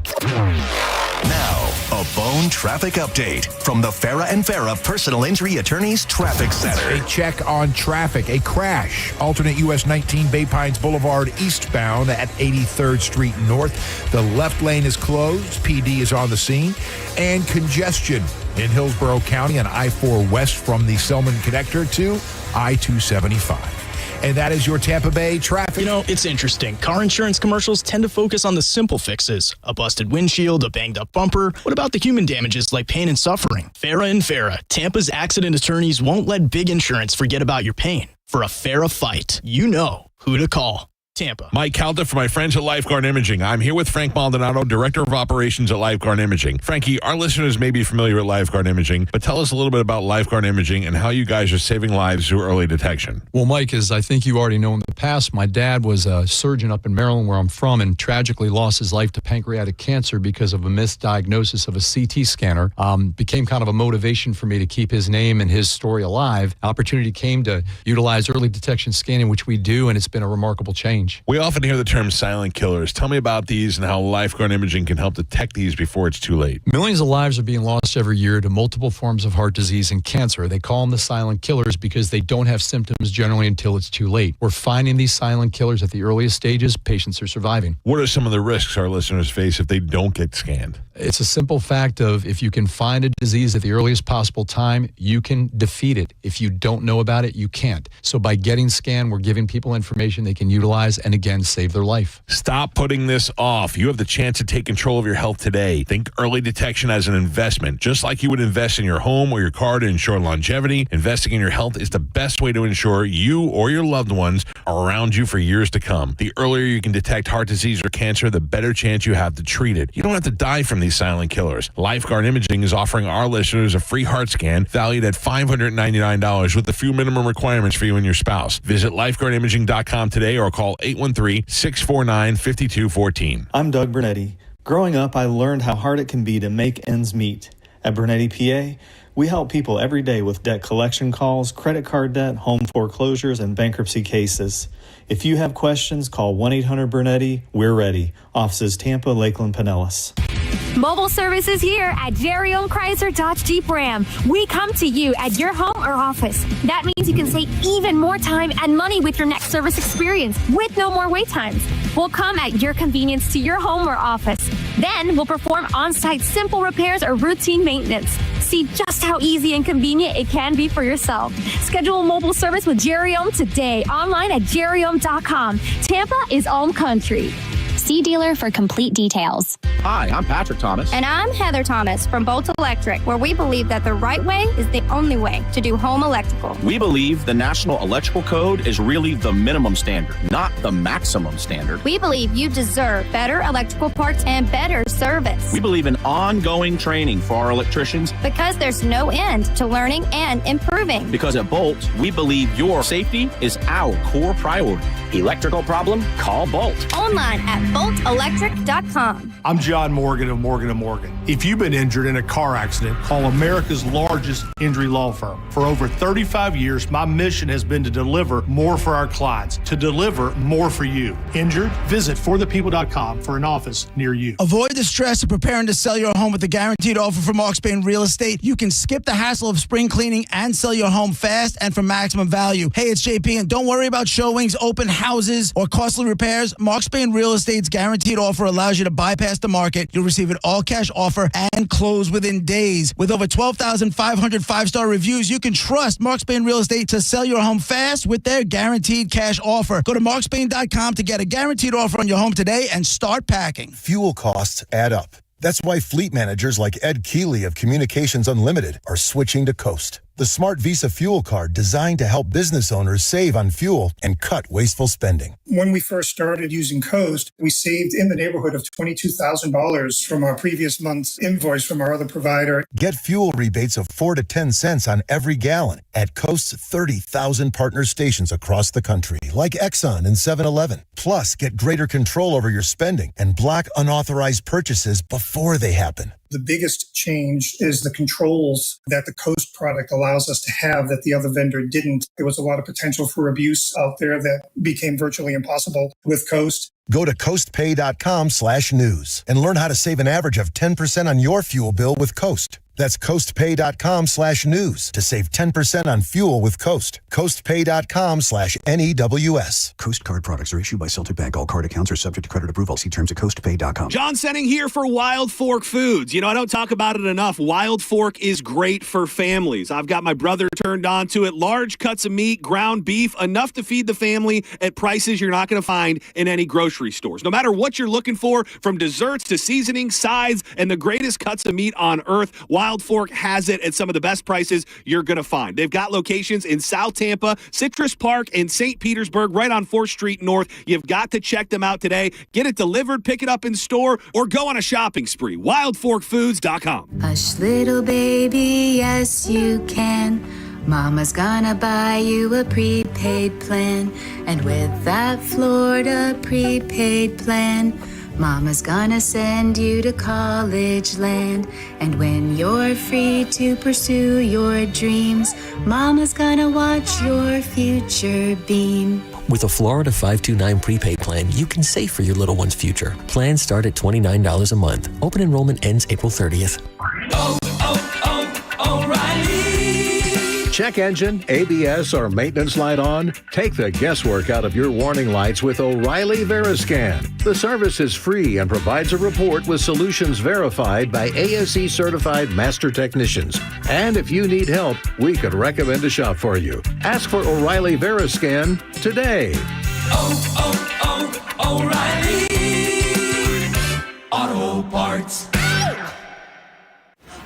Now, a Bone traffic update from the Farah and Farah Personal Injury Attorneys Traffic Center. A check on traffic. A crash. Alternate US 19 Bay Pines Boulevard eastbound at 83rd Street North. The left lane is closed. PD is on the scene. And congestion in Hillsborough County on I-4 west from the Selman Connector to I-275. And that is your Tampa Bay traffic. You know, it's interesting. Car insurance commercials tend to focus on the simple fixes. A busted windshield, a banged up bumper. What about the human damages like pain and suffering? Farah and Farah, Tampa's accident attorneys won't let big insurance forget about your pain. For a Farah fight, you know who to call. Tampa. Mike Calta for my friends at Lifeguard Imaging. I'm here with Frank Maldonado, Director of Operations at Lifeguard Imaging. Frankie, our listeners may be familiar with Lifeguard Imaging, but tell us a little bit about Lifeguard Imaging and how you guys are saving lives through early detection. Well, Mike, as I think you already know in the past, my dad was a surgeon up in Maryland, where I'm from, and tragically lost his life to pancreatic cancer because of a misdiagnosis of a CT scanner. Became kind of a motivation for me to keep his name and his story alive. Opportunity came to utilize early detection scanning, which we do, and it's been a remarkable change. We often hear the term silent killers. Tell me about these and how Lifeguard Imaging can help detect these before it's too late. Millions of lives are being lost every year to multiple forms of heart disease and cancer. They call them the silent killers because they don't have symptoms generally until it's too late. We're finding these silent killers at the earliest stages. Patients are surviving. What are some of the risks our listeners face if they don't get scanned? It's a simple fact of if you can find a disease at the earliest possible time, you can defeat it. If you don't know about it, you can't. So by getting scanned, we're giving people information they can utilize and again, save their life. Stop putting this off. You have the chance to take control of your health today. Think early detection as an investment. Just like you would invest in your home or your car to ensure longevity, investing in your health is the best way to ensure you or your loved ones are around you for years to come. The earlier you can detect heart disease or cancer, the better chance you have to treat it. You don't have to die from these silent killers. Lifeguard Imaging is offering our listeners a free heart scan valued at $599 with a few minimum requirements for you and your spouse. Visit lifeguardimaging.com today or call 813-649-5214. I'm Doug Bernetti. Growing up, I learned how hard it can be to make ends meet. At Bernetti PA, we help people every day with debt collection calls, credit card debt, home foreclosures, and bankruptcy cases. If you have questions, call 1-800-BERNETTI. We're ready. Offices Tampa, Lakeland, Pinellas. Mobile service is here at Jerry-owned Chrysler Dodge Jeep Ram. We come to you at your home or office. That means you can save even more time and money with your next service experience with no more wait times. We'll come at your convenience to your home or office. Then we'll perform on-site simple repairs or routine maintenance. See just how easy and convenient it can be for yourself. Schedule a mobile service with Jerry-owned today online at jerryowned.com. Tampa is Ohm Country. See dealer for complete details. Hi, I'm Patrick Thomas. And I'm Heather Thomas from Bolt Electric, where we believe that the right way is the only way to do home electrical. We believe the National Electrical Code is really the minimum standard, not the maximum standard. We believe you deserve better electrical parts and better service. We believe in ongoing training for our electricians. Because there's no end to learning and improving. Because at Bolt, we believe your safety is our core priority. Electrical problem? Call Bolt. Online at Bolt VoltElectric.com. I'm John Morgan of Morgan & Morgan. If you've been injured in a car accident, call America's largest injury law firm. For over 35 years, my mission has been to deliver more for our clients, to deliver more for you. Injured? Visit forthepeople.com for an office near you. Avoid the stress of preparing to sell your home with a guaranteed offer from Mark Spain Real Estate. You can skip the hassle of spring cleaning and sell your home fast and for maximum value. Hey, it's JP, and don't worry about showings, open houses, or costly repairs. Mark Spain Real Estate's guaranteed offer allows you to bypass the market. You'll receive an all-cash offer and close within days. With over 12,500 five-star reviews, you can trust Mark Spain Real Estate to sell your home fast with their guaranteed cash offer. Go to markspain.com to get a guaranteed offer on your home today and start packing. Fuel costs add up. That's why fleet managers like Ed Keeley of Communications Unlimited are switching to Coast, the smart Visa fuel card designed to help business owners save on fuel and cut wasteful spending. When we first started using Coast, we saved in the neighborhood of $22,000 from our previous month's invoice from our other provider. Get fuel rebates of 4 to 10 cents on every gallon at Coast's 30,000 partner stations across the country, like Exxon and 7-Eleven. Plus, get greater control over your spending and block unauthorized purchases before they happen. The biggest change is the controls that the Coast product allows us to have that the other vendor didn't. There was a lot of potential for abuse out there that became virtually impossible with Coast. Go to coastpay.com/news and learn how to save an average of 10% on your fuel bill with Coast. That's coastpay.com/news to save 10% on fuel with Coast. Coastpay.com/NEWS. Coast card products are issued by Celtic Bank. All card accounts are subject to credit approval. See terms at coastpay.com. John Senning here for Wild Fork Foods. You know, I don't talk about it enough. Wild Fork is great for families. I've got my brother turned on to it. Large cuts of meat, ground beef, enough to feed the family at prices you're not going to find in any grocery stores. No matter what you're looking for, from desserts to seasonings, sides, and the greatest cuts of meat on earth, Wild Fork has it at some of the best prices you're going to find. They've got locations in South Tampa, Citrus Park, and St. Petersburg, right on 4th Street North. You've got to check them out today. Get it delivered, pick it up in store, or go on a shopping spree. WildForkFoods.com. Hush, little baby, yes, you can. Mama's gonna buy you a prepaid plan. And with that Florida prepaid plan, Mama's gonna send you to college land. And when you're free to pursue your dreams, Mama's gonna watch your future beam. With a Florida 529 prepaid plan, you can save for your little one's future. Plans start at $29 a month. Open enrollment ends April 30th. O'Reilly! Check engine, ABS, or maintenance light on? Take the guesswork out of your warning lights with O'Reilly Veriscan. The service is free and provides a report with solutions verified by ASE certified master technicians. And if you need help, we could recommend a shop for you. Ask for O'Reilly Veriscan today. O'Reilly Auto Parts.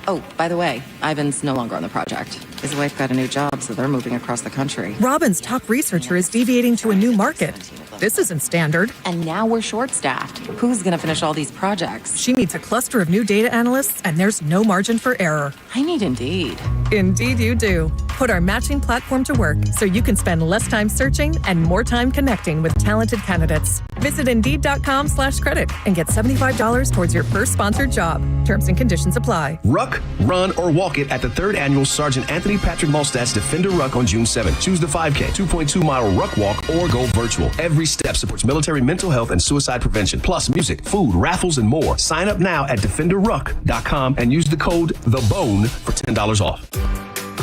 Oh, by the way, Ivan's no longer on the project. His wife got a new job, so they're moving across the country. Robin's top researcher is deviating to a new market. This isn't standard. And now we're short-staffed. Who's going to finish all these projects? She needs a cluster of new data analysts, and there's no margin for error. I need Indeed. Indeed you do. Put our matching platform to work so you can spend less time searching and more time connecting with talented candidates. Visit Indeed.com/credit and get $75 towards your first sponsored job. Terms and conditions apply. Ruck, run, or walk it at the 3rd Annual Sergeant Anthony Patrick Malstat's Defender Ruck on June 7th. Choose the 5K, 2.2-mile Ruck Walk, or go virtual. Every step supports military mental health and suicide prevention, plus music, food, raffles, and more. Sign up now at DefenderRuck.com and use the code THEBONE for $10 off.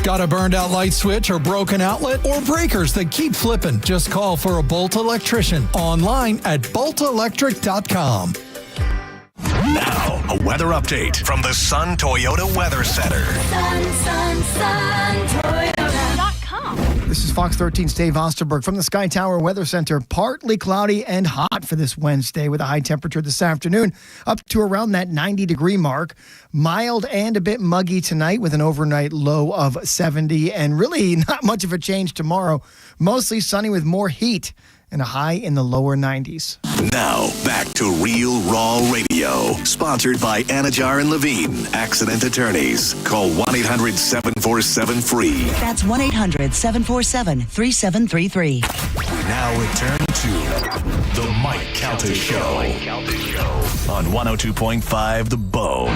Got a burned out light switch or broken outlet or breakers that keep flipping? Just call for a Bolt electrician online at boltelectric.com. Now, a weather update from the Sun Toyota Weather Center. Sun, Toyota.com. This is Fox 13's Dave Osterberg from the Sky Tower Weather Center. Partly cloudy and hot for this Wednesday with a high temperature this afternoon up to around that 90-degree mark. Mild and a bit muggy tonight with an overnight low of 70, and really not much of a change tomorrow. Mostly sunny with more heat. and a high in the lower 90s. Now, back to Real Raw Radio. Sponsored by Anajar and Levine, accident attorneys. Call 1-800-747-FREE. That's 1-800-747-3733. Now return to The Mike Calta Show on 102.5 The Bone.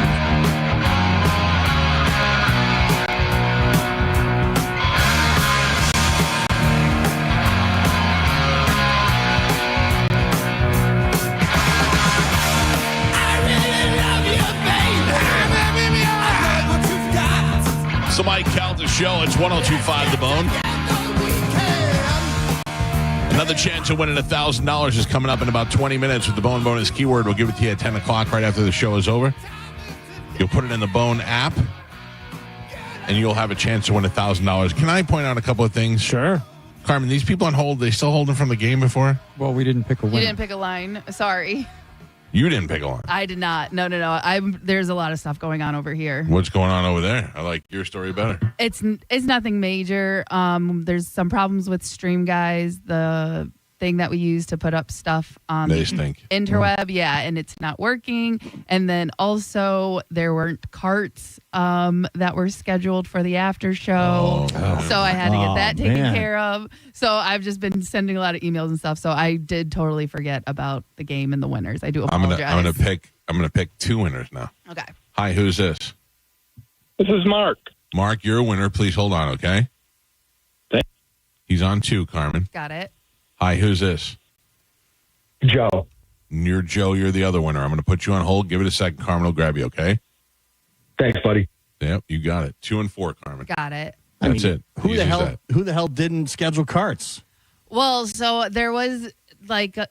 The Mike Calta Show. It's 102.5 The Bone. Another chance of winning $1,000 is coming up in about 20 minutes with the Bone Bonus keyword. We'll give it to you at 10 o'clock right after the show is over. You'll put it in the Bone app, and you'll have a chance to win $1,000. Can I point out a couple of things? Sure. Carmen, these people on hold, they still holding from the game before? Well, we didn't pick a winner. You didn't pick a line. Sorry. You didn't pick a line. I did not. No. There's a lot of stuff going on over here. What's going on over there? I like your story better. It's nothing major. There's some problems with Stream Guys, the thing that we use to put up stuff on They the stink. interweb. Yeah, and it's not working. And then also there weren't carts that were scheduled for the after show. So I had to get that taken care of. So I've just been sending a lot of emails and stuff. So I did totally forget about the game and the winners. I do apologize. I'm gonna pick two winners now. Okay. Hi, who's this? This is Mark. Mark, you're a winner. Please hold on, okay? He's on two, Carmen. Got it. Hi, who's this? Joe. You're Joe. You're the other winner. I'm going to put you on hold. Give it a second. Carmen will grab you, okay? Thanks, buddy. Yep, you got it. 2 and 4, Carmen. Got it. That's it. Who Easy the as hell? that. Who the hell didn't schedule carts? Well, so there was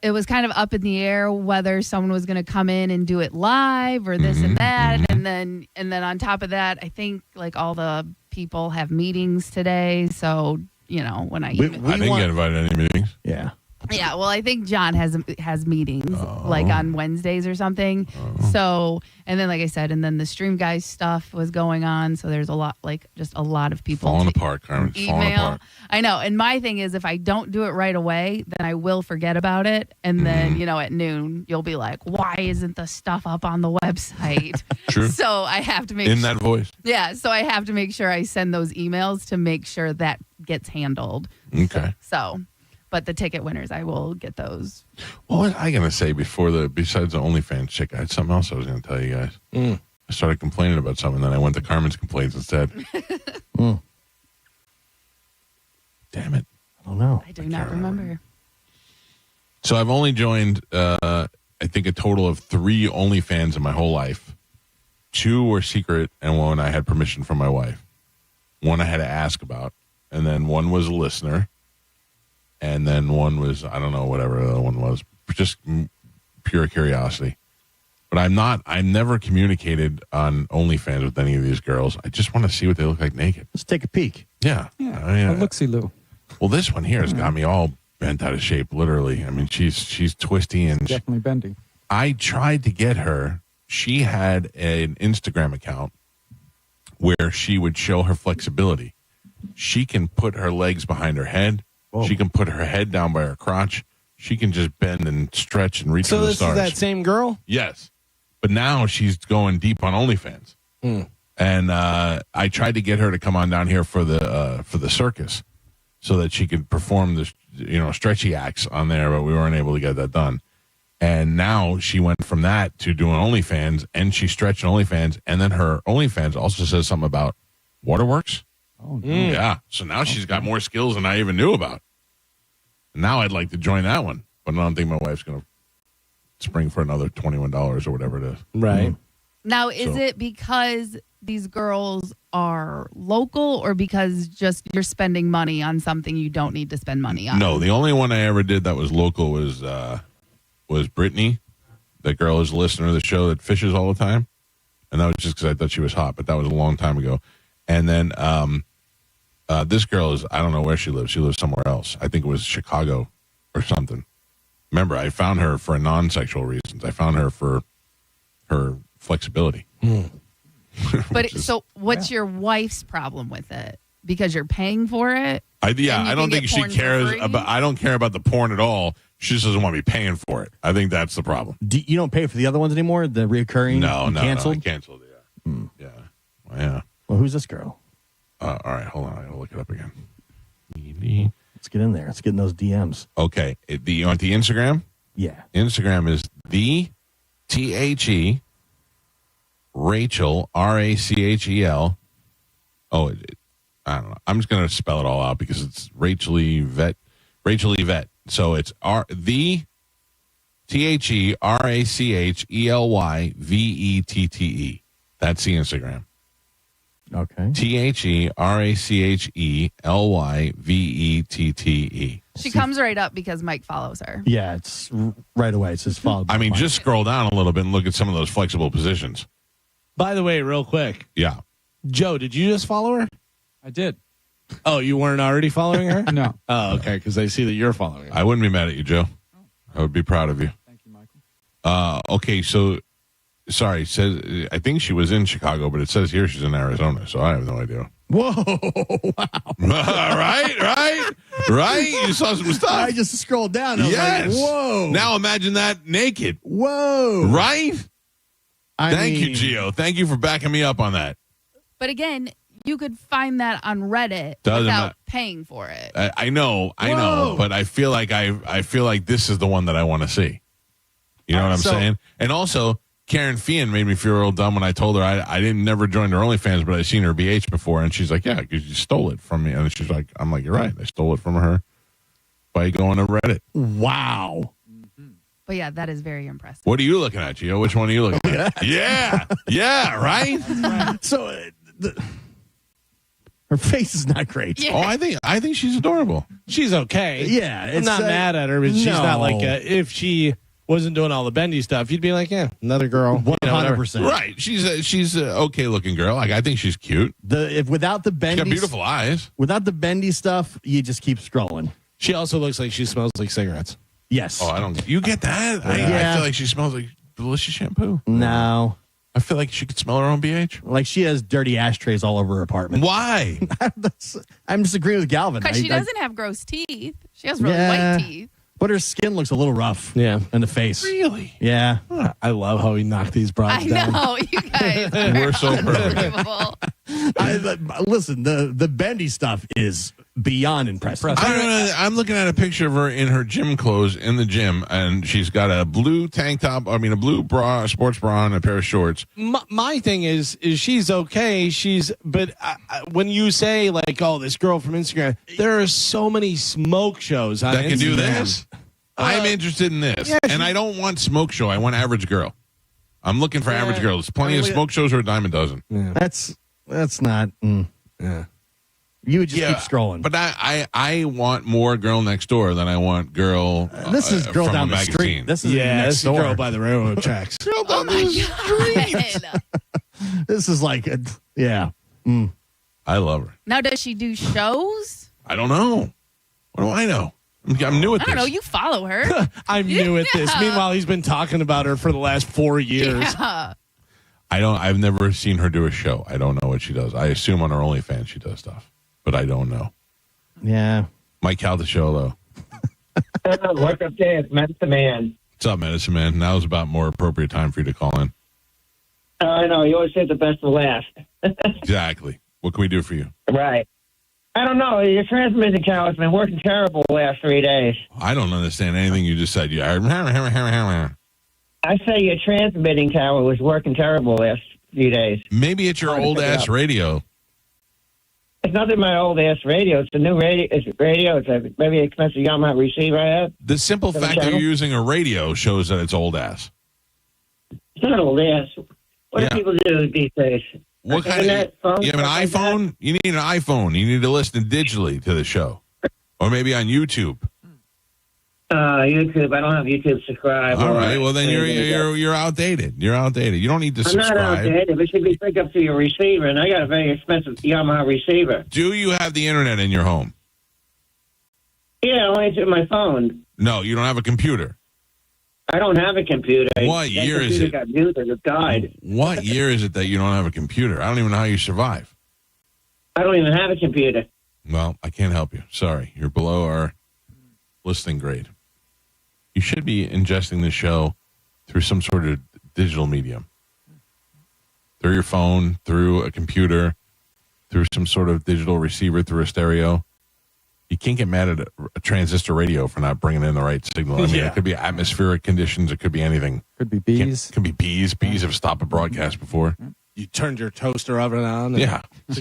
it was kind of up in the air whether someone was going to come in and do it live or this and that, and then on top of that, I think all the people have meetings today. So when I didn't get invited to any meetings. Yeah. Yeah, well, I think John has meetings on Wednesdays or something. So, and then like I said, and then the Stream Guys stuff was going on. So there's a lot, just a lot of people Falling apart, Carmen. Falling apart. I know. And my thing is, if I don't do it right away, then I will forget about it. And then, at noon, you'll be like, why isn't the stuff up on the website? True. So I have to make In that voice. Yeah. So I have to make sure I send those emails to make sure that gets handled. Okay. So. But the ticket winners, I will get those. What was I going to say besides the OnlyFans chick? I had something else I was going to tell you guys. I started complaining about something, then I went to Carmen's complaints instead. Damn it. I don't know. I do not remember. So I've only joined, I think, a total of 3 OnlyFans in my whole life. 2 were secret, and 1 I had permission from my wife. 1 I had to ask about, and then 1 was a listener. And then 1 was, I don't know, whatever the other one was, just pure curiosity. But I've never communicated on OnlyFans with any of these girls. I just want to see what they look like naked. Let's take a peek. Yeah. Look-see-loo. Well, this one here has got me all bent out of shape, literally. I mean, she's twisty and definitely bending. I tried to get her. She had an Instagram account where she would show her flexibility. She can put her legs behind her head. Whoa. She can put her head down by her crotch. She can just bend and stretch and reach for the stars. So this is that same girl? Yes. But now she's going deep on OnlyFans. And I tried to get her to come on down here for the circus so that she could perform the stretchy acts on there, but we weren't able to get that done. And now she went from that to doing OnlyFans, and she's stretching OnlyFans, and then her OnlyFans also says something about waterworks. Oh, no. Yeah. So now she's got more skills than I even knew about. Now I'd like to join that one, but I don't think my wife's going to spring for another $21 or whatever it is. Right. Now, is it because these girls are local or because just you're spending money on something you don't need to spend money on? No, the only one I ever did that was local was Brittany. That girl is a listener of the show that fishes all the time. And that was just because I thought she was hot, but that was a long time ago. And then this girl is, I don't know where she lives. She lives somewhere else. I think it was Chicago or something. Remember, I found her for non-sexual reasons. I found her for her flexibility. But so what's your wife's problem with it? Because you're paying for it? I don't think she cares about. I don't care about the porn at all. She just doesn't want me paying for it. I think that's the problem. You don't pay for the other ones anymore? The reoccurring? No, canceled? I canceled. Yeah, yeah, well, yeah. Well, who's this girl? All right, hold on. I gotta look it up again. Let's get in there. Let's get in those DMs. Okay, you want the Instagram? Yeah. Instagram is the THE Rachel RACHEL. Oh, I don't know. I'm just gonna spell it all out because it's Rachel Yvette. So it's the THE RACHELYVETTE. That's the Instagram. Okay. THERACHELYVETTE. She comes right up because Mike follows her. Yeah, it's right away. It says follow. I mean, just scroll down a little bit and look at some of those flexible positions. By the way, real quick. Yeah. Joe, did you just follow her? I did. Oh, you weren't already following her? No. Oh, okay, because I see that you're following her. I wouldn't be mad at you, Joe. I would be proud of you. Thank you, Michael. Okay, so, sorry, it says, I think she was in Chicago, but it says here she's in Arizona, so I have no idea. Whoa. Wow. Right? You saw some stuff. I just scrolled down. I was like, whoa. Now imagine that naked. Whoa. Right? Thank you, mean- Gio. Thank you for backing me up on that. But again, you could find that on Reddit Doesn't without matter. paying for it. I know, but I feel like I feel like this is the one that I want to see. You know what I'm saying? And also, Karen Fian made me feel real dumb when I told her I didn't never joined her OnlyFans, but I'd seen her BH before, and she's like, "Yeah, because you stole it from me." And she's like, "I'm like, you're right. I stole it from her by going to Reddit." Wow. But yeah, that is very impressive. What are you looking at, Gio? Which one are you looking at? Yeah, right. So her face is not great. Yeah. Oh, I think she's adorable. She's okay. Yeah, I'm not mad at her, but she's not like No. if she wasn't doing all the bendy stuff, you'd be like, yeah, another girl. 100%. Right. She's a okay looking girl. Like I think she's cute. Without the She's bendy, got beautiful eyes. without the bendy stuff, you just keep scrolling. She also looks like she smells like cigarettes. Yes. Oh, I don't. You get that? I feel like she smells like delicious shampoo. No. I feel like she could smell her own BH. Like she has dirty ashtrays all over her apartment. Why? I'm disagreeing with Galvin. Because she doesn't have gross teeth. She has really white teeth. But her skin looks a little rough. Yeah. In the face. Really? Yeah. I love how he knocked these broads I down. know, you guys. We're so perfect. Unbelievable. Listen, the bendy stuff is beyond impressive. I'm looking at a picture of her in her gym clothes in the gym, and she's got a blue tank top. I mean, a blue bra, sports bra, and a pair of shorts. My thing is she's okay. But when you say like, oh, this girl from Instagram, there are so many smoke shows on That can do Instagram. this. I'm interested in this, yeah, and I don't want smoke show. I want average girl. I'm looking for average girls. Plenty of smoke shows are a dime a dozen. Yeah. That's not. Yeah. You would just keep scrolling. But I want more girl next door than I want girl. This is girl from down a the magazine. street. This is Yeah, next this is door. girl by the railroad tracks. Girl down the street. This is like, yeah. I love her. Now, does she do shows? I don't know. What do I know? I'm new at I this. don't know. You follow her. I'm new at this. Meanwhile, he's been talking about her for the last 4 years. Yeah. I've never seen her do a show. I don't know what she does. I assume on her OnlyFans she does stuff, but I don't know. Yeah. Mike Cal the show though. What's up, there? It's Medicine Man. What's up, Medicine Man? Now's about more appropriate time for you to call in. I know. You always say the best for last. Exactly. What can we do for you? Right. I don't know. Your transmitting cow has been working terrible the last 3 days. I don't understand anything you just said. I say your transmitting tower was working terrible the last few days. Maybe it's your old ass radio. It's nothing my old ass radio. It's a new radio. It's a very expensive Yamaha receiver I have. The simple For the fact that channel? you're using a radio shows that it's old ass. It's not old ass. What do people do these days? What kind of? Internet, phone, You have an stuff like iPhone? You need an iPhone. You need to listen digitally to the show, or maybe on YouTube. YouTube. I don't have YouTube subscribe. All right. Well, then you're outdated. You're outdated. You don't need to I'm not subscribe. outdated. It should be picked up to your receiver, and I got a very expensive Yamaha receiver. Do you have the internet in your home? Yeah, only to my phone. No, you don't have a computer. I don't have a computer. What That year is computer it? Got used and it died. What year is it that you don't have a computer? I don't even know how you survive. I don't even have a computer. Well, I can't help you. Sorry. You're below our listening grade. You should be ingesting the show through some sort of digital medium. Through your phone, through a computer, through some sort of digital receiver, through a stereo. You can't get mad at a transistor radio for not bringing in the right signal. I mean, It could be atmospheric conditions. It could be anything. Could be bees. Could be bees. Bees have stopped a broadcast before. You turned your toaster oven on. Yeah.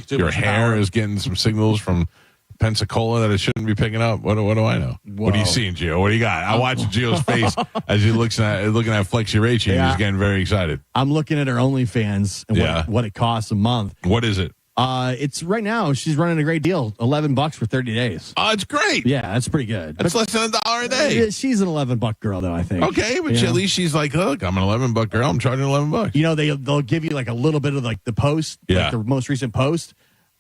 Your hair is getting some signals from Pensacola that it shouldn't be picking up. What do I know? Whoa. What are you seeing, Gio? What do you got? I watch Gio's face as he looking at Flexi Racing. Yeah. He's getting very excited. I'm looking at her OnlyFans and what it costs a month. What is it? It's right now. She's running a great deal. $11 for 30 days. Oh, it's great. Yeah, that's pretty good. That's less than $1 a day. She's an $11 girl, though. I think. Okay, but at least she's like, look, I'm an $11 girl. I'm charging $11. You know, they'll give you like a little bit of like the post, like the most recent post.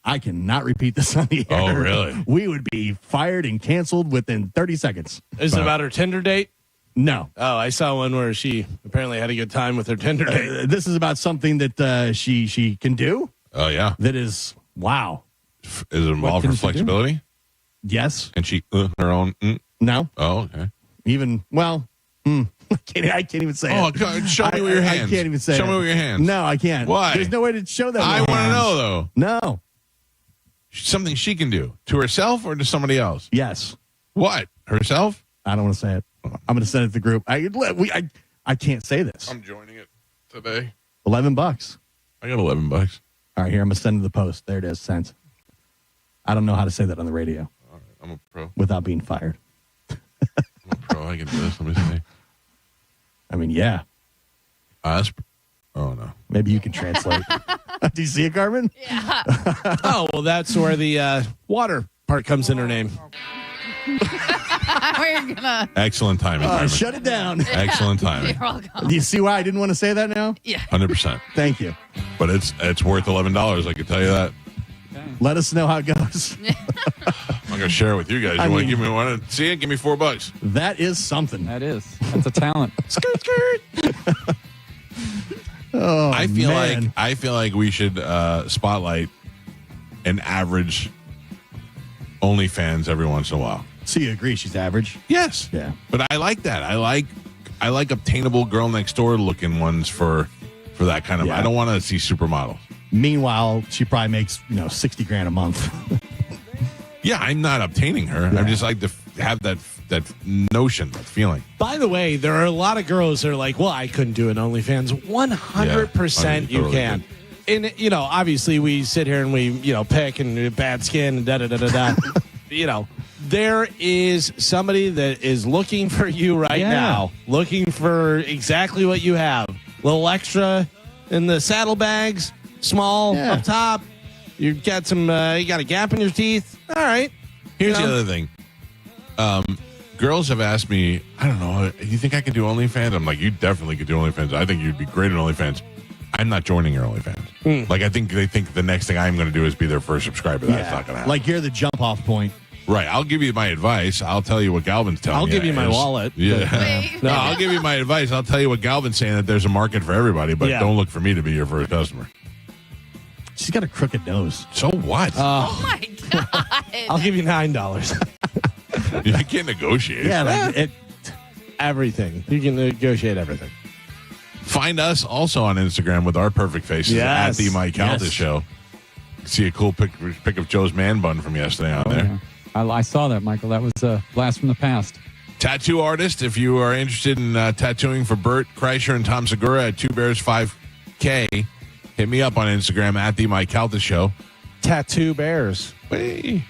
I cannot repeat this on the air. Oh, really? We would be fired and canceled within 30 seconds. Is it about her Tinder date? No. Oh, I saw one where she apparently had a good time with her Tinder date. This is about something that she can do. Oh, yeah. That is, wow. Is it involved her flexibility? Yes. Can she her own? No. Oh, okay. Even, well, I can't even say it. God, show me with your hands. I can't even say it. Show me with your hands. No, I can't. Why? There's no way to show that. I want to know, though. No. Something she can do to herself or to somebody else? Yes. What? Herself? I don't want to say it. I'm going to send it to the group. I can't say this. I'm joining it today. $11. I got $11. All right, here, I'm going to send it to the post. There it is, sent. I don't know how to say that on the radio. All right, I'm a pro. Without being fired. I'm a pro. I can do this. Let me see. I mean, yeah. Oh, no. Maybe you can translate. Do you see it, Carmen? Yeah. Oh, well, that's where the water part comes in her name. We're gonna. Excellent timing. Carmen. Shut it down. Excellent timing. You're welcome. Do you see why I didn't want to say that now? Yeah. 100%. Thank you. But it's worth $11. I can tell you that. Let us know how it goes. I'm going to share it with you guys. You want to give me one? See it? Give me $4. That is something. That's a talent. Skirt, skirt. Oh, I feel like we should spotlight an average OnlyFans every once in a while. So you agree she's average? Yes. Yeah. But I like that. I like obtainable girl next door looking ones for that kind of. Yeah. I don't want to see supermodels. Meanwhile, she probably makes $60,000 a month. Yeah, I'm not obtaining her. Yeah. I just like to have that notion, that feeling. By the way, there are a lot of girls that are like, well, I couldn't do an OnlyFans. 100% you can. And, obviously we sit here and we, pick and bad skin and da-da-da-da-da. There is somebody that is looking for you right now, looking for exactly what you have. Little extra in the saddlebags, small up top. You got some, you got a gap in your teeth. All right. Here's the other thing. Girls have asked me, I don't know, you think I could do OnlyFans? I'm like, you definitely could do OnlyFans. I think you'd be great at OnlyFans. I'm not joining your OnlyFans. Like, I think they think the next thing I'm going to do is be their first subscriber. That's not going to happen. Like, you're the jump off point. Right. I'll give you my advice. I'll tell you what Galvin's telling me. I'll give you my wallet. Yeah. No, I'll give you my advice. I'll tell you what Galvin's saying, that there's a market for everybody, but don't look for me to be your first customer. She's got a crooked nose. So what? Oh my God. I'll give you $9. You can't negotiate. Yeah, everything. You can negotiate everything. Find us also on Instagram with our perfect faces at the Mike Calta Show. See a cool pic of Joe's man bun from yesterday on there. Yeah. I saw that, Michael. That was a blast from the past. Tattoo artist, if you are interested in tattooing for Bert Kreischer and Tom Segura at 2 Bears 5K, hit me up on Instagram at the Mike Calta Show. Tattoo Bears. Hey.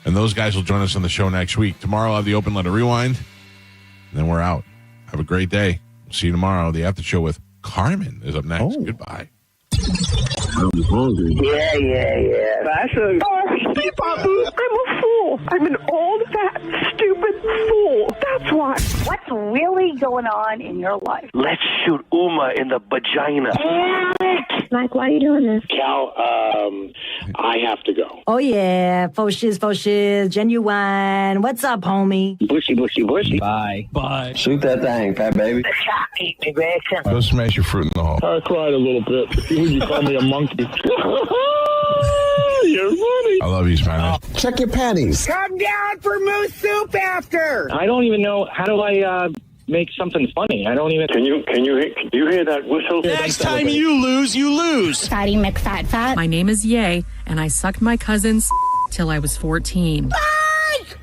And those guys will join us on the show next week. Tomorrow I'll have the Open Letter Rewind. And then we're out. Have a great day. See you tomorrow. The after show with Carmen is up next. Goodbye. I'm hungry. Yeah. Fashion. I'm a fool. I'm an old, fat, stupid fool. That's why. What's really going on in your life? Let's shoot Uma in the vagina. Mike, why are you doing this? Cal, I have to go. Oh, yeah. Faux shiz, genuine. What's up, homie? Bushy. Bye. Shoot that thing, fat baby. Eat me, Grayson. Go smash your fruit in the hole. I cried a little bit. You call me a monkey. You're funny. Chubby? I love you, Spanish. Check your panties. Come down for moose soup after. I don't even know. How do I make something funny? I don't even. Can you hear that whistle? Next time you lose. Fatty McFat. My name is Ye, and I sucked my cousin's till I was 14. Mike!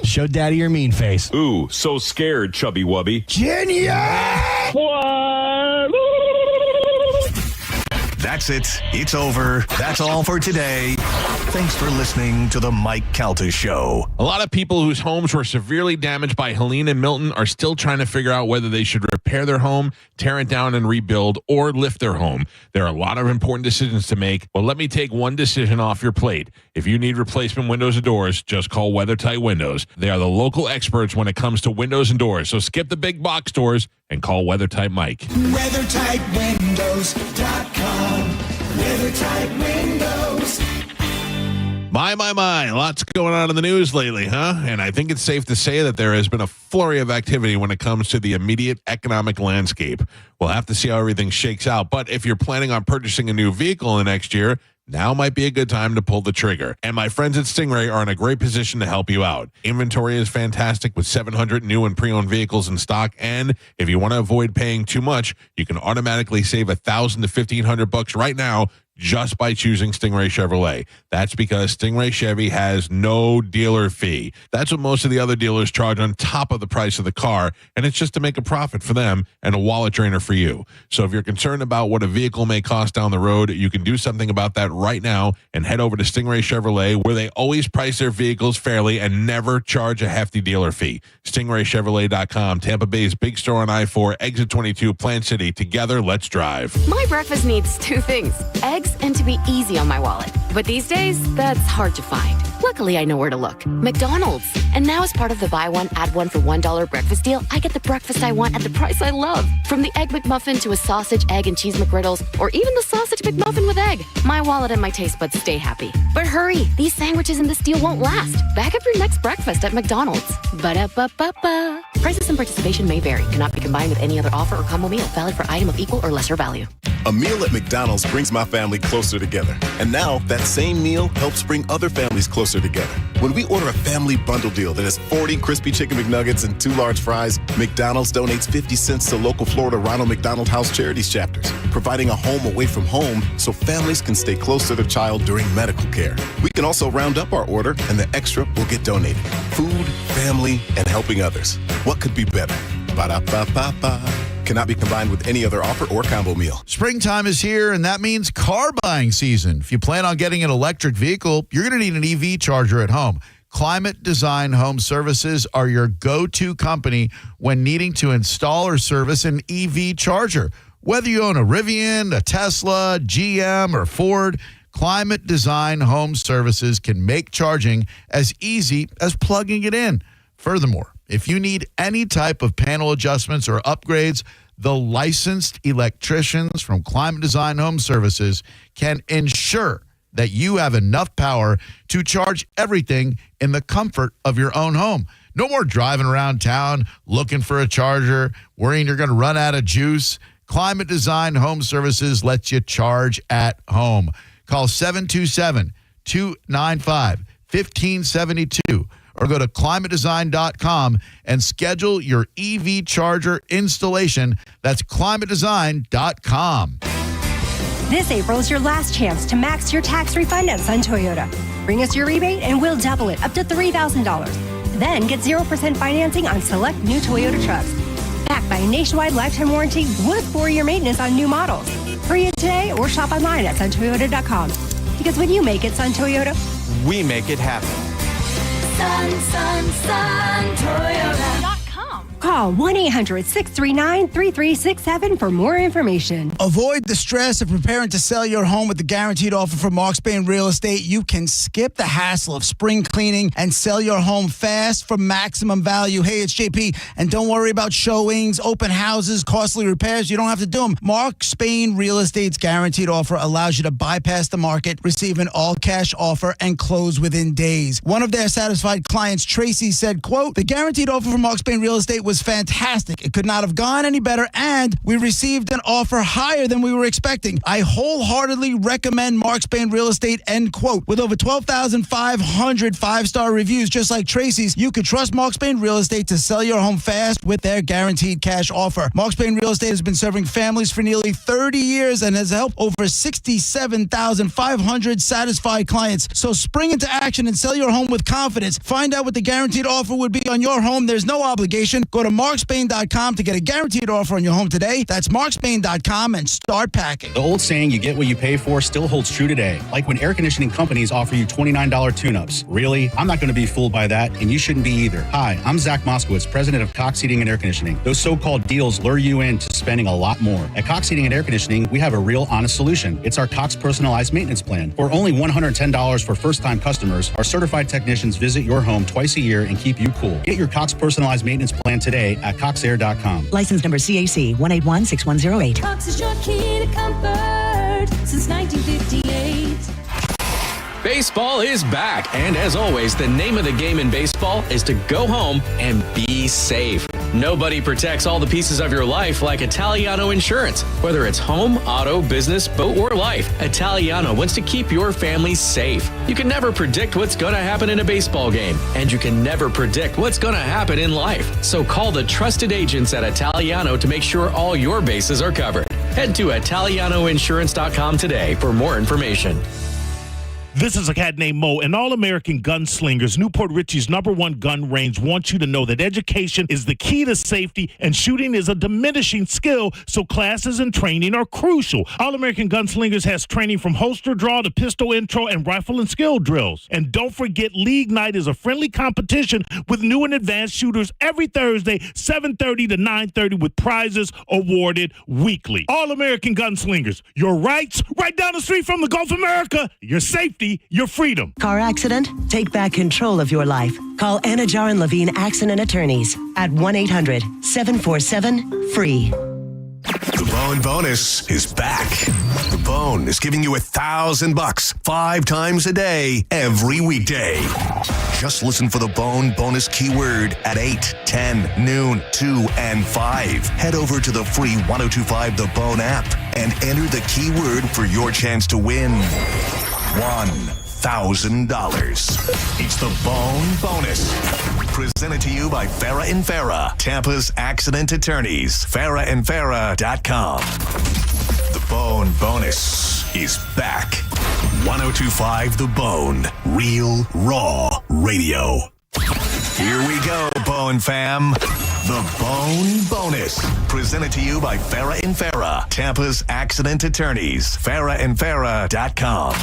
Show daddy your mean face. Ooh, so scared, Chubby Wubby. Genius! That's it. It's over. That's all for today. Thanks for listening to the Mike Calta Show. A lot of people whose homes were severely damaged by Helene and Milton are still trying to figure out whether they should repair their home, tear it down and rebuild, or lift their home. There are a lot of important decisions to make. Well, let me take one decision off your plate. If you need replacement windows and doors, just call WeatherTight Windows. They are the local experts when it comes to windows and doors. So skip the big box stores and call WeatherTight Mike. WeatherTightWindows.com. WeatherTight Windows. My. Lots going on in the news lately, huh? And I think it's safe to say that there has been a flurry of activity when it comes to the immediate economic landscape. We'll have to see how everything shakes out. But if you're planning on purchasing a new vehicle in the next year, now might be a good time to pull the trigger. And my friends at Stingray are in a great position to help you out. Inventory is fantastic with 700 new and pre-owned vehicles in stock. And if you want to avoid paying too much, you can automatically save $1,000 to $1,500 right now just by choosing Stingray Chevrolet. That's because Stingray Chevy has no dealer fee. That's what most of the other dealers charge on top of the price of the car, and it's just to make a profit for them and a wallet drainer for you. So if you're concerned about what a vehicle may cost down the road, you can do something about that right now and head over to Stingray Chevrolet, where they always price their vehicles fairly and never charge a hefty dealer fee. StingrayChevrolet.com, Tampa Bay's big store on I-4, exit 22, Plant City. Together, let's drive. My breakfast needs two things: eggs and to be easy on my wallet. But these days, that's hard to find. Luckily, I know where to look. McDonald's. And now as part of the buy one, add one for $1 breakfast deal, I get the breakfast I want at the price I love. From the Egg McMuffin to a sausage, egg, and cheese McGriddles, or even the sausage McMuffin with egg. My wallet and my taste buds stay happy. But hurry, these sandwiches in this deal won't last. Back up your next breakfast at McDonald's. Ba-da-ba-ba-ba. Prices and participation may vary. Cannot be combined with any other offer or combo meal. Valid for item of equal or lesser value. A meal at McDonald's brings my family closer together. And now, that same meal helps bring other families closer together. When we order a family bundle deal that has 40 crispy chicken McNuggets and 2 large fries, McDonald's donates 50 cents to local Florida Ronald McDonald House Charities chapters, providing a home away from home so families can stay close to their child during medical care. We can also round up our order, and the extra will get donated. Food, family, and helping others. What could be better? Ba-da-ba-ba-ba. Cannot be combined with any other offer or combo meal. Springtime is here, and that means car buying season. If you plan on getting an electric vehicle, you're going to need an EV charger at home. Climate Design Home Services are your go-to company when needing to install or service an EV charger. Whether you own a Rivian, a Tesla, GM, or Ford, Climate Design Home Services can make charging as easy as plugging it in. Furthermore, if you need any type of panel adjustments or upgrades, the licensed electricians from Climate Design Home Services can ensure that you have enough power to charge everything in the comfort of your own home. No more driving around town looking for a charger, worrying you're going to run out of juice. Climate Design Home Services lets you charge at home. Call 727-295-1572. or go to climatedesign.com and schedule your EV charger installation. That's climatedesign.com. This April is your last chance to max your tax refund at Sun Toyota. Bring us your rebate and we'll double it up to $3,000. Then get 0% financing on select new Toyota trucks. Backed by a nationwide lifetime warranty with 4-year maintenance on new models. Hurry in today or shop online at suntoyota.com. Because when you make it Sun Toyota, we make it happen. Toyota.com. Call 1-800-639-3367 for more information. Avoid the stress of preparing to sell your home with the guaranteed offer from Mark Spain Real Estate. You can skip the hassle of spring cleaning and sell your home fast for maximum value. Hey, it's JP, and don't worry about showings, open houses, costly repairs. You don't have to do them. Mark Spain Real Estate's guaranteed offer allows you to bypass the market, receive an all-cash offer, and close within days. One of their satisfied clients, Tracy, said, quote, "The guaranteed offer from Mark Spain Real Estate was fantastic. It could not have gone any better, and we received an offer higher than we were expecting. I wholeheartedly recommend Mark Spain Real Estate, end quote. With over 12,500 five-star reviews, just like Tracy's, you could trust Mark Spain Real Estate to sell your home fast with their guaranteed cash offer. Mark Spain Real Estate has been serving families for nearly 30 years and has helped over 67,500 satisfied clients. So spring into action and sell your home with confidence. Find out what the guaranteed offer would be on your home. There's no obligation. Go to markspain.com to get a guaranteed offer on your home today. That's markspain.com and start packing. The old saying, you get what you pay for, still holds true today. Like when air conditioning companies offer you $29 tune-ups. Really? I'm not going to be fooled by that, and you shouldn't be either. Hi, I'm Zach Moskowitz, president of Cox Heating and Air Conditioning. Those so-called deals lure you into spending a lot more. At Cox Heating and Air Conditioning, we have a real honest solution. It's our Cox Personalized Maintenance Plan. For only $110 for first-time customers, our certified technicians visit your home twice a year and keep you cool. Get your Cox Personalized Maintenance Plan today at coxair.com. License number CAC 1816108. Cox is your key to comfort since 1958. Baseball is back, and as always, the name of the game in baseball is to go home and be safe. Nobody protects all the pieces of your life like Italiano Insurance. Whether it's home, auto, business, boat, or life, Italiano wants to keep your family safe. You can never predict what's going to happen in a baseball game, and you can never predict what's going to happen in life. So call the trusted agents at Italiano to make sure all your bases are covered. Head to ItalianoInsurance.com today for more information. This is a cat named Mo, and All-American Gunslingers, Newport Richie's #1 gun range, wants you to know that education is the key to safety, and shooting is a diminishing skill, so classes and training are crucial. All-American Gunslingers has training from holster draw to pistol intro and rifle and skill drills. And don't forget, League Night is a friendly competition with new and advanced shooters every Thursday, 7:30 to 9:30, with prizes awarded weekly. All-American Gunslingers, your rights right down the street from the Gulf of America, your safety, your freedom. Car accident? Take back control of your life. Call Anna Jar and Levine Accident Attorneys at 1-800-747-FREE. The Bone Bonus is back. The Bone is giving you $1,000 5 times a day, every weekday. Just listen for the Bone Bonus keyword at 8, 10, noon, 2, and 5. Head over to the free 1025 The Bone app and enter the keyword for your chance to win $1,000. It's the Bone Bonus. Presented to you by Farah and Farah, Tampa's accident attorneys. FarahandFarah.com. The Bone Bonus is back. 1025 The Bone. Real, raw radio. Here we go, Bone fam. The Bone Bonus. Presented to you by Farah and Farah, Tampa's accident attorneys. FarahandFarah.com.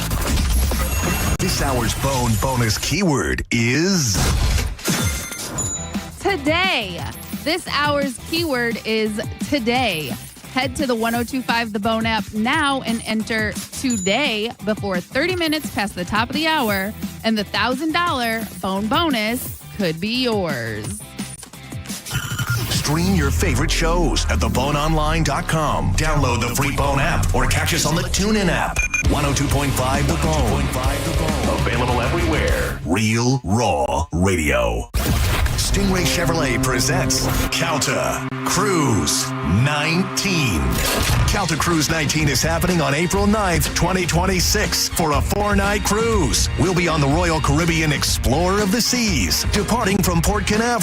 This hour's Bone Bonus keyword is today. This hour's keyword is today. Head to the 1025 The Bone app now and enter today before 30 minutes past the top of the hour, and the $1,000 Bone Bonus could be yours. Stream your favorite shows at theboneonline.com. Download the free Bone app or catch us on the TuneIn app. 102.5 The Bone. Available everywhere. Real, raw radio. Stingray Chevrolet presents Calta Cruise 19. Calta Cruise 19 is happening on April 9th, 2026 for a 4-night cruise. We'll be on the Royal Caribbean Explorer of the Seas, departing from Port Canaveral